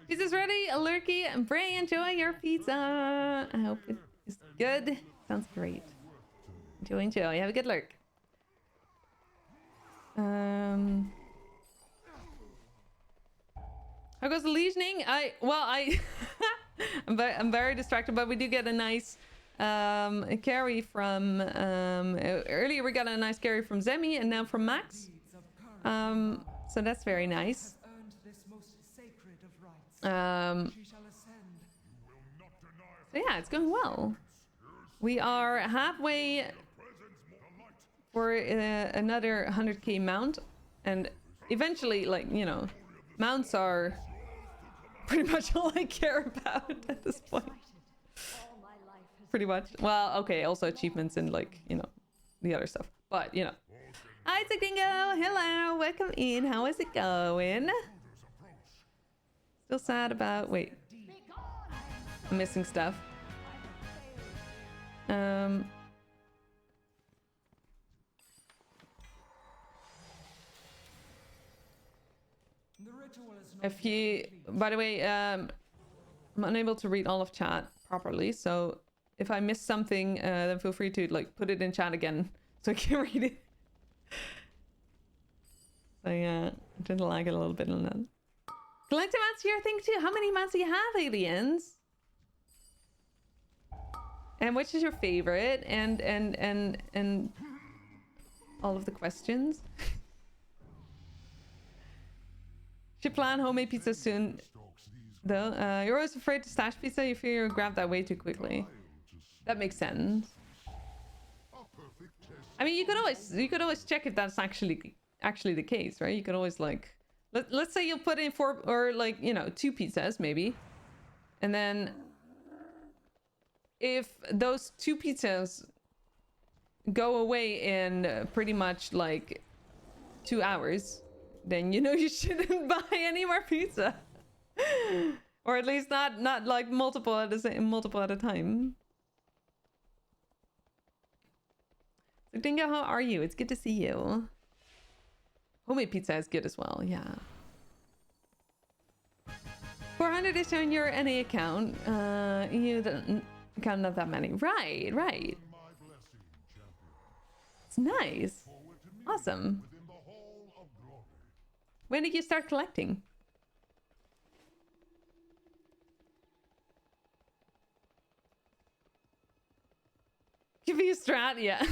Pizza's ready, Lurky, and Bray, enjoy your pizza. I hope it is good. Sounds great. Enjoy. Have a good lurk. How goes the legioning? I'm very distracted, but we do get a nice carry from earlier we got a nice carry from Zemi and now from Max. So that's very nice. So yeah, it's going well. We are halfway for another 100k mount, and eventually, like, you know, mounts are pretty much all I care about at this point. Pretty much. Well, okay, also achievements and, like, you know, the other stuff, but you know. Hi Dingo, hello, welcome in. How is it going? Still sad about, wait, I'm missing stuff. If you, by the way, I'm unable to read all of chat properly, so if I miss something, then feel free to like put it in chat again so I can read it. So yeah, I tend to lag it a little bit on that. Collective mats here, thank you. How many mats do you have, aliens? And which is your favorite? And all of the questions. Should plan homemade pizza soon, though. You're always afraid to stash pizza. You fear you'll grab that way too quickly. That makes sense. A perfect test. I mean, you could always check if that's actually the case, right? You could always like, let's say you'll put in 4 or like, you know, 2 pizzas maybe, and then if those 2 pizzas go away in pretty much like 2 hours, then you know you shouldn't buy any more pizza. Or at least not like multiple at a time. So Dingo, how are you? It's good to see you. Homemade pizza is good as well, yeah. 400 is on your NA account. You don't count not that many. Right. My blessing, champion. It's nice. Forward to me Awesome. within the Hall of Glory. When did you start collecting? Give me a strat, yeah.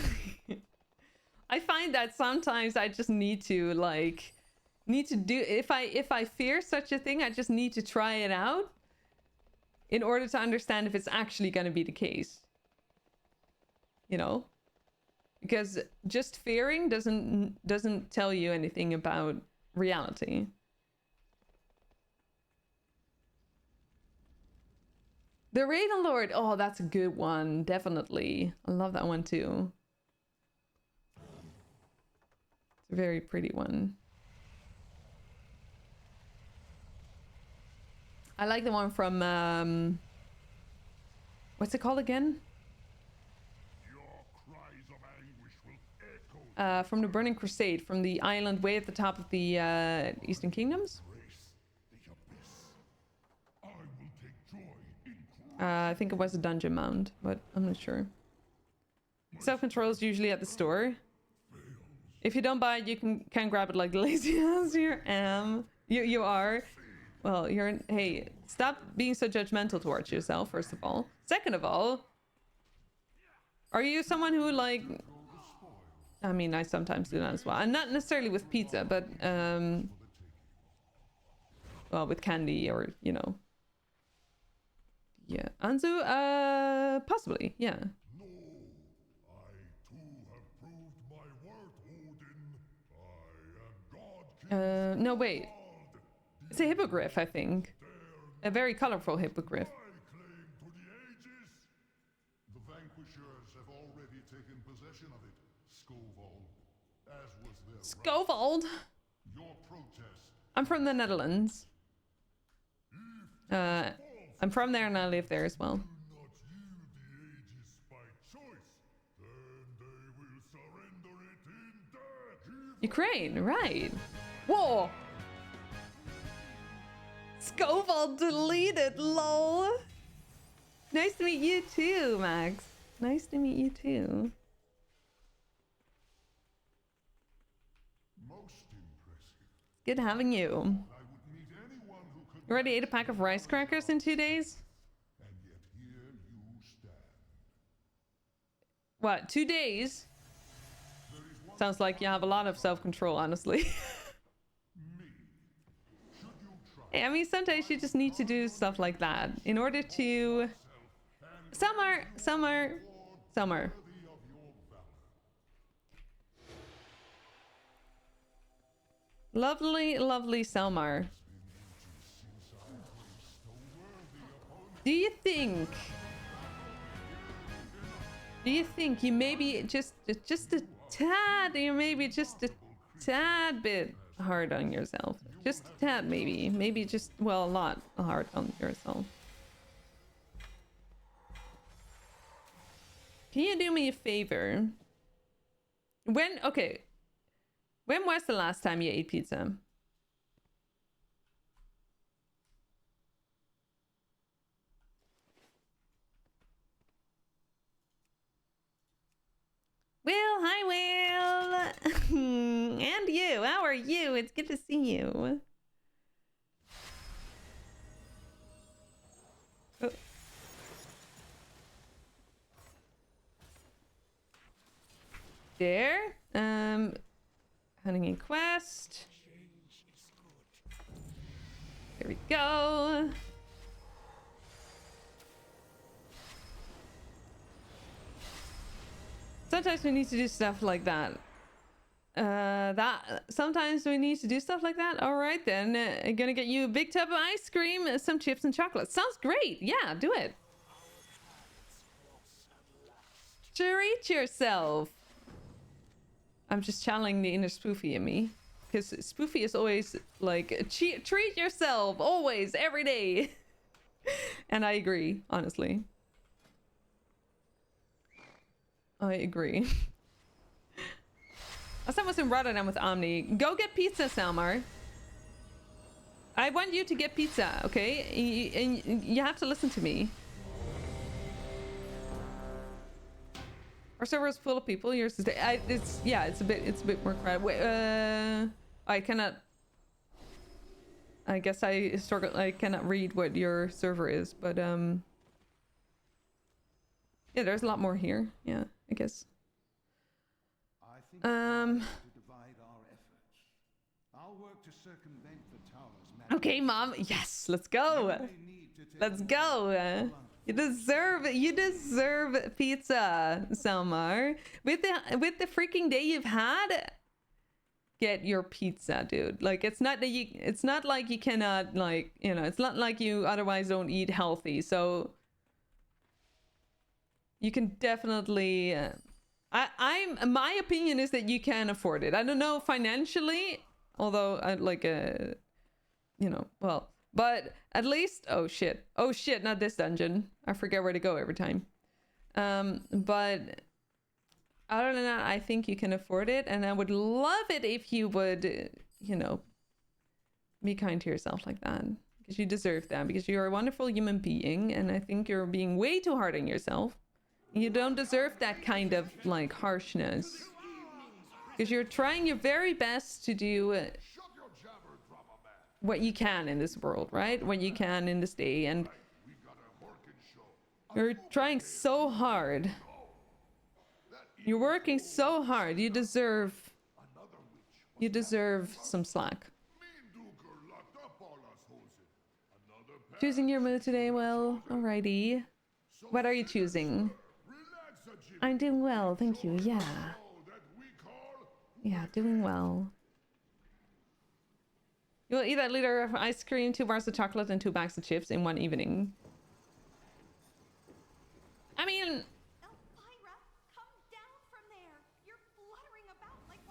I find that sometimes I just need to do, if I fear such a thing, I just need to try it out in order to understand if it's actually going to be the case. You know? Because just fearing doesn't tell you anything about reality. The Raiden Lord. Oh, that's a good one. Definitely. I love that one too. It's a very pretty one. I like the one from what's it called again? Your cries of anguish will echo From the Burning Crusade, from the island way at the top of the Eastern Kingdoms. the abyss. I will take joy in I think it was a dungeon mound, but I'm not sure. Self-control is usually at the store. If you don't buy it, you can grab it like the lazy ass you am. You are. Well, hey, stop being so judgmental towards yourself, first of all. Second of all, are you someone who like... I mean, I sometimes do that as well. And not necessarily with pizza, but well, with candy or, you know. Yeah. Anzu, possibly, yeah. No, I too have proved my worth, Odin. I am God. No, wait. It's a hippogriff, I think. A very colorful hippogriff. My claim to the ages. The vanquishers have already taken possession of it, Skovald, as was their right. Skovald? Your protest. I'm from the Netherlands. I'm from there and I live there as well. Do not yield the ages by choice, then they will surrender it in death. Ukraine, right. Whoa! Skovald deleted, lol. Nice to meet you too, Max. Nice to meet you too. Most impressive. Good having you. I would meet anyone who could. You already ate a pack of rice crackers in 2 days? And yet here you stand. What, 2 days? Sounds like you have a lot of self-control, honestly. Hey, I mean, sometimes you just need to do stuff like that in order to... Summer. Lovely, lovely Selmar. Do you think you maybe just a tad, you maybe just a tad bit hard on yourself? Just a tad, maybe just, well, a lot hard on yourself. Can you do me a favor? When was the last time you ate pizza? Will, hi Will! And you, how are you? It's good to see you. Oh. There. Hunting in quest. There we go. Sometimes we need to do stuff like that. Sometimes we need to do stuff like that. All right, then. I'm gonna get you a big tub of ice cream, some chips and chocolate. Sounds great. Yeah, do it. Treat yourself. I'm just channeling the inner spoofy in me. Because spoofy is always like, treat yourself. Always. Every day. And I agree, honestly. I agree. Last time I was in Rotterdam with Omni. Go get pizza, Salmar. I want you to get pizza, okay? And you have to listen to me. Our server is full of people. Yours is it's a bit more crowded. Wait, I cannot. I guess I cannot read what your server is, but yeah, there's a lot more here. Yeah, I guess. I think it's time to divide our efforts. I'll work to circumvent the tower's magic. Okay, Mom. Yes, let's go. Let's go. You deserve pizza, Salmar. With the freaking day you've had, get your pizza, dude. Like, it's not like you cannot, like, you know, it's not like you otherwise don't eat healthy. So you can definitely my opinion is that you can afford it. I don't know financially, although I like you know, well, but at least, oh shit, not this dungeon. I forget where to go every time. But other than that, I think you can afford it, and I would love it if you would, you know, be kind to yourself like that, because you deserve that, because you're a wonderful human being, and I think you're being way too hard on yourself. You don't deserve that kind of like harshness, because you're trying your very best to do what you can in this world, right? What you can in this day, and you're trying so hard. You're working so hard. You deserve some slack. Choosing your mood today? Well, alrighty. What are you choosing? I'm doing well, thank you. Yeah. Yeah, doing well. You'll eat a liter of ice cream, 2 bars of chocolate, and 2 bags of chips in one evening. I mean,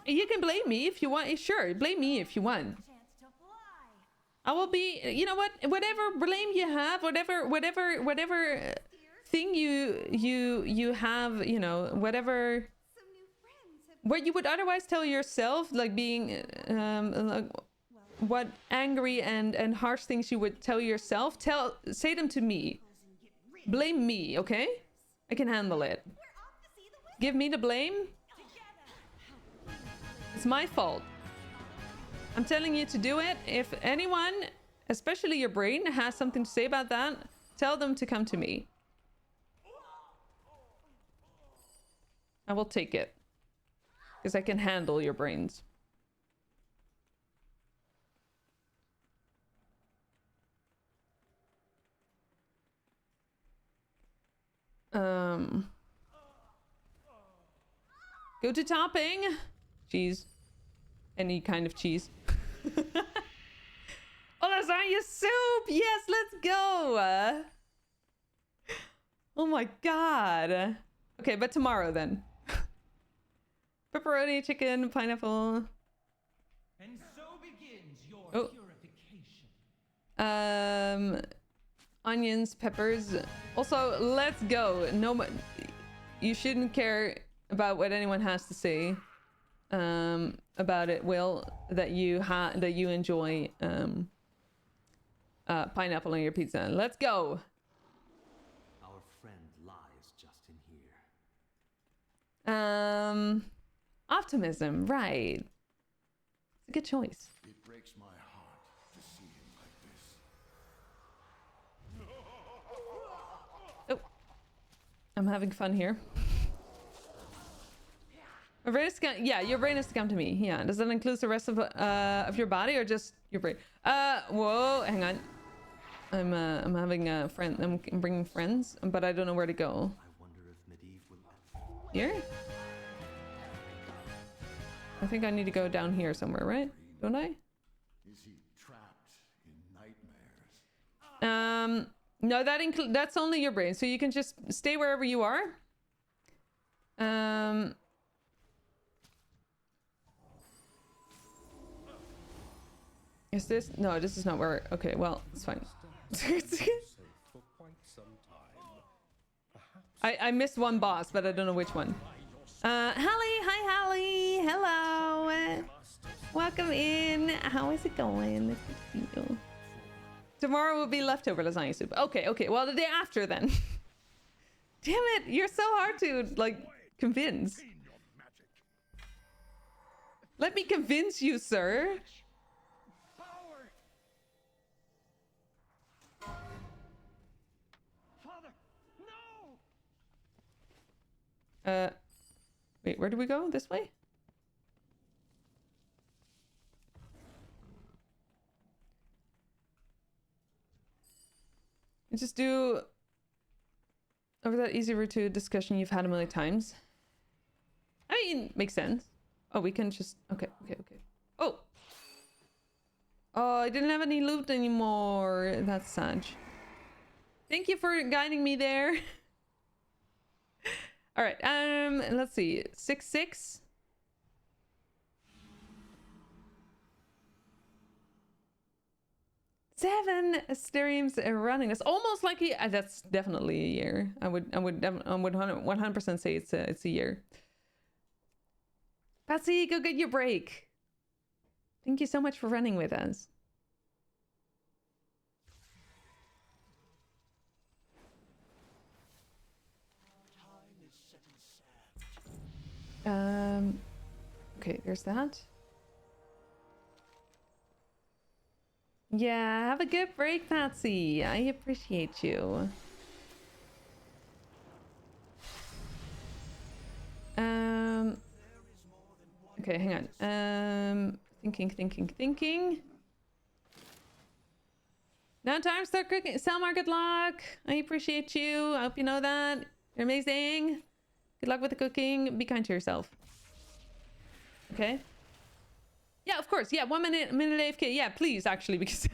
you can blame me if you want. Sure, blame me if you want. I will be, you know what? Whatever blame you have, whatever thing you have, you know, whatever. What you would otherwise tell yourself, like being, like, what angry and harsh things you would tell yourself, say them to me. Blame me, okay? I can handle it. Give me the blame. It's my fault. I'm telling you to do it. If anyone, especially your brain, has something to say about that, tell them to come to me. I will take it. Because I can handle your brains. Go to topping. Cheese. Any kind of cheese. Oh, lasagna soup! Yes, let's go! Oh my god. Okay, but tomorrow then. Pepperoni, chicken, pineapple. And so begins your purification. Onions, peppers. Also, let's go. No, you shouldn't care about what anyone has to say about it, Will, that you enjoy pineapple on your pizza. Let's go. Our friend lies just in here. Optimism, right. It's a good choice. It breaks my heart to see him like this. Oh. I'm having fun here. My brain is yeah, your brain has to come to me. Yeah, does that include the rest of your body or just your brain? Whoa, hang on. I'm having a friend. I'm bringing friends, but I don't know where to go. I wonder if Medivh will. Here? I think I need to go down here somewhere, right? Don't I? Is he trapped in nightmares? No, that's only your brain, so you can just stay wherever you are. Is this? No, this is not where. Okay, well, it's fine. I missed one boss, but I don't know which one. Hallie, hi Hallie, hello. Welcome in. How is it going? Nice to see you. Tomorrow will be leftover lasagna soup. Okay, okay. Well, the day after then. Damn it! You're so hard to like convince. Let me convince you, sir. Wait, where do we go? This way? And just do over that easy route to discussion you've had a million times. I mean, makes sense. Oh, we can just okay. Oh, I didn't have any loot anymore. That's sad. Thank you for guiding me there. All right, let's see. 6-6. Seven streams running. That's almost like that's definitely a year. I would 100% say it's a year. Patsy, go get your break. Thank you so much for running with us. Okay, there's that. Yeah, have a good break, Patsy. I appreciate you. Okay, hang on. Thinking. Now time to start cooking. Selmar, good luck. I appreciate you. I hope you know that. You're amazing. Good luck with the cooking. Be kind to yourself. Okay. Yeah, of course. Yeah, 1 minute AFK. Yeah, please, actually, because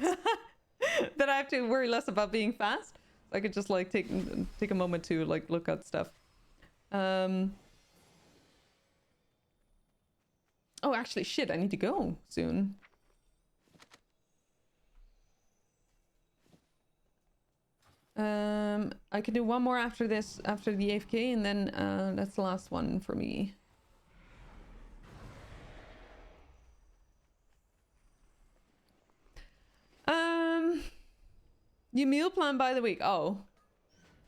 then I have to worry less about being fast. I could just like take a moment to like look at stuff. Oh, actually, shit, I need to go soon. I can do one more after this, after the AFK, and then that's the last one for me. You meal plan by the week. Oh,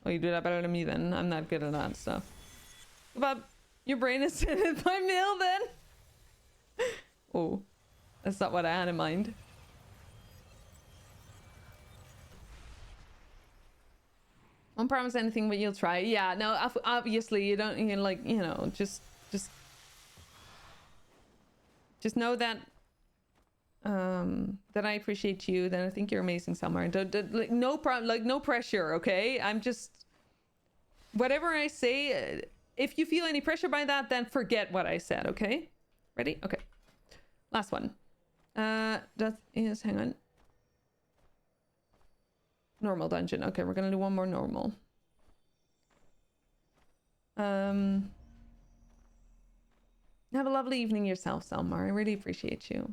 you do that better than me then. I'm not good at that stuff. But your brain is in my meal then. Oh, that's not what I had in mind. Won't promise anything, but you'll try. Yeah, no, obviously you don't. You like, you know, just know that that I appreciate you. That I think you're amazing, Summer. Like, no problem. Like, no pressure. Okay, I'm just whatever I say. If you feel any pressure by that, then forget what I said. Okay, ready? Okay, last one. That is. Hang on. Normal dungeon. Okay, we're gonna do one more normal. Have a lovely evening yourself, Selmar. I really appreciate you.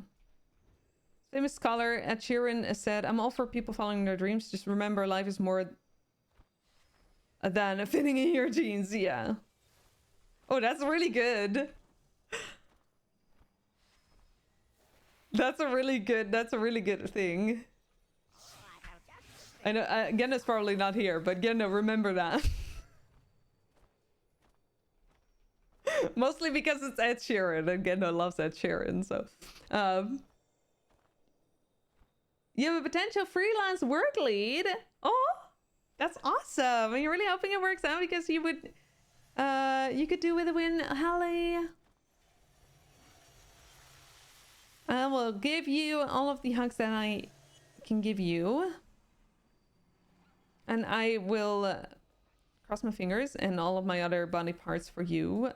Famous scholar Ed Sheeran said, I'm all for people following their dreams. Just remember, life is more than fitting in your jeans. Yeah. Oh, that's really good. That's a really good thing. I know Genna's probably not here, but Genna, remember that. Mostly because it's Ed Sheeran, and Genna loves Ed Sheeran, so. You have a potential freelance work lead. Oh, that's awesome. And you're really hoping it works out because you would, you could do with a win, Hallie. I will give you all of the hugs that I can give you. And I will cross my fingers and all of my other body parts for you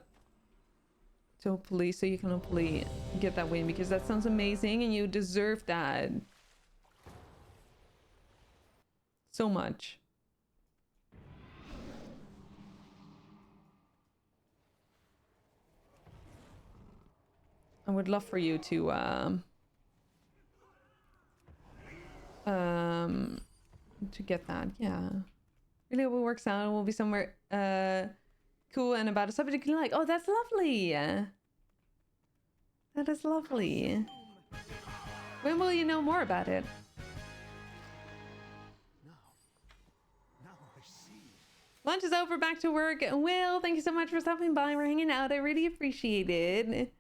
So hopefully, so you can hopefully get that win, because that sounds amazing and you deserve that so much. I would love for you to get that. Yeah, really hope it works out. We'll be somewhere cool and about a subject you like. Oh, that's lovely. That is lovely. When will you know more about it? Lunch is over, back to work. Will, thank you so much for stopping by. We're hanging out. I really appreciate it.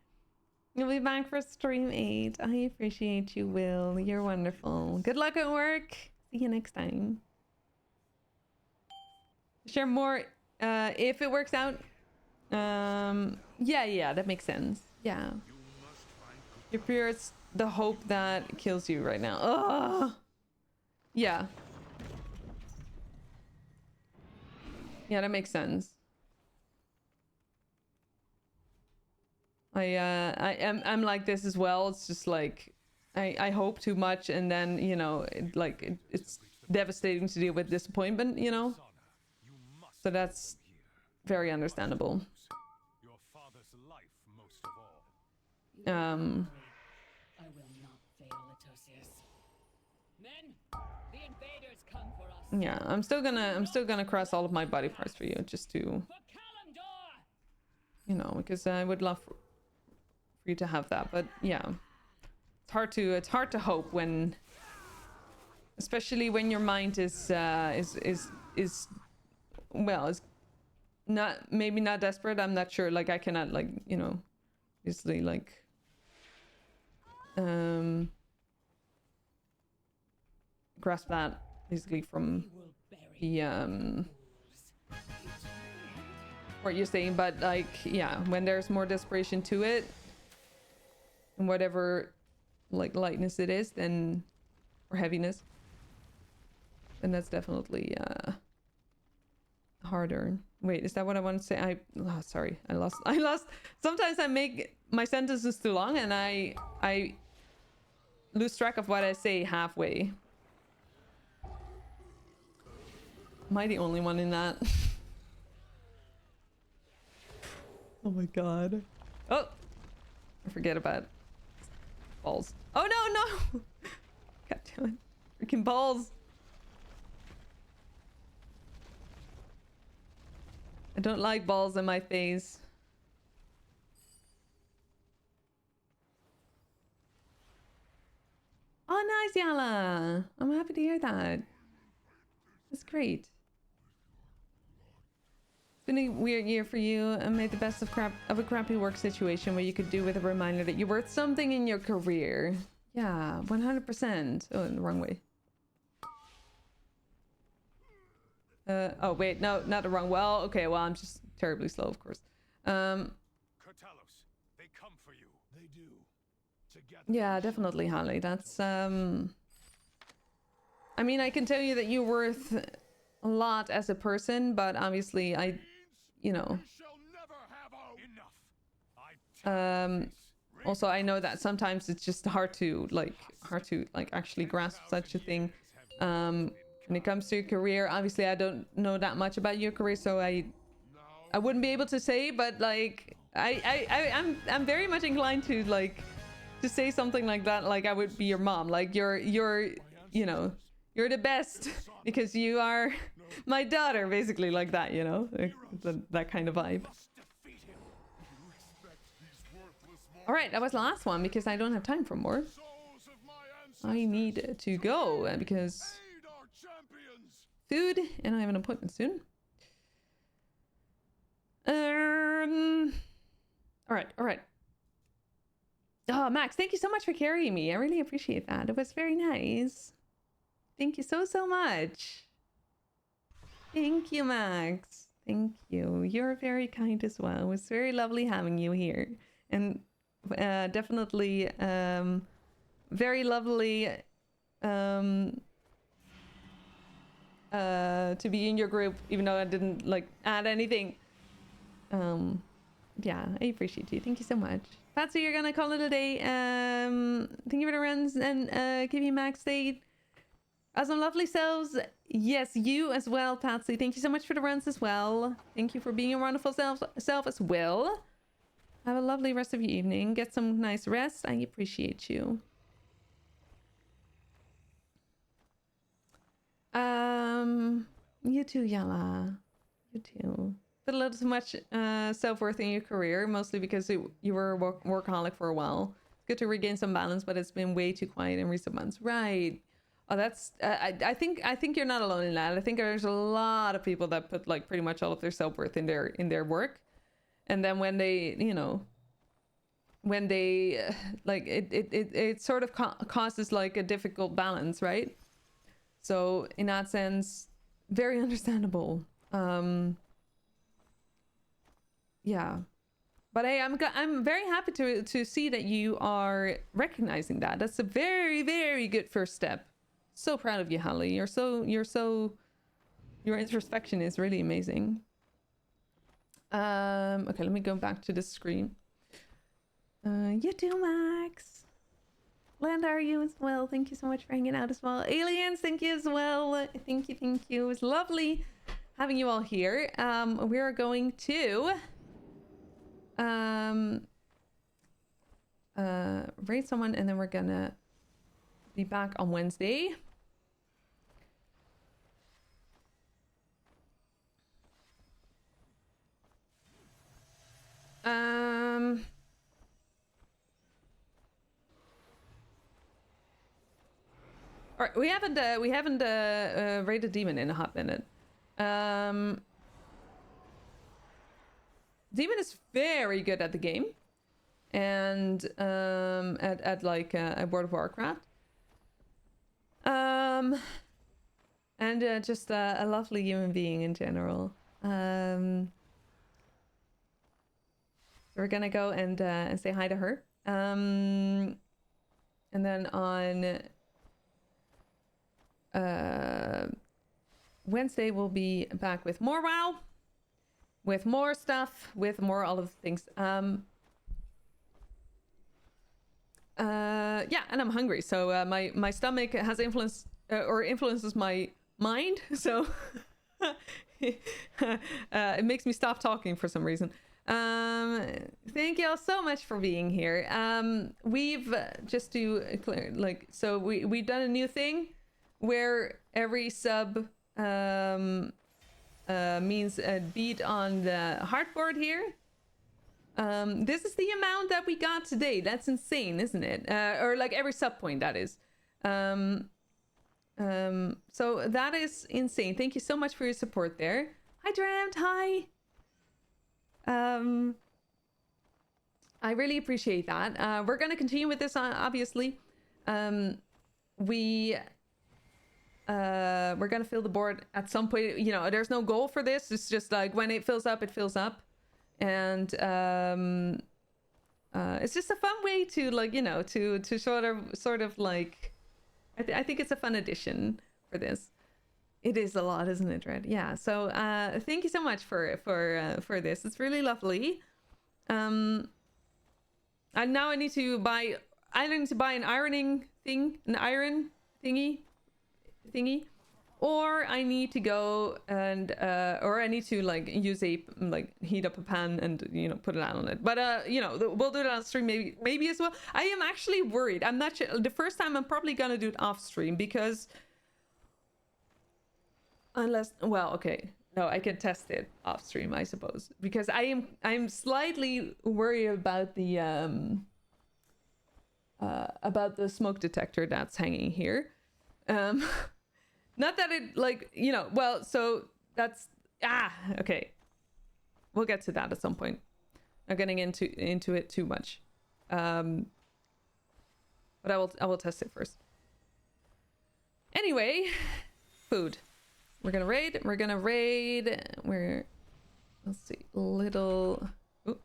You'll be back for stream 8. I appreciate you, Will. You're wonderful. Good luck at work. See you next time. Share more if it works out. Yeah, that makes sense. Yeah. Your fear is the hope that kills you right now. Ugh. Yeah. Yeah, that makes sense. I'm like this as well. It's just like I hope too much, and then, you know, it's devastating to deal with disappointment, you know. So that's very understandable. Your father's life most of all. I will not fail, Latosius. Men, the invaders come for us. Yeah, I'm still gonna cross all of my body parts for you, just to, you know, because I would love for you to have that. But yeah, it's hard to hope when, especially when your mind is well, is not, maybe not desperate. I'm not sure. Like, I cannot, like, you know, obviously, like, grasp that basically from the what you're saying, but like, yeah, when there's more desperation to it, and whatever like lightness it is, then, or heaviness, then that's definitely harder. Wait, is that what I want to say? Oh, sorry, I lost. Sometimes I make my sentences too long and I lose track of what I say halfway. Am I the only one in that? Oh my god. Oh, I forget about balls. Oh no. God damn it. Freaking balls. I don't like balls in my face. Oh, nice, Yala. I'm happy to hear that. That's great. It's been a weird year for you, and made the best of a crappy work situation where you could do with a reminder that you're worth something in your career. Yeah, 100%. Oh, in the wrong way. Oh wait, no, not the wrong. Well, okay, well, I'm just terribly slow, of course. Katalos, they come for you. They do. Together. Yeah, definitely, Holly. That's I mean, I can tell you that you're worth a lot as a person, but obviously you know. Also, I know that sometimes it's just hard to actually grasp such a thing. When it comes to your career, obviously I don't know that much about your career, so I wouldn't be able to say, but like I'm very much inclined to like to say something like that, like I would be your mom, like you're you know, you're the best because you are my daughter, basically, like that, you know, like, that kind of vibe. All right, that was the last one because I don't have time for more. I need to go because food, and I have an appointment soon. All right. Oh, Max, thank you so much for carrying me. I really appreciate that. It was very nice. Thank you so much. Thank you, Max. Thank you. You're very kind as well. It was very lovely having you here. And definitely very lovely to be in your group, even though I didn't like add anything. yeah, I appreciate you. Thank you so much. Patsy, you're gonna call it a day. Thank you for the runs and give you Max State. As some lovely selves. Yes, you as well, Patsy. Thank you so much for the runs as well. Thank you for being a wonderful self as well. Have a lovely rest of your evening. Get some nice rest. I appreciate you. You too, Yala. You too. Put a little too much self-worth in your career, mostly because you were a workaholic for a while. It's good to regain some balance, but it's been way too quiet in recent months. Right. Oh, that's. I think you're not alone in that. I think there's a lot of people that put like pretty much all of their self-worth in their work, and then when they, you know, when they like it sort of causes like a difficult balance, right? So in that sense, very understandable. Yeah, but hey, I'm very happy to see that you are recognizing that. That's a very, very good first step. So proud of you, Holly. Your introspection is really amazing. Okay, let me go back to the screen. You too, Max. Landar, you as well. Thank you so much for hanging out as well. Aliens, thank you as well. Thank you. It was lovely having you all here. We are going to raid someone, and then we're gonna be back on Wednesday. All right, we haven't raided demon in a hot minute. Demon is very good at the game, and at like at World of Warcraft. And just a lovely human being in general. So we're gonna go and say hi to her. And then on Wednesday we'll be back with more WoW, with more stuff, with more all of the things. Yeah, and I'm hungry, so my stomach has influences my mind, so it makes me stop talking for some reason. Thank you all so much for being here. We've just to clear, like, so we've done a new thing where every sub means a beat on the heartboard here. This is the amount that we got today. That's insane, isn't it? Or like every sub point, that is. So that is insane. Thank you so much for your support there. Hi Dreamt, hi. I really appreciate that. We're gonna continue with this, obviously. We're gonna fill the board at some point. You know, there's no goal for this. It's just like when it fills up, it fills up. And it's just a fun way to, like, you know, to sort of like, I think it's a fun addition for this. It is a lot, isn't it, Red? Yeah. So thank you so much for this. It's really lovely. And now I need to buy an ironing thing, an iron thingy, or I need to go and or I need to like use heat up a pan and, you know, put it on it. But you know, we'll do it on stream maybe as well. I am actually worried. I'm not sure. The first time I'm probably gonna do it off stream, because unless, well, okay, no, I can test it off stream, I suppose, because I'm slightly worried about the smoke detector that's hanging here. Not that it, like, you know, well, so that's, okay. We'll get to that at some point. I'm getting into it too much. But I will test it first. Anyway, food. We're gonna raid. Let's see, little. Ooh.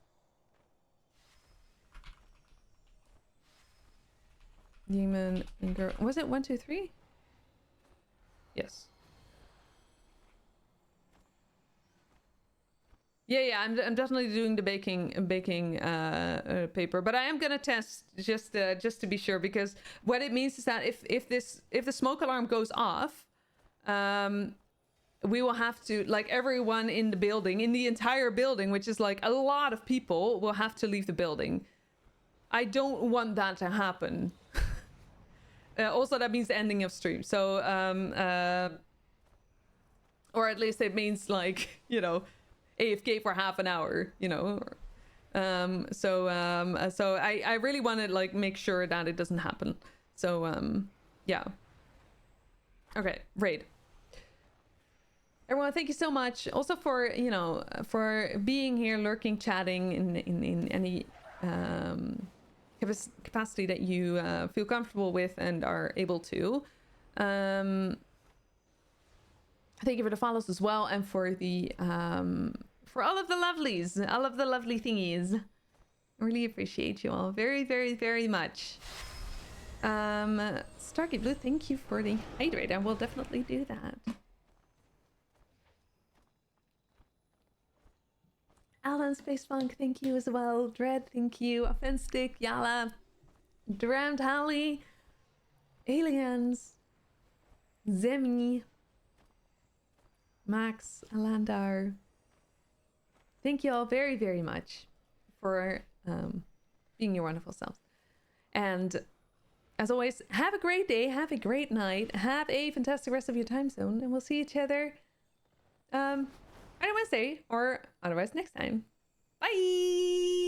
Demon and girl. Was it 1, 2, 3? Yes. Yeah, I'm definitely doing the baking paper, but I am gonna test just to be sure, because what it means is that if the smoke alarm goes off, we will have to, like, everyone in the building, in the entire building, which is like a lot of people, will have to leave the building. I don't want that to happen. Also, that means the ending of stream. So, or at least it means, like, you know, AFK for half an hour, you know. So I really want to, like, make sure that it doesn't happen. So, yeah. Okay, raid. Everyone, thank you so much. Also for, you know, for being here, lurking, chatting in any capacity that you feel comfortable with and are able to. Thank you for the follows as well, and for the for all of the lovelies, all of the lovely thingies. I really appreciate you all very, very, very much. Starkey Blue, thank you for the hydrate. I will definitely do that. Alan Space Funk, thank you as well. Dread, thank you. Offenstick, Yala, Durand Holly, Aliens, Zemi, Max, Alandar. Thank you all very, very much for being your wonderful selves. And as always, have a great day, have a great night, have a fantastic rest of your time zone, and we'll see each other either Wednesday or otherwise next time. Bye!